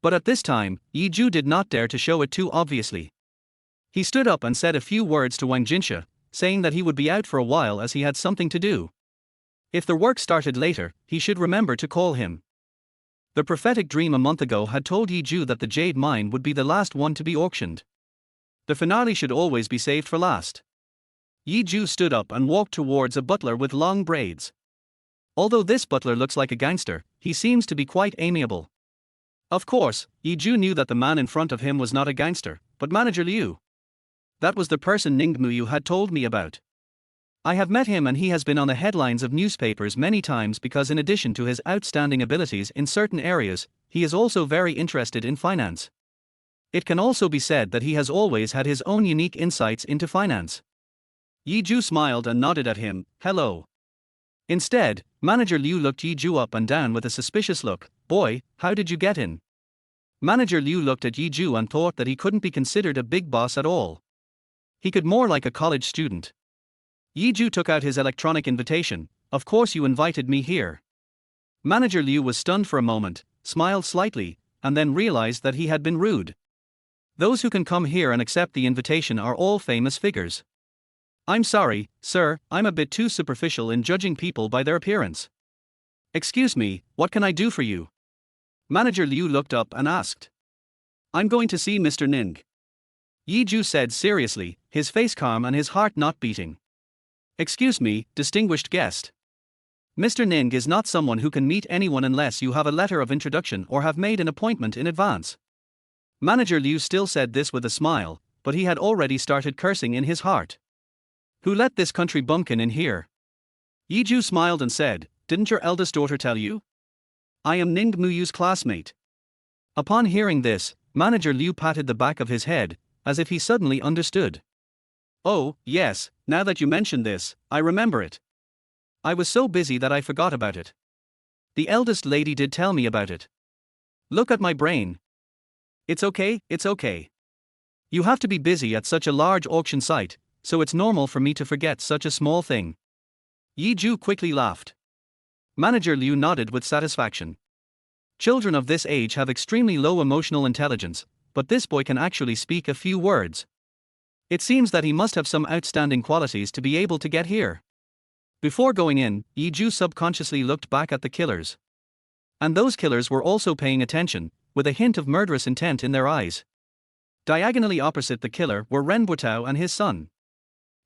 But at this time, Yi Zhu did not dare to show it too obviously. He stood up and said a few words to Wang Jinsha, saying that he would be out for a while as he had something to do. If the work started later, he should remember to call him. The prophetic dream a month ago had told Yi Zhu that the jade mine would be the last one to be auctioned. The finale should always be saved for last. Yi Zhu stood up and walked towards a butler with long braids. Although this butler looks like a gangster, he seems to be quite amiable. Of course, Yi Zhu knew that the man in front of him was not a gangster, but Manager Liu. That was the person Ningmu had told me about. I have met him and he has been on the headlines of newspapers many times because in addition to his outstanding abilities in certain areas, he is also very interested in finance. It can also be said that he has always had his own unique insights into finance. Yi Zhu smiled and nodded at him, hello. Instead, Manager Liu looked Yi Zhu up and down with a suspicious look, boy, how did you get in? Manager Liu looked at Yi Zhu and thought that he couldn't be considered a big boss at all. He could more like a college student. Yi Zhu took out his electronic invitation, of course you invited me here. Manager Liu was stunned for a moment, smiled slightly, and then realized that he had been rude. Those who can come here and accept the invitation are all famous figures. I'm sorry, sir, I'm a bit too superficial in judging people by their appearance. Excuse me, what can I do for you? Manager Liu looked up and asked. I'm going to see Mr. Ning. Yi Zhu said seriously, his face calm and his heart not beating. Excuse me, distinguished guest. Mr. Ning is not someone who can meet anyone unless you have a letter of introduction or have made an appointment in advance. Manager Liu still said this with a smile, but he had already started cursing in his heart. Who let this country bumpkin in here? Yi Zhu smiled and said, didn't your eldest daughter tell you? I am Ning Muyu's classmate. Upon hearing this, Manager Liu patted the back of his head, as if he suddenly understood. Oh, yes, now that you mention this, I remember it. I was so busy that I forgot about it. The eldest lady did tell me about it. Look at my brain. It's okay, it's okay. You have to be busy at such a large auction site, so it's normal for me to forget such a small thing. Yi Zhu quickly laughed. Manager Liu nodded with satisfaction. Children of this age have extremely low emotional intelligence, but this boy can actually speak a few words. It seems that he must have some outstanding qualities to be able to get here. Before going in, Yi Zhu subconsciously looked back at the killers. And those killers were also paying attention, with a hint of murderous intent in their eyes. Diagonally opposite the killer were Ren Botao and his son.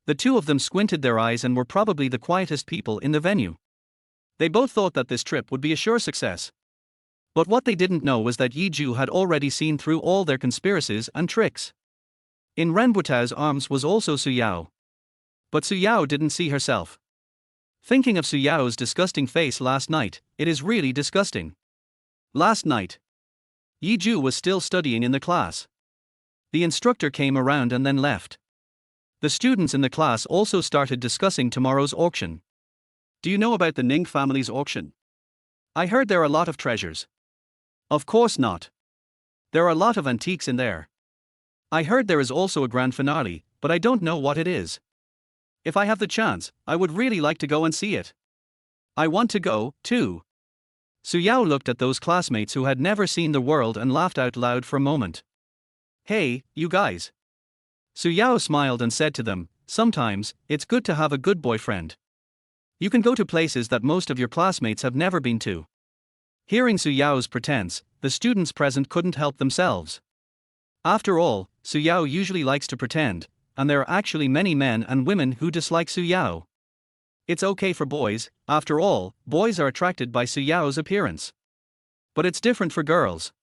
The two of them squinted their eyes and were probably the quietest people in the venue. They both thought that this trip would be a sure success. But what they didn't know was that Yi Zhu had already seen through all their conspiracies and tricks. In Ren Botao's arms was also Su Yao. But Su Yao didn't see herself. Thinking of Su Yao's disgusting face last night, it is really disgusting. Last night, Yi Zhu was still studying in the class. The instructor came around and then left. The students in the class also started discussing tomorrow's auction. Do you know about the Ning family's auction? I heard there are a lot of treasures. Of course not. There are a lot of antiques in there. I heard there is also a grand finale, but I don't know what it is. If I have the chance, I would really like to go and see it. I want to go, too. Su Yao looked at those classmates who had never seen the world and laughed out loud for a moment. Hey, you guys. Su Yao smiled and said to them, sometimes, it's good to have a good boyfriend. You can go to places that most of your classmates have never been to. Hearing Su Yao's pretense, the students present couldn't help themselves. After all, Su Yao usually likes to pretend, and there are actually many men and women who dislike Su Yao. It's okay for boys, after all, boys are attracted by Su Yao's appearance. But it's different for girls.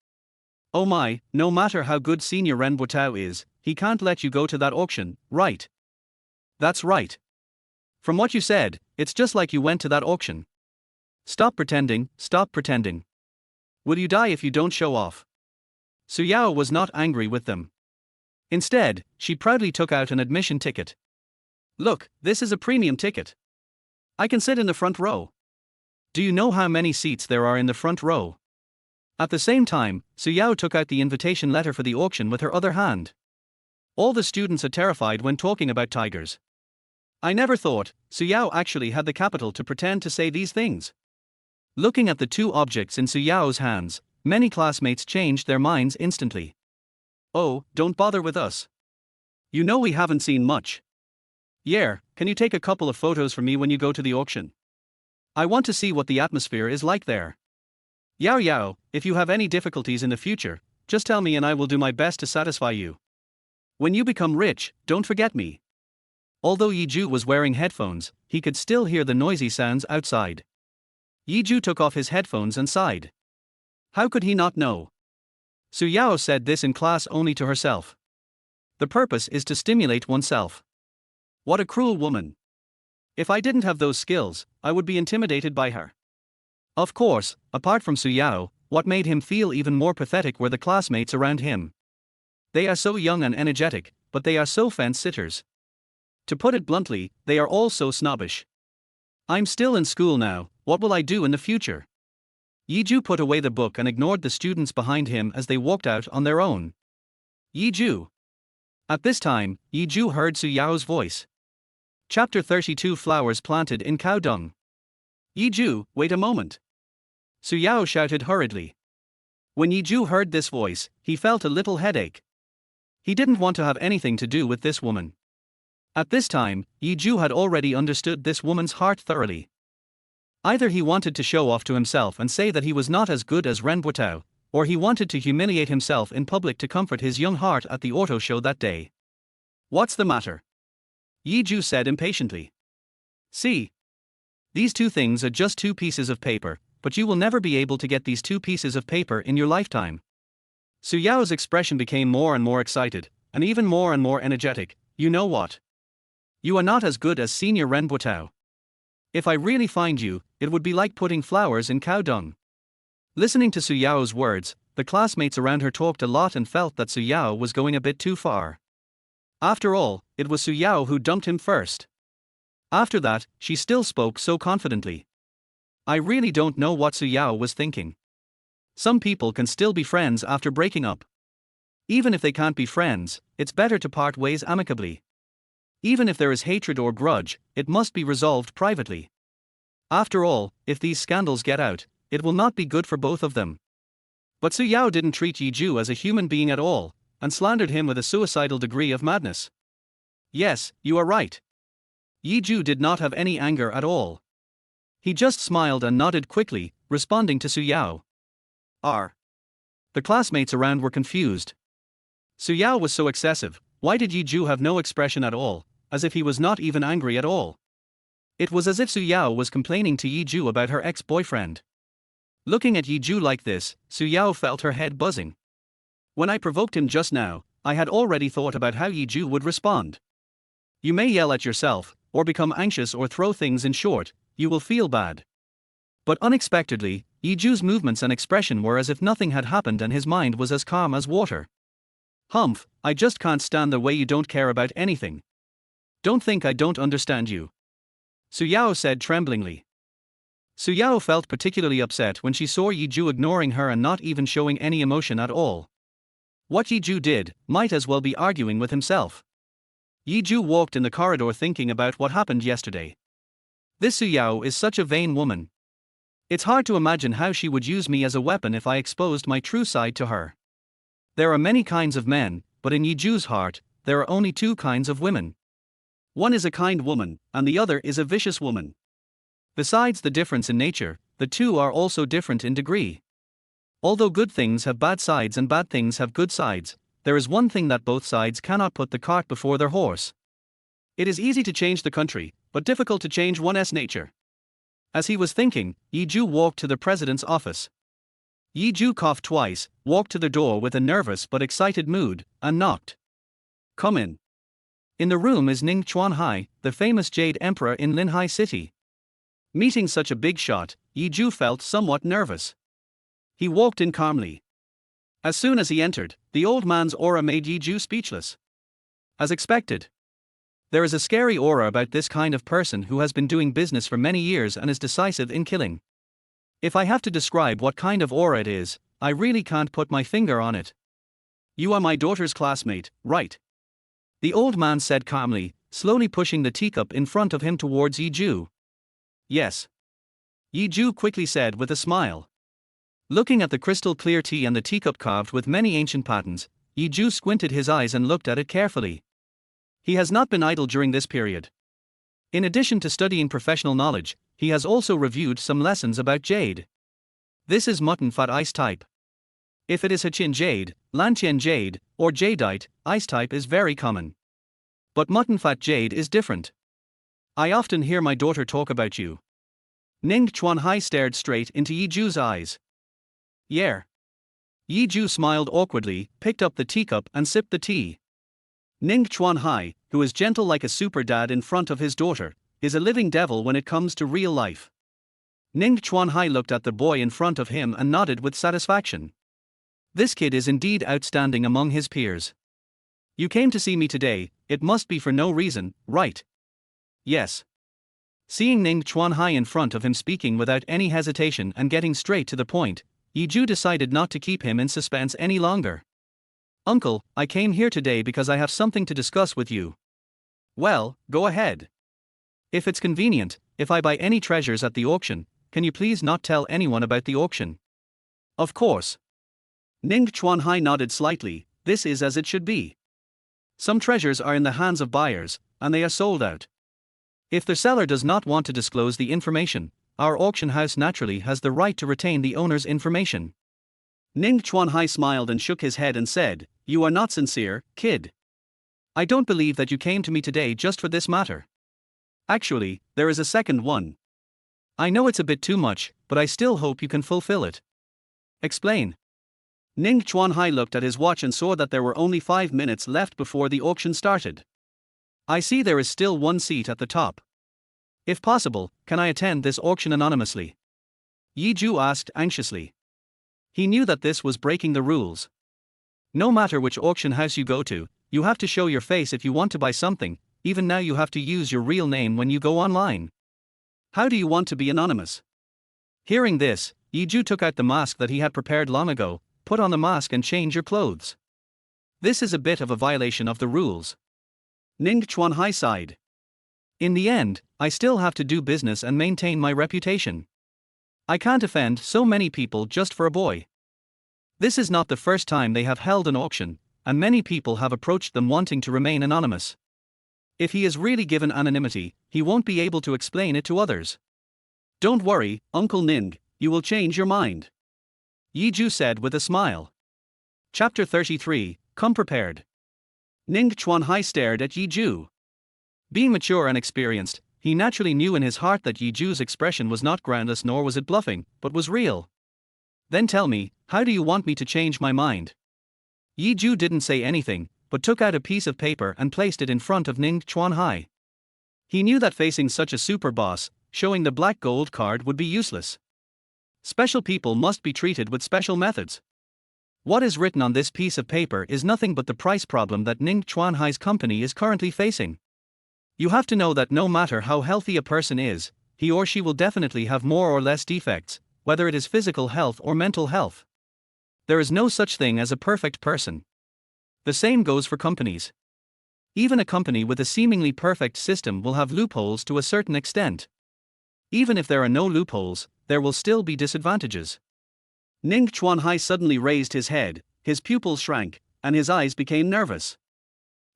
Oh my, no matter how good Senior Ren Botao is, he can't let you go to that auction, right? That's right. From what you said, it's just like you went to that auction. Stop pretending, stop pretending. Will you die if you don't show off? Su Yao was not angry with them. Instead, she proudly took out an admission ticket. Look, this is a premium ticket. I can sit in the front row. Do you know how many seats there are in the front row? At the same time, Su Yao took out the invitation letter for the auction with her other hand. All the students are terrified when talking about tigers. I never thought Su Yao actually had the capital to pretend to say these things. Looking at the two objects in Su Yao's hands, many classmates changed their minds instantly. Oh, don't bother with us. You know we haven't seen much. Yeah, can you take a couple of photos for me when you go to the auction? I want to see what the atmosphere is like there. Yao Yao, if you have any difficulties in the future, just tell me and I will do my best to satisfy you. When you become rich, don't forget me. Although Yiju was wearing headphones, he could still hear the noisy sounds outside. Yiju took off his headphones and sighed. How could he not know? Su Yao said this in class only to herself. The purpose is to stimulate oneself. What a cruel woman. If I didn't have those skills, I would be intimidated by her. Of course, apart from Su Yao, what made him feel even more pathetic were the classmates around him. They are so young and energetic, but they are so fence-sitters. To put it bluntly, they are all so snobbish. I'm still in school now, what will I do in the future? Yiju put away the book and ignored the students behind him as they walked out on their own. Yiju. At this time, Yiju heard Su Yao's voice. Chapter 32 Flowers Planted in Cow Dung. Yiju, wait a moment. Su Yao shouted hurriedly. When Yiju heard this voice, he felt a little headache. He didn't want to have anything to do with this woman. At this time, Yiju had already understood this woman's heart thoroughly. Either he wanted to show off to himself and say that he was not as good as Ren Botao, or he wanted to humiliate himself in public to comfort his young heart at the auto show that day. What's the matter? Yiju said impatiently. See. These two things are just two pieces of paper, but you will never be able to get these two pieces of paper in your lifetime. Su Yao's expression became more and more excited, and even more energetic. You know what? You are not as good as Senior Ren Botao. If I really find you, it would be like putting flowers in cow dung. Listening to Su Yao's words, the classmates around her talked a lot and felt that Su Yao was going a bit too far. After all, it was Su Yao who dumped him first. After that, she still spoke so confidently. I really don't know what Su Yao was thinking. Some people can still be friends after breaking up. Even if they can't be friends, it's better to part ways amicably. Even if there is hatred or grudge, it must be resolved privately. After all, if these scandals get out, it will not be good for both of them. But Su Yao didn't treat Yiju as a human being at all, and slandered him with a suicidal degree of madness. Yes, you are right. Yiju did not have any anger at all. He just smiled and nodded quickly, responding to Su Yao. The classmates around were confused. Su Yao was so excessive, why did Yiju have no expression at all, as if he was not even angry at all? It was as if Su Yao was complaining to Yiju about her ex-boyfriend. Looking at Yiju like this, Su Yao felt her head buzzing. When I provoked him just now, I had already thought about how Yiju would respond. You may yell at yourself, or become anxious or throw things in short, you will feel bad. But unexpectedly, Yiju's movements and expression were as if nothing had happened and his mind was as calm as water. Humph, I just can't stand the way you don't care about anything. Don't think I don't understand you. Su Yao said tremblingly. Su Yao felt particularly upset when she saw Yiju ignoring her and not even showing any emotion at all. What Yiju did might as well be arguing with himself. Yiju walked in the corridor thinking about what happened yesterday. This Su Yao is such a vain woman. It's hard to imagine how she would use me as a weapon if I exposed my true side to her. There are many kinds of men, but in Yiju's heart, there are only two kinds of women. One is a kind woman, and the other is a vicious woman. Besides the difference in nature, the two are also different in degree. Although good things have bad sides and bad things have good sides, there is one thing that both sides cannot put the cart before their horse. It is easy to change the country, but difficult to change one's nature. As he was thinking, Yiju walked to the president's office. Yiju coughed twice, walked to the door with a nervous but excited mood, and knocked. Come in. In the room is Ning Chuanhai, the famous Jade Emperor in Linhai City. Meeting such a big shot, Yiju felt somewhat nervous. He walked in calmly. As soon as he entered, the old man's aura made Yiju speechless. As expected. There is a scary aura about this kind of person who has been doing business for many years and is decisive in killing. If I have to describe what kind of aura it is, I really can't put my finger on it. You are my daughter's classmate, right? The old man said calmly, slowly pushing the teacup in front of him towards Zhou. Yes. Zhou quickly said with a smile. Looking at the crystal clear tea and the teacup carved with many ancient patterns, Zhou squinted his eyes and looked at it carefully. He has not been idle during this period. In addition to studying professional knowledge, he has also reviewed some lessons about jade. This is mutton fat ice type. If it is Hachin jade, Lantian jade, or jadeite, ice type is very common. But mutton fat jade is different. I often hear my daughter talk about you. Ning Chuanhai stared straight into Zhou's eyes. Yeah. Zhou smiled awkwardly, picked up the teacup and sipped the tea. Ning Chuanhai, who is gentle like a super dad in front of his daughter, is a living devil when it comes to real life. Ning Chuanhai looked at the boy in front of him and nodded with satisfaction. This kid is indeed outstanding among his peers. You came to see me today, it must be for no reason, right? Yes. Seeing Ning Chuanhai in front of him speaking without any hesitation and getting straight to the point, Zhou decided not to keep him in suspense any longer. Uncle, I came here today because I have something to discuss with you. Well, go ahead. If it's convenient, if I buy any treasures at the auction, can you please not tell anyone about the auction? Of course. Ning Chuanhai nodded slightly, this is as it should be. Some treasures are in the hands of buyers, and they are sold out. If the seller does not want to disclose the information, our auction house naturally has the right to retain the owner's information. Ning Chuanhai smiled and shook his head and said, You are not sincere, kid. I don't believe that you came to me today just for this matter. Actually, there is a second one. I know it's a bit too much, but I still hope you can fulfill it. Explain. Ning Chuanhai looked at his watch and saw that there were only 5 minutes left before the auction started. I see there is still one seat at the top. If possible, can I attend this auction anonymously? Zhou asked anxiously. He knew that this was breaking the rules. No matter which auction house you go to, you have to show your face if you want to buy something, even now you have to use your real name when you go online. How do you want to be anonymous? Hearing this, Zhou took out the mask that he had prepared long ago, put on the mask and change your clothes. This is a bit of a violation of the rules. Ning Chuanhai sighed. In the end, I still have to do business and maintain my reputation. I can't offend so many people just for a boy. This is not the first time they have held an auction, and many people have approached them wanting to remain anonymous. If he is really given anonymity, he won't be able to explain it to others. Don't worry, Uncle Ning, you will change your mind. Zhou said with a smile. Chapter 33, Come Prepared. Ning Chuanhai stared at Zhou. Being mature and experienced, he naturally knew in his heart that Zhou's expression was not groundless nor was it bluffing, but was real. Then tell me, how do you want me to change my mind? Zhou didn't say anything, but took out a piece of paper and placed it in front of Ning Chuanhai. He knew that facing such a super boss, showing the black gold card would be useless. Special people must be treated with special methods. What is written on this piece of paper is nothing but the price problem that Ning Chuanhai's company is currently facing. You have to know that no matter how healthy a person is, he or she will definitely have more or less defects, whether it is physical health or mental health. There is no such thing as a perfect person. The same goes for companies. Even a company with a seemingly perfect system will have loopholes to a certain extent. Even if there are no loopholes, there will still be disadvantages. Ning Chuanhai suddenly raised his head, his pupils shrank, and his eyes became nervous.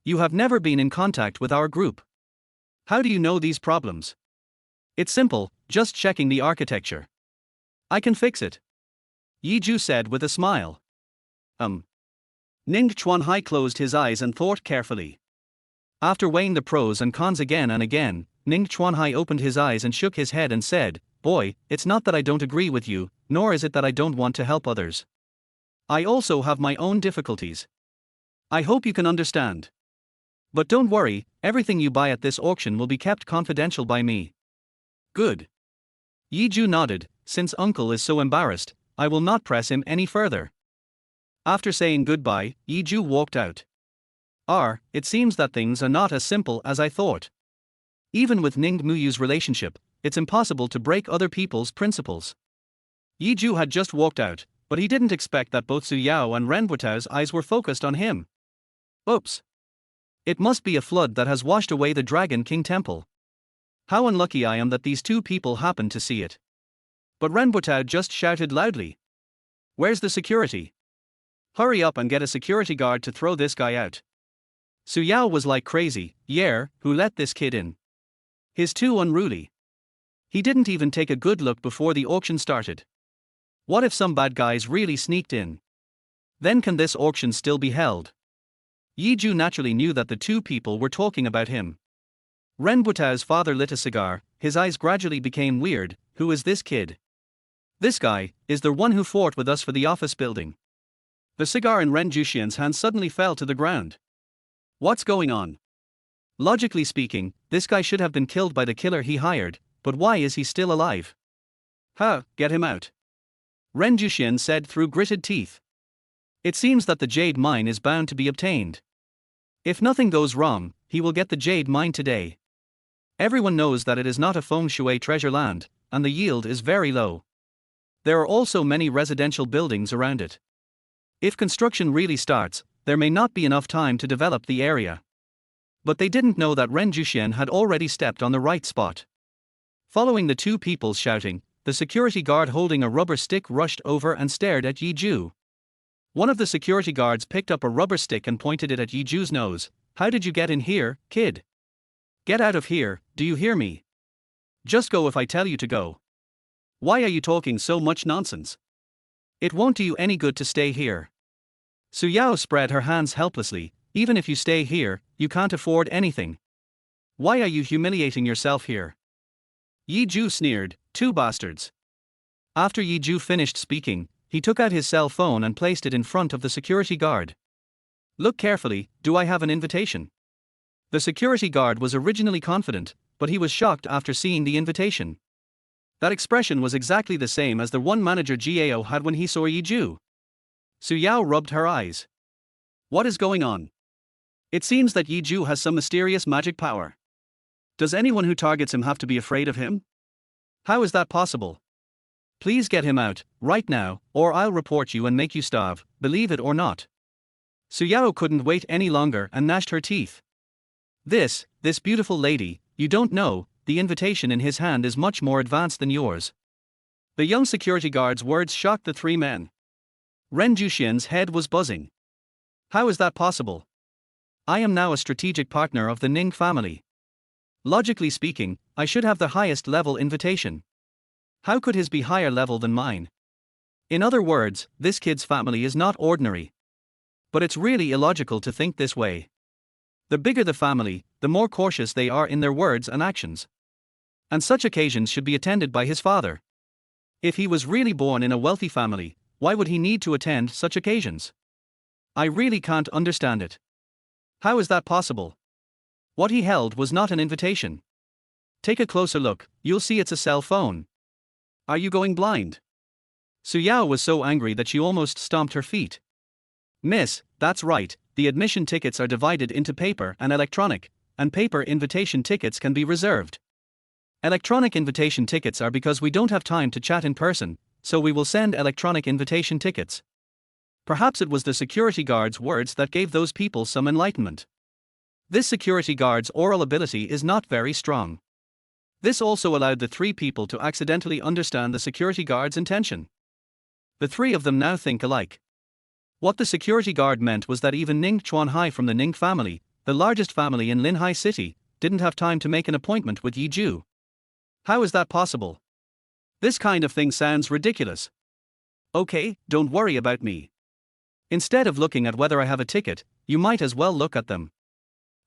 You have never been in contact with our group. How do you know these problems? It's simple, just checking the architecture. I can fix it. Zhou said with a smile. Ning Chuanhai closed his eyes and thought carefully. After weighing the pros and cons again and again, Ning Chuanhai opened his eyes and shook his head and said, Boy, it's not that I don't agree with you, nor is it that I don't want to help others. I also have my own difficulties. I hope you can understand. But don't worry, everything you buy at this auction will be kept confidential by me. Good. Zhou nodded. Since Uncle is so embarrassed, I will not press him any further. After saying goodbye, Zhou walked out. It seems that things are not as simple as I thought. Even with Ning Muyu's relationship, it's impossible to break other people's principles. Yi Ju had just walked out, but he didn't expect that both Su Yao and Ren Butao's eyes were focused on him. Oops. It must be a flood that has washed away the Dragon King Temple. How unlucky I am that these two people happened to see it. But Ren Botao just shouted loudly. Where's the security? Hurry up and get a security guard to throw this guy out. Su Yao was like crazy. Who let this kid in? He's too unruly. He didn't even take a good look before the auction started. What if some bad guys really sneaked in? Then can this auction still be held? Yi Ju naturally knew that the two people were talking about him. Ren Butao's father lit a cigar, his eyes gradually became weird. Who is this kid? This guy is the one who fought with us for the office building. The cigar in Ren Jushian's hand suddenly fell to the ground. What's going on? Logically speaking, this guy should have been killed by the killer he hired, but why is he still alive? Get him out. Ren Jushian said through gritted teeth. It seems that the jade mine is bound to be obtained. If nothing goes wrong, he will get the jade mine today. Everyone knows that it is not a feng shui treasure land, and the yield is very low. There are also many residential buildings around it. If construction really starts, there may not be enough time to develop the area. But they didn't know that Ren Jushian had already stepped on the right spot. Following the two people shouting, the security guard holding a rubber stick rushed over and stared at Yi Ju. One of the security guards picked up a rubber stick and pointed it at Yi Ju's nose. How did you get in here, kid? Get out of here, do you hear me? Just go if I tell you to go. Why are you talking so much nonsense? It won't do you any good to stay here. Su Yao spread her hands helplessly. Even if you stay here, you can't afford anything. Why are you humiliating yourself here? Yi Ju sneered, two bastards. After Yi Ju finished speaking, he took out his cell phone and placed it in front of the security guard. Look carefully, do I have an invitation? The security guard was originally confident, but he was shocked after seeing the invitation. That expression was exactly the same as the one manager Gao had when he saw Yi Ju. Su Yao rubbed her eyes. What is going on? It seems that Yi Ju has some mysterious magic power. Does anyone who targets him have to be afraid of him? How is that possible? Please get him out, right now, or I'll report you and make you starve, believe it or not. Su Yao couldn't wait any longer and gnashed her teeth. This beautiful lady, you don't know, the invitation in his hand is much more advanced than yours. The young security guard's words shocked the three men. Ren Jushian's head was buzzing. How is that possible? I am now a strategic partner of the Ning family. Logically speaking, I should have the highest level invitation. How could his be higher level than mine? In other words, this kid's family is not ordinary. But it's really illogical to think this way. The bigger the family, the more cautious they are in their words and actions. And such occasions should be attended by his father. If he was really born in a wealthy family, why would he need to attend such occasions? I really can't understand it. How is that possible? What he held was not an invitation. Take a closer look, you'll see it's a cell phone. Are you going blind? Su Yao was so angry that she almost stomped her feet. Miss, that's right, the admission tickets are divided into paper and electronic, and paper invitation tickets can be reserved. Electronic invitation tickets are because we don't have time to chat in person, so we will send electronic invitation tickets. Perhaps it was the security guard's words that gave those people some enlightenment. This security guard's oral ability is not very strong. This also allowed the three people to accidentally understand the security guard's intention. The three of them now think alike. What the security guard meant was that even Ning Chuanhai from the Ning family, the largest family in Linhai City, didn't have time to make an appointment with Yi Ju. How is that possible? This kind of thing sounds ridiculous. Okay, don't worry about me. Instead of looking at whether I have a ticket, you might as well look at them.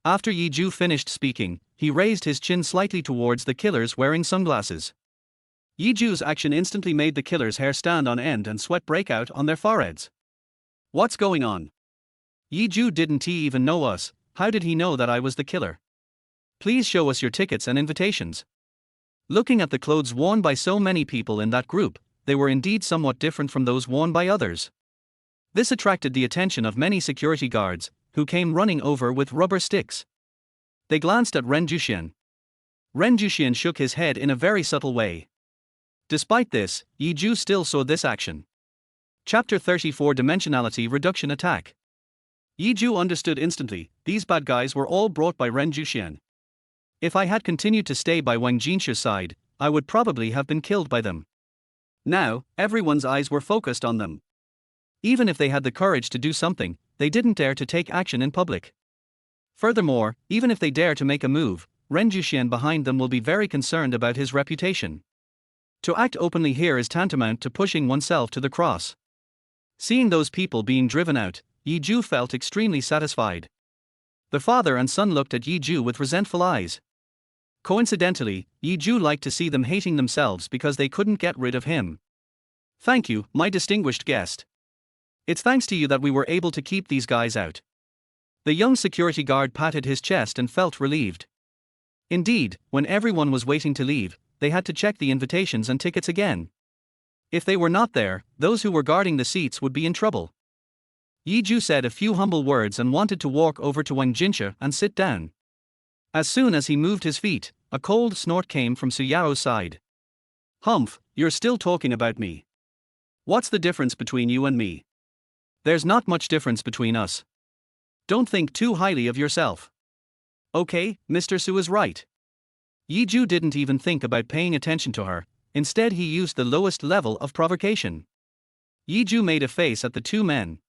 After Yi Ju finished speaking, he raised his chin slightly towards the killers wearing sunglasses. Yi Ju's action instantly made the killers' hair stand on end and sweat break out on their foreheads. What's going on? Yi Ju didn't even know us, how did he know that I was the killer? Please show us your tickets and invitations. Looking at the clothes worn by so many people in that group, they were indeed somewhat different from those worn by others. This attracted the attention of many security guards, who came running over with rubber sticks. They glanced at Ren Jushian. Ren Jushian shook his head in a very subtle way. Despite this, Yi Zhu still saw this action. Chapter 34 Dimensionality Reduction Attack. Yi Zhu understood instantly, these bad guys were all brought by Ren Zhuxian. If I had continued to stay by Wang Jinshi's side, I would probably have been killed by them. Now, everyone's eyes were focused on them. Even if they had the courage to do something, they didn't dare to take action in public. Furthermore, even if they dare to make a move, Ren Zhuxian behind them will be very concerned about his reputation. To act openly here is tantamount to pushing oneself to the cross. Seeing those people being driven out, Yi Zhu felt extremely satisfied. The father and son looked at Yi Zhu with resentful eyes. Coincidentally, Yi Zhu liked to see them hating themselves because they couldn't get rid of him. Thank you, my distinguished guest. It's thanks to you that we were able to keep these guys out. The young security guard patted his chest and felt relieved. Indeed, when everyone was waiting to leave, they had to check the invitations and tickets again. If they were not there, those who were guarding the seats would be in trouble. Yi Zhu said a few humble words and wanted to walk over to Wang Jinsha and sit down. As soon as he moved his feet, a cold snort came from Su Yao's side. Humph, you're still talking about me. What's the difference between you and me? There's not much difference between us. Don't think too highly of yourself. Okay, Mr. Su is right. Yi Zhu didn't even think about paying attention to her, instead he used the lowest level of provocation. Yi Zhu made a face at the two men.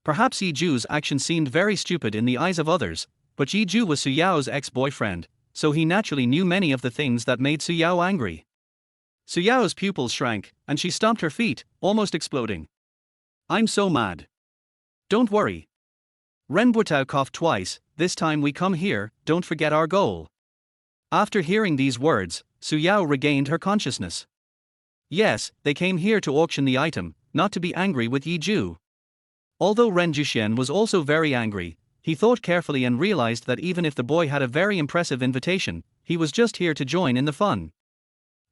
Perhaps Yi Zhu's action seemed very stupid in the eyes of others, but Yi Zhu was Su Yao's ex-boyfriend, so he naturally knew many of the things that made Su Yao angry. Su Yao's pupils shrank, and she stomped her feet, almost exploding. I'm so mad. Don't worry. Ren Botao coughed twice, this time we come here, don't forget our goal. After hearing these words, Su Yao regained her consciousness. Yes, they came here to auction the item, not to be angry with Yi Zhu. Although Ren Zhuxian was also very angry, he thought carefully and realized that even if the boy had a very impressive invitation, he was just here to join in the fun.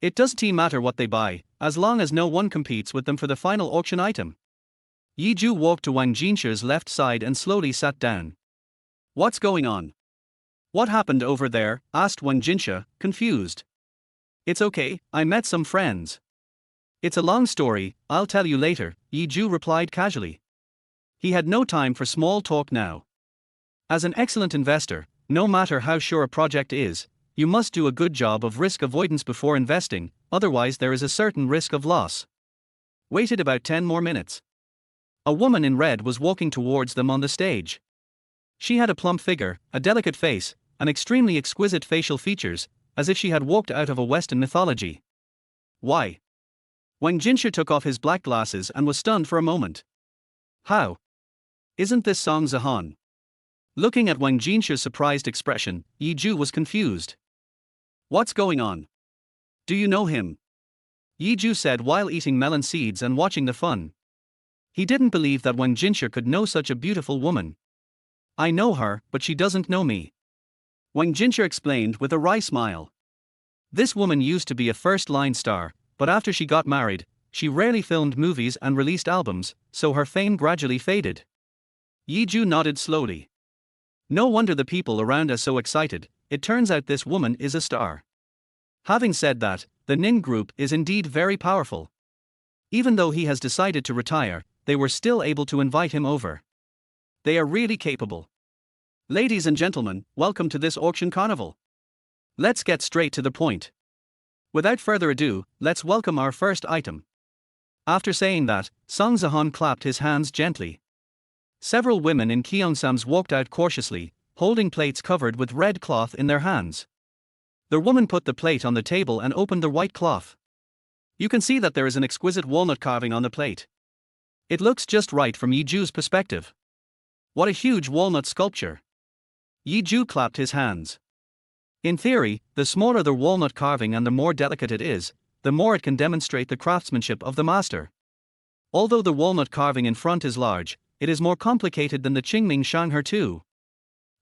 It doesn't matter what they buy, as long as no one competes with them for the final auction item. Yi Zhu walked to Wang Jinsha's left side and slowly sat down. What's going on? What happened over there? Asked Wang Jinsha, confused. It's okay, I met some friends. It's a long story, I'll tell you later, Yi Zhu replied casually. He had no time for small talk now. As an excellent investor, no matter how sure a project is, you must do a good job of risk avoidance before investing, otherwise there is a certain risk of loss. Waited about 10 more minutes. A woman in red was walking towards them on the stage. She had a plump figure, a delicate face, and extremely exquisite facial features, as if she had walked out of a Western mythology. Why? Wang Jinsha took off his black glasses and was stunned for a moment. How? Isn't this Song Zihan? Looking at Wang Jinsha's surprised expression, Yi Zhu was confused. What's going on? Do you know him? Yi Zhu said while eating melon seeds and watching the fun. He didn't believe that Wang Jinsha could know such a beautiful woman. I know her, but she doesn't know me. Wang Jinsha explained with a wry smile. This woman used to be a first-line star, but after she got married, she rarely filmed movies and released albums, so her fame gradually faded. Yi Zhu nodded slowly. No wonder the people around are so excited, it turns out this woman is a star. Having said that, the Nin group is indeed very powerful. Even though he has decided to retire, they were still able to invite him over. They are really capable. Ladies and gentlemen, welcome to this auction carnival. Let's get straight to the point. Without further ado, let's welcome our first item. After saying that, Song Zihan clapped his hands gently. Several women in Gyeongsams walked out cautiously, holding plates covered with red cloth in their hands. The woman put the plate on the table and opened the white cloth. You can see that there is an exquisite walnut carving on the plate. It looks just right from Yi Zhu's perspective. What a huge walnut sculpture! Yi Zhu clapped his hands. In theory, the smaller the walnut carving and the more delicate it is, the more it can demonstrate the craftsmanship of the master. Although the walnut carving in front is large, it is more complicated than the Qingming Shanghe too.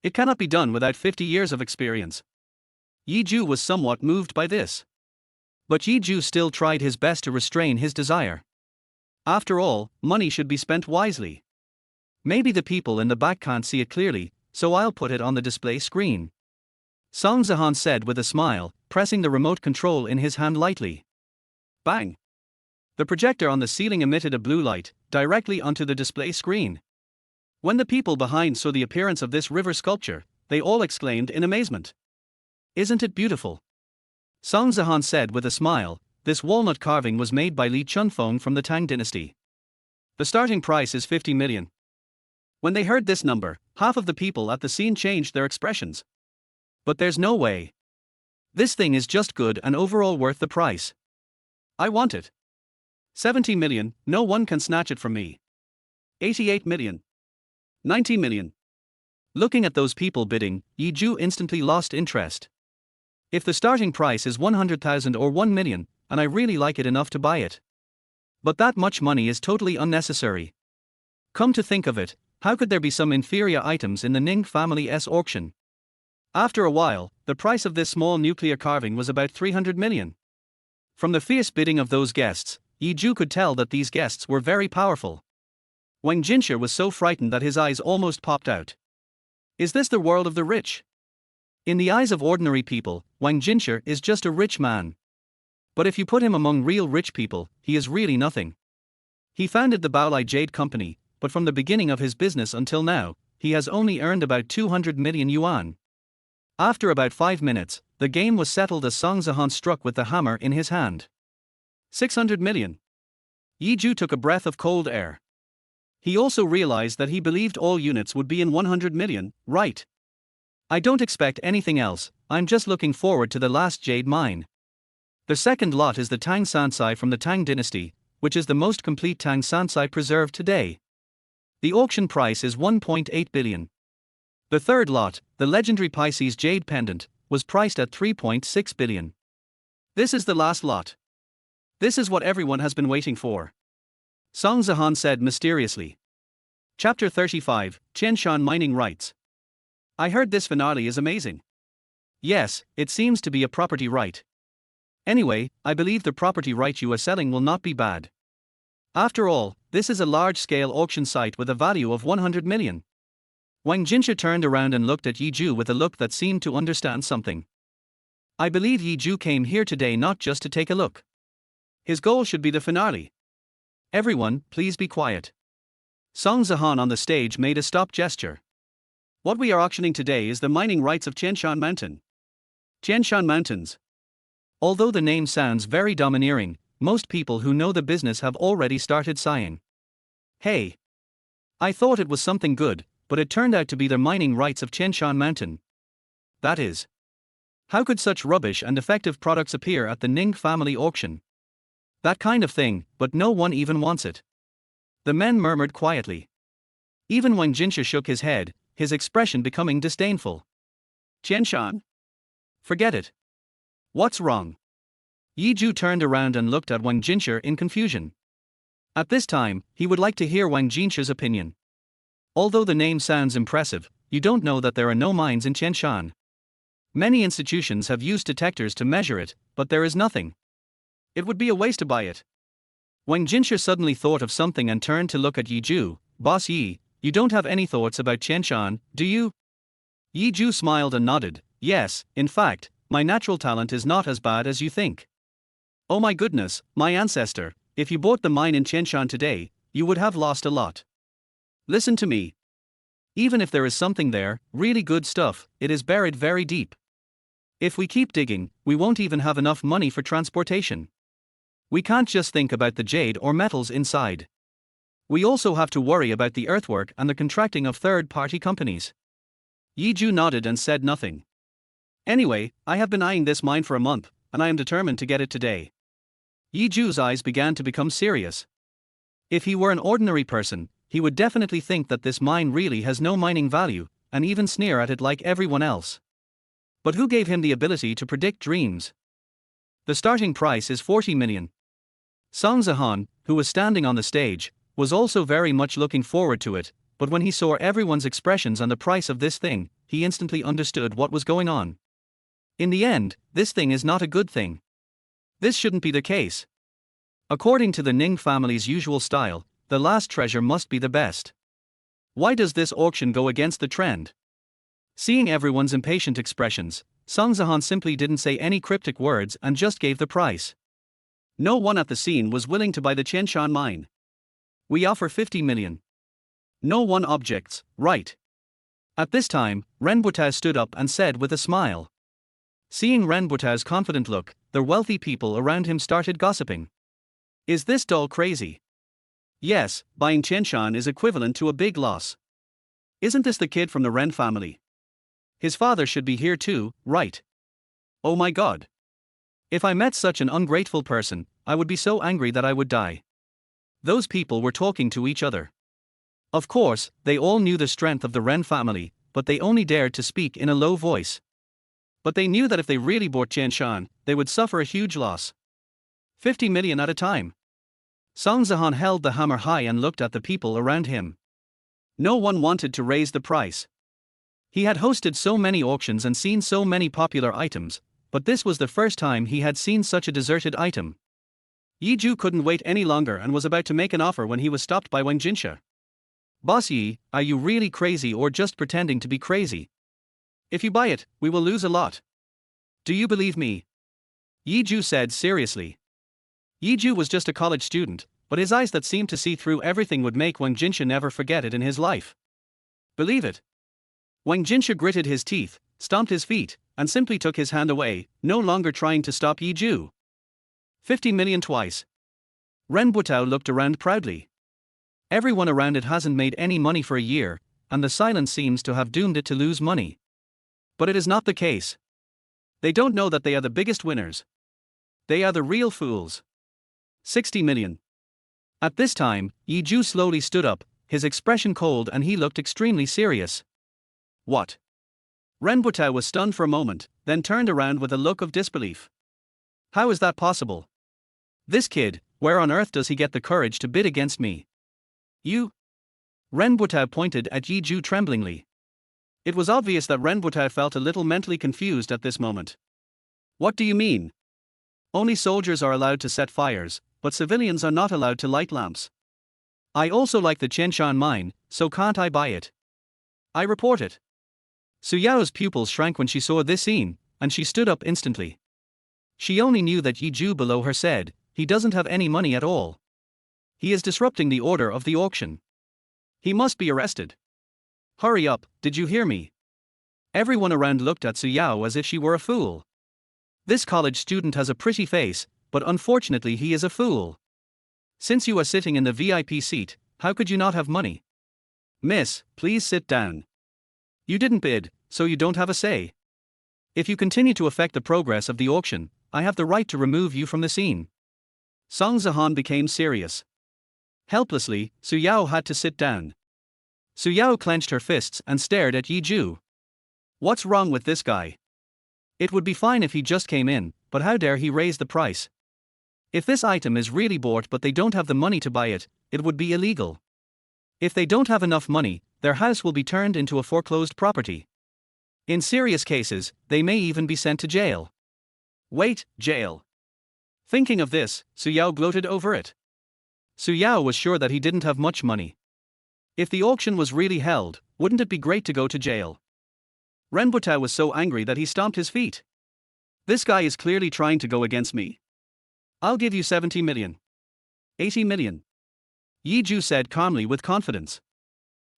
It cannot be done without 50 years of experience. Yi Zhu was somewhat moved by this. But Yi Zhu still tried his best to restrain his desire. After all, money should be spent wisely. Maybe the people in the back can't see it clearly, so I'll put it on the display screen. Song Zihan said with a smile, pressing the remote control in his hand lightly. Bang! The projector on the ceiling emitted a blue light, directly onto the display screen. When the people behind saw the appearance of this river sculpture, they all exclaimed in amazement. "Isn't it beautiful?" Song Zihan said with a smile, "This walnut carving was made by Li Chunfeng from the Tang dynasty. The starting price is 50 million. When they heard this number, half of the people at the scene changed their expressions. "But there's no way. This thing is just good and overall worth the price. I want it. 70 million, no one can snatch it from me. 88 million. 90 million. Looking at those people bidding, Yi Zhu instantly lost interest. If the starting price is 100,000 or 1 million, and I really like it enough to buy it. But that much money is totally unnecessary. Come to think of it, how could there be some inferior items in the Ning family's auction? After a while, the price of this small nuclear carving was about 300 million. From the fierce bidding of those guests, Yi Zhu could tell that these guests were very powerful. Wang Jinsha was so frightened that his eyes almost popped out. Is this the world of the rich? In the eyes of ordinary people, Wang Jinsha is just a rich man. But if you put him among real rich people, he is really nothing. He founded the Baolai Jade Company, but from the beginning of his business until now, he has only earned about 200 million yuan. After about 5 minutes, the game was settled as Song Zihan struck with the hammer in his hand. 600 million. Yi Zhu took a breath of cold air. He also realized that he believed all units would be in 100 million, right? I don't expect anything else, I'm just looking forward to the last jade mine. The second lot is the Tang Sansai from the Tang dynasty, which is the most complete Tang Sansai preserved today. The auction price is 1.8 billion. The third lot, the legendary Pisces jade pendant, was priced at 3.6 billion. This is the last lot. This is what everyone has been waiting for. Song Zihan said mysteriously. Chapter 35, Qianshan Mining Rights. I heard this finale is amazing. Yes, it seems to be a property right. Anyway, I believe the property right you are selling will not be bad. After all, this is a large-scale auction site with a value of 100 million. Wang Jinsha turned around and looked at Yi Zhu with a look that seemed to understand something. I believe Yi Zhu came here today not just to take a look. His goal should be the finale. Everyone, please be quiet. Song Zihan on the stage made a stop gesture. What we are auctioning today is the mining rights of Qianshan Mountain. Qianshan Mountains. Although the name sounds very domineering, most people who know the business have already started sighing. Hey! I thought it was something good, but it turned out to be the mining rights of Qianshan Mountain. That is. How could such rubbish and defective products appear at the Ning family auction? That kind of thing, but no one even wants it. The men murmured quietly. Even Wang Jinsha shook his head, his expression becoming disdainful. Qianshan? Forget it. What's wrong? Yi Zhu turned around and looked at Wang Jinsha in confusion. At this time, he would like to hear Wang Jinsha's opinion. Although the name sounds impressive, you don't know that there are no mines in Qianshan. Many institutions have used detectors to measure it, but there is nothing. It would be a waste to buy it. Wang Jinsha suddenly thought of something and turned to look at Yi Zhu. Boss Yi, you don't have any thoughts about Qianshan, do you? Yi Zhu smiled and nodded. Yes, in fact, my natural talent is not as bad as you think. Oh my goodness, my ancestor, if you bought the mine in Qianshan today, you would have lost a lot. Listen to me. Even if there is something there, really good stuff, it is buried very deep. If we keep digging, we won't even have enough money for transportation. We can't just think about the jade or metals inside. We also have to worry about the earthwork and the contracting of third-party companies. Yi Zhu nodded and said nothing. Anyway, I have been eyeing this mine for a month, and I am determined to get it today. Yi Zhu's eyes began to become serious. If he were an ordinary person, he would definitely think that this mine really has no mining value, and even sneer at it like everyone else. But who gave him the ability to predict dreams? The starting price is 40 million. Song Zihan, who was standing on the stage, was also very much looking forward to it, but when he saw everyone's expressions on the price of this thing, he instantly understood what was going on. In the end, this thing is not a good thing. This shouldn't be the case. According to the Ning family's usual style, the last treasure must be the best. Why does this auction go against the trend? Seeing everyone's impatient expressions, Song Zihan simply didn't say any cryptic words and just gave the price. No one at the scene was willing to buy the Qianshan mine. We offer 50 million. No one objects, right? At this time, Ren Botao stood up and said with a smile. Seeing Ren Botao's confident look, the wealthy people around him started gossiping. Is this doll crazy? Yes, buying Qianshan is equivalent to a big loss. Isn't this the kid from the Ren family? His father should be here too, right? Oh my god. If I met such an ungrateful person, I would be so angry that I would die. Those people were talking to each other. Of course, they all knew the strength of the Ren family, but they only dared to speak in a low voice. But they knew that if they really bought Qianshan, they would suffer a huge loss. 50 million at a time. Song Zihan held the hammer high and looked at the people around him. No one wanted to raise the price. He had hosted so many auctions and seen so many popular items, but this was the first time he had seen such a deserted item. Yi Zhu couldn't wait any longer and was about to make an offer when he was stopped by Wang Jinsha. Boss Yi, are you really crazy or just pretending to be crazy? If you buy it, we will lose a lot. Do you believe me? Yi Zhu said seriously. Yi Zhu was just a college student, but his eyes that seemed to see through everything would make Wang Jinsha never forget it in his life. Believe it. Wang Jinsha gritted his teeth, stomped his feet, and simply took his hand away, no longer trying to stop Yi Zhu. 50 million twice. Ren Botao looked around proudly. Everyone around it hasn't made any money for a year, and the silence seems to have doomed it to lose money. But it is not the case. They don't know that they are the biggest winners. They are the real fools. 60 million. At this time, Yi Zhu slowly stood up, his expression cold and he looked extremely serious. What? Ren Botao was stunned for a moment, then turned around with a look of disbelief. How is that possible? This kid, where on earth does he get the courage to bid against me? You? Ren Botao pointed at Yi Zhu tremblingly. It was obvious that Ren Botao felt a little mentally confused at this moment. What do you mean? Only soldiers are allowed to set fires, but civilians are not allowed to light lamps. I also like the Qianshan mine, so can't I buy it? I report it. Su Yao's pupils shrank when she saw this scene, and she stood up instantly. She only knew that Yi Zhu below her said, he doesn't have any money at all. He is disrupting the order of the auction. He must be arrested. Hurry up, did you hear me? Everyone around looked at Su Yao as if she were a fool. This college student has a pretty face, but unfortunately he is a fool. Since you are sitting in the VIP seat, how could you not have money? Miss, please sit down. You didn't bid, so you don't have a say. If you continue to affect the progress of the auction, I have the right to remove you from the scene. Song Zihan became serious. Helplessly, Su Yao had to sit down. Su Yao clenched her fists and stared at Yi Zhu. What's wrong with this guy? It would be fine if he just came in, but how dare he raise the price? If this item is really bought but they don't have the money to buy it, it would be illegal. If they don't have enough money, their house will be turned into a foreclosed property. In serious cases, they may even be sent to jail. Wait, jail. Thinking of this, Su Yao gloated over it. Su Yao was sure that he didn't have much money. If the auction was really held, wouldn't it be great to go to jail? Ren Botao was so angry that he stomped his feet. This guy is clearly trying to go against me. I'll give you 70 million. 80 million. Yi Zhu said calmly with confidence.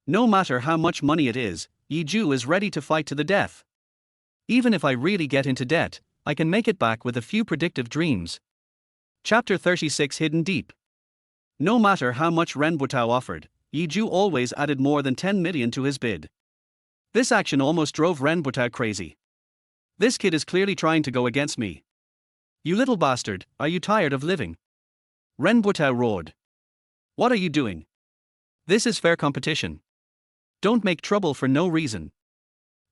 No matter how much money it is, Yi Zhu is ready to fight to the death. Even if I really get into debt, I can make it back with a few predictive dreams. Chapter 36 Hidden Deep. No matter how much Ren Botao offered, Yi Zhu always added more than 10 million to his bid. This action almost drove Ren Botao crazy. This kid is clearly trying to go against me. You little bastard, are you tired of living? Ren Botao roared. What are you doing? This is fair competition. Don't make trouble for no reason.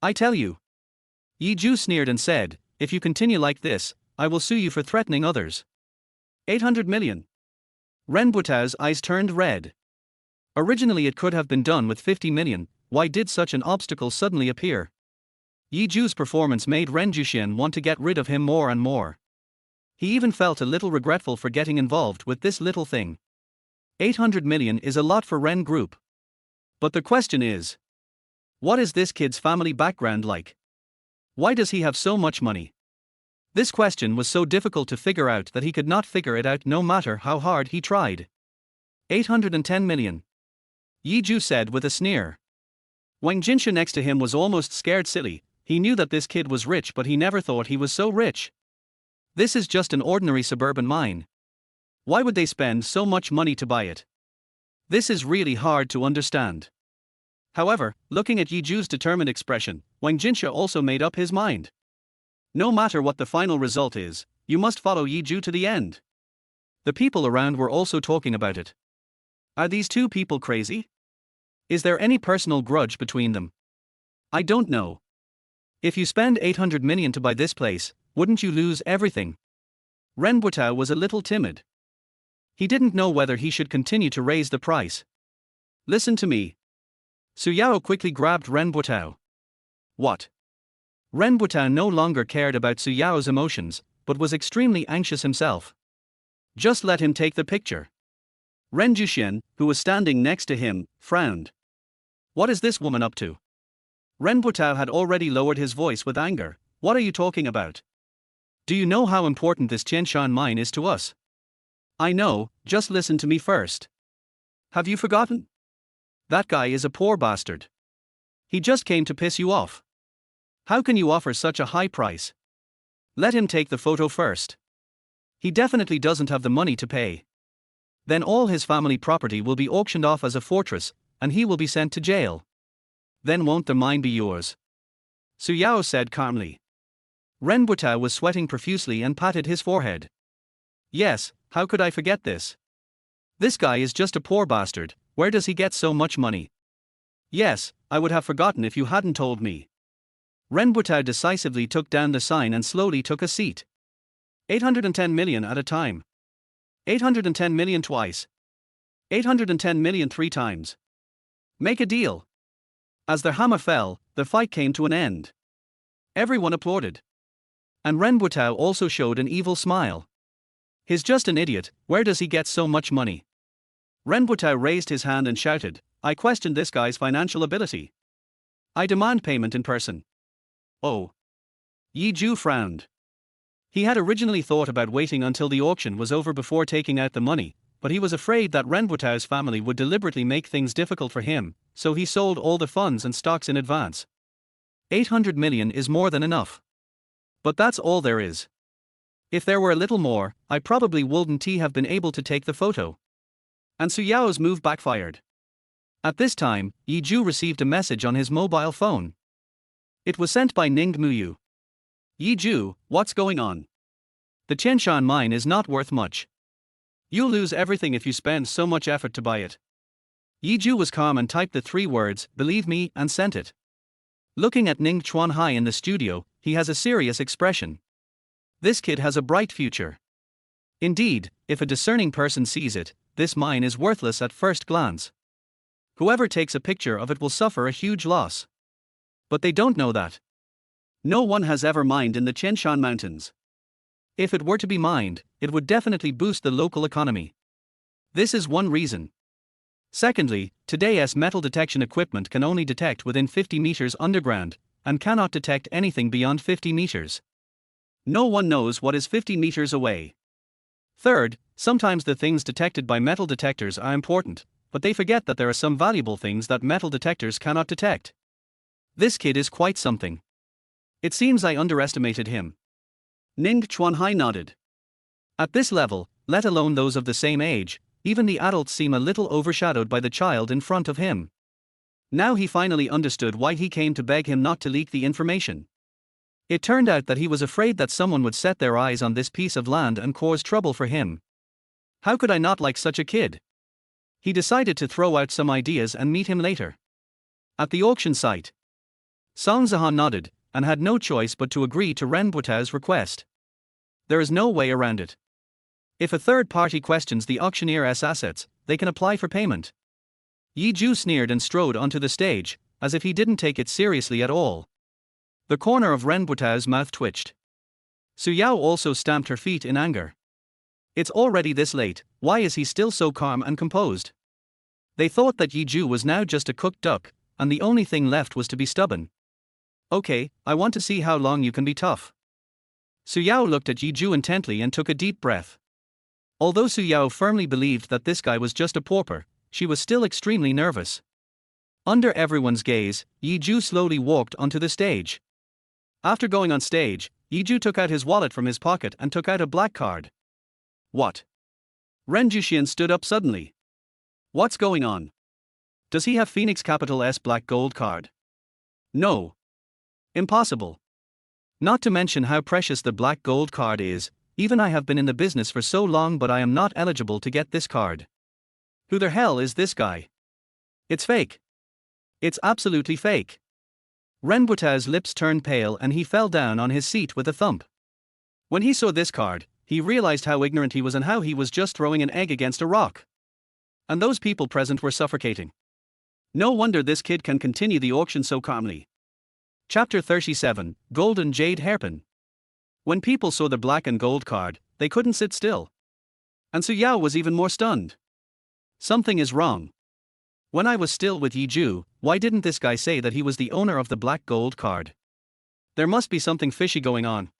I tell you. Yi Zhu sneered and said, if you continue like this, I will sue you for threatening others. 800 million. Ren Botao's eyes turned red. Originally it could have been done with 50 million, why did such an obstacle suddenly appear? Yi Zhu's performance made Ren Juxian want to get rid of him more and more. He even felt a little regretful for getting involved with this little thing. 800 million is a lot for Ren Group. But the question is, what is this kid's family background like? Why does he have so much money? This question was so difficult to figure out that he could not figure it out no matter how hard he tried. 810 million. Yi Ju said with a sneer. Wang Jinsha next to him was almost scared silly. He knew that this kid was rich, but he never thought he was so rich. This is just an ordinary suburban mine. Why would they spend so much money to buy it? This is really hard to understand. However, looking at Yi Ju's determined expression, Wang Jinsha also made up his mind. No matter what the final result is, you must follow Yi Ju to the end. The people around were also talking about it. Are these two people crazy? Is there any personal grudge between them? I don't know. If you spend 800 million to buy this place, wouldn't you lose everything? Ren Botao was a little timid. He didn't know whether he should continue to raise the price. Listen to me. Su Yao quickly grabbed Ren Botao. What? Ren Botao no longer cared about Su Yao's emotions, but was extremely anxious himself. Just let him take the picture. Ren Juxian, who was standing next to him, frowned. What is this woman up to? Ren Botao had already lowered his voice with anger. What are you talking about? Do you know how important this Qianshan mine is to us? I know, just listen to me first. Have you forgotten? That guy is a poor bastard. He just came to piss you off. How can you offer such a high price? Let him take the photo first. He definitely doesn't have the money to pay. Then all his family property will be auctioned off as a fortress, and he will be sent to jail. Then won't the mine be yours? Su Yao said calmly. Ren Botao was sweating profusely and patted his forehead. Yes, how could I forget this? This guy is just a poor bastard. Where does he get so much money? Yes, I would have forgotten if you hadn't told me. Ren Botao decisively took down the sign and slowly took a seat. 810 million at a time. 810 million twice. 810 million 3 times. Make a deal. As the hammer fell, the fight came to an end. Everyone applauded. And Ren Botao also showed an evil smile. He's just an idiot. Where does he get so much money? Ren Botao raised his hand and shouted, I question this guy's financial ability. I demand payment in person. Oh. Yi Ju frowned. He had originally thought about waiting until the auction was over before taking out the money, but he was afraid that Ren Botao's family would deliberately make things difficult for him, so he sold all the funds and stocks in advance. 800 million is more than enough. But that's all there is. If there were a little more, I probably wouldn't have been able to take the photo. And Su Yao's move backfired. At this time, Yi Ju received a message on his mobile phone. It was sent by Ning Muyu. Yi Ju, what's going on? The Qianshan mine is not worth much. You'll lose everything if you spend so much effort to buy it. Yi Ju was calm and typed the 3 words, believe me, and sent it. Looking at Ning Chuanhai in the studio, he has a serious expression. This kid has a bright future. Indeed, if a discerning person sees it, this mine is worthless at first glance. Whoever takes a picture of it will suffer a huge loss. But they don't know that. No one has ever mined in the Qianshan Mountains. If it were to be mined, it would definitely boost the local economy. This is one reason. Secondly, today's metal detection equipment can only detect within 50 meters underground, and cannot detect anything beyond 50 meters. No one knows what is 50 meters away. Third, sometimes the things detected by metal detectors are important, but they forget that there are some valuable things that metal detectors cannot detect. This kid is quite something. It seems I underestimated him. Ning Chuanhai nodded. At this level, let alone those of the same age, even the adults seem a little overshadowed by the child in front of him. Now he finally understood why he came to beg him not to leak the information. It turned out that he was afraid that someone would set their eyes on this piece of land and cause trouble for him. How could I not like such a kid? He decided to throw out some ideas and meet him later. At the auction site. Song Zihan nodded, and had no choice but to agree to Ren Botao's request. There is no way around it. If a third party questions the auctioneer's assets, they can apply for payment. Yi Ju sneered and strode onto the stage, as if he didn't take it seriously at all. The corner of Ren Botao's mouth twitched. Su Yao also stamped her feet in anger. It's already this late, why is he still so calm and composed? They thought that Yi Ju was now just a cooked duck, and the only thing left was to be stubborn. Okay, I want to see how long you can be tough. Su Yao looked at Yi Ju intently and took a deep breath. Although Su Yao firmly believed that this guy was just a pauper, she was still extremely nervous. Under everyone's gaze, Yi Ju slowly walked onto the stage. After going on stage, Yi Ju took out his wallet from his pocket and took out a black card. What? Ren Juxian stood up suddenly. What's going on? Does he have Phoenix Capital S black gold card? No. Impossible. Not to mention how precious the black gold card is, even I have been in the business for so long, but I am not eligible to get this card. Who the hell is this guy? It's fake. It's absolutely fake. Ren Botao's lips turned pale and he fell down on his seat with a thump. When he saw this card, he realized how ignorant he was and how he was just throwing an egg against a rock. And those people present were suffocating. No wonder this kid can continue the auction so calmly. Chapter 37, Golden Jade Hairpin. When people saw the black and gold card, they couldn't sit still. And Su Yao was even more stunned. Something is wrong. When I was still with Yi Ju, why didn't this guy say that he was the owner of the black gold card? There must be something fishy going on.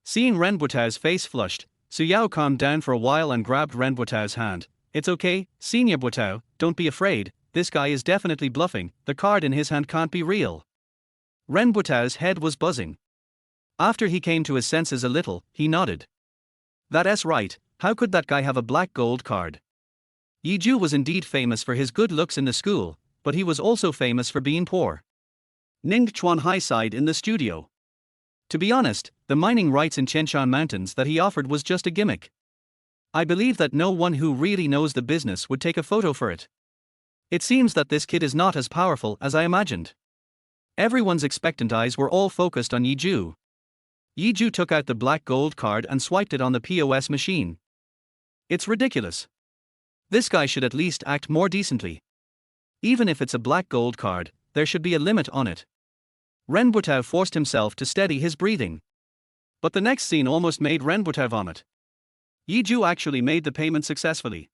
Seeing Ren Botao's face flushed, Su Yao calmed down for a while and grabbed Ren Botao's hand. It's okay, Senior Botao, don't be afraid, this guy is definitely bluffing, the card in his hand can't be real. Ren Botao's head was buzzing. After he came to his senses a little, he nodded. That's right, how could that guy have a black gold card? Yi Ju was indeed famous for his good looks in the school, but he was also famous for being poor. Ning Chuan Hai sighed in the studio. To be honest, the mining rights in Chenshan Mountains that he offered was just a gimmick. I believe that no one who really knows the business would take a photo for it. It seems that this kid is not as powerful as I imagined. Everyone's expectant eyes were all focused on Yi Ju. Yi Ju took out the black gold card and swiped it on the POS machine. It's ridiculous. This guy should at least act more decently. Even if it's a black gold card, there should be a limit on it. Ren Botao forced himself to steady his breathing. But the next scene almost made Ren Botao vomit. Yi Ju actually made the payment successfully.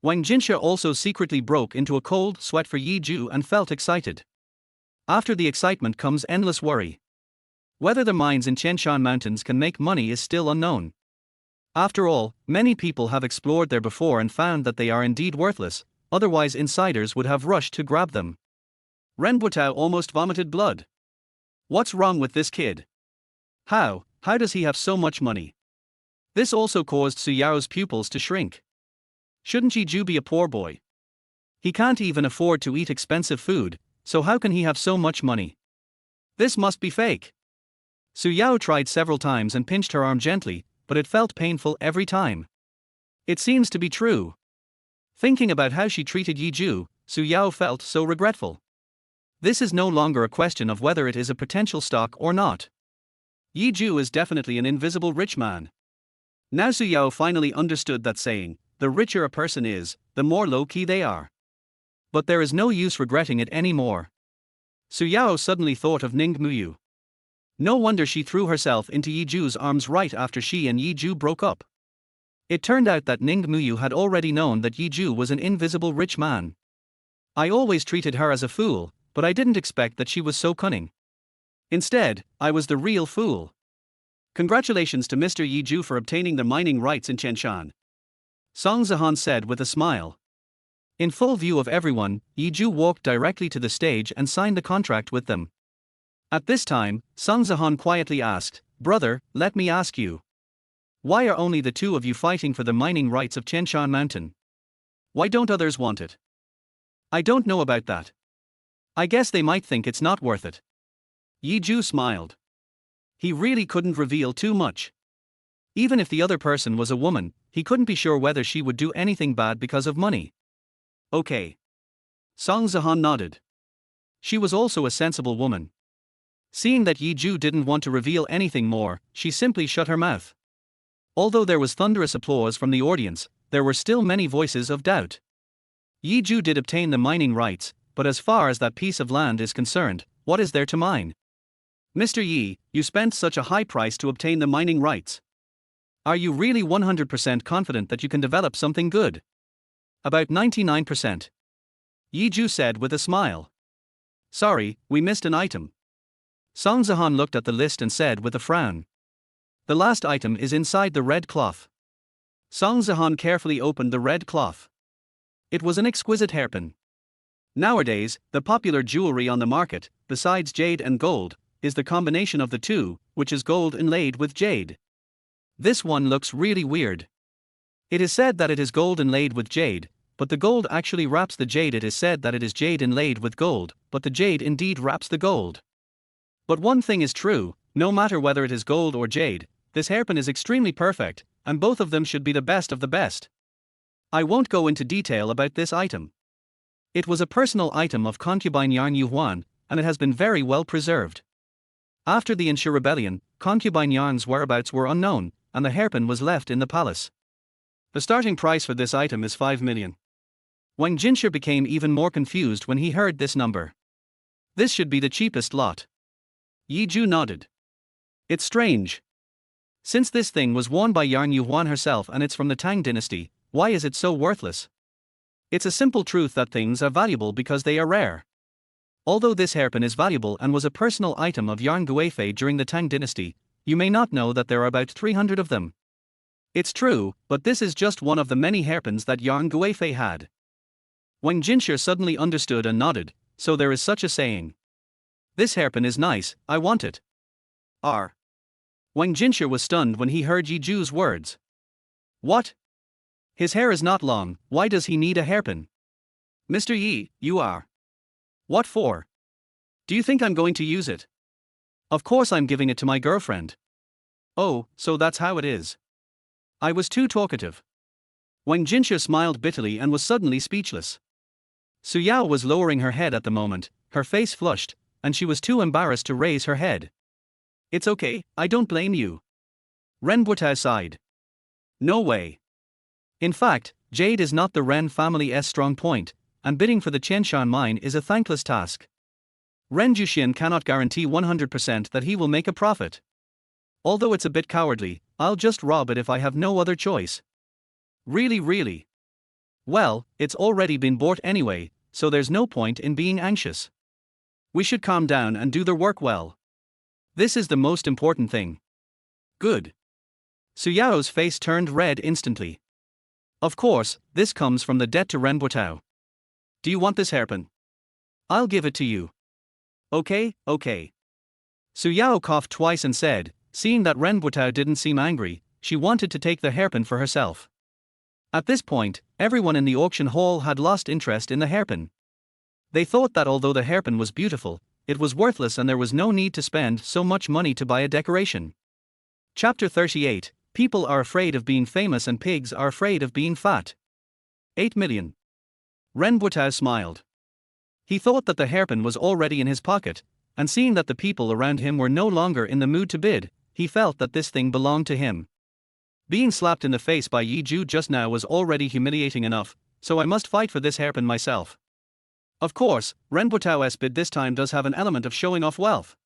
Wang Jinsha also secretly broke into a cold sweat for Yi Ju and felt excited. After the excitement comes endless worry. Whether the mines in Chenshan Mountains can make money is still unknown. After all, many people have explored there before and found that they are indeed worthless, otherwise insiders would have rushed to grab them. Ren Botao almost vomited blood. What's wrong with this kid? How does he have so much money? This also caused Su Yao's pupils to shrink. Shouldn't Yi Ju be a poor boy? He can't even afford to eat expensive food, so how can he have so much money? This must be fake. Su Yao tried several times and pinched her arm gently, but it felt painful every time. It seems to be true. Thinking about how she treated Yi Ju, Su Yao felt so regretful. This is no longer a question of whether it is a potential stock or not. Yi Ju is definitely an invisible rich man. Now Su Yao finally understood that saying, the richer a person is, the more low-key they are. But there is no use regretting it anymore. Su Yao suddenly thought of Ning Muyu. No wonder she threw herself into Yi Ju's arms right after she and Yi Ju broke up. It turned out that Ning Muyu had already known that Yi Ju was an invisible rich man. I always treated her as a fool, but I didn't expect that she was so cunning. Instead, I was the real fool. Congratulations to Mr. Yi Ju for obtaining the mining rights in Chenshan. Song Zihan said with a smile. In full view of everyone, Yi Ju walked directly to the stage and signed the contract with them. At this time, Song Zihan quietly asked, Brother, let me ask you. Why are only the two of you fighting for the mining rights of Chenshan Mountain? Why don't others want it? I don't know about that. I guess they might think it's not worth it. Yi Ju smiled. He really couldn't reveal too much. Even if the other person was a woman, he couldn't be sure whether she would do anything bad because of money. Okay. Song Zihan nodded. She was also a sensible woman. Seeing that Yi Ju didn't want to reveal anything more, she simply shut her mouth. Although there was thunderous applause from the audience, there were still many voices of doubt. Yi Ju did obtain the mining rights, but as far as that piece of land is concerned, what is there to mine? Mr. Yi, you spent such a high price to obtain the mining rights. Are you really 100% confident that you can develop something good? About 99%. Yi Ju said with a smile. Sorry, we missed an item. Song Zihan looked at the list and said with a frown. The last item is inside the red cloth. Song Zihan carefully opened the red cloth. It was an exquisite hairpin. Nowadays, the popular jewelry on the market, besides jade and gold, is the combination of the two, which is gold inlaid with jade. This one looks really weird. It is said that it is gold inlaid with jade, but the gold actually wraps the jade. It is said that it is jade inlaid with gold, but the jade indeed wraps the gold. But one thing is true, no matter whether it is gold or jade, this hairpin is extremely perfect, and both of them should be the best of the best. I won't go into detail about this item. It was a personal item of concubine Yarn Yuhuan, and it has been very well preserved. After the Insha rebellion, concubine Yarn's whereabouts were unknown, and the hairpin was left in the palace. The starting price for this item is 5 million. Wang Jinsha became even more confused when he heard this number. This should be the cheapest lot. Yi Zhu nodded. It's strange. Since this thing was worn by Yarn Yuhuan herself and it's from the Tang dynasty, why is it so worthless? It's a simple truth that things are valuable because they are rare. Although this hairpin is valuable and was a personal item of Yarn Guifei during the Tang dynasty, you may not know that there are about 300 of them. It's true, but this is just one of the many hairpins that Yarn Guifei had. Wang Jinsha suddenly understood and nodded, so there is such a saying. This hairpin is nice, I want it. R. Wang Jinsha was stunned when he heard Yi Zhu's words. What? His hair is not long, why does he need a hairpin? Mr. Yi, you are. What for? Do you think I'm going to use it? Of course I'm giving it to my girlfriend. Oh, so that's how it is. I was too talkative. Wang Jinsha smiled bitterly and was suddenly speechless. Su Yao was lowering her head at the moment, her face flushed, and she was too embarrassed to raise her head. It's okay, I don't blame you. Ren Botao sighed. No way. In fact, jade is not the Ren family's strong point, and bidding for the Qianshan mine is a thankless task. Ren Juxian cannot guarantee 100% that he will make a profit. Although it's a bit cowardly, I'll just rob it if I have no other choice. Really? Well, it's already been bought anyway, so there's no point in being anxious. We should calm down and do the work well. This is the most important thing. Good. Su Yao's face turned red instantly. Of course, this comes from the debt to Ren Botao. Do you want this hairpin? I'll give it to you. Okay. Su Yao coughed twice and said, seeing that Ren Botao didn't seem angry, she wanted to take the hairpin for herself. At this point, everyone in the auction hall had lost interest in the hairpin. They thought that although the hairpin was beautiful, it was worthless and there was no need to spend so much money to buy a decoration. Chapter 38, People are afraid of being famous and pigs are afraid of being fat. 8 million. Ren Botao smiled. He thought that the hairpin was already in his pocket, and seeing that the people around him were no longer in the mood to bid, he felt that this thing belonged to him. Being slapped in the face by Yi Zhu just now was already humiliating enough, so I must fight for this hairpin myself. Of course, Ren Botao's bid this time does have an element of showing off wealth.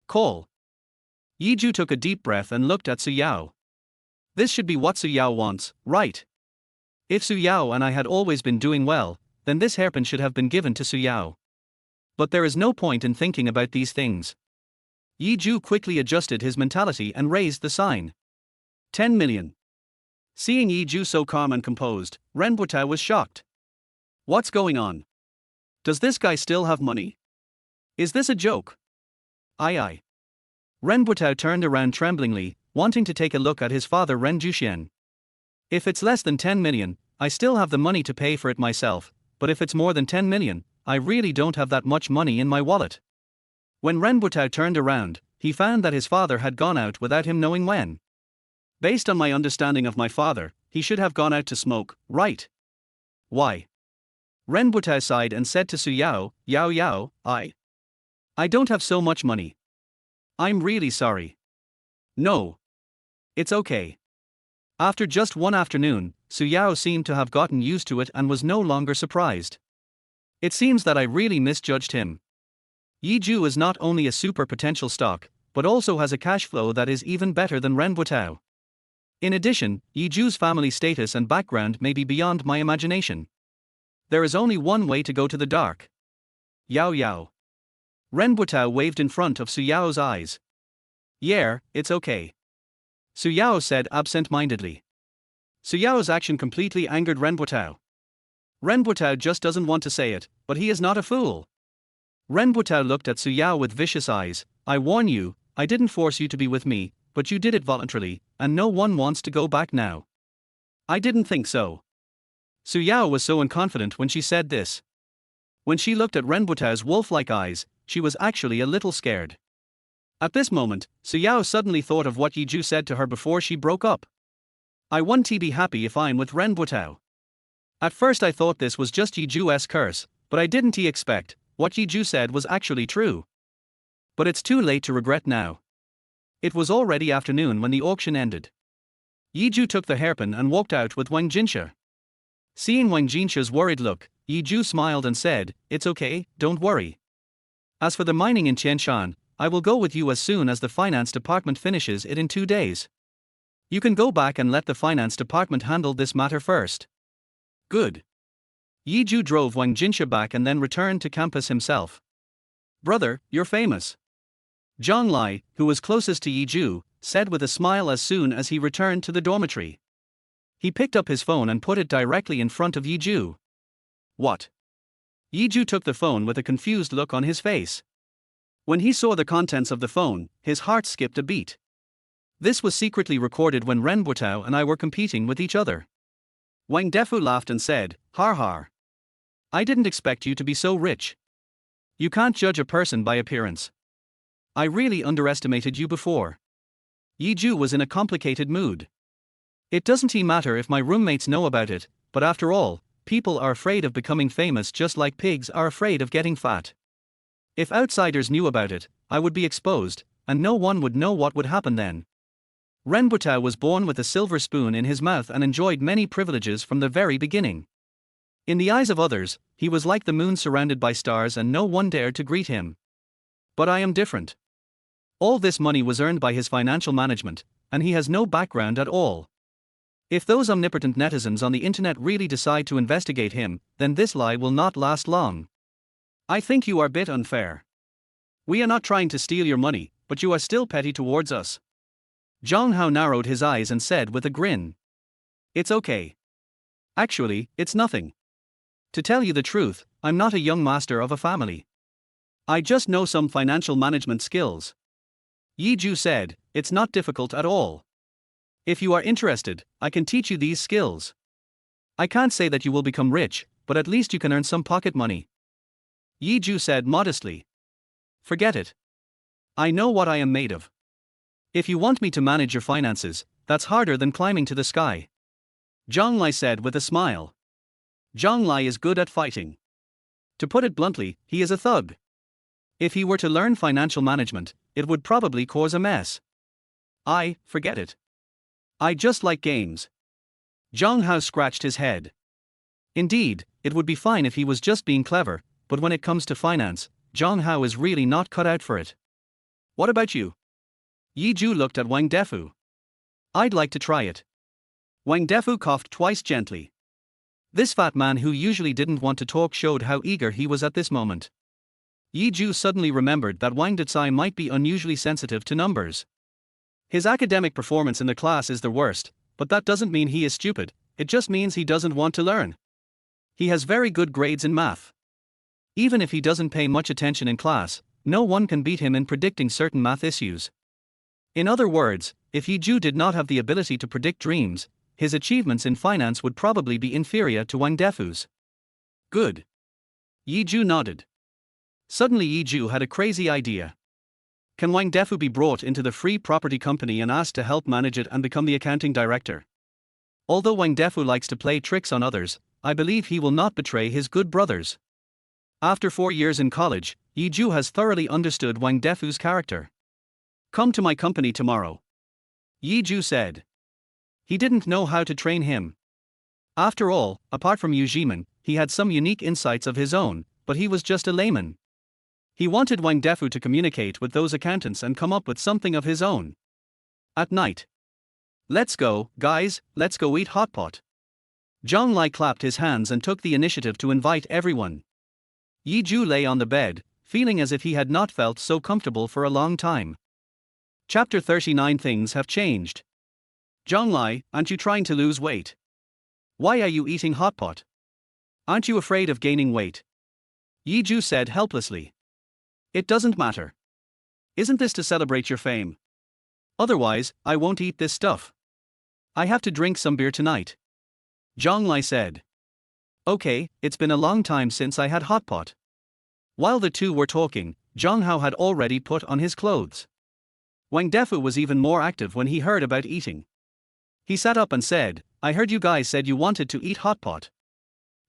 Call. Yi Zhu took a deep breath and looked at Su Yao. This should be what Su Yao wants, right? If Su Yao and I had always been doing well, then this hairpin should have been given to Su Yao. But there is no point in thinking about these things. Yi Zhu quickly adjusted his mentality and raised the sign. 10 million. Seeing Yi Zhu so calm and composed, Ren Botao was shocked. What's going on? Does this guy still have money? Is this a joke? Aye. Ren Botao turned around tremblingly, wanting to take a look at his father Ren Juxian. If it's less than 10 million, I still have the money to pay for it myself, but if it's more than 10 million, I really don't have that much money in my wallet. When Ren Botao turned around, he found that his father had gone out without him knowing when. Based on my understanding of my father, he should have gone out to smoke, right? Why? Ren Botao sighed and said to Su Yao, Yao, I don't have so much money. I'm really sorry. No. It's okay. After just one afternoon, Su Yao seemed to have gotten used to it and was no longer surprised. It seems that I really misjudged him. Yi Zhu is not only a super potential stock, but also has a cash flow that is even better than Ren Botao. In addition, Yi Zhu's family status and background may be beyond my imagination. There is only one way to go to the dark. Yao. Ren Botao waved in front of Su Yao's eyes. Yeah, it's okay. Su Yao said absent-mindedly. Su Yao's action completely angered Ren Botao. Ren Botao just doesn't want to say it, but he is not a fool. Ren Botao looked at Su Yao with vicious eyes. I warn you, I didn't force you to be with me, but you did it voluntarily, and no one wants to go back now. I didn't think so. Su Yao was so unconfident when she said this. When she looked at Ren Botao's wolf-like eyes, she was actually a little scared. At this moment, Su Yao suddenly thought of what Yiju said to her before she broke up. I won't be happy if I'm with Ren Botao. At first I thought this was just Yiju's curse, but I didn't expect what Yiju said was actually true. But it's too late to regret now. It was already afternoon when the auction ended. Yiju took the hairpin and walked out with Wang Jinsha. Seeing Wang Jinsha's worried look, Yiju smiled and said, "It's okay, don't worry. As for the mining in Qianshan, I will go with you as soon as the finance department finishes it in 2 days. You can go back and let the finance department handle this matter first." Good. Yiju drove Wang Jinsha back and then returned to campus himself. "Brother, you're famous," Zhang Lai, who was closest to Yiju, said with a smile as soon as he returned to the dormitory. He picked up his phone and put it directly in front of Yiju. What? Yiju took the phone with a confused look on his face. When he saw the contents of the phone, his heart skipped a beat. This was secretly recorded when Ren Botao and I were competing with each other. Wang Defu laughed and said, "Har har. I didn't expect you to be so rich. You can't judge a person by appearance. I really underestimated you before." Yiju was in a complicated mood. It doesn't matter if my roommates know about it, but after all, people are afraid of becoming famous just like pigs are afraid of getting fat. If outsiders knew about it, I would be exposed, and no one would know what would happen then. Ren Botao was born with a silver spoon in his mouth and enjoyed many privileges from the very beginning. In the eyes of others, he was like the moon surrounded by stars and no one dared to greet him. But I am different. All this money was earned by his financial management, and he has no background at all. If those omnipotent netizens on the internet really decide to investigate him, then this lie will not last long. I think you are a bit unfair. We are not trying to steal your money, but you are still petty towards us. Zhang Hao narrowed his eyes and said with a grin. It's okay. Actually, it's nothing. To tell you the truth, I'm not a young master of a family. I just know some financial management skills. Yiju said, it's not difficult at all. If you are interested, I can teach you these skills. I can't say that you will become rich, but at least you can earn some pocket money. Yiju said modestly. Forget it. I know what I am made of. If you want me to manage your finances, that's harder than climbing to the sky. Zhang Lai said with a smile. Zhang Lai is good at fighting. To put it bluntly, he is a thug. If he were to learn financial management, it would probably cause a mess. Forget it. I just like games. Zhang Hao scratched his head. Indeed, it would be fine if he was just being clever, but when it comes to finance, Zhang Hao is really not cut out for it. What about you? Yiju looked at Wang Defu. I'd like to try it. Wang Defu coughed twice gently. This fat man who usually didn't want to talk showed how eager he was at this moment. Yiju suddenly remembered that Wang Dezai might be unusually sensitive to numbers. His academic performance in the class is the worst, but that doesn't mean he is stupid, it just means he doesn't want to learn. He has very good grades in math. Even if he doesn't pay much attention in class, no one can beat him in predicting certain math issues. In other words, if Yiju did not have the ability to predict dreams, his achievements in finance would probably be inferior to Wang Defu's. Good. Yiju nodded. Suddenly Yiju had a crazy idea. Can Wang Defu be brought into the free property company and asked to help manage it and become the accounting director? Although Wang Defu likes to play tricks on others, I believe he will not betray his good brothers. After 4 years in college, Yiju has thoroughly understood Wang Defu's character. Come to my company tomorrow. Yiju said. He didn't know how to train him. After all, apart from Yu Jimin, he had some unique insights of his own, but he was just a layman. He wanted Wang Defu to communicate with those accountants and come up with something of his own. At night. Let's go, guys, let's go eat hot pot. Zhang Lai clapped his hands and took the initiative to invite everyone. Yiju lay on the bed, feeling as if he had not felt so comfortable for a long time. Chapter 39. Things have changed. Zhonglai, aren't you trying to lose weight? Why are you eating hot pot? Aren't you afraid of gaining weight? Yiju said helplessly. It doesn't matter. Isn't this to celebrate your fame? Otherwise, I won't eat this stuff. I have to drink some beer tonight. Zhonglai said. Okay, it's been a long time since I had hot pot. While the two were talking, Zhonghao had already put on his clothes. Wang Defu was even more active when he heard about eating. He sat up and said, I heard you guys said you wanted to eat hot pot.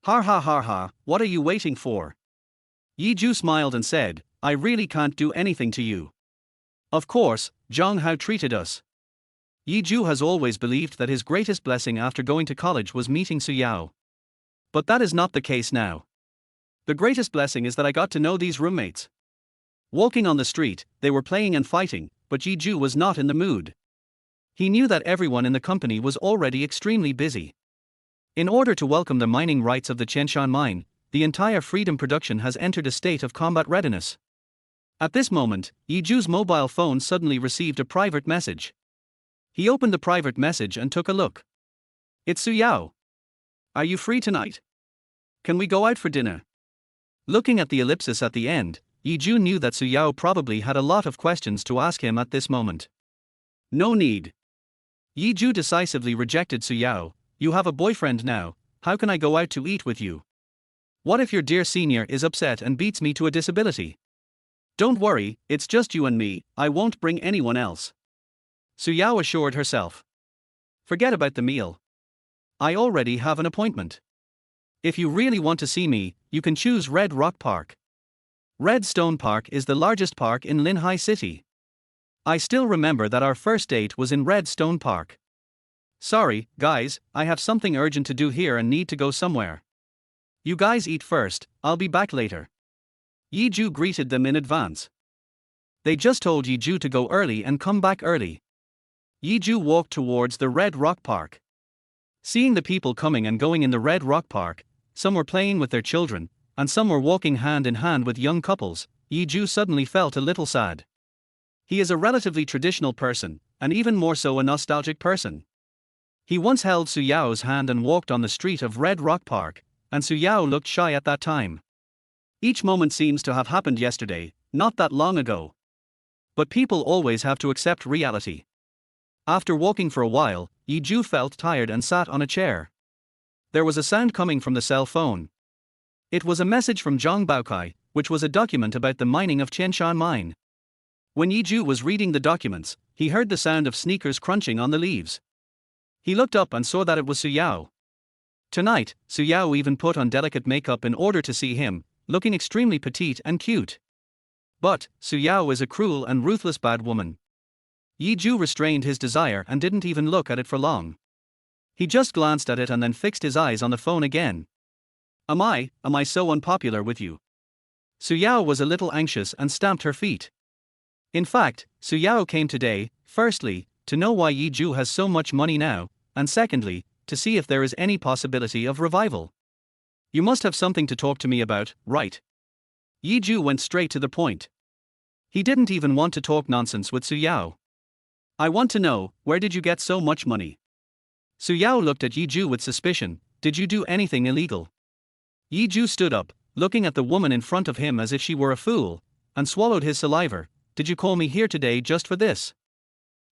Har ha har ha, what are you waiting for? Yiju smiled and said, I really can't do anything to you. Of course, Zhonghao treated us. Yiju has always believed that his greatest blessing after going to college was meeting Su Yao. But that is not the case now. The greatest blessing is that I got to know these roommates. Walking on the street, they were playing and fighting, but Yiju was not in the mood. He knew that everyone in the company was already extremely busy. In order to welcome the mining rights of the Qianshan mine, the entire Freedom production has entered a state of combat readiness. At this moment, Yiju's mobile phone suddenly received a private message. He opened the private message and took a look. It's Su Yao. Are you free tonight? Can we go out for dinner? Looking at the ellipsis at the end, Yiju knew that Su Yao probably had a lot of questions to ask him at this moment. No need. Yiju decisively rejected Su Yao. You have a boyfriend now, how can I go out to eat with you? What if your dear senior is upset and beats me to a disability? Don't worry, it's just you and me, I won't bring anyone else. Su Yao assured herself. Forget about the meal. I already have an appointment. If you really want to see me, you can choose Red Rock Park. Red Stone Park is the largest park in Linhai City. I still remember that our first date was in Red Stone Park. Sorry, guys, I have something urgent to do here and need to go somewhere. You guys eat first, I'll be back later. Yiju greeted them in advance. They just told Yiju to go early and come back early. Yiju walked towards the Red Rock Park. Seeing the people coming and going in the Red Rock Park, some were playing with their children, and some were walking hand in hand with young couples, Yiju suddenly felt a little sad. He is a relatively traditional person, and even more so a nostalgic person. He once held Su Yao's hand and walked on the street of Red Rock Park, and Su Yao looked shy at that time. Each moment seems to have happened yesterday, not that long ago. But people always have to accept reality. After walking for a while, Yiju felt tired and sat on a chair. There was a sound coming from the cell phone. It was a message from Zhang Baokai, which was a document about the mining of Qianshan mine. When Yiju was reading the documents, he heard the sound of sneakers crunching on the leaves. He looked up and saw that it was Su Yao. Tonight, Su Yao even put on delicate makeup in order to see him, looking extremely petite and cute. But, Su Yao is a cruel and ruthless bad woman. Yiju restrained his desire and didn't even look at it for long. He just glanced at it and then fixed his eyes on the phone again. Am I so unpopular with you? Su Yao was a little anxious and stamped her feet. In fact, Su Yao came today, firstly, to know why Yiju has so much money now, and secondly, to see if there is any possibility of revival. You must have something to talk to me about, right? Yiju went straight to the point. He didn't even want to talk nonsense with Su Yao. I want to know, where did you get so much money? Su Yao looked at Yiju with suspicion. Did you do anything illegal? Yiju stood up, looking at the woman in front of him as if she were a fool, and swallowed his saliva. Did you call me here today just for this?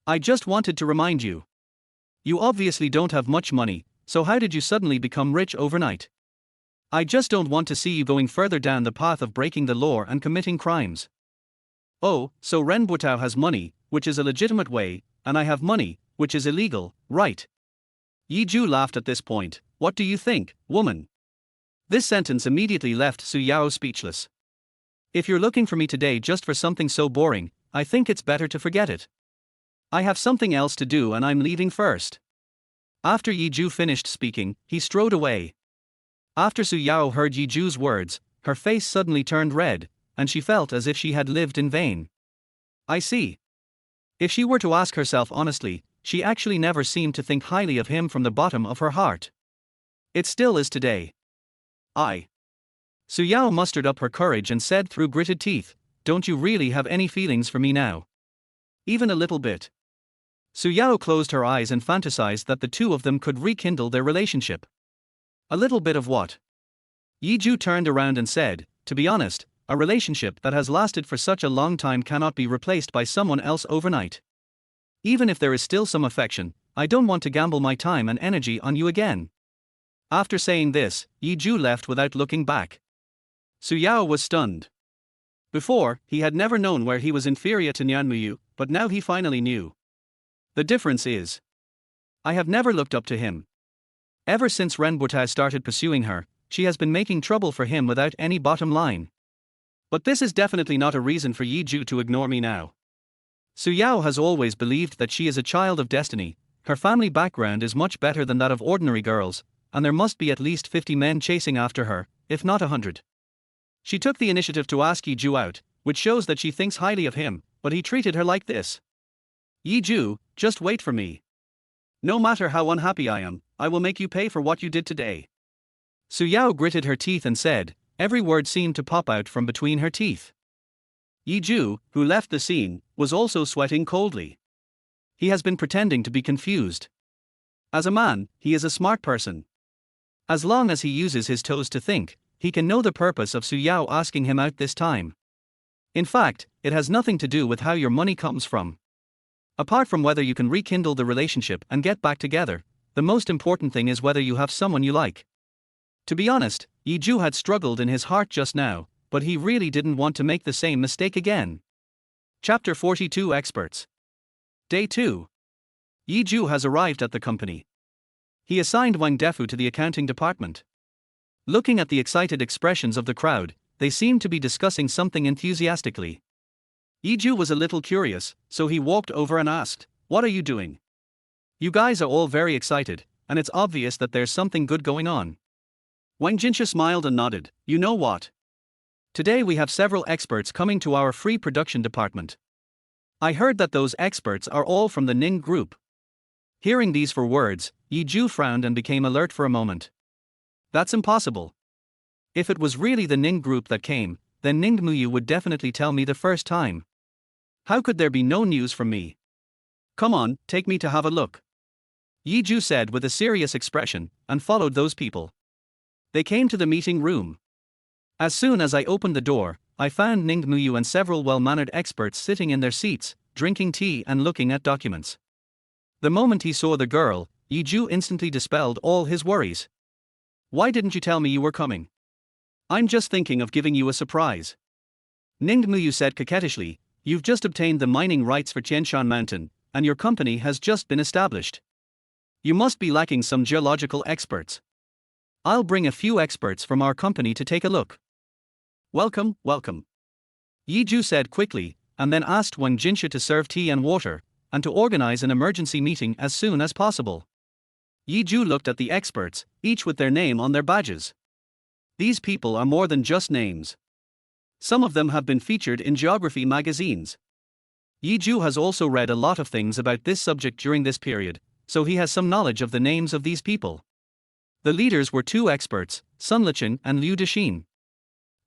I just wanted to remind you. You obviously don't have much money, so how did you suddenly become rich overnight? I just don't want to see you going further down the path of breaking the law and committing crimes. Oh, so Ren Botao has money, which is a legitimate way, and I have money, which is illegal, right? Yiju laughed at this point. What do you think, woman? This sentence immediately left Su Yao speechless. If you're looking for me today just for something so boring, I think it's better to forget it. I have something else to do and I'm leaving first. After Yiju finished speaking, he strode away. After Su Yao heard Yiju's words, her face suddenly turned red, and she felt as if she had lived in vain. I see. If she were to ask herself honestly, she actually never seemed to think highly of him from the bottom of her heart. It still is today. Su Yao mustered up her courage and said through gritted teeth, don't you really have any feelings for me now? Even a little bit. Su Yao closed her eyes and fantasized that the two of them could rekindle their relationship. A little bit of what? Yi Ju turned around and said, to be honest, a relationship that has lasted for such a long time cannot be replaced by someone else overnight. Even if there is still some affection, I don't want to gamble my time and energy on you again. After saying this, Yi Ju left without looking back. Su Yao was stunned. Before, he had never known where he was inferior to Nyan Muyu, but now he finally knew. The difference is, I have never looked up to him. Ever since Ren Botao started pursuing her, she has been making trouble for him without any bottom line. But this is definitely not a reason for Yi Ju to ignore me now. Su Yao has always believed that she is a child of destiny. Her family background is much better than that of ordinary girls, and there must be at least 50 men chasing after her, if not 100. She took the initiative to ask Yi Ju out, which shows that she thinks highly of him, but he treated her like this. Yi Ju, just wait for me. No matter how unhappy I am, I will make you pay for what you did today. Su Yao gritted her teeth and said, every word seemed to pop out from between her teeth. Yi Ju, who left the scene, was also sweating coldly. He has been pretending to be confused. As a man, he is a smart person. As long as he uses his toes to think, he can know the purpose of Su Yao asking him out this time. In fact, it has nothing to do with how your money comes from. Apart from whether you can rekindle the relationship and get back together, the most important thing is whether you have someone you like. To be honest, Yi Ju had struggled in his heart just now, but he really didn't want to make the same mistake again. Chapter 42 Experts. Day 2. Yi Ju has arrived at the company. He assigned Wang Defu to the accounting department. Looking at the excited expressions of the crowd, they seemed to be discussing something enthusiastically. Yi Ju was a little curious, so he walked over and asked, what are you doing? You guys are all very excited, and it's obvious that there's something good going on. Wang Jinsha smiled and nodded, you know what? Today we have several experts coming to our free production department. I heard that those experts are all from the Ning group. Hearing these four words, Yi Ju frowned and became alert for a moment. That's impossible. If it was really the Ning group that came, then Ning Muyu would definitely tell me the first time. How could there be no news from me? Come on, take me to have a look. Yi Ju said with a serious expression, and followed those people. They came to the meeting room. As soon as I opened the door, I found Ning Muyu and several well-mannered experts sitting in their seats, drinking tea and looking at documents. The moment he saw the girl, Yi Ju instantly dispelled all his worries. Why didn't you tell me you were coming? I'm just thinking of giving you a surprise. Ning Muyu said coquettishly, you've just obtained the mining rights for Tianshan Mountain, and your company has just been established. You must be lacking some geological experts. I'll bring a few experts from our company to take a look. Welcome, welcome. Yi Ju said quickly, and then asked Wang Jinsha to serve tea and water, and to organize an emergency meeting as soon as possible. Yi Ju looked at the experts, each with their name on their badges. These people are more than just names. Some of them have been featured in geography magazines. Yi Ju has also read a lot of things about this subject during this period, so he has some knowledge of the names of these people. The leaders were two experts, Sun Liqin and Liu Dexin.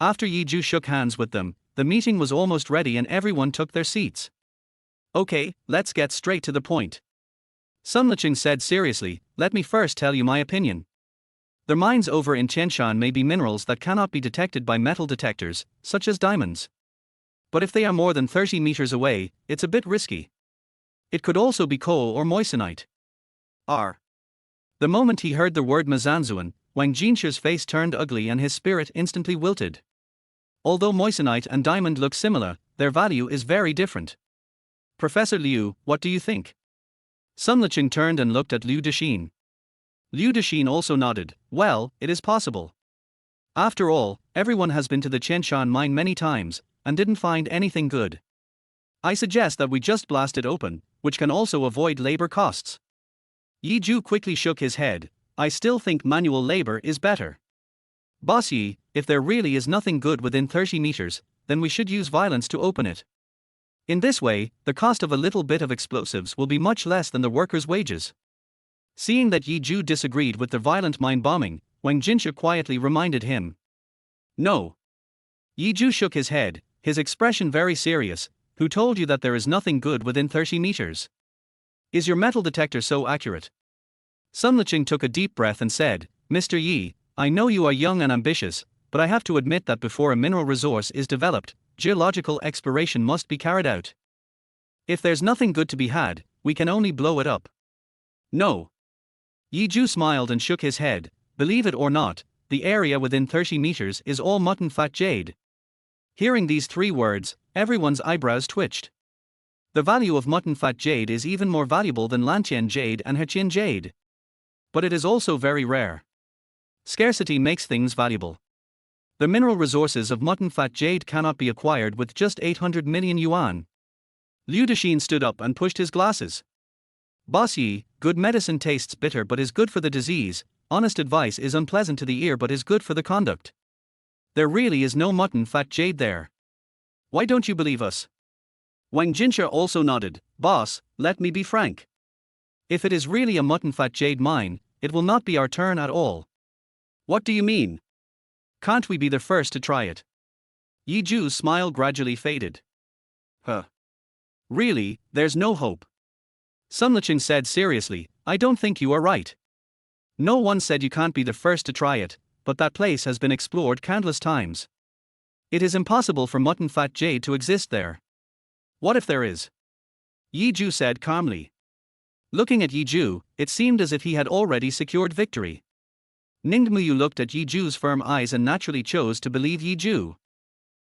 After Yi Ju shook hands with them, the meeting was almost ready and everyone took their seats. Okay, let's get straight to the point. Sun Liqin said seriously, let me first tell you my opinion. The mines over in Tianshan may be minerals that cannot be detected by metal detectors, such as diamonds. But if they are more than 30 meters away, it's a bit risky. It could also be coal or moissanite. The moment he heard the word Mizanzuan, Wang Jinsha's face turned ugly and his spirit instantly wilted. Although moissanite and diamond look similar, their value is very different. Professor Liu, what do you think? Sun Liqin turned and looked at Liu Dexin. Liu Dexin also nodded, well, it is possible. After all, everyone has been to the Tianshan mine many times, and didn't find anything good. I suggest that we just blast it open, which can also avoid labor costs. Yi Ju quickly shook his head, I still think manual labor is better. Boss Yi, if there really is nothing good within 30 meters, then we should use violence to open it. In this way, the cost of a little bit of explosives will be much less than the workers' wages. Seeing that Yi Ju disagreed with the violent mine bombing, Wang Jinsha quietly reminded him. No. Yi Ju shook his head, his expression very serious, who told you that there is nothing good within 30 meters? Is your metal detector so accurate? Sun Liqing took a deep breath and said, Mr. Yi, I know you are young and ambitious, but I have to admit that before a mineral resource is developed, geological exploration must be carried out. If there's nothing good to be had, we can only blow it up. No. Yi Zhu smiled and shook his head. Believe it or not, the area within 30 meters is all mutton fat jade. Hearing these 3 words, everyone's eyebrows twitched. The value of mutton fat jade is even more valuable than Lantian jade and Heqian jade. But it is also very rare. Scarcity makes things valuable. The mineral resources of mutton fat jade cannot be acquired with just 800 million yuan. Liu Dexin stood up and pushed his glasses. Boss Yi, good medicine tastes bitter but is good for the disease, honest advice is unpleasant to the ear but is good for the conduct. There really is no mutton fat jade there. Why don't you believe us? Wang Jinsha also nodded. Boss, let me be frank. If it is really a mutton fat jade mine, it will not be our turn at all. What do you mean? Can't we be the first to try it? Yi Zhu's smile gradually faded. Huh. Really, there's no hope. Sun Liqing said seriously, I don't think you are right. No one said you can't be the first to try it, but that place has been explored countless times. It is impossible for mutton fat jade to exist there. What if there is? Yi Zhu said calmly. Looking at Yi Zhu, it seemed as if he had already secured victory. Ningmuyu looked at Yi Zhu's firm eyes and naturally chose to believe Yi Zhu.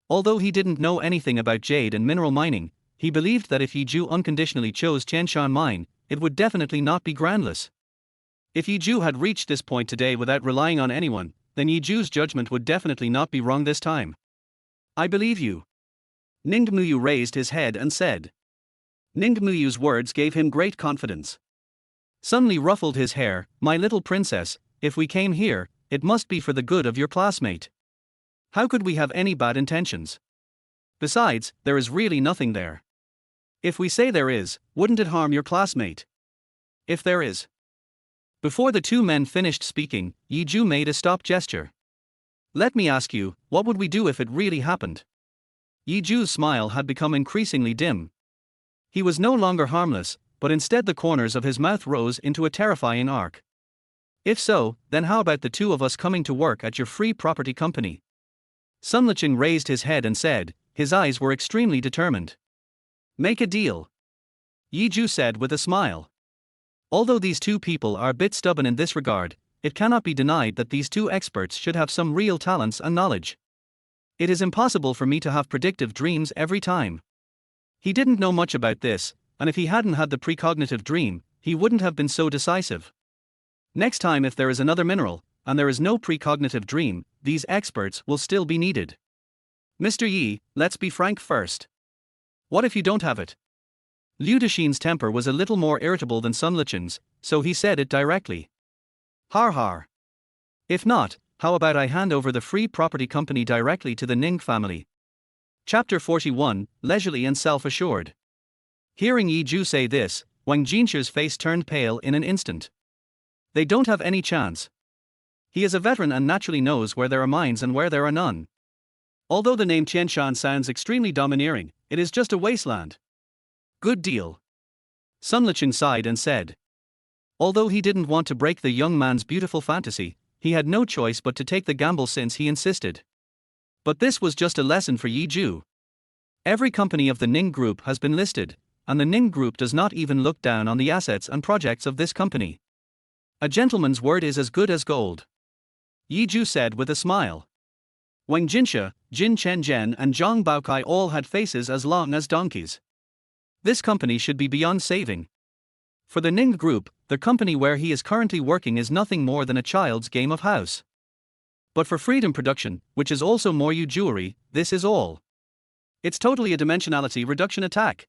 Although he didn't know anything about jade and mineral mining, he believed that if Yi Zhu unconditionally chose Qianshan mine, it would definitely not be groundless. If Yi Zhu had reached this point today without relying on anyone, then Yi Zhu's judgment would definitely not be wrong this time. I believe you. Ningmuyu raised his head and said. Ningmuyu's words gave him great confidence. Sun Li ruffled his hair. My little princess, if we came here, it must be for the good of your classmate. How could we have any bad intentions? Besides, there is really nothing there. If we say there is, wouldn't it harm your classmate? If there is. Before the 2 men finished speaking, Yi Zhu made a stop gesture. Let me ask you, what would we do if it really happened? Yi Zhu's smile had become increasingly dim. He was no longer harmless, but instead the corners of his mouth rose into a terrifying arc. If so, then how about the 2 of us coming to work at your free property company? Sun Liqing raised his head and said, his eyes were extremely determined. Make a deal. Yi Zhu said with a smile. Although these 2 people are a bit stubborn in this regard, it cannot be denied that these 2 experts should have some real talents and knowledge. It is impossible for me to have predictive dreams every time. He didn't know much about this, and if he hadn't had the precognitive dream, he wouldn't have been so decisive. Next time if there is another mineral, and there is no precognitive dream, these experts will still be needed. Mr. Yi, let's be frank first. What if you don't have it? Liu Dexin's temper was a little more irritable than Sun Liqing's, so he said it directly. Har har. If not, how about I hand over the free property company directly to the Ning family? Chapter 41, Leisurely and Self-Assured. Hearing Yi Zhu say this, Wang Jinsha's face turned pale in an instant. They don't have any chance. He is a veteran and naturally knows where there are mines and where there are none. Although the name Qianshan sounds extremely domineering, it is just a wasteland. Good deal. Sun Liqing sighed and said. Although he didn't want to break the young man's beautiful fantasy, he had no choice but to take the gamble since he insisted. But this was just a lesson for Yi Zhu. Every company of the Ning Group has been listed, and the Ning Group does not even look down on the assets and projects of this company. A gentleman's word is as good as gold. Yi Zhu said with a smile. Wang Jinsha, Jin Chenzhen and Zhang Baokai all had faces as long as donkeys. This company should be beyond saving. For the Ning Group, the company where he is currently working is nothing more than a child's game of house. But for Freedom Production, which is also Moryu Jewelry, this is all. It's totally a dimensionality reduction attack.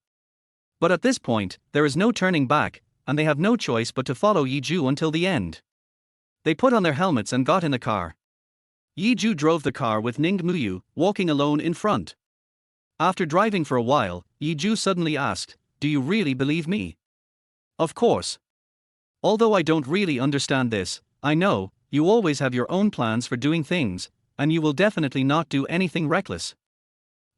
But at this point, there is no turning back, and they have no choice but to follow Yi Zhu until the end. They put on their helmets and got in the car. Yi Zhu drove the car with Ning Muyu, walking alone in front. After driving for a while, Yi Zhu suddenly asked, do you really believe me? Of course. Although I don't really understand this, I know, you always have your own plans for doing things, and you will definitely not do anything reckless.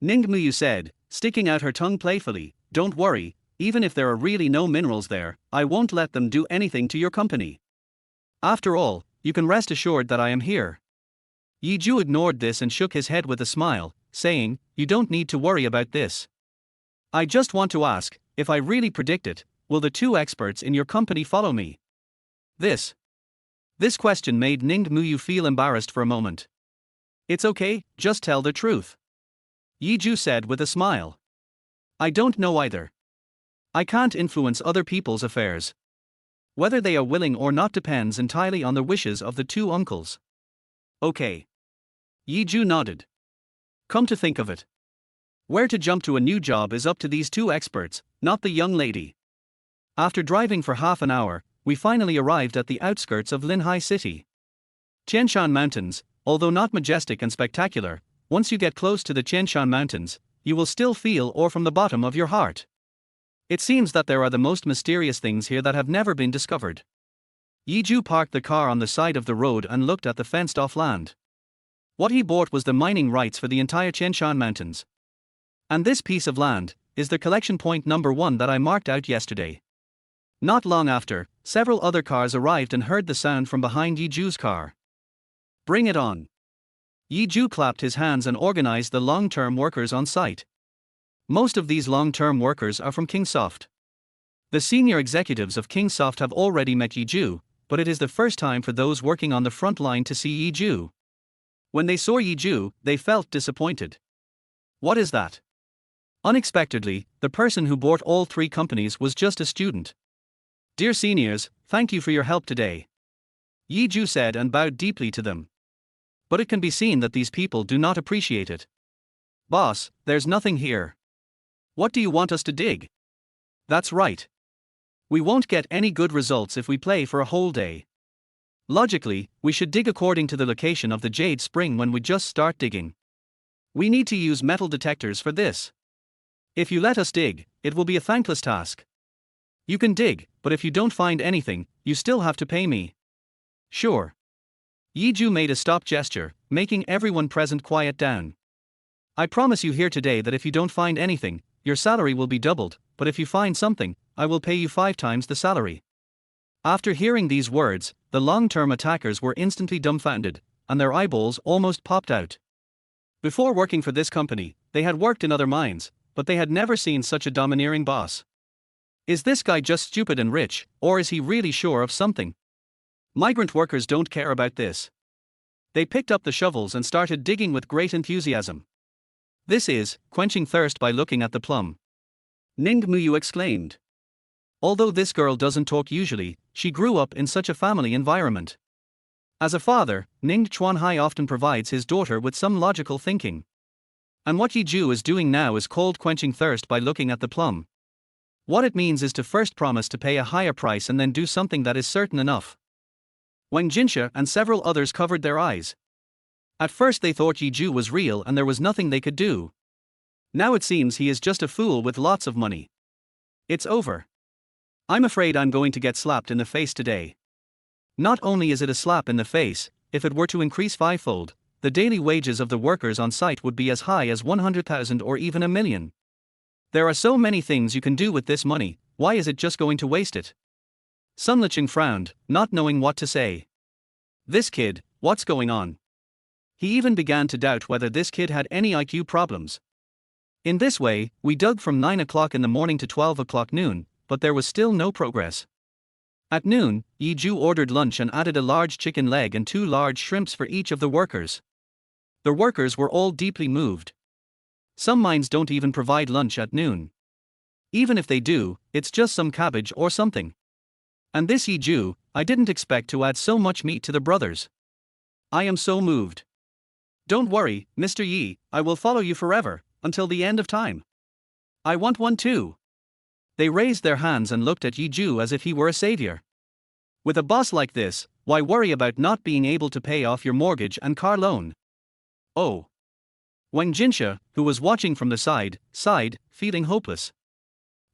Ning Muyu said, sticking out her tongue playfully, don't worry, even if there are really no minerals there, I won't let them do anything to your company. After all, you can rest assured that I am here. Yi Zhu ignored this and shook his head with a smile, saying, you don't need to worry about this. I just want to ask, if I really predict it, will the two experts in your company follow me? This question made Ning Muyu feel embarrassed for a moment. It's okay, just tell the truth. Yi Zhu said with a smile. I don't know either. I can't influence other people's affairs. Whether they are willing or not depends entirely on the wishes of the two uncles. Okay. Yi Zhu nodded. Come to think of it, where to jump to a new job is up to these two experts, not the young lady. After driving for half an hour, we finally arrived at the outskirts of Linhai City. Tianshan Mountains, although not majestic and spectacular, once you get close to the Tianshan Mountains, you will still feel awe from the bottom of your heart. It seems that there are the most mysterious things here that have never been discovered. Yi Zhu parked the car on the side of the road and looked at the fenced-off land. What he bought was the mining rights for the entire Tianshan Mountains. And this piece of land is the collection point number 1 that I marked out yesterday. Not long after, several other cars arrived and heard the sound from behind Yi Zhu's car. Bring it on. Yi Zhu clapped his hands and organized the long-term workers on site. Most of these long-term workers are from Kingsoft. The senior executives of Kingsoft have already met Yi Zhu, but it is the first time for those working on the front line to see Yi Zhu. When they saw Yi Zhu, they felt disappointed. What is that? Unexpectedly, the person who bought all 3 companies was just a student. Dear seniors, thank you for your help today. Yi Zhu said and bowed deeply to them. But it can be seen that these people do not appreciate it. Boss, there's nothing here. What do you want us to dig? That's right. We won't get any good results if we play for a whole day. Logically, we should dig according to the location of the jade spring when we just start digging. We need to use metal detectors for this. If you let us dig, it will be a thankless task. You can dig, but if you don't find anything, you still have to pay me. Sure. Yi Zhu made a stop gesture, making everyone present quiet down. I promise you here today that if you don't find anything, your salary will be doubled, but if you find something, I will pay you 5 times the salary. After hearing these words, the long-term attackers were instantly dumbfounded, and their eyeballs almost popped out. Before working for this company, they had worked in other mines, but they had never seen such a domineering boss. Is this guy just stupid and rich, or is he really sure of something? Migrant workers don't care about this. They picked up the shovels and started digging with great enthusiasm. This is quenching thirst by looking at the plum. Ning Muyu exclaimed. Although this girl doesn't talk usually, she grew up in such a family environment. As a father, Ning Chuanhai often provides his daughter with some logical thinking. And what Yi Zhu is doing now is called quenching thirst by looking at the plum. What it means is to first promise to pay a higher price and then do something that is certain enough. Wang Jinsha and several others covered their eyes. At first they thought Yi Zhu was real and there was nothing they could do. Now it seems he is just a fool with lots of money. It's over. I'm afraid I'm going to get slapped in the face today. Not only is it a slap in the face, if it were to increase 5-fold, the daily wages of the workers on site would be as high as 100,000 or even 1,000,000. There are so many things you can do with this money, why is it just going to waste it? Sun Liqing frowned, not knowing what to say. This kid, what's going on? He even began to doubt whether this kid had any IQ problems. In this way, we dug from 9 o'clock in the morning to 12 o'clock noon, but there was still no progress. At noon, Yi Zhu ordered lunch and added a large chicken leg and 2 large shrimps for each of the workers. The workers were all deeply moved. Some mines don't even provide lunch at noon. Even if they do, it's just some cabbage or something. And this Yi Zhu, I didn't expect to add so much meat to the brothers. I am so moved. Don't worry, Mr. Yi, I will follow you forever, until the end of time. I want one too. They raised their hands and looked at Yi Zhu as if he were a savior. With a boss like this, why worry about not being able to pay off your mortgage and car loan? Oh. Wang Jinsha, who was watching from the side, sighed, feeling hopeless.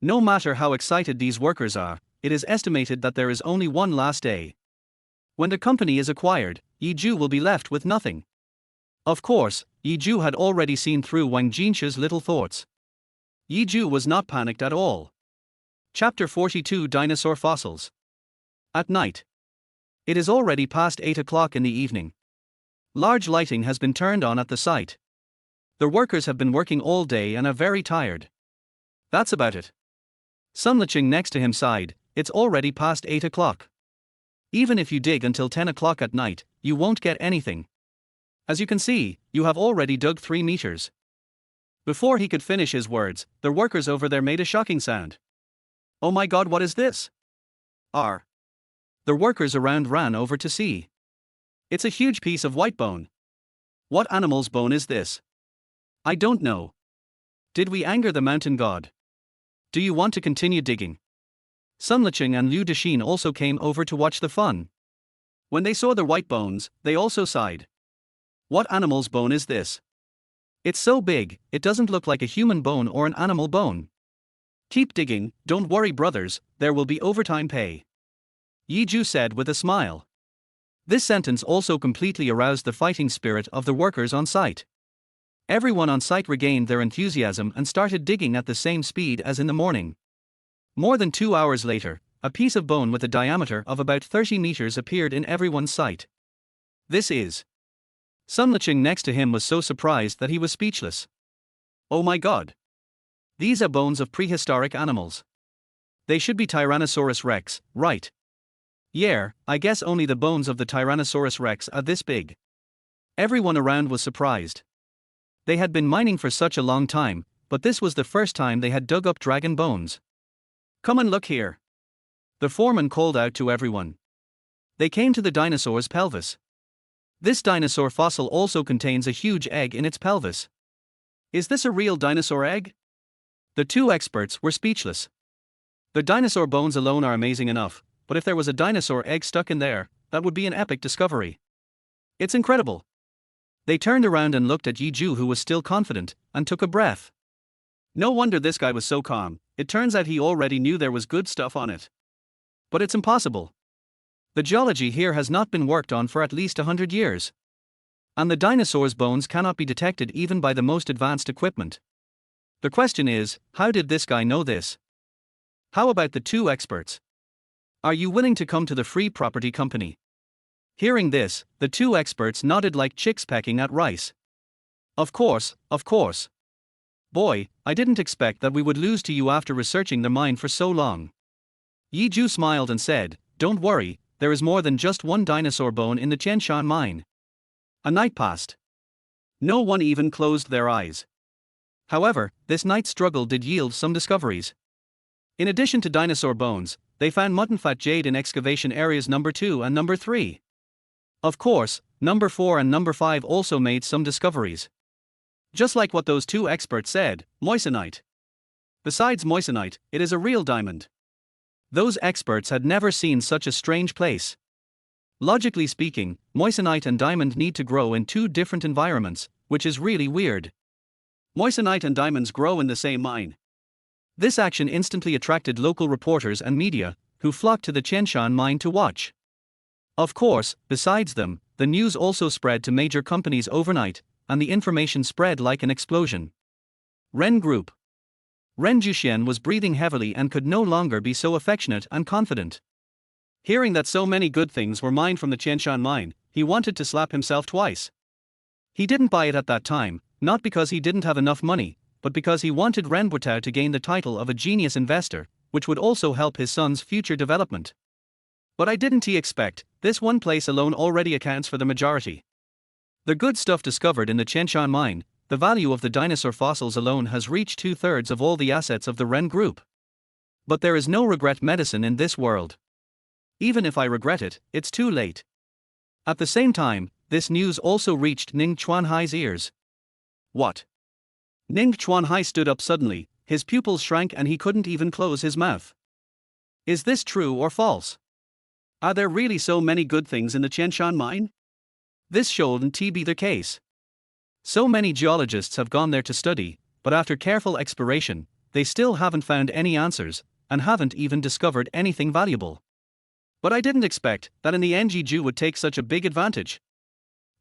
No matter how excited these workers are, it is estimated that there is only one last day. When the company is acquired, Yi Zhu will be left with nothing. Of course, Yi Zhu had already seen through Wang Jinsha's little thoughts. Yi Zhu was not panicked at all. Chapter 42 Dinosaur Fossils. At night. It is already past 8 o'clock in the evening. Large lighting has been turned on at the site. The workers have been working all day and are very tired. That's about it. Sun Licheng next to him sighed, it's already past 8 o'clock. Even if you dig until 10 o'clock at night, you won't get anything. As you can see, you have already dug 3 meters. Before he could finish his words, the workers over there made a shocking sound. Oh my god, what is this? R. The workers around ran over to see. It's a huge piece of white bone. What animal's bone is this? I don't know. Did we anger the mountain god? Do you want to continue digging? Sun Licheng and Liu Dexin also came over to watch the fun. When they saw the white bones, they also sighed. What animal's bone is this? It's so big, it doesn't look like a human bone or an animal bone. Keep digging, don't worry brothers, there will be overtime pay. Zhou said with a smile. This sentence also completely aroused the fighting spirit of the workers on site. Everyone on site regained their enthusiasm and started digging at the same speed as in the morning. More than 2 hours later, a piece of bone with a diameter of about 30 meters appeared in everyone's sight. This is. Sun Licheng next to him was so surprised that he was speechless. Oh my god. These are bones of prehistoric animals. They should be Tyrannosaurus rex, right? Yeah, I guess only the bones of the Tyrannosaurus rex are this big. Everyone around was surprised. They had been mining for such a long time, but this was the first time they had dug up dragon bones. Come and look here. The foreman called out to everyone. They came to the dinosaur's pelvis. This dinosaur fossil also contains a huge egg in its pelvis. Is this a real dinosaur egg? The 2 experts were speechless. The dinosaur bones alone are amazing enough, but if there was a dinosaur egg stuck in there, that would be an epic discovery. It's incredible. They turned around and looked at Zhou, who was still confident, and took a breath. No wonder this guy was so calm, it turns out he already knew there was good stuff on it. But it's impossible. The geology here has not been worked on for at least 100 years. And the dinosaur's bones cannot be detected even by the most advanced equipment. The question is, how did this guy know this? How about the 2 experts? Are you willing to come to the Free Property Company? Hearing this, the 2 experts nodded like chicks pecking at rice. Of course, of course. Boy, I didn't expect that we would lose to you after researching the mine for so long. Zhou smiled and said, don't worry, there is more than just one dinosaur bone in the Qianshan mine. A night passed. No one even closed their eyes. However, this night's struggle did yield some discoveries. In addition to dinosaur bones, they found mutton fat jade in excavation areas number 2 and number 3. Of course, number 4 and number 5 also made some discoveries. Just like what those 2 experts said, moissanite. Besides moissanite, it is a real diamond. Those experts had never seen such a strange place. Logically speaking, moissanite and diamond need to grow in 2 different environments, which is really weird. Moissanite and diamonds grow in the same mine. This action instantly attracted local reporters and media, who flocked to the Qianshan mine to watch. Of course, besides them, the news also spread to major companies overnight, and the information spread like an explosion. Ren Group. Ren Zhuxian was breathing heavily and could no longer be so affectionate and confident. Hearing that so many good things were mined from the Qianshan mine, he wanted to slap himself twice. He didn't buy it at that time, not because he didn't have enough money, but because he wanted Ren Botao to gain the title of a genius investor, which would also help his son's future development. But I didn't expect, this one place alone already accounts for the majority. The good stuff discovered in the Qianshan mine, the value of the dinosaur fossils alone has reached 2/3 of all the assets of the Ren Group. But there is no regret medicine in this world. Even if I regret it, it's too late. At the same time, this news also reached Ning Chuanhai's ears. What? Ning Chuanhai stood up suddenly, his pupils shrank and he couldn't even close his mouth. Is this true or false? Are there really so many good things in the Qianshan mine? This shouldn't be the case. So many geologists have gone there to study, but after careful exploration, they still haven't found any answers, and haven't even discovered anything valuable. But I didn't expect that in the end Zhou would take such a big advantage.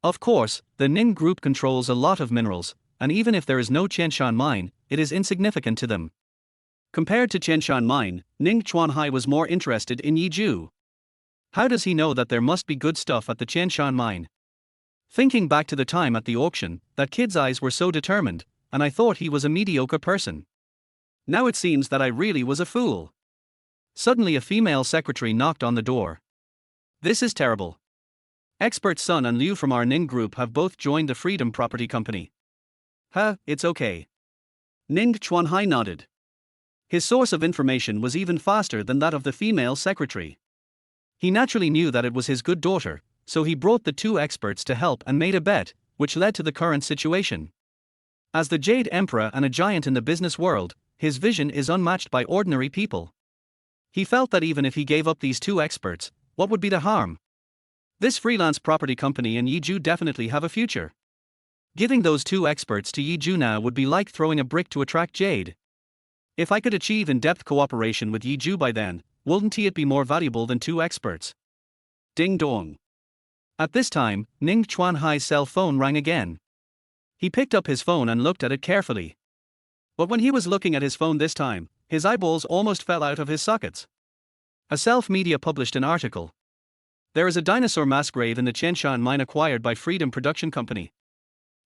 Of course, the Ning Group controls a lot of minerals, and even if there is no Qianshan mine, it is insignificant to them. Compared to Qianshan Mine, Ning Chuanhai was more interested in Yizhu. How does he know that there must be good stuff at the Qianshan Mine? Thinking back to the time at the auction, that kid's eyes were so determined, and I thought he was a mediocre person. Now it seems that I really was a fool. Suddenly a female secretary knocked on the door. This is terrible. Expert Sun and Liu from our Ning group have both joined the Freedom Property Company. It's okay. Ning Chuanhai nodded. His source of information was even faster than that of the female secretary. He naturally knew that it was his good daughter, so he brought the two experts to help and made a bet, which led to the current situation. As the Jade Emperor and a giant in the business world, his vision is unmatched by ordinary people. He felt that even if he gave up these two experts, what would be the harm? This freelance property company and Yizhu definitely have a future. Giving those two experts to Yizhu now would be like throwing a brick to attract jade. If I could achieve in-depth cooperation with Yizhu by then, wouldn't it be more valuable than two experts? Ding dong. At this time, Ning Chuanhai's cell phone rang again. He picked up his phone and looked at it carefully. But when he was looking at his phone this time, his eyeballs almost fell out of his sockets. A self-media published an article. There is a dinosaur mass grave in the Qianshan mine acquired by Freedom Production Company.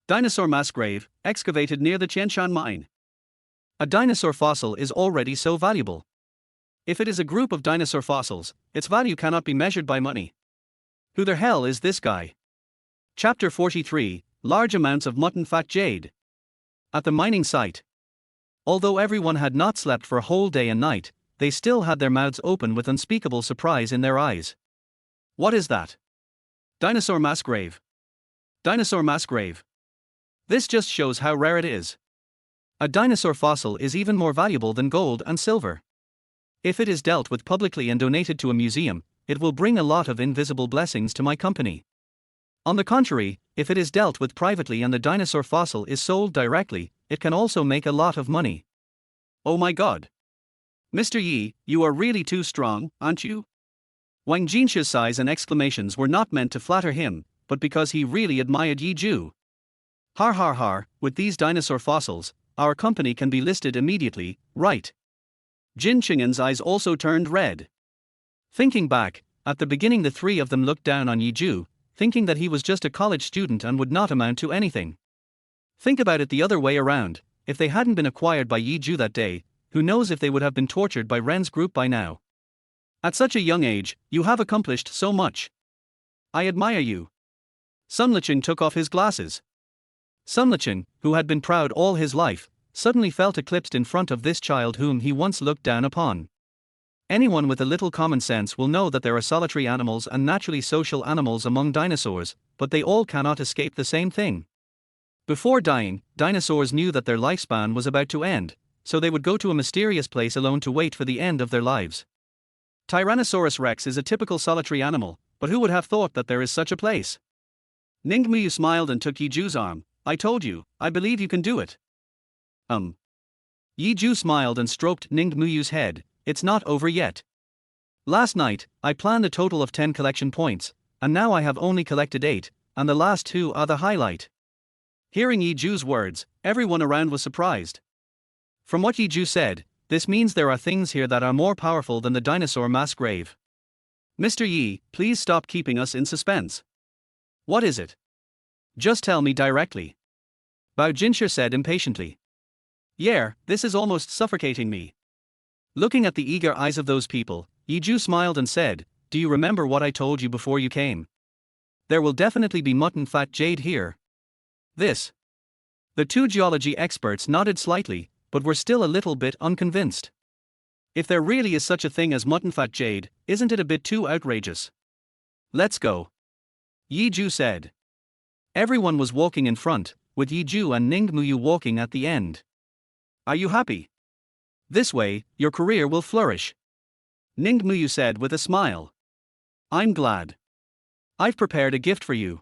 Dinosaur mass grave, excavated near the Qianshan mine. A dinosaur fossil is already so valuable. If it is a group of dinosaur fossils, its value cannot be measured by money. Who the hell is this guy? Chapter 43, Large Amounts of Mutton Fat Jade. At the mining site. Although everyone had not slept for a whole day and night, they still had their mouths open with unspeakable surprise in their eyes. What is that? Dinosaur mass grave. Dinosaur mass grave. This just shows how rare it is. A dinosaur fossil is even more valuable than gold and silver. If it is dealt with publicly and donated to a museum, it will bring a lot of invisible blessings to my company. On the contrary, if it is dealt with privately and the dinosaur fossil is sold directly, it can also make a lot of money. Oh my god. Mr. Yi, you are really too strong, aren't you? Wang Jinshi's sighs and exclamations were not meant to flatter him, but because he really admired Yizhu. Har har har, with these dinosaur fossils, our company can be listed immediately, right? Jin Qing'an's eyes also turned red. Thinking back, at the beginning the three of them looked down on Yizhu, thinking that he was just a college student and would not amount to anything. Think about it the other way around, if they hadn't been acquired by Yizhu that day, who knows if they would have been tortured by Ren's group by now. At such a young age, you have accomplished so much. I admire you. Sun Liqing took off his glasses. Sun Liqing, who had been proud all his life, suddenly felt eclipsed in front of this child whom he once looked down upon. Anyone with a little common sense will know that there are solitary animals and naturally social animals among dinosaurs, but they all cannot escape the same thing. Before dying, dinosaurs knew that their lifespan was about to end, so they would go to a mysterious place alone to wait for the end of their lives. Tyrannosaurus rex is a typical solitary animal, but who would have thought that there is such a place? Ningmu smiled and took Yizhu's arm. I told you, I believe you can do it. Yizhu smiled and stroked Ningmu's head. It's not over yet. Last night, I planned a total of 10 collection points, and now I have only collected 8, and the last 2 are the highlight. Hearing Yizhu's words, everyone around was surprised. From what Yizhu said, this means there are things here that are more powerful than the dinosaur mass grave. Mr. Yi, please stop keeping us in suspense. What is it? Just tell me directly. Bao Jinshi said impatiently. Yeah, this is almost suffocating me. Looking at the eager eyes of those people, Yizhu smiled and said, do you remember what I told you before you came? There will definitely be mutton fat jade here. This. The two geology experts nodded slightly, but were still a little bit unconvinced. If there really is such a thing as mutton fat jade, isn't it a bit too outrageous? Let's go. Yizhu said. Everyone was walking in front, with Yizhu and Ningmu walking at the end. Are you happy? This way, your career will flourish. Ningmu said with a smile. I'm glad. I've prepared a gift for you.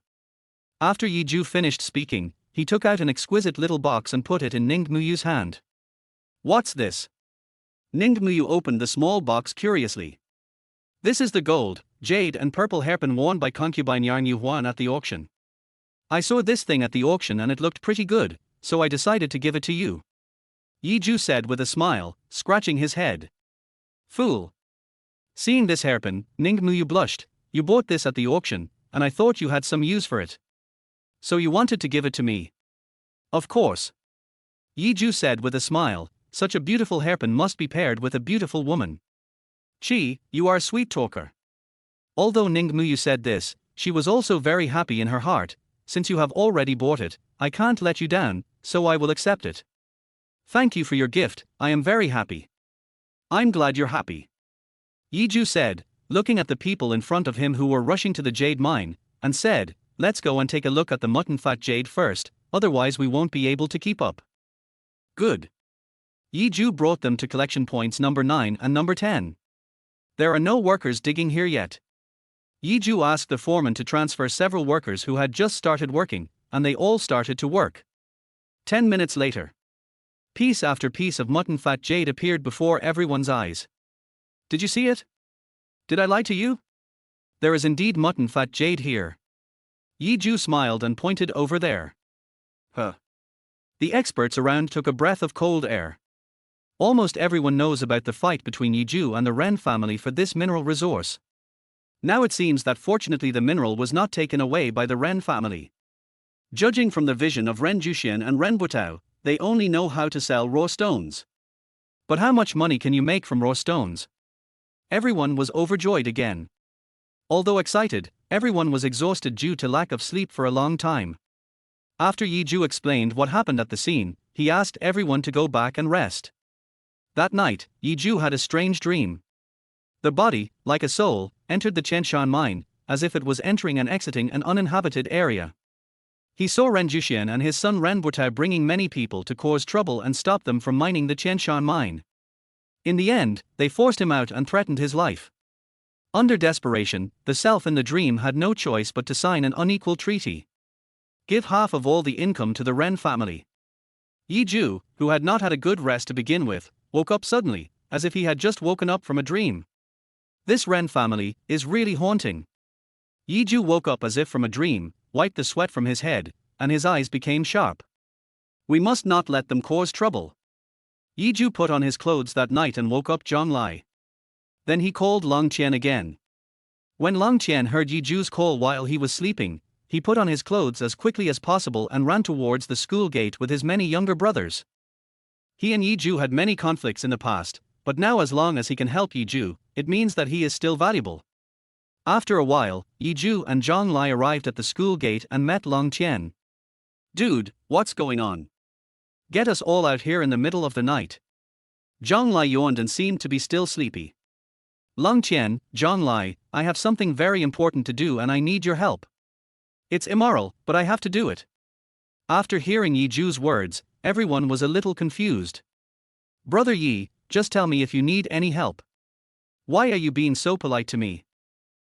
After Yizhu finished speaking, he took out an exquisite little box and put it in Ningmu's hand. What's this? Ningmu opened the small box curiously. This is the gold, jade and purple hairpin worn by concubine Yarn Yuhuan at the auction. I saw this thing at the auction and it looked pretty good, so I decided to give it to you. Yi Ju said with a smile, scratching his head. Fool. Seeing this hairpin, Ning Muyu blushed. You bought this at the auction, and I thought you had some use for it. So you wanted to give it to me. Of course. Yi Ju said with a smile, such a beautiful hairpin must be paired with a beautiful woman. Chi, you are a sweet talker. Although Ning Muyu said this, she was also very happy in her heart. Since you have already bought it, I can't let you down, so I will accept it. Thank you for your gift, I am very happy. I'm glad you're happy. Yi Ju said, looking at the people in front of him who were rushing to the jade mine, and said, let's go and take a look at the mutton fat jade first, otherwise we won't be able to keep up. Good. Yi Ju brought them to collection points number 9 and number 10. There are no workers digging here yet. Yi Ju asked the foreman to transfer several workers who had just started working, and they all started to work. 10 minutes later. Piece after piece of mutton fat jade appeared before everyone's eyes. Did you see it? Did I lie to you? There is indeed mutton fat jade here. Yi Ju smiled and pointed over there. Huh. The experts around took a breath of cold air. Almost everyone knows about the fight between Yi Ju and the Ren family for this mineral resource. Now it seems that fortunately the mineral was not taken away by the Ren family. Judging from the vision of Ren Jushian and Ren Botao, they only know how to sell raw stones. But how much money can you make from raw stones? Everyone was overjoyed again. Although excited, everyone was exhausted due to lack of sleep for a long time. After Yi Ju explained what happened at the scene, he asked everyone to go back and rest. That night, Yi Ju had a strange dream. The body, like a soul, entered the Chenshan mine, as if it was entering and exiting an uninhabited area. He saw Ren Jushian and his son Ren Botao bringing many people to cause trouble and stop them from mining the Chenshan mine. In the end, they forced him out and threatened his life. Under desperation, the self in the dream had no choice but to sign an unequal treaty. Give half of all the income to the Ren family. Yi Ju, who had not had a good rest to begin with, woke up suddenly, as if he had just woken up from a dream. This Ren family is really haunting. Yi Ju woke up as if from a dream, wiped the sweat from his head, and his eyes became sharp. We must not let them cause trouble. Yi Ju put on his clothes that night and woke up Zhong Lai. Then he called Long Qian again. When Long Qian heard Yi Ju's call while he was sleeping, he put on his clothes as quickly as possible and ran towards the school gate with his many younger brothers. He and Yi Ju had many conflicts in the past, but now as long as he can help Yi Ju, it means that he is still valuable. After a while, Yi Ju and Zhong Lai arrived at the school gate and met Long Qian. Dude, what's going on? Get us all out here in the middle of the night. Zhong Lai yawned and seemed to be still sleepy. Long Qian, Zhong Lai, I have something very important to do and I need your help. It's immoral, but I have to do it. After hearing Yi Ju's words, everyone was a little confused. Brother Yi, just tell me if you need any help. Why are you being so polite to me?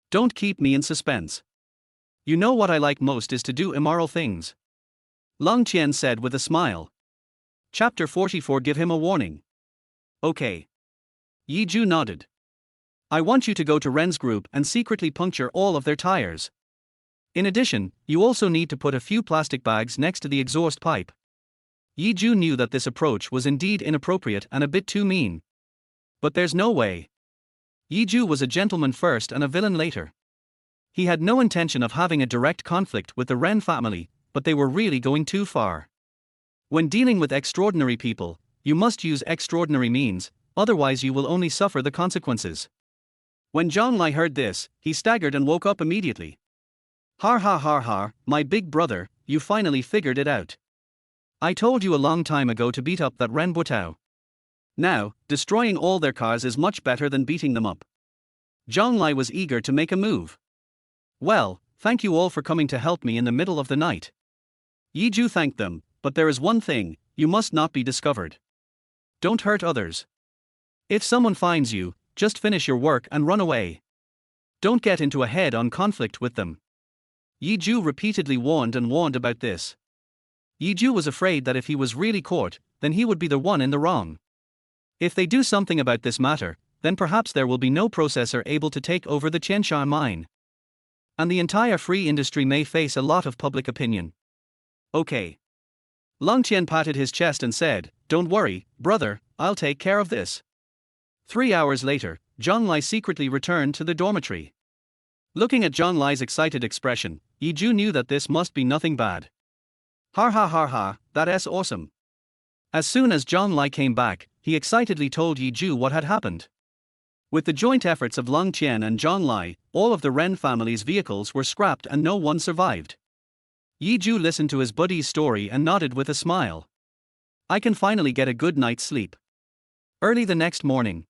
Don't keep me in suspense. You know what I like most is to do immoral things. Long Qian said with a smile. Chapter 44 Give him a warning. Okay. Yi Ju nodded. I want you to go to Ren's group and secretly puncture all of their tires. In addition, you also need to put a few plastic bags next to the exhaust pipe. Yi Ju knew that this approach was indeed inappropriate and a bit too mean. But there's no way. Yi Ju was a gentleman first and a villain later. He had no intention of having a direct conflict with the Ren family, but they were really going too far. When dealing with extraordinary people, you must use extraordinary means, otherwise you will only suffer the consequences. When Zhong Lai heard this, he staggered and woke up immediately. Har har har har, my big brother, you finally figured it out. I told you a long time ago to beat up that Ren Botao. Now, destroying all their cars is much better than beating them up. Zhong Lai was eager to make a move. Well, thank you all for coming to help me in the middle of the night. Yi Ju thanked them, but there is one thing, you must not be discovered. Don't hurt others. If someone finds you, just finish your work and run away. Don't get into a head-on conflict with them. Yi Ju repeatedly warned about this. Yi Ju was afraid that if he was really caught, then he would be the one in the wrong. If they do something about this matter, then perhaps there will be no processor able to take over the Chenshan mine. And the entire free industry may face a lot of public opinion. Okay. Long Qian patted his chest and said, Don't worry, brother, I'll take care of this. 3 hours later, Zhang Lai secretly returned to the dormitory. Looking at Zhang Lai's excited expression, Yiju knew that this must be nothing bad. Ha ha ha ha, that's awesome. As soon as Zhang Lai came back, he excitedly told Yiju what had happened. With the joint efforts of Lung Qian and Zhang Lai, all of the Ren family's vehicles were scrapped and no one survived. Yiju listened to his buddy's story and nodded with a smile. I can finally get a good night's sleep. Early the next morning,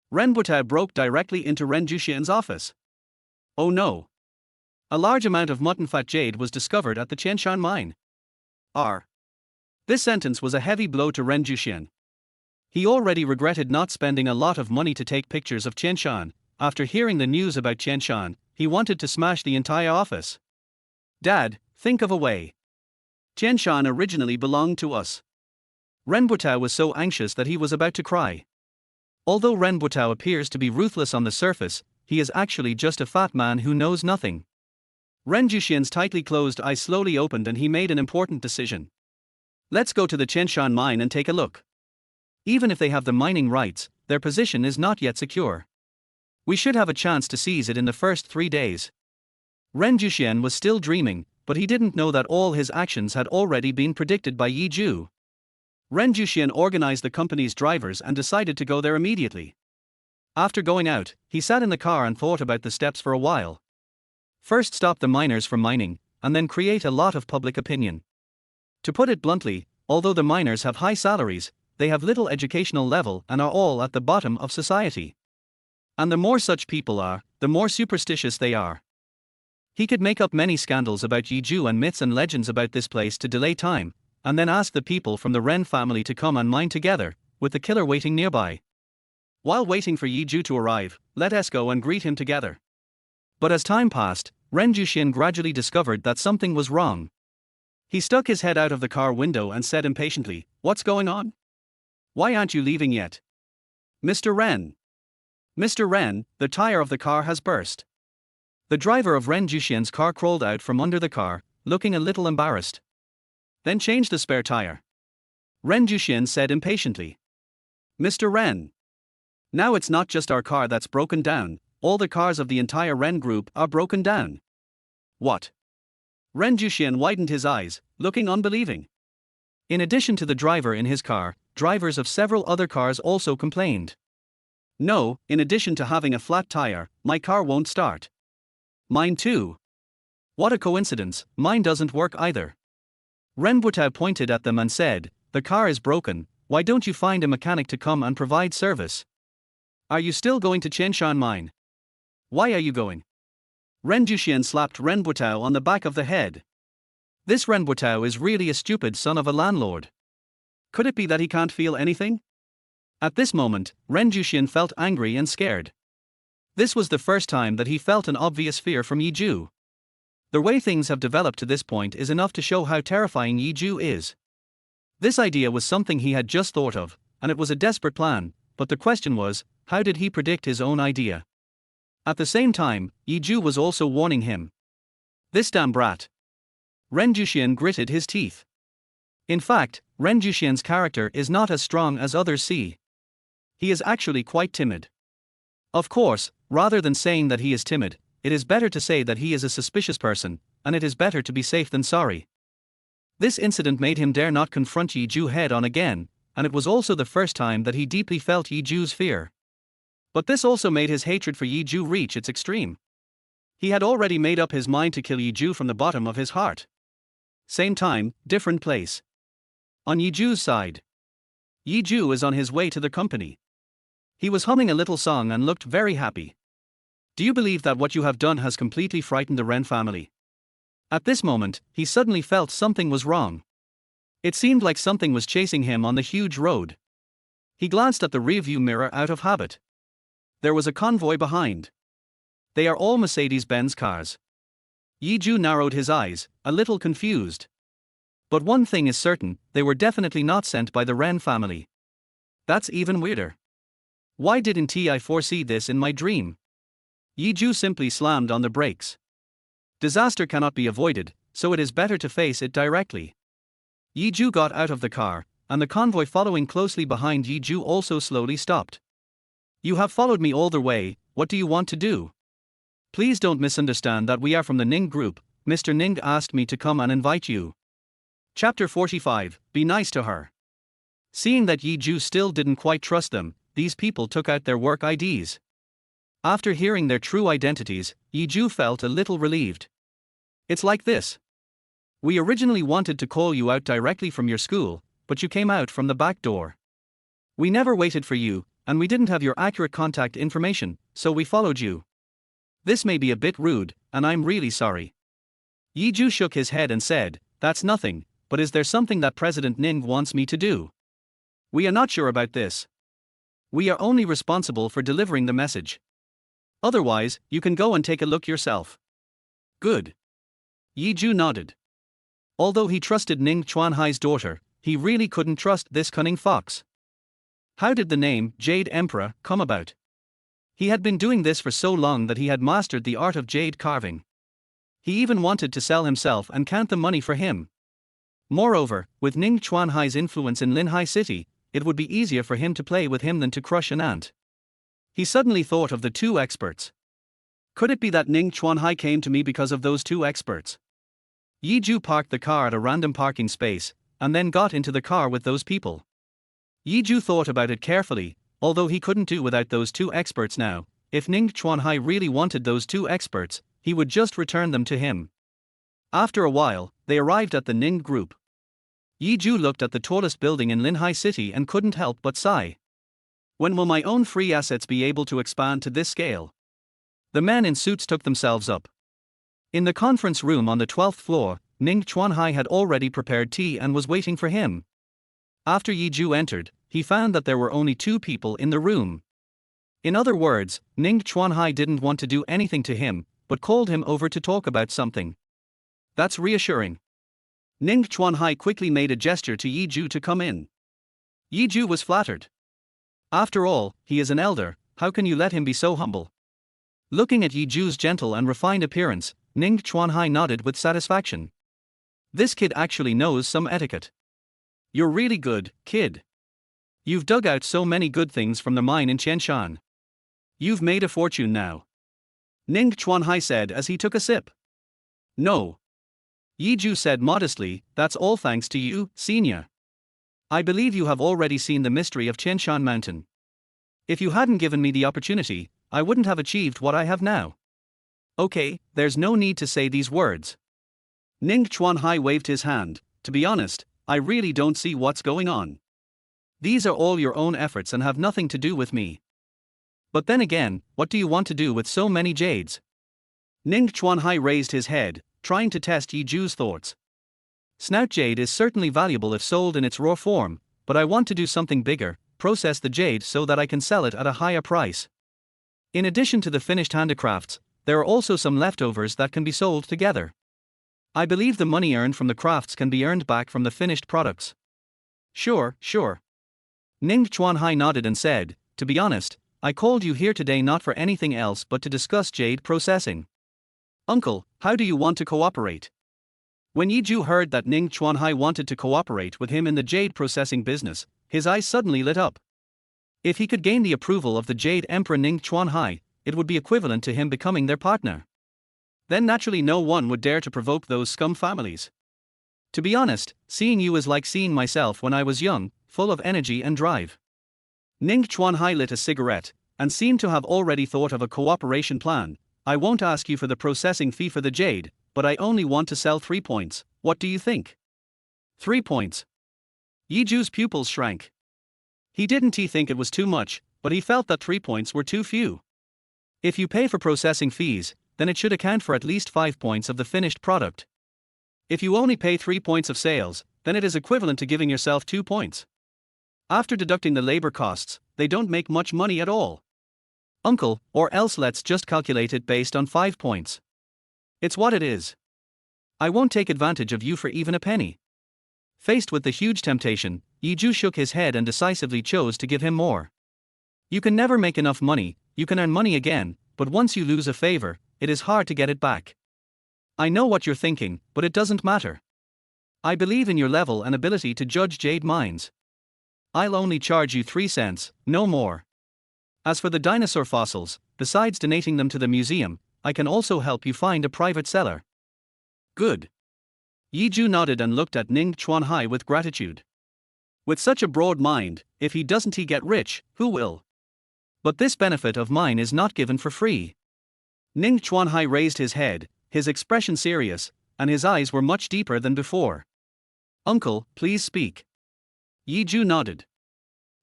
Ren Botao broke directly into Ren Juxian's office. Oh no! A large amount of mutton fat jade was discovered at the Qianshan mine. This sentence was a heavy blow to Ren Juxian. He already regretted not spending a lot of money to take pictures of Qianshan. After hearing the news about Qianshan, he wanted to smash the entire office. Dad, think of a way. Qianshan originally belonged to us. Ren Botao was so anxious that he was about to cry. Although Ren Botao appears to be ruthless on the surface, he is actually just a fat man who knows nothing. Ren Juxian's tightly closed eyes slowly opened and he made an important decision. Let's go to the Qianshan mine and take a look. Even if they have the mining rights, their position is not yet secure. We should have a chance to seize it in the first 3 days. Ren Juxian was still dreaming, but he didn't know that all his actions had already been predicted by Yiju. Ren Juxian organized the company's drivers and decided to go there immediately. After going out, he sat in the car and thought about the steps for a while. First stop the miners from mining, and then create a lot of public opinion. To put it bluntly, although the miners have high salaries, they have little educational level and are all at the bottom of society. And the more such people are, the more superstitious they are. He could make up many scandals about Yiju and myths and legends about this place to delay time, and then ask the people from the Ren family to come and mine together, with the killer waiting nearby. While waiting for Yiju to arrive, let us go and greet him together. But as time passed, Ren Juxian gradually discovered that something was wrong. He stuck his head out of the car window and said impatiently, "What's going on? Why aren't you leaving yet? Mr. Ren. Mr. Ren, the tire of the car has burst." The driver of Ren Juxian's car crawled out from under the car, looking a little embarrassed. Then change the spare tire. Ren Juxian said impatiently. Mr. Ren. Now it's not just our car that's broken down, all the cars of the entire Ren group are broken down. What? Ren Juxian widened his eyes, looking unbelieving. In addition to the driver in his car, drivers of several other cars also complained. No, in addition to having a flat tire, my car won't start. Mine too. What a coincidence, mine doesn't work either. Ren Botao pointed at them and said, "The car is broken, why don't you find a mechanic to come and provide service? Are you still going to Qianshan mine? Why are you going?" Ren Juxian slapped Ren Botao on the back of the head. This Ren Botao is really a stupid son of a landlord. Could it be that he can't feel anything? At this moment, Ren Juxian felt angry and scared. This was the first time that he felt an obvious fear from Yiju. The way things have developed to this point is enough to show how terrifying Yiju is. This idea was something he had just thought of, and it was a desperate plan, but the question was, how did he predict his own idea? At the same time, Yiju was also warning him. This damn brat. Ren Juxian gritted his teeth. In fact, Ren Juxian's character is not as strong as others see. He is actually quite timid. Of course, rather than saying that he is timid, it is better to say that he is a suspicious person, and it is better to be safe than sorry. This incident made him dare not confront Yiju head on again, and it was also the first time that he deeply felt Yiju's fear. But this also made his hatred for Yiju reach its extreme. He had already made up his mind to kill Yiju from the bottom of his heart. Same time, different place. On Yiju's side, Yiju is on his way to the company. He was humming a little song and looked very happy. Do you believe that what you have done has completely frightened the Ren family? At this moment, he suddenly felt something was wrong. It seemed like something was chasing him on the huge road. He glanced at the rearview mirror out of habit. There was a convoy behind. They are all Mercedes-Benz cars. Yiju narrowed his eyes, a little confused. But one thing is certain, they were definitely not sent by the Ren family. That's even weirder. Why didn't I foresee this in my dream? Yiju simply slammed on the brakes. Disaster cannot be avoided, so it is better to face it directly. Yiju got out of the car, and the convoy following closely behind Yi Zhu also slowly stopped. You have followed me all the way, what do you want to do? Please don't misunderstand that we are from the Ning group, Mr. Ning asked me to come and invite you. Chapter 45, Be nice to her. Seeing that Yi Zhu still didn't quite trust them, these people took out their work IDs. After hearing their true identities, Yi Zhu felt a little relieved. It's like this. We originally wanted to call you out directly from your school, but you came out from the back door. We never waited for you, and we didn't have your accurate contact information, so we followed you. This may be a bit rude, and I'm really sorry. Yi Zhu shook his head and said, That's nothing, but is there something that President Ning wants me to do? We are not sure about this. We are only responsible for delivering the message. Otherwise, you can go and take a look yourself. Good. Yi Zhu nodded. Although he trusted Ning Chuanhai's daughter, he really couldn't trust this cunning fox. How did the name Jade Emperor come about? He had been doing this for so long that he had mastered the art of jade carving. He even wanted to sell himself and count the money for him. Moreover, with Ning Chuanhai's influence in Linhai City, it would be easier for him to play with him than to crush an ant. He suddenly thought of the two experts. Could it be that Ning Chuanhai came to me because of those two experts? Yi Zhu parked the car at a random parking space, and then got into the car with those people. Yi Zhu thought about it carefully, although he couldn't do without those two experts now. If Ning Chuanhai really wanted those two experts, he would just return them to him. After a while, they arrived at the Ning group. Yi Zhu looked at the tallest building in Linhai City and couldn't help but sigh. When will my own free assets be able to expand to this scale? The men in suits took themselves up. In the conference room on the 12th floor, Ning Chuanhai had already prepared tea and was waiting for him. After Yi Zhu entered, he found that there were only two people in the room. In other words, Ning Chuanhai didn't want to do anything to him, but called him over to talk about something. That's reassuring. Ning Chuanhai quickly made a gesture to Yi Zhu to come in. Yi Zhu was flattered. After all, he is an elder, how can you let him be so humble? Looking at Yi Zhu's gentle and refined appearance, Ning Chuanhai nodded with satisfaction. This kid actually knows some etiquette. You're really good, kid. You've dug out so many good things from the mine in Qianshan. You've made a fortune now. Ning Chuanhai said as he took a sip. No. Yi Zhu said modestly, that's all thanks to you, senior. I believe you have already seen the mystery of Qianshan Mountain. If you hadn't given me the opportunity, I wouldn't have achieved what I have now. Okay, there's no need to say these words. Ning Chuanhai waved his hand. To be honest, I really don't see what's going on. These are all your own efforts and have nothing to do with me. But then again, what do you want to do with so many jades? Ning Chuanhai raised his head, trying to test Yi Zhu's thoughts. Snout jade is certainly valuable if sold in its raw form, but I want to do something bigger, process the jade so that I can sell it at a higher price. In addition to the finished handicrafts, there are also some leftovers that can be sold together. I believe the money earned from the crafts can be earned back from the finished products. Sure. Ning Chuanhai nodded and said, to be honest, I called you here today not for anything else but to discuss jade processing. Uncle, how do you want to cooperate? When Yi Zhu heard that Ning Chuanhai wanted to cooperate with him in the jade processing business, his eyes suddenly lit up. If he could gain the approval of the Jade Emperor Ning Chuanhai, it would be equivalent to him becoming their partner. Then naturally no one would dare to provoke those scum families. To be honest, seeing you is like seeing myself when I was young, full of energy and drive. Ning Chuanhai lit a cigarette, and seemed to have already thought of a cooperation plan. I won't ask you for the processing fee for the jade, but I only want to sell 3 points, what do you think? 3 points. Yi Zhu's pupils shrank. He didn't think it was too much, but he felt that 3 points were too few. If you pay for processing fees, then it should account for at least 5 points of the finished product. If you only pay 3 points of sales, then it is equivalent to giving yourself 2 points. After deducting the labor costs, they don't make much money at all. Uncle, or else let's just calculate it based on 5 points. It's what it is. I won't take advantage of you for even a penny. Faced with the huge temptation, Yi Zhu shook his head and decisively chose to give him more. You can never make enough money, you can earn money again, but once you lose a favor, it is hard to get it back. I know what you're thinking, but it doesn't matter. I believe in your level and ability to judge jade mines. I'll only charge you 3 cents, no more. As for the dinosaur fossils, besides donating them to the museum, I can also help you find a private seller. Good. Yiju nodded and looked at Ning Chuanhai with gratitude. With such a broad mind, if he doesn't get rich, who will? But this benefit of mine is not given for free. Ning Chuanhai raised his head, his expression serious, and his eyes were much deeper than before. Uncle, please speak. Yiju nodded.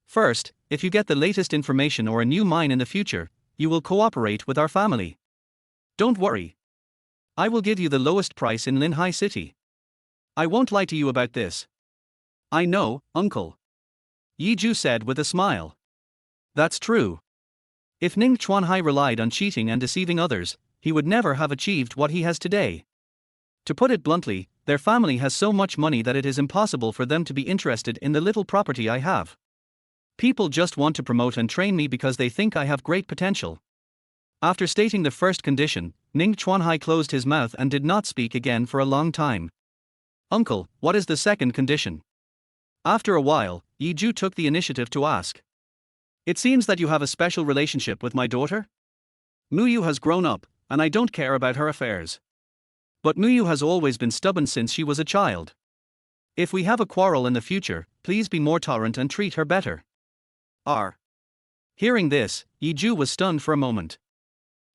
First, if you get the latest information or a new mine in the future, you will cooperate with our family. Don't worry. I will give you the lowest price in Linhai City. I won't lie to you about this. I know, uncle. Yiju said with a smile. That's true. If Ning Chuanhai relied on cheating and deceiving others, he would never have achieved what he has today. To put it bluntly, their family has so much money that it is impossible for them to be interested in the little property I have. People just want to promote and train me because they think I have great potential. After stating the first condition, Ning Chuanhai closed his mouth and did not speak again for a long time. Uncle, what is the second condition? After a while, Yiju took the initiative to ask. It seems that you have a special relationship with my daughter? Muyu has grown up, and I don't care about her affairs. But Muyu has always been stubborn since she was a child. If we have a quarrel in the future, please be more tolerant and treat her better. Hearing this, Yiju was stunned for a moment.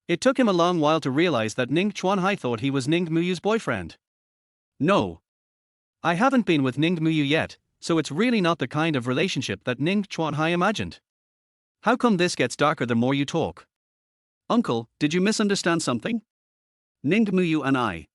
It took him a long while to realize that Ning Chuanhai thought he was Ning Muyu's boyfriend. No. I haven't been with Ning Muyu yet, so it's really not the kind of relationship that Ning Chuanhai imagined. How come this gets darker the more you talk? Uncle, did you misunderstand something? Ning Muyu and I.